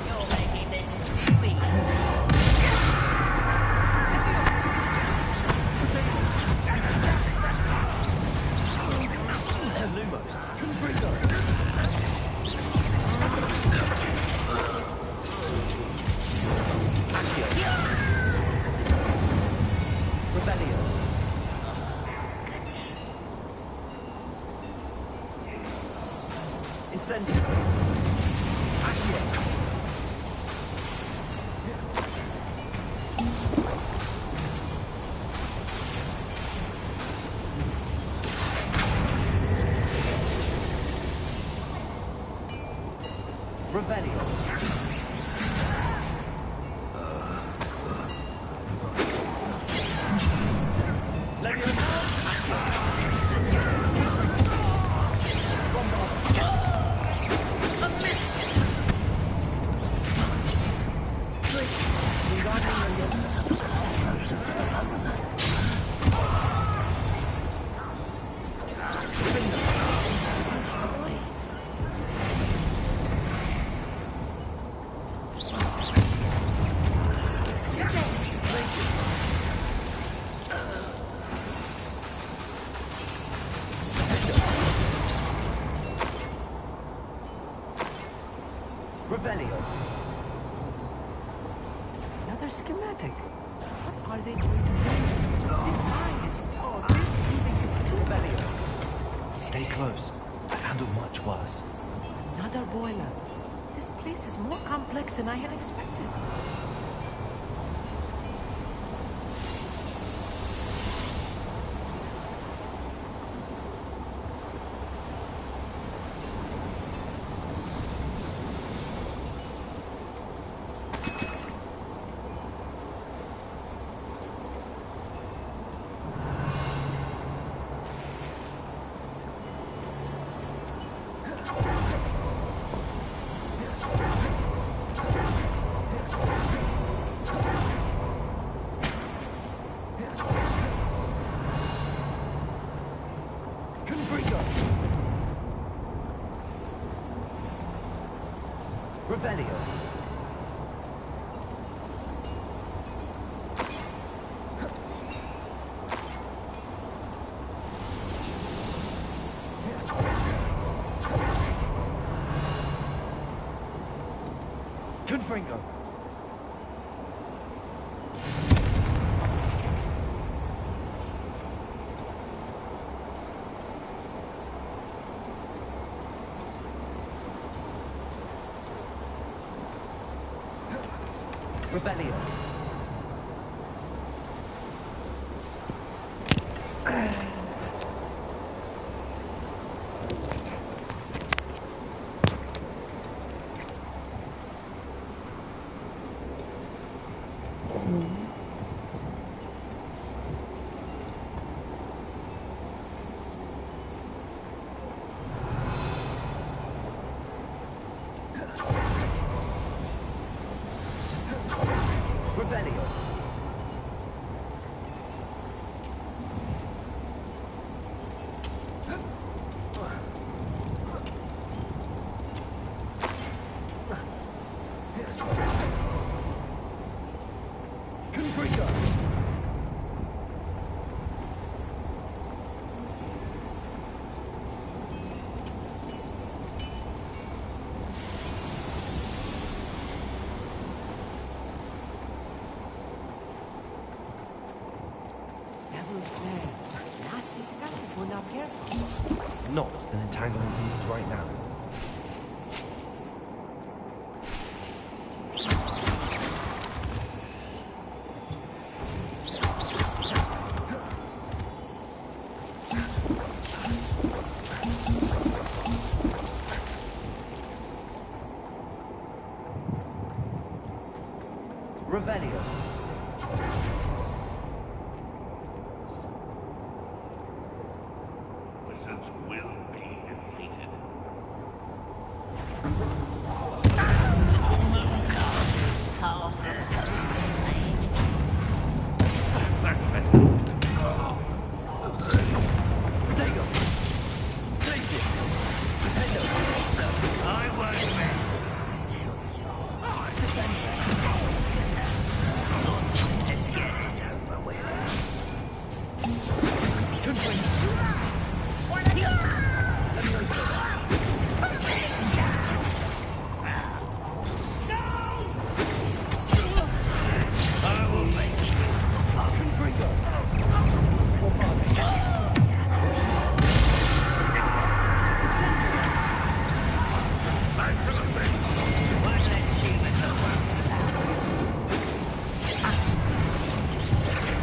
You're making this as beast. Incendio. Revelio. Revelio. Another schematic. What are they going to do? This mine is... Oh, this building is too Revelio. Stay close. I've handled much worse. Another boiler. This place is more complex than I had expected. Confringo! Revelio. Confringo. Revelio. Revelio. Confringo. Nasty stuff if we're not careful. Not an entanglement we need right now. Revelio. Wizards will be defeated. That's better. Potato. Glacius. Potato. I won't rest. Let's get this over with.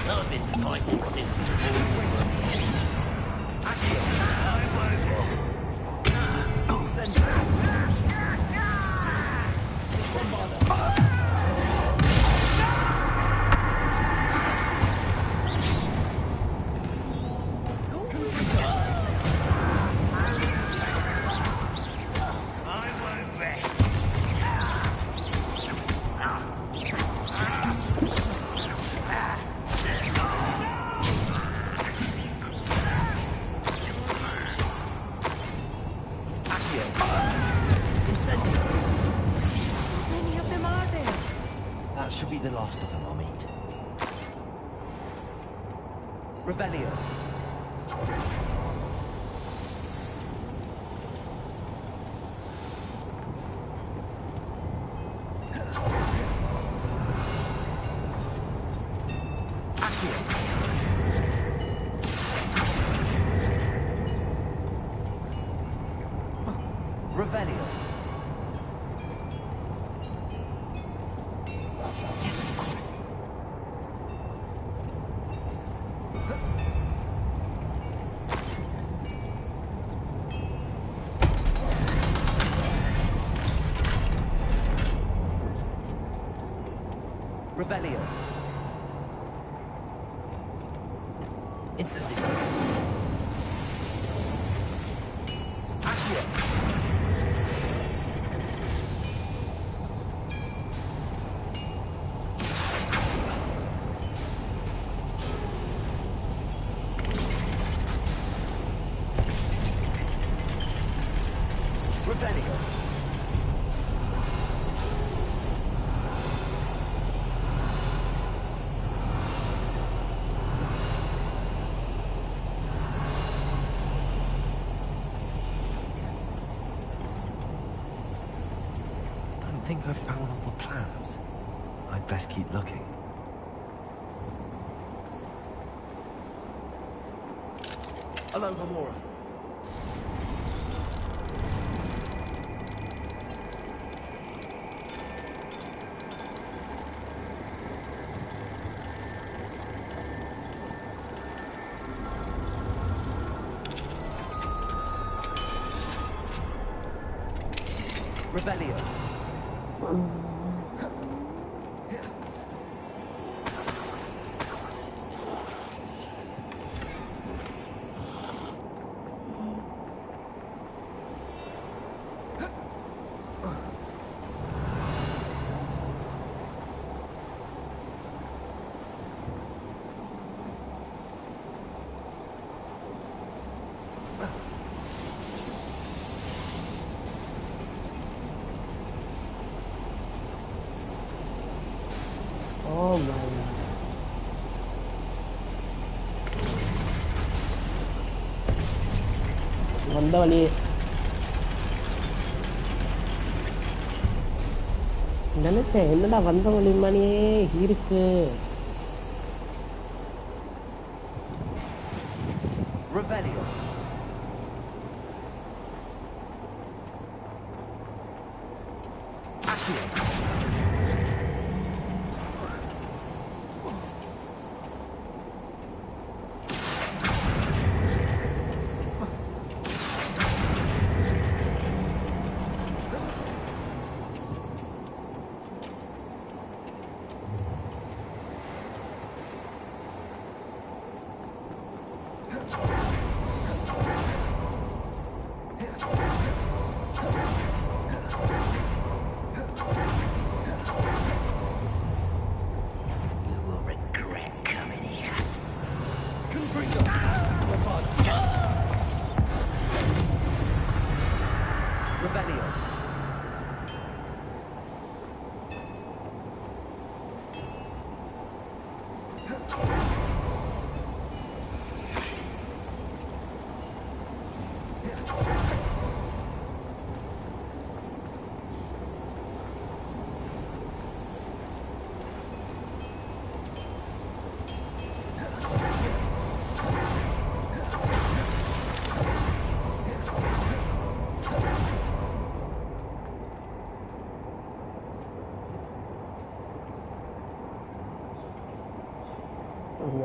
I've been fighting since before. That should be the last of them I'll meet. Revelio. Revelio. Yes, of course. Revelio. Instantly. Accio. Revelio. Don't think I've found all the plans. I'd best keep looking. Hello, Gamora. Revelio. Oh my god. வந்த வழி நினைச்சேன் என்னடா வந்த வழி மாதிரியே இருக்கு. Revelio.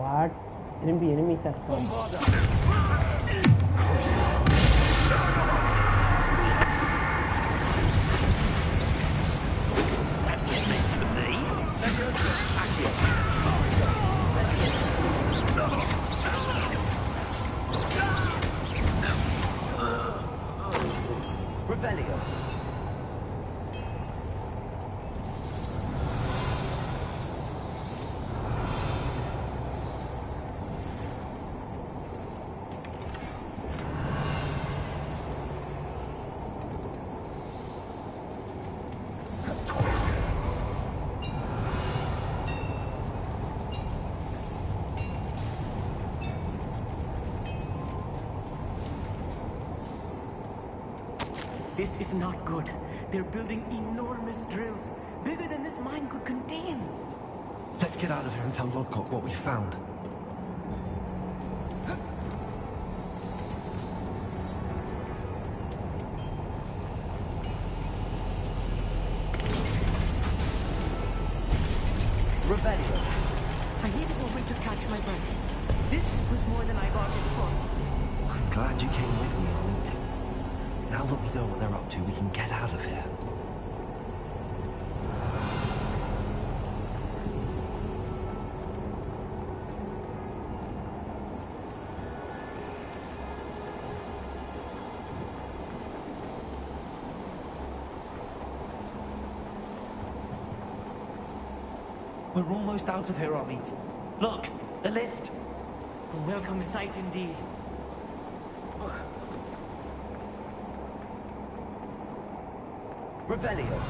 What? Enemies are come. Revelio. This is not good. They're building enormous drills, bigger than this mine could contain. Let's get out of here and tell Lodcock what we found. Revelio. I need a moment to catch my breath. This was more than I bargained for. I'm glad you came with me, Amit. Now that we know what they're up to, we can get out of here. We're almost out of here, Amit. Look, the lift. A welcome sight indeed. Revelio.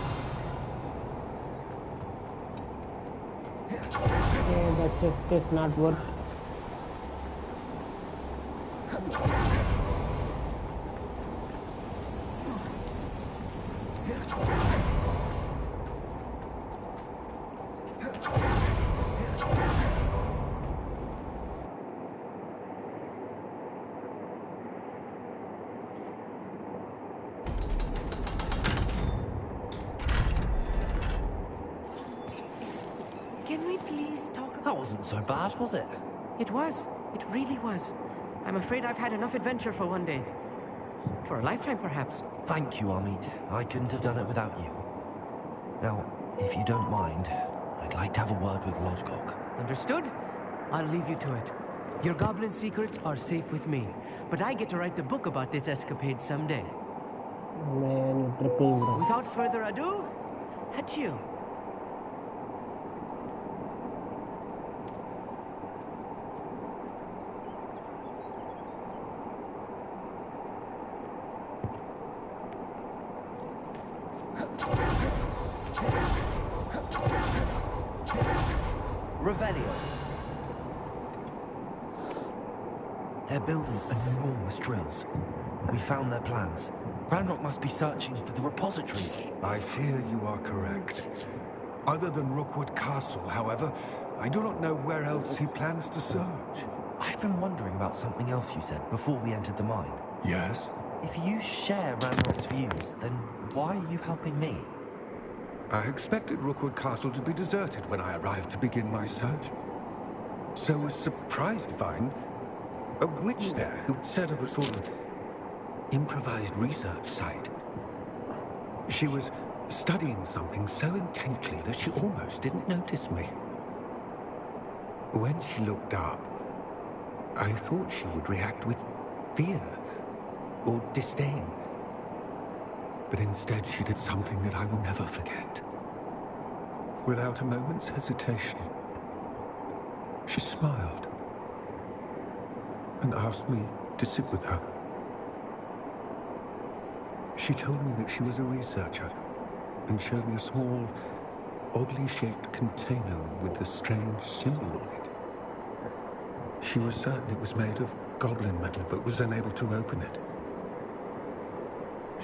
Okay, that test is not worth. Can we please talk about... That wasn't so bad, was it? It was. It really was. I'm afraid I've had enough adventure for one day. For a lifetime, perhaps. Thank you, Amit. I couldn't have done it without you. Now, if you don't mind, I'd like to have a word with Lodgok. Understood? I'll leave you to it. Your goblin secrets are safe with me, but I get to write the book about this escapade someday. Man, you're tripping, bro. Without further ado, adieu. Revelio. They're building enormous drills. We found their plans. Ranrock must be searching for the repositories. I fear you are correct. Other than Rookwood Castle, however, I do not know where else he plans to search. I've been wondering about something else you said before we entered the mine. Yes? If you share Ranrock's views, then why are you helping me? I expected Rookwood Castle to be deserted when I arrived to begin my search. So was surprised to find a witch there who'd set up a sort of improvised research site. She was studying something so intently that she almost didn't notice me. When she looked up, I thought she would react with fear or disdain. But instead she did something that I will never forget. Without a moment's hesitation, she smiled and asked me to sit with her. She told me that she was a researcher and showed me a small, oddly shaped container with a strange symbol on it. She was certain it was made of goblin metal, but was unable to open it.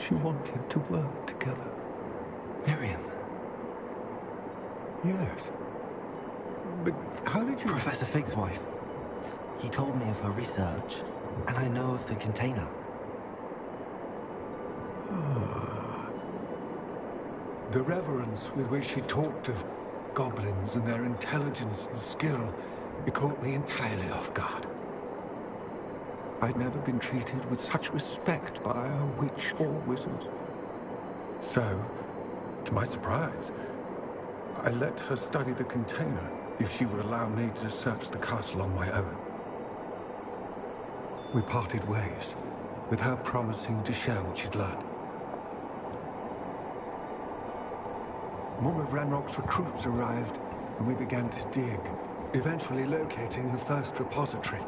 She wanted to work together. Miriam. Yes. But how did you... Professor Fig's wife. He told me of her research, and I know of the container. The reverence with which she talked of goblins and their intelligence and skill, it caught me entirely off guard. I'd never been treated with such respect by a witch or wizard. So, to my surprise, I let her study the container if she would allow me to search the castle on my own. We parted ways, with her promising to share what she'd learned. More of Ranrock's recruits arrived, and we began to dig, eventually locating the first repository.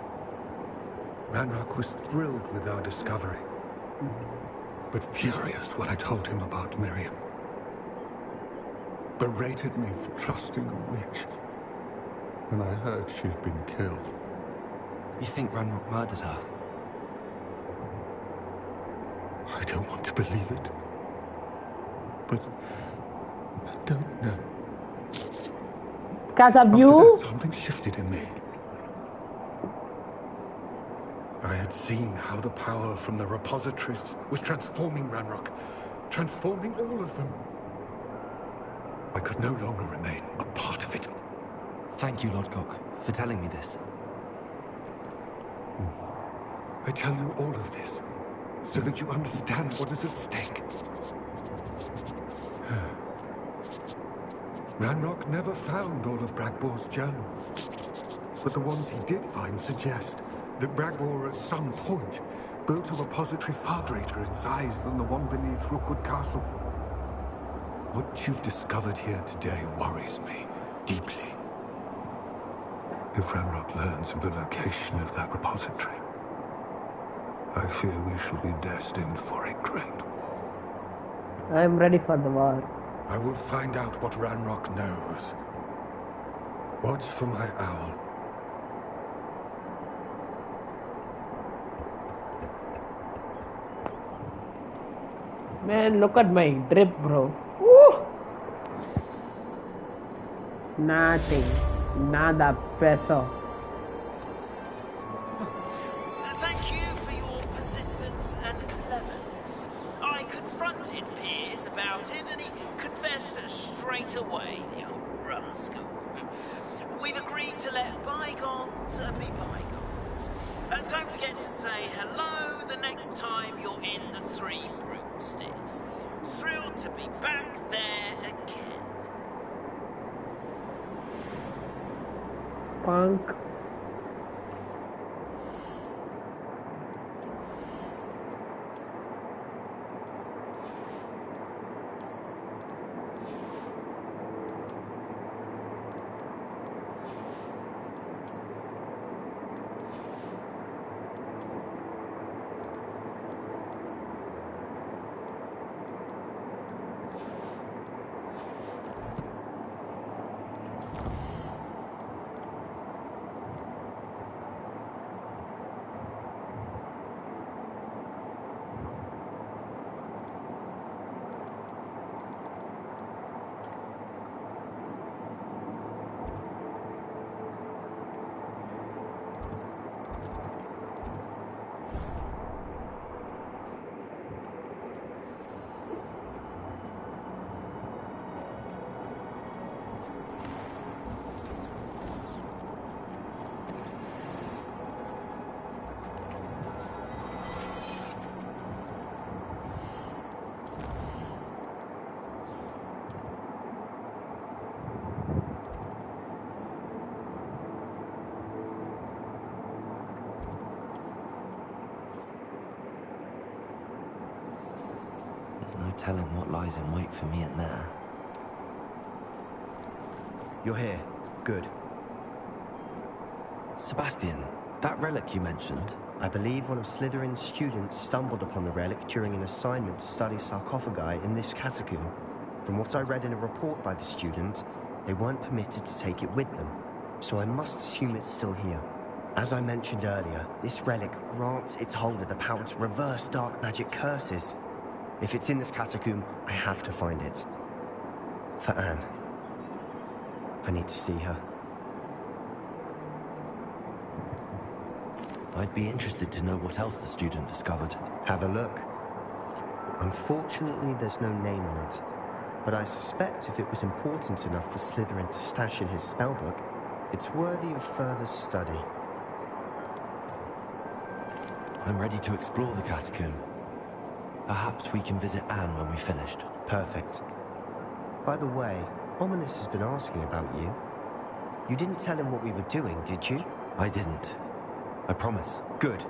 Ranrock was thrilled with our discovery, but furious when I told him about Miriam. Berated me for trusting a witch when I heard she'd been killed. You think Ranrock murdered her? I don't want to believe it, but I don't know. Because of After you? that, something shifted in me. I had seen how the power from the repositories was transforming Ranrock, transforming all of them. I could no longer remain a part of it. Thank you, Lodgok, for telling me this. I tell you all of this so that you understand what is at stake. Ranrock never found all of Bragbor's journals, but the ones he did find suggest that Bragbor at some point built a repository far greater in size than the one beneath Rookwood Castle. What you've discovered here today worries me deeply. If Ranrock learns of the location of that repository, I fear we shall be destined for a great war. I'm ready for the war. I will find out what Ranrock knows. Watch for my owl. Man, look at my drip, bro. Woo! Nothing. Nada peso. Thank you for your persistence and cleverness. I confronted Piers about it, and he confessed straight away, the old rascal. We've agreed to let bygones be bygones. Don't forget to say hello the next time you're in the Three Broomsticks. Thrilled to be back there again. Punk. There's no telling what lies in wait for me in there. You're here. Good. Sebastian, that relic you mentioned? I believe one of Slytherin's students stumbled upon the relic during an assignment to study sarcophagi in this catacomb. From what I read in a report by the student, they weren't permitted to take it with them, so I must assume it's still here. As I mentioned earlier, this relic grants its holder the power to reverse dark magic curses. If it's in this catacomb, I have to find it. For Anne. I need to see her. I'd be interested to know what else the student discovered. Have a look. Unfortunately, there's no name on it, but I suspect if it was important enough for Slytherin to stash in his spellbook, it's worthy of further study. I'm ready to explore the catacomb. Perhaps we can visit Anne when we've finished. Perfect. By the way, Ominous has been asking about you. You didn't tell him what we were doing, did you? I didn't. I promise. Good.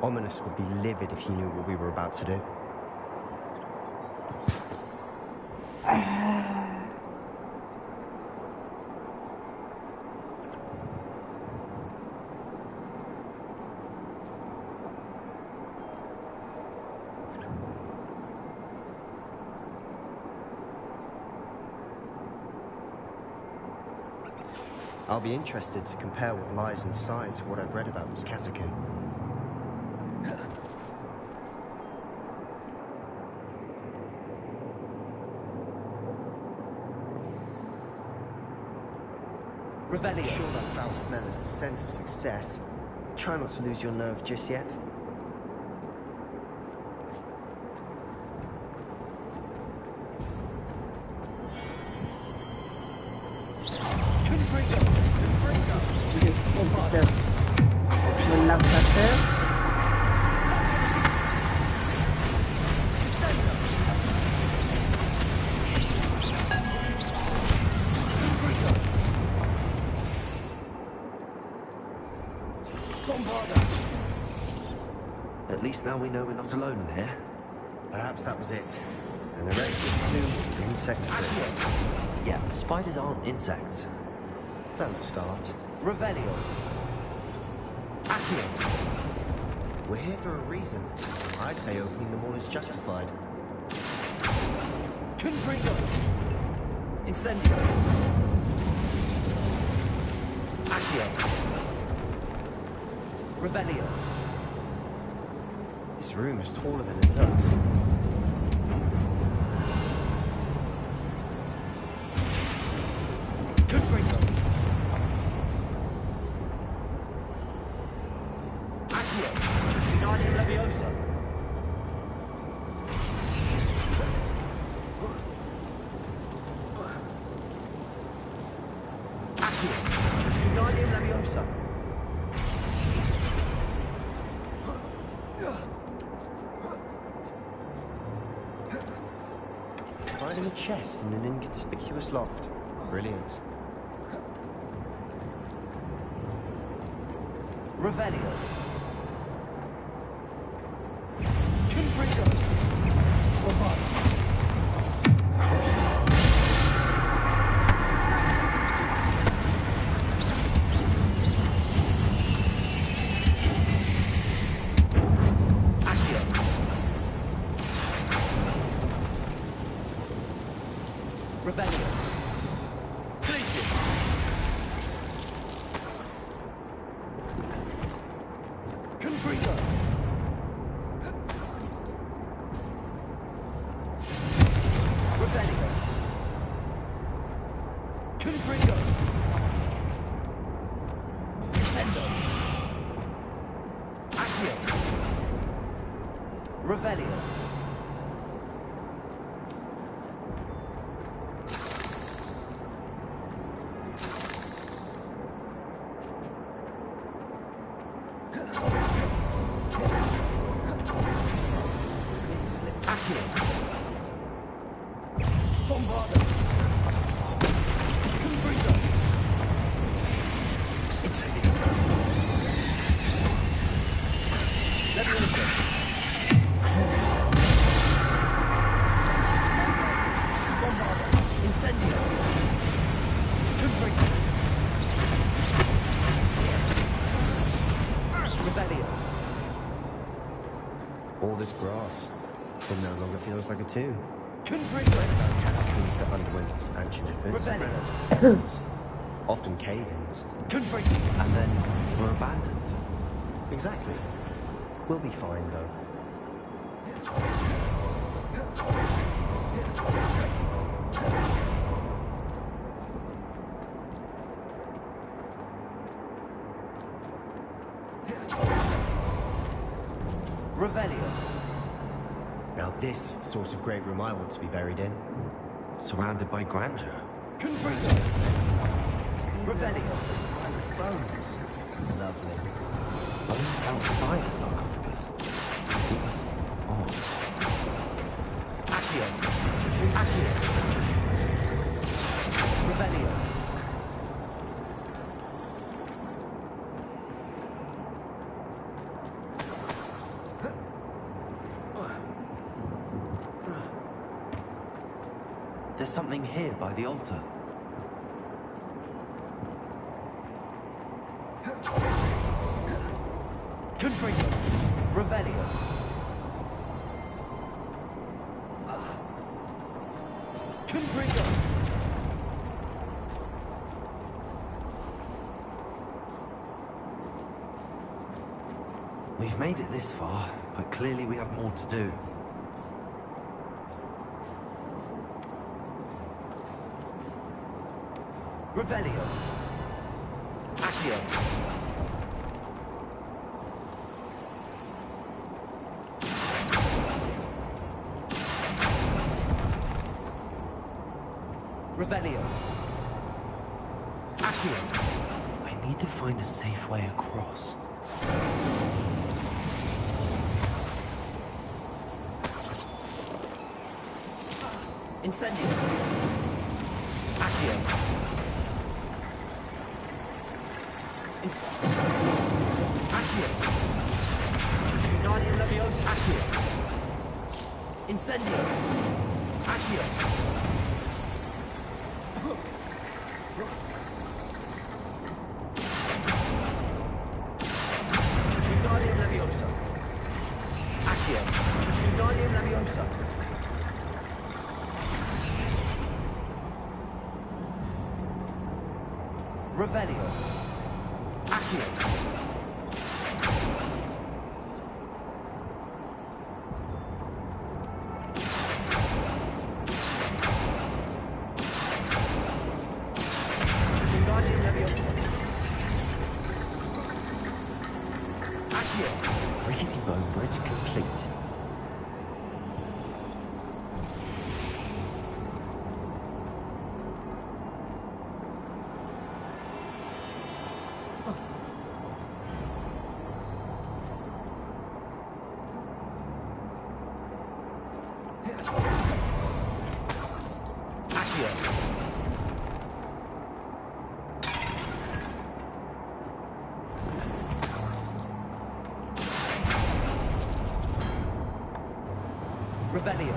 Ominous would be livid if he knew what we were about to do. I'll be interested to compare what lies inside to what I've read about this catacomb. Revelio. I'm sure that foul smell is the scent of success. Try not to lose your nerve just yet. At least now we know we're not alone in here. Perhaps that was it. And the rest of the slough insect free. Yeah, spiders aren't insects. Don't start. Revelio. Accio. We're here for a reason. I'd say opening them all is justified. Confringo! Incendio! Accio! Revelio! This room is taller than it looks. Confringo! Accio! Wingardium Leviosa! Accio! Wingardium Leviosa! Right in the chest in an inconspicuous loft. Brilliant. Revelio. Confringo. Revelio. Glacius. Confringo. Revelio. Confringo. Descendo. Accio. Revelio. All this grass, it no longer feels like a tomb. Confringo. Catacombs that underwent expansion efforts, often cave-ins. Confringo. And then were abandoned. Exactly. We'll be fine, though. Revelio. Now this is the sort of great room I want to be buried in. Surrounded by grandeur. Confringo. Revelio. Bones. Lovely. Bones outside the sarcophagus. It was odd. Accio. Accio. Revelio. There's something here by the altar. Confringo. Revelio. Confringo. We've made it this far, but clearly we have more to do. Revelio. Accio. Revelio. Accio. I need to find a safe way across. Incendio. Accio. Accio. Wingardium Leviosa. Accio. Incendio. Accio. Wingardium Leviosa. Accio. Wingardium Leviosa. Revelio. Accio. Rickety bone bridge complete. Revelio.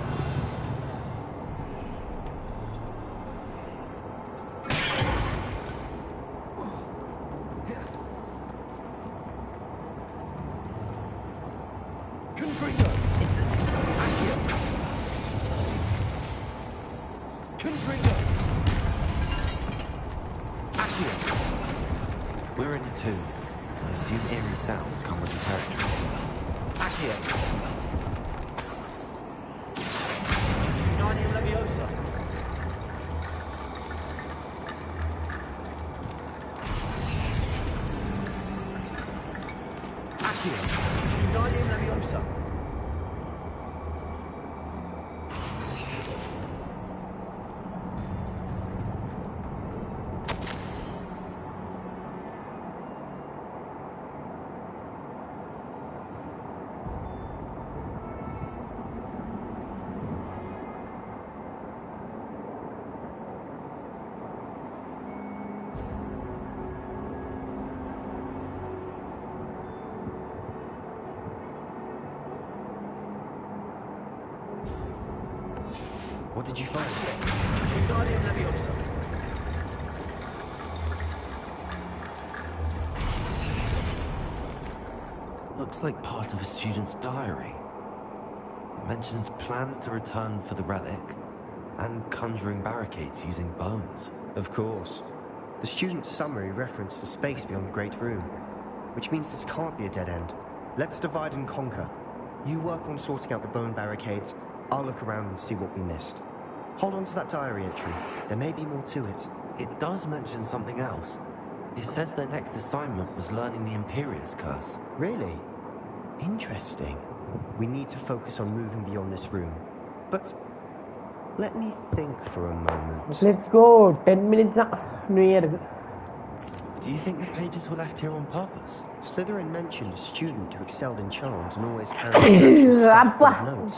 Confringo. It's Accio. Confringo. Accio. We're in a tomb. I assume eerie sounds come with the territory. Accio. What did you find? Looks like part of a student's diary. It mentions plans to return for the relic and conjuring barricades using bones. Of course. The student's summary referenced the space beyond the Great Room, which means this can't be a dead end. Let's divide and conquer. You work on sorting out the bone barricades. I'll look around and see what we missed. Hold on to that diary entry. There may be more to it. It does mention something else. It says their next assignment was learning the Imperious Curse. Really? Interesting. We need to focus on moving beyond this room. But let me think for a moment. Let's go. 10 minutes. New Year. Do you think the pages were left here on purpose? Slytherin mentioned a student who excelled in charms and always carried essential stuff full of notes.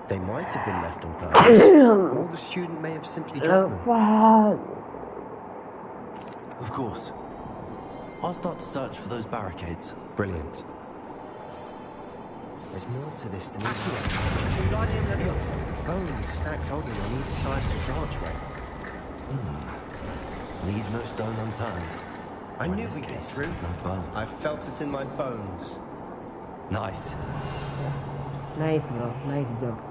They might have been left on purpose, or the student may have simply dropped them. Of course. I'll start to search for those barricades. Brilliant. There's more to this than you. Bones stacked oddly on either side of this archway. Leave no stone unturned. I knew we'd get through. No bone. I felt it in my bones. Nice. Nice, bro. Nice job.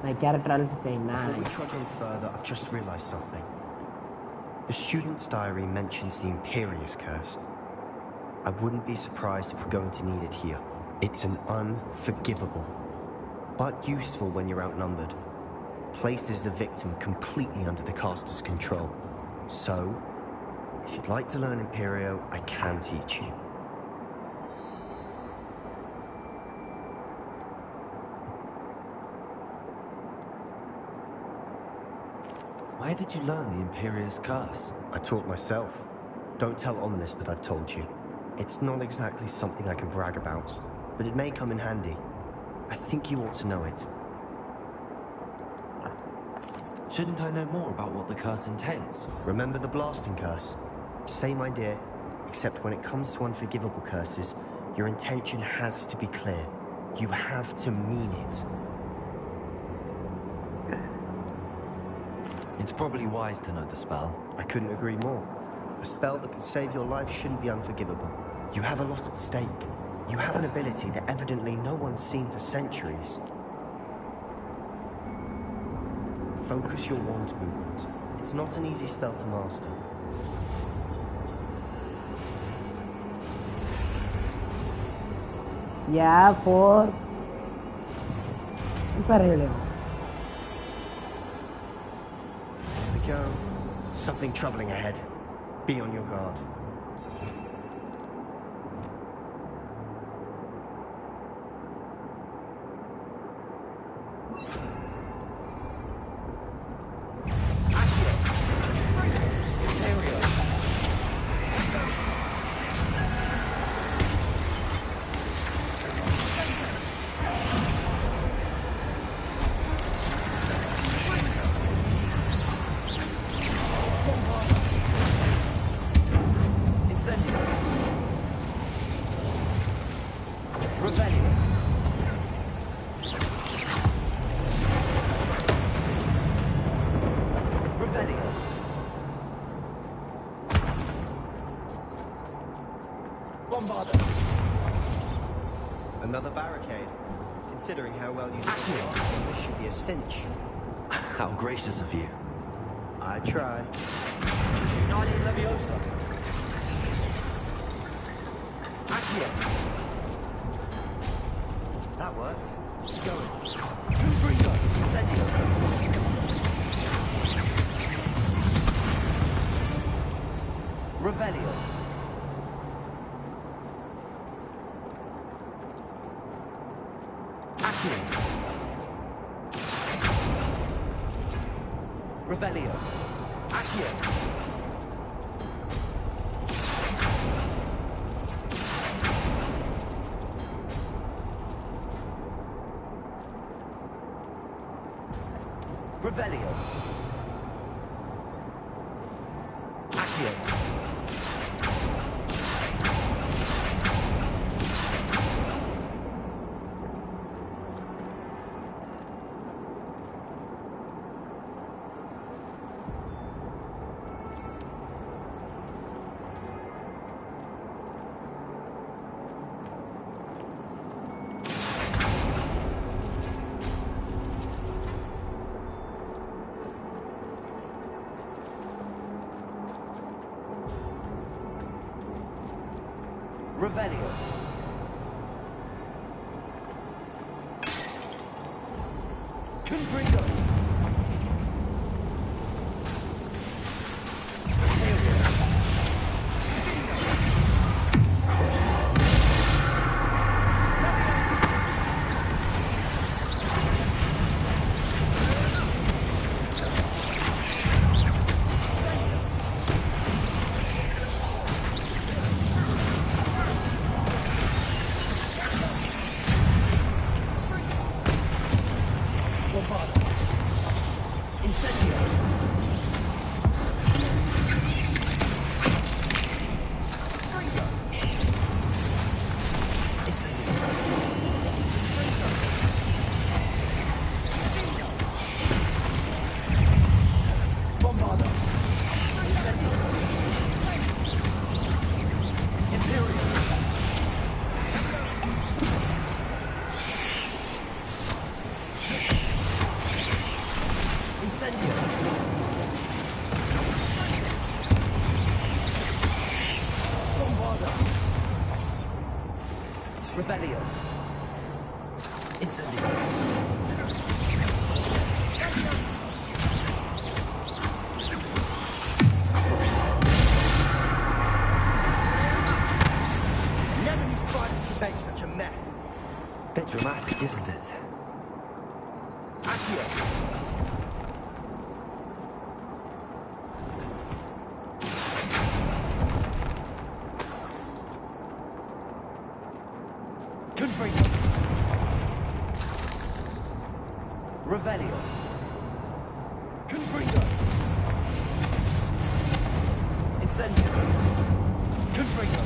My character also saying nice. Before we trudge on further, I've just realized something. The student's diary mentions the Imperious Curse. I wouldn't be surprised if we're going to need it here. It's an unforgivable, but useful when you're outnumbered. Places the victim completely under the caster's control. So, if you'd like to learn Imperio, I can teach you. Where did you learn the Imperious Curse? I taught myself. Don't tell Ominous that I've told you. It's not exactly something I can brag about, but it may come in handy. I think you ought to know it. Shouldn't I know more about what the curse entails? Remember the blasting curse? Same idea, except when it comes to unforgivable curses, your intention has to be clear. You have to mean it. It's probably wise to know the spell. I couldn't agree more. A spell that could save your life shouldn't be unforgivable. You have a lot at stake. You have an ability that evidently no one's seen for centuries. Focus your wand movement. It's not an easy spell to master. Yeah, 4. There we go. Something troubling ahead. Be on your guard. Another barricade. Considering how well you did it, this should be a cinch. How gracious of you. I try. Leviosa. That worked. Keep going. Confringo. Incendio. Revelio. Revelio. Accio. Revelio. Accio. Revelio. Confringo. Revelio. Incendio. Never knew spiders could make such a mess. Bit dramatic, isn't it? Accio. Revelio. Confringo. Incendio. Confringo.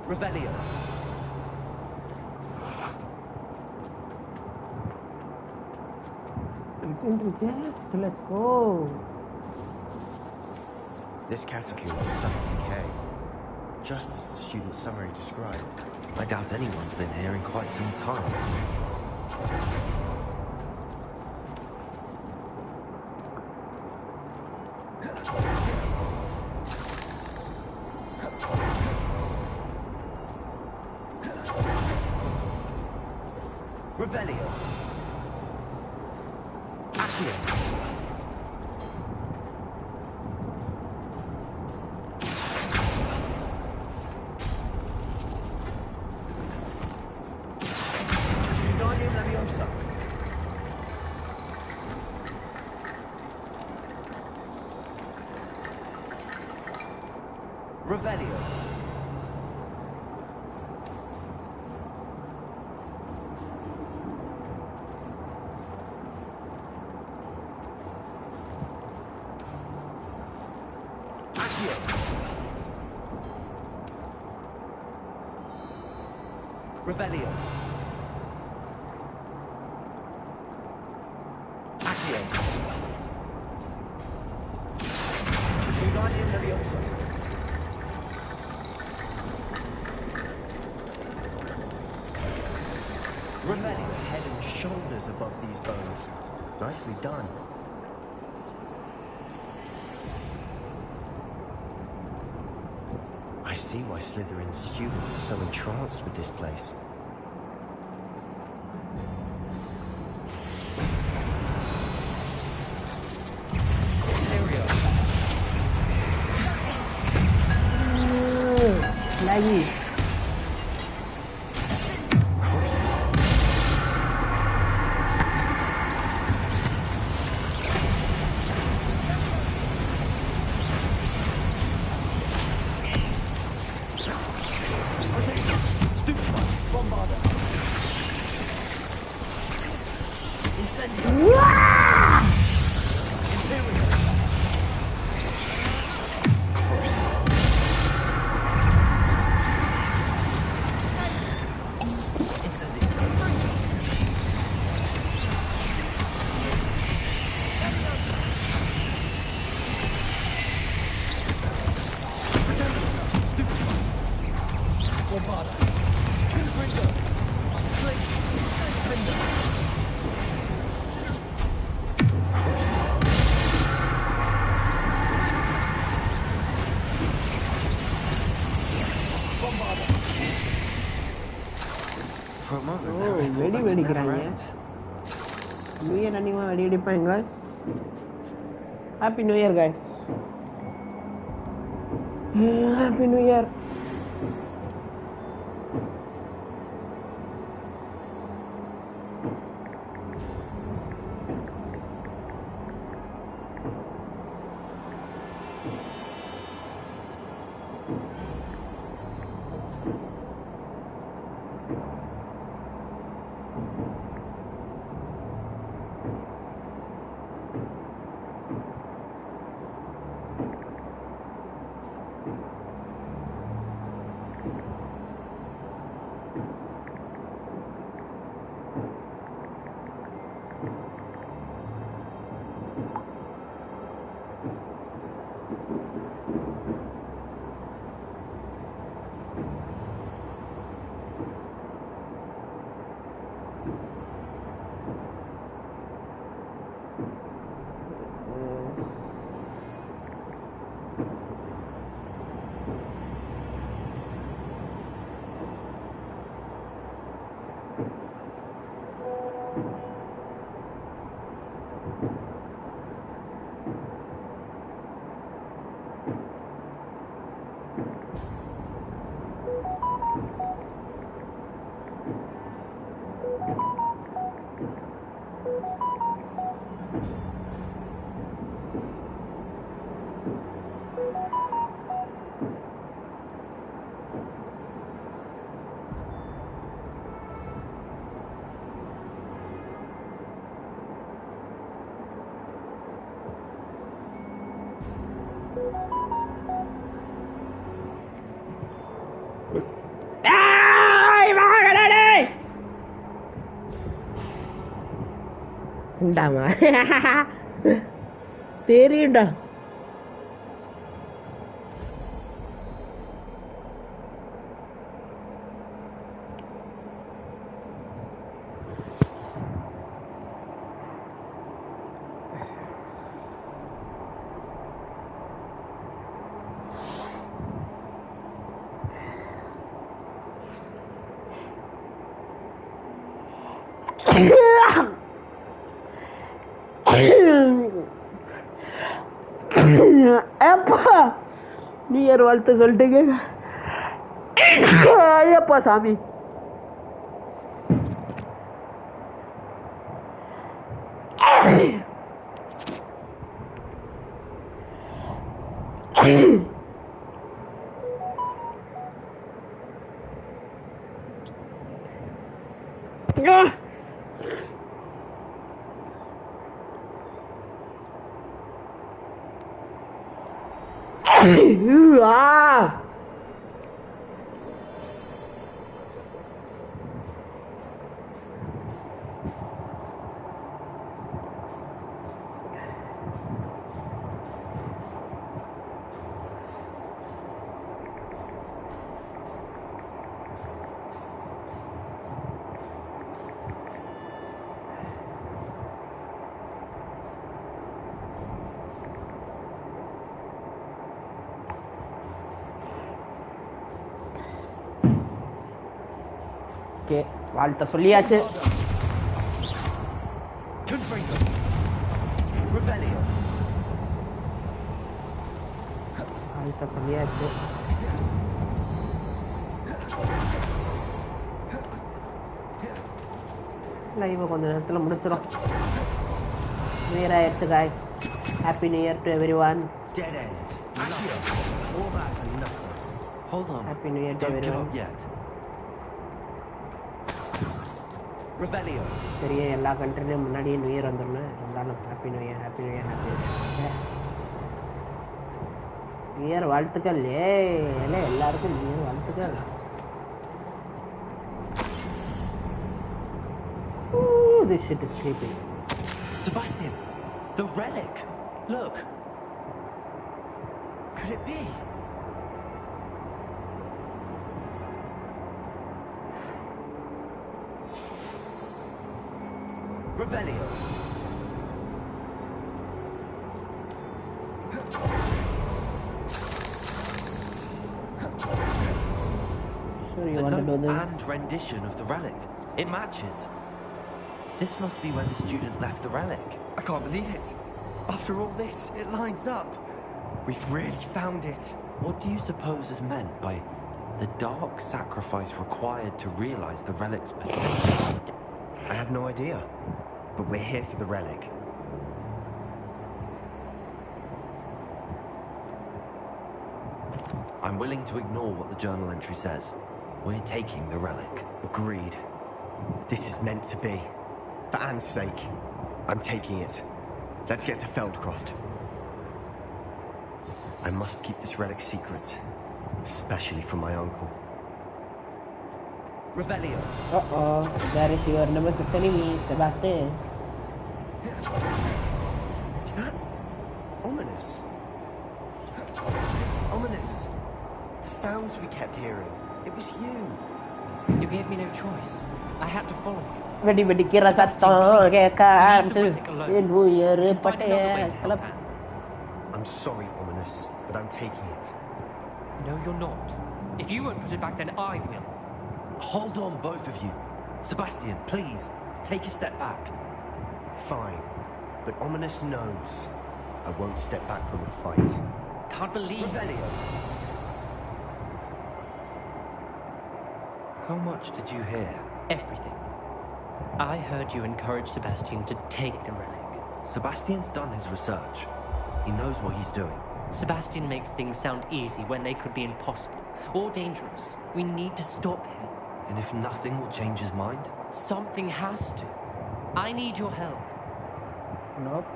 Revelio. Let's go. This catacomb is sudden decay. Just as the student summary described. I doubt anyone's been here in quite some time. Revelio. Accio. Wingardium Leviosa. Revelio. Accio. Revelio. Accio. Wingardium Leviosa. Revelio. Head and shoulders above these bones. Nicely done. I see why Slytherin's student was so entranced with this place. Lagi. வெடி வெடிக்கிறாங்க. New year அன்னிமா வெடி வெடிப்பாங்க. Happy new year guys. Happy new year. இந்தாமா தெரியும்டா. அப்பா new year வாழ்த்து சொல்லிட்டீங்க. ஐயப்பா சாமி. ஓகே, வாழ்த்த சொல்லியாச்சு. வாழ்த்த சொல்லியாச்சு. லைவ் கொஞ்ச நேரத்தில் முடிச்சிடும். நியூ இயர் ஆயிடுச்சு guys. Happy New Year to everyone. Dead end. All that for nothing. Hold on. Happy New Year to Don't give everyone. up yet. Revelio. பெரிய எல்லா கண்ட்ரிலையும் முன்னாடியே நியூ இயர் வந்துடணும். இருந்தாலும் happy new year, happy new year, happy new year வாழ்த்துக்கள். எல்லாருக்கும் new year வாழ்த்துக்கள். This shit is creepy. Sebastian, the relic. Look. Could it be? Revelio. So you the want to do note this? and rendition of the relic. It matches. This must be where the student left the relic. I can't believe it. After all this, it lines up. We've really found it. What do you suppose is meant by the dark sacrifice required to realize the relic's potential? I have no idea. But we're here for the relic. I'm willing to ignore what the journal entry says. We're taking the relic. Agreed. This is meant to be. For Anne's sake, I'm taking it. Let's get to Feldcroft. I must keep this relic secret, especially from my uncle. Revelio. There is your nemesis enemy, Sebastian. Is that ominous? Ominous. The sounds we kept hearing. It was you. You gave me no choice. I had to follow you. வெடி வெடிக்கிற சத்தம் கேட்க new year பட்டைய கிளப். I'm sorry, Ominous, but I'm taking it. No, you're not. If you won't put it back, then I will. Hold on, both of you. Sebastian, please, take a step back. Fine, but Ominous knows I won't step back from the fight. Can't believe this. How much did you hear? Everything. I heard you encourage Sebastian to take the relic. Sebastian's done his research. He knows what he's doing. Sebastian makes things sound easy when they could be impossible or dangerous. We need to stop him. And if nothing will change his mind? Something has to. I need your help. Nope.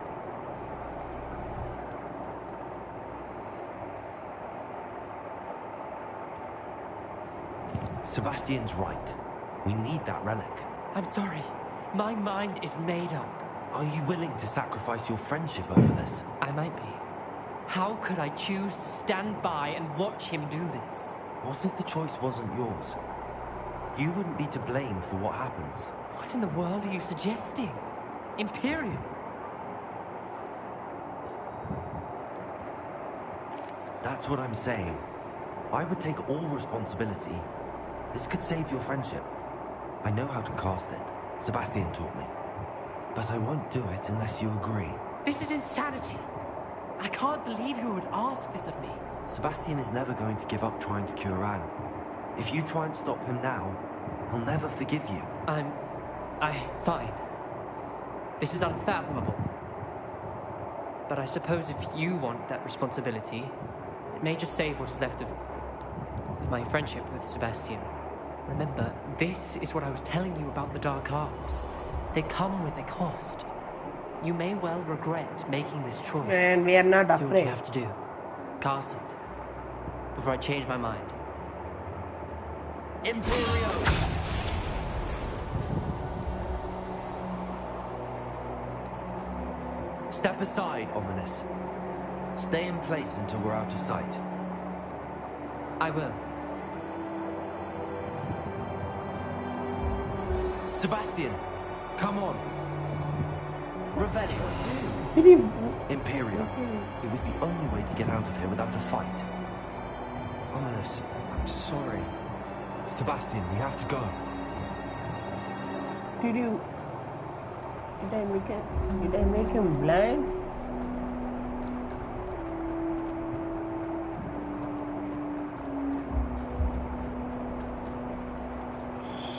Sebastian's right. We need that relic. I'm sorry. My mind is made up. Are you willing to sacrifice your friendship over this? I might be. How could I choose to stand by and watch him do this? What if the choice wasn't yours? You wouldn't be to blame for what happens. What in the world are you suggesting? Imperium? That's what I'm saying. I would take all responsibility. This could save your friendship. I know how to cast it. Sebastian taught me. But I won't do it unless you agree. This is insanity. I can't believe you would ask this of me. Sebastian is never going to give up trying to cure Anne. If you try and stop him now, he'll never forgive you. Fine. This is unfathomable. But I suppose if you want that responsibility, it may just save what is left of my friendship with Sebastian. Remember, this is what I was telling you about the dark arts. They come with a cost. You may well regret making this choice. And we are not Do what afraid. you have to do. Cast it. Before I change my mind. Imperio! Step aside, Ominous. Stay in place until we're out of sight. I will. Sebastian, come on. Revelio. Imperio. It was the only way to get out of here without a fight. Ominous, I'm sorry. Sebastian, we have to go. Did I make him blind?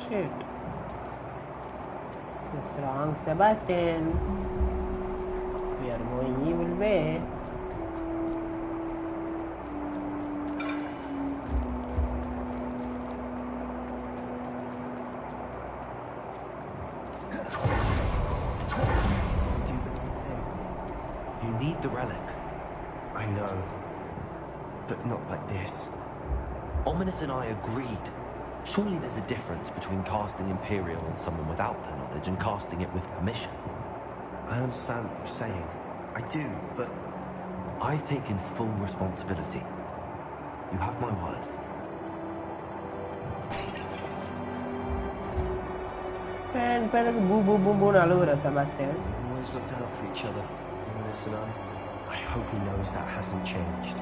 Shit. It's wrong, Sebastian. We are going evil way. You need the relic. I know. But not like this. Ominous and I agreed. Surely there's a difference between casting Imperial on someone without their knowledge and casting it with permission. I understand what you're saying. I do, but... I've taken full responsibility. You have my word. And pwede boo boo boo boo na lura, Sebastian. We've always looked out for each other, Ominous and I hope he knows that hasn't changed.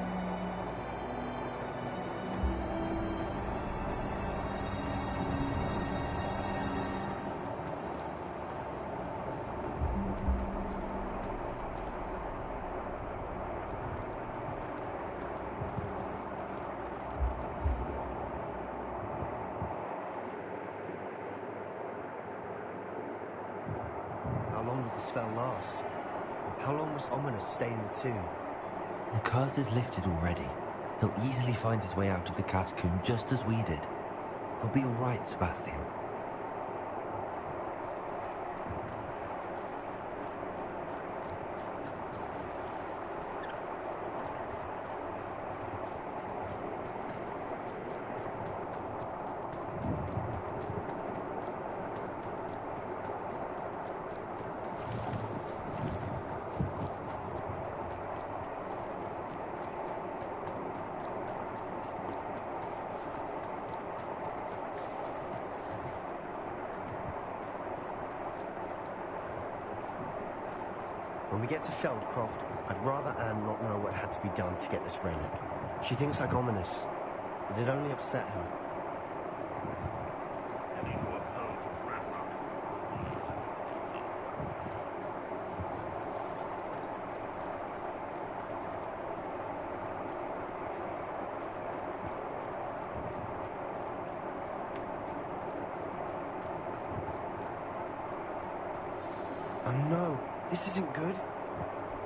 How long did the spell last? How long must Ominous stay in the tomb? The curse is lifted already. He'll easily find his way out of the catacomb just as we did. He'll be all right, Sebastian. When we get to Feldcroft, I'd rather Anne not know what had to be done to get this relic. She thinks like Ominous, but it only upset her. Oh no, this isn't good.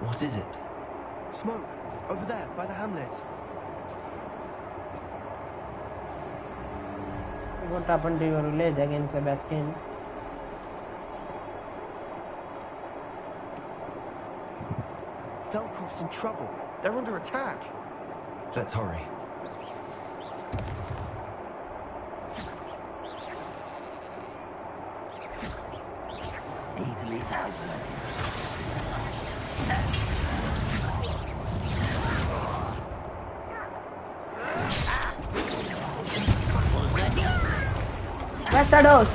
What is it? Smoke, over there, by the hamlet. What happened to your village again, Sebastian? Feldcroft's in trouble. They're under attack. Let's hurry. Bastardos!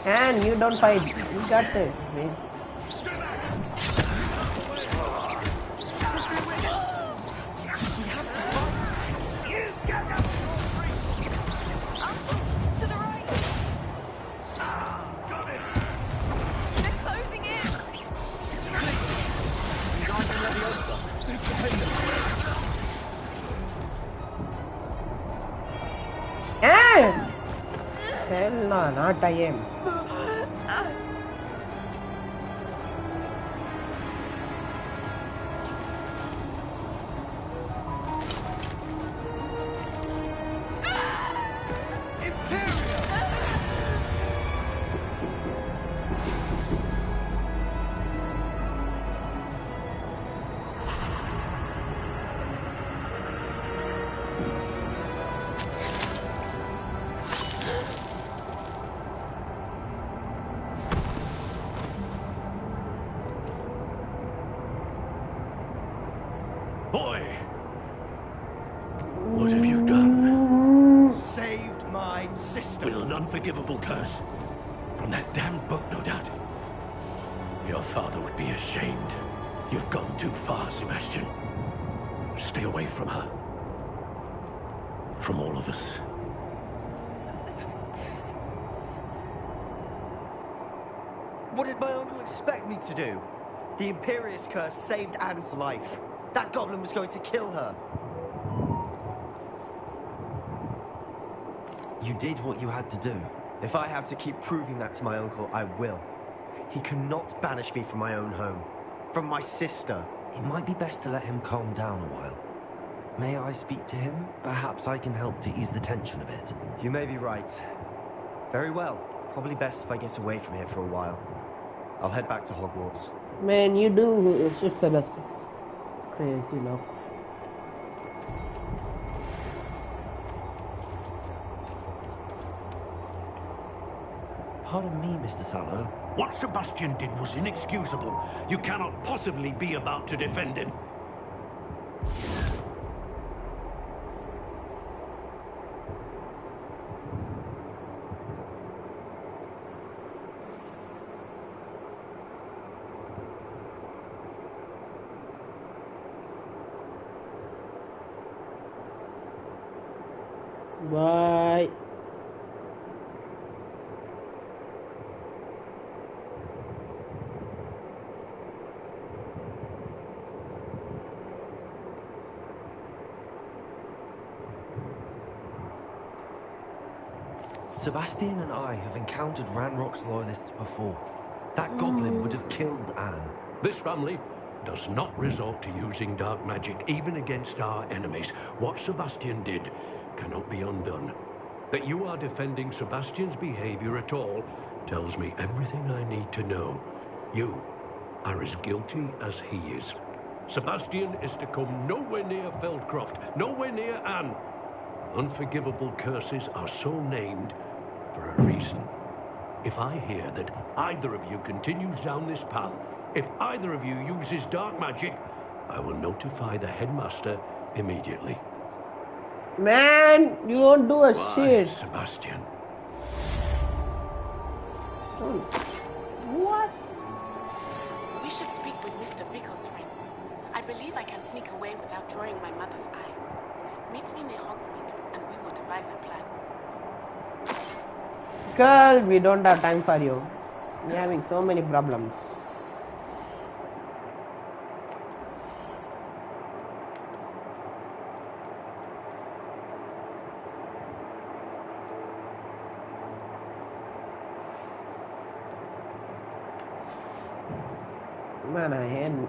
And you don't fight. You got this, man. Hell no, not I am. Boy! What have you done? Saved my sister. With an unforgivable curse. From that damned book, no doubt. Your father would be ashamed. You've gone too far, Sebastian. Stay away from her. From all of us. What did my uncle expect me to do? The Imperious curse saved Anne's life. That goblin was going to kill her. You did what you had to do. If I have to keep proving that to my uncle, I will. He cannot banish me from my own home. From my sister. It might be best to let him calm down a while. May I speak to him? Perhaps I can help to ease the tension a bit. You may be right. Very well. Probably best if I get away from here for a while. I'll head back to Hogwarts. Man, you do shit, Sebastian. Crazy, no. Pardon me, Mr. Sallow. What Sebastian did was inexcusable. You cannot possibly be about to defend him. Bye. Sebastian and I have encountered Ranrock's loyalists before. That goblin would have killed Anne. This family does not resort to using dark magic, even against our enemies. What Sebastian did cannot be undone. That you are defending Sebastian's behavior at all tells me everything I need to know. You are as guilty as he is. Sebastian is to come nowhere near Feldcroft, nowhere near Anne. Unforgivable curses are so named for a reason. If I hear that either of you continues down this path, if either of you uses dark magic, I will notify the headmaster immediately. Man, you won't do a shit. Sebastian. What? We should speak with Mr. Bickle's friends. I believe I can sneak away without drawing my mother's eye. Meet me near Hogsmeade, and we will devise a plan. Girl, we don't have time for you. We're having so many problems. Man, I hate it.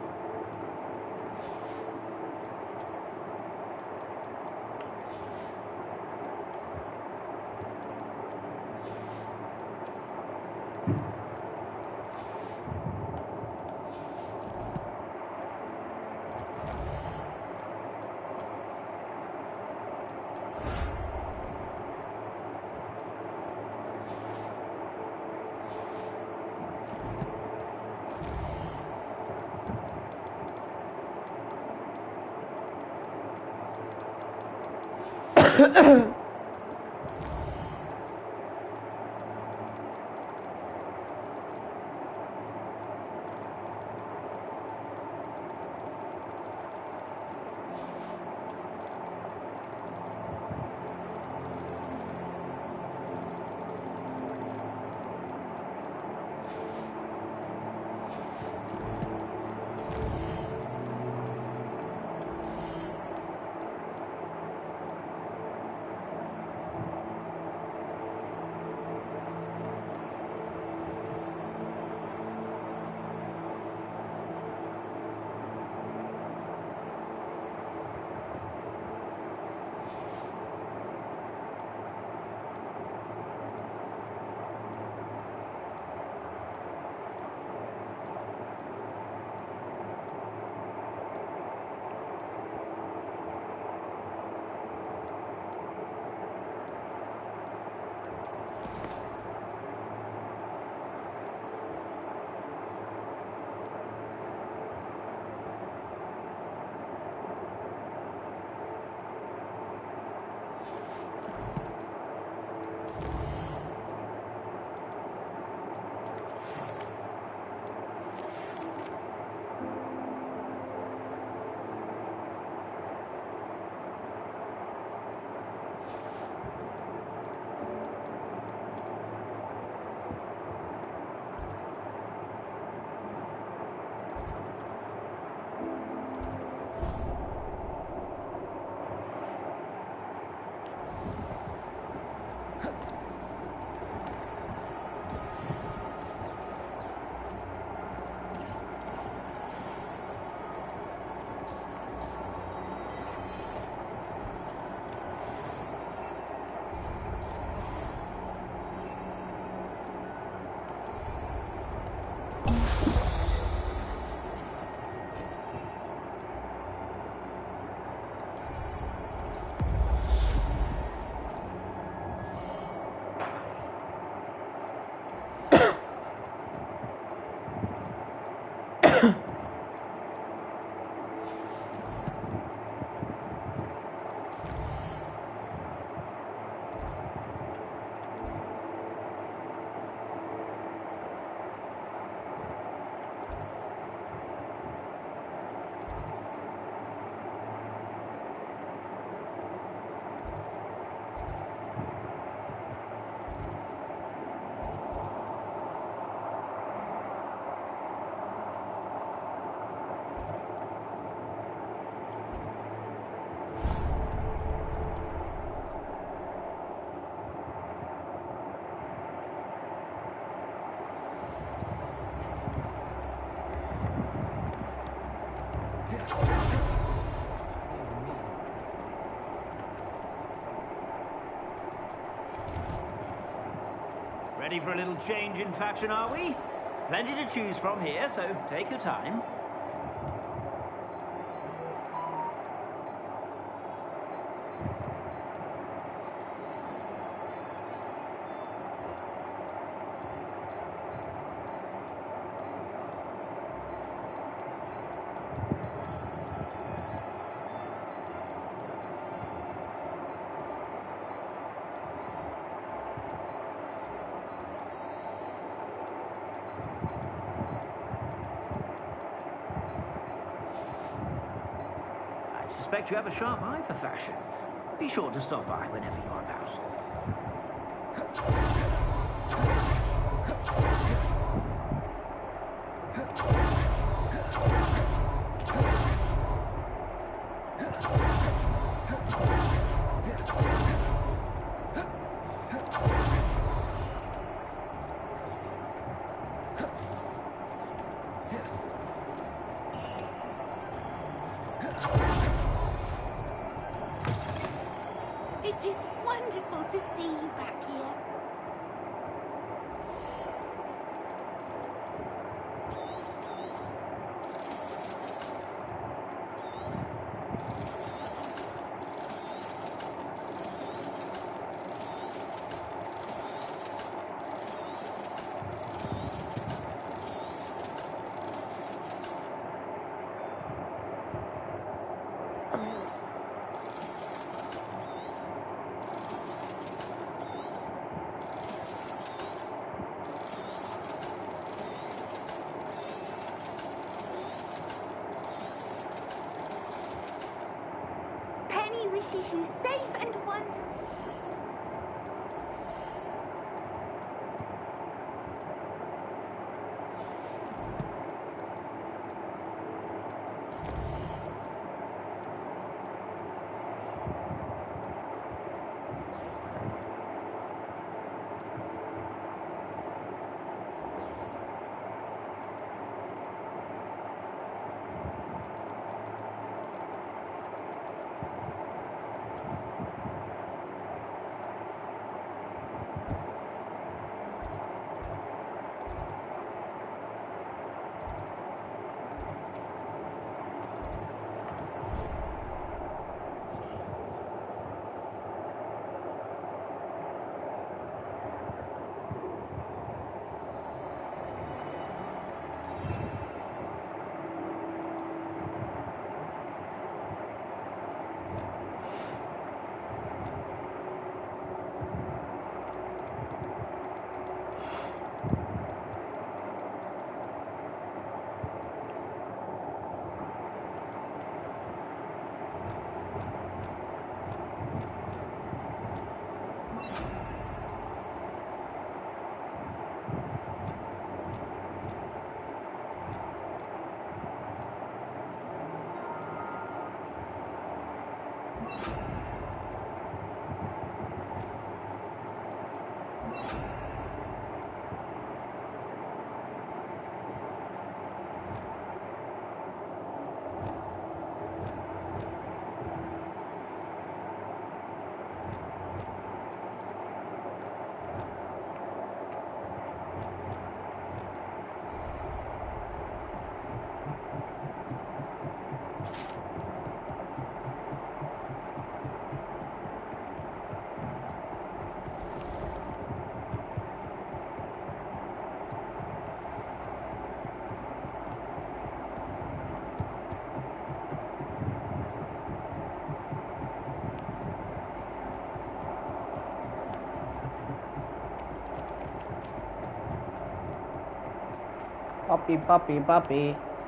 Ready for a little change in fashion, are we? Plenty to choose from here, so take your time. I suspect you have a sharp eye for fashion. Be sure to stop by whenever you're about. It is wonderful to see you back here. Penny wishes you safe and wonderful.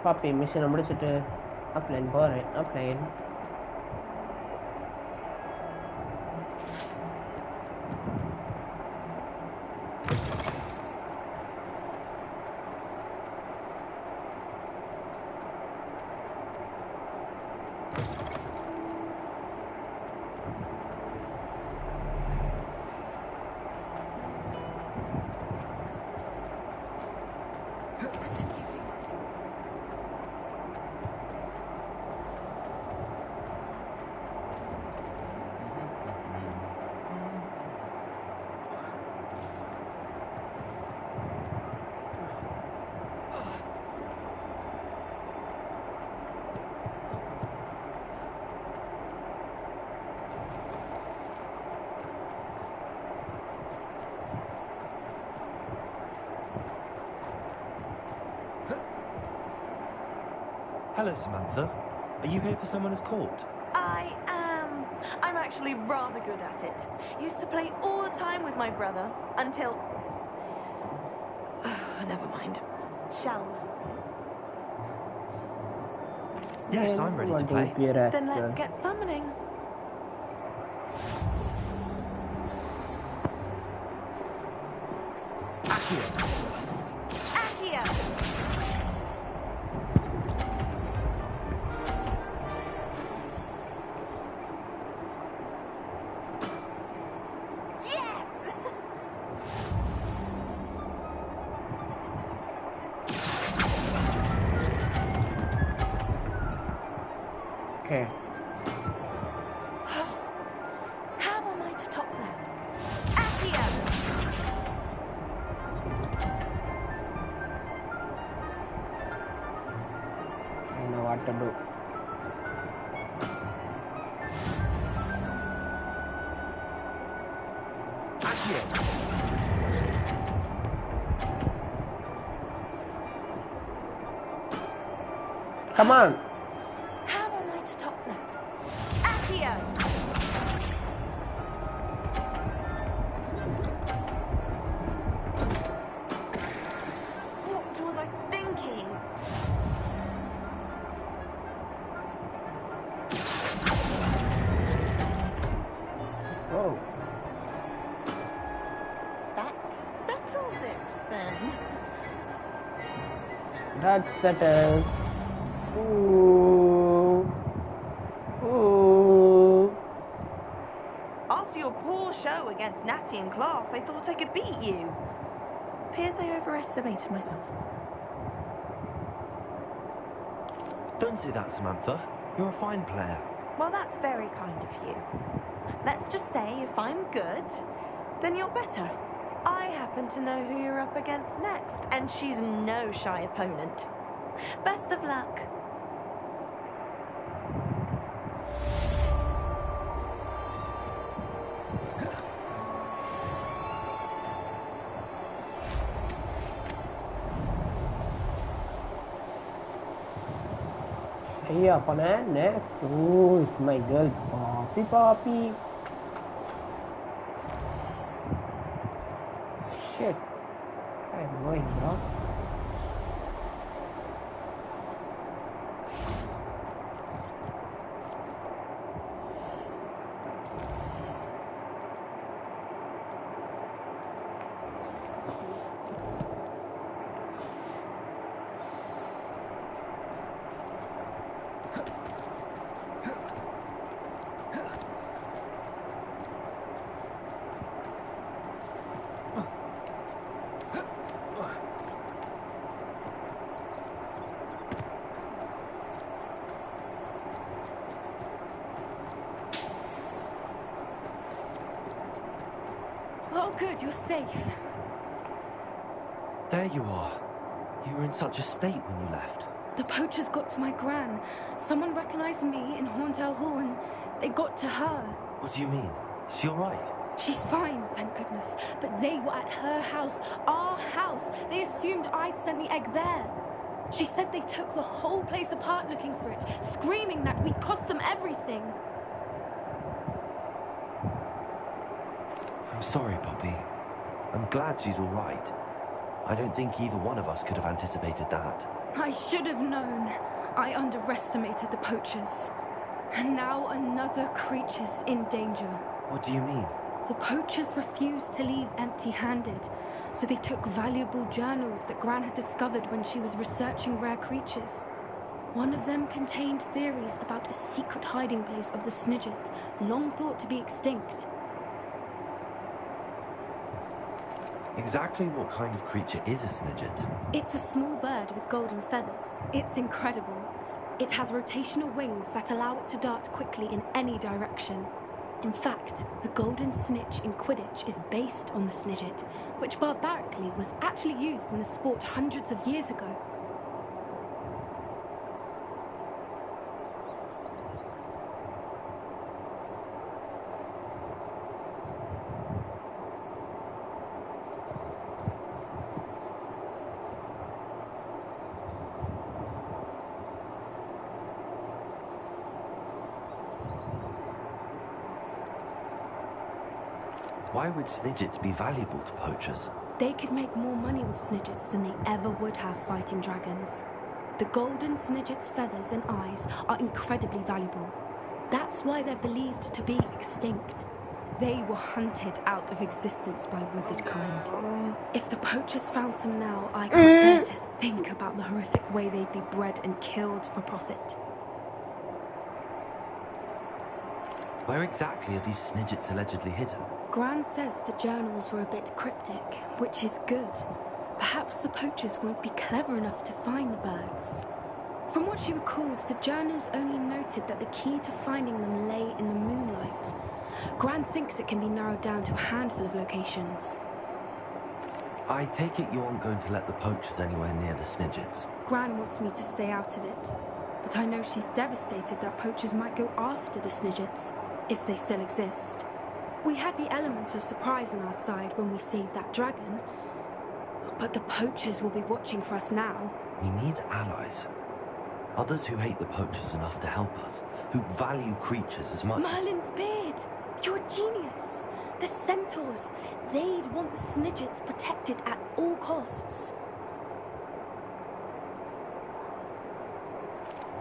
பாப்பி மிஷனை முடிச்சுட்டு அப்ளைன் போகிறேன் அப்ளைன் Hello, Samantha. Are you here for Summoner's Court? I am. I'm actually rather good at it. Used to play all the time with my brother until... Never mind. Shall we? Yes, I'm ready to play. Then let's get summoning. Accio! Okay. How am I to top that? Accio! I know what to do. Come on. How am I to top that? Accio! What was I thinking? Oh. That settles it, then. That settles. Ooh. Ooh. After your poor show against Natty in class, I thought I could beat you. Appears I overestimated myself. Don't say that, Samantha. You're a fine player. Well, that's very kind of you. Let's just say if I'm good, then you're better. I happen to know who you're up against next, and she's no shy opponent. Best of luck. Iya, apa next? Oh, it's my girl, Poppy. Shit. I'm annoying, bro. Oh, good, you're safe. There you are. You were in such a state when you left. The poachers got to my gran. Someone recognized me in Horndale Hall and they got to her. What do you mean? Is she all right? She's fine, thank goodness. But they were at her house, our house. They assumed I'd sent the egg there. She said they took the whole place apart looking for it, screaming that we'd cost them everything. I'm sorry, Poppy. I'm glad she's all right. I don't think either one of us could have anticipated that. I should have known. I underestimated the poachers. And now another creature's in danger. What do you mean? The poachers refused to leave empty-handed, so they took valuable journals that Gran had discovered when she was researching rare creatures. One of them contained theories about a secret hiding place of the Snidget, long thought to be extinct. Exactly what kind of creature is a Snidget? It's a small bird with golden feathers. It's incredible. It has rotational wings that allow it to dart quickly in any direction. In fact, the golden snitch in Quidditch is based on the Snidget, which barbarically was actually used in the sport hundreds of years ago. Why would snidgets be valuable to poachers? They could make more money with snidgets than they ever would have fighting dragons. The golden snidget's feathers and eyes are incredibly valuable. That's why they're believed to be extinct. They were hunted out of existence by wizard kind. If the poachers found some now, I can't bear to think about the horrific way they'd be bred and killed for profit. Where exactly are these snidgets allegedly hidden? Gran says the journals were a bit cryptic, which is good. Perhaps the poachers won't be clever enough to find the birds. From what she recalls, the journals only noted that the key to finding them lay in the moonlight. Gran thinks it can be narrowed down to a handful of locations. I take it you aren't going to let the poachers anywhere near the snidgets. Gran wants me to stay out of it, but I know she's devastated that poachers might go after the snidgets, if they still exist. We had the element of surprise on our side when we saved that dragon, but the poachers will be watching for us now. We need allies. Others who hate the poachers enough to help us, who value creatures as much Merlin's beard! You're a genius! The centaurs! They'd want the snidgets protected at all costs.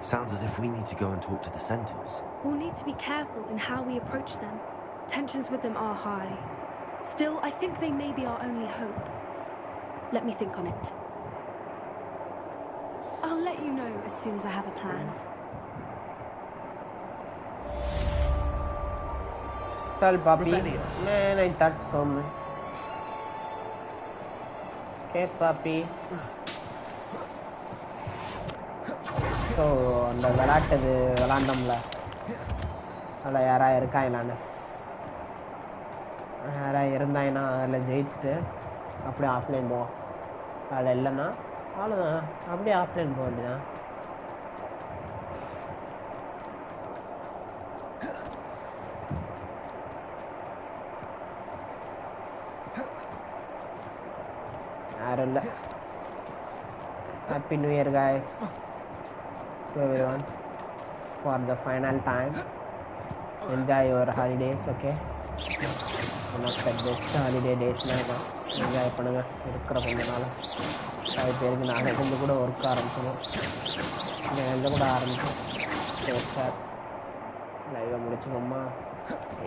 Sounds as if we need to go and talk to the centaurs. We'll need to be careful in how we approach them. Tensions with them are high. Still, I think they may be our only hope. Let me think on it. I'll let you know as soon as I have a plan. Sal puppy. Man, I thought so much. Okay, puppy. So, அந்த விளாண்டோம்ல அதில் யாராவது இருக்காங்களான்னு யாராவது இருந்தாங்கன்னா அதில் ஜெயிச்சுட்டு அப்படியே offline போவோம். அதில் இல்லைன்னா அவ்வளோதான், அப்படியே ஆஃப்லைன் போக வேண்டியதான். யாரும் இல்லை. Happy New Year, guys, to everyone, for the final time. Enjoy your holidays, okay? One of the best holiday days now. Enjoy பண்ணுங்க இருக்கிற கொஞ்ச நாள். அது பேருக்கு நாங்கள் கொஞ்சம் கூட ஒர்க் ஆரம்பிச்சோம். கொஞ்சம் கூட ஆரம்பிச்சோம். சரி சார், லைவை முடிச்சுக்கோமா.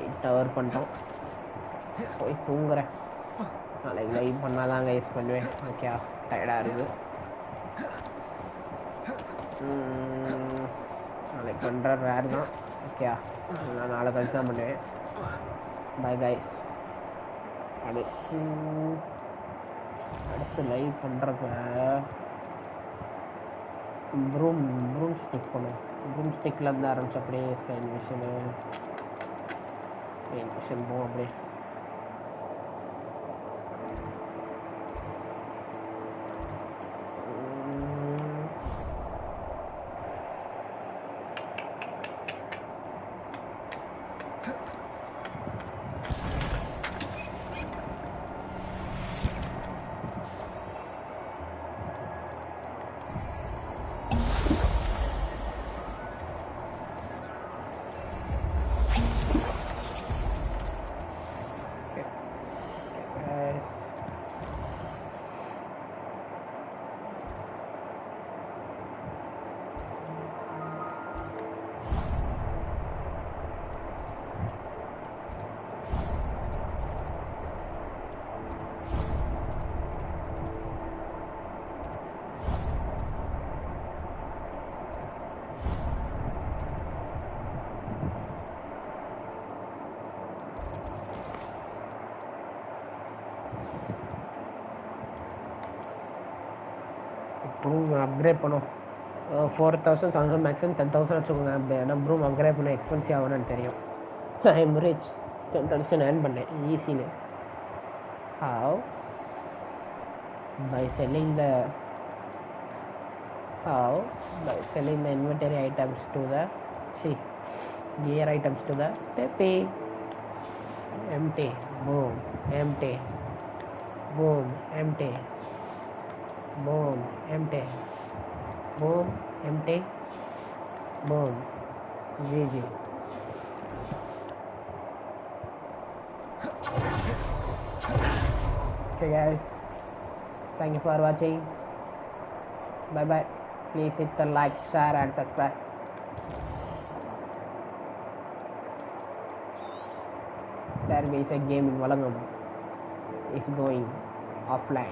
8 hour பண்ணிட்டோம். போய் தூங்குறேன். நாளைக்கு லைவ் பண்ணாதான் கைஸ் பண்ணுவேன். ஓகே, டயர்டாக இருக்குது. நாளைக்கு பண்ணுற ரேர் தான். ஓகே, நான் நாளை கழிச்சு தான் பண்ணுவேன். Bye guys. அடுத்து லைவ் பண்ணுறப்ப ப்ரூம் ஸ்டிக் பண்ணுவோம். ப்ரூம் ஸ்டிக்கில் இருந்து ஆரம்பிச்சு அப்படியே சைன் மிஷின் போவோம் அப்படியே. ப்ரூம் அப்கிரேட் பண்ணும். 4,700 மேக்ஸிமம் 10,000 வச்சுக்கோங்க. ஏன்னா ப்ரூம் அப்கிரேட் பண்ண எக்ஸ்பென்சிவ் ஆகணும்னு தெரியும். I am rich. 10,000 ஏர்ன் பண்ணேன் ஈஸின்னு. How? By selling the inventory items to the gear items to the Pepe. Empty. Boom. Empty. Boom. Empty. Boom, empty. Boom, empty. Boom. GG. Okay guys, thank you for watching. Bye bye. Please hit the like, share and subscribe. There is a game in Valangam is going offline.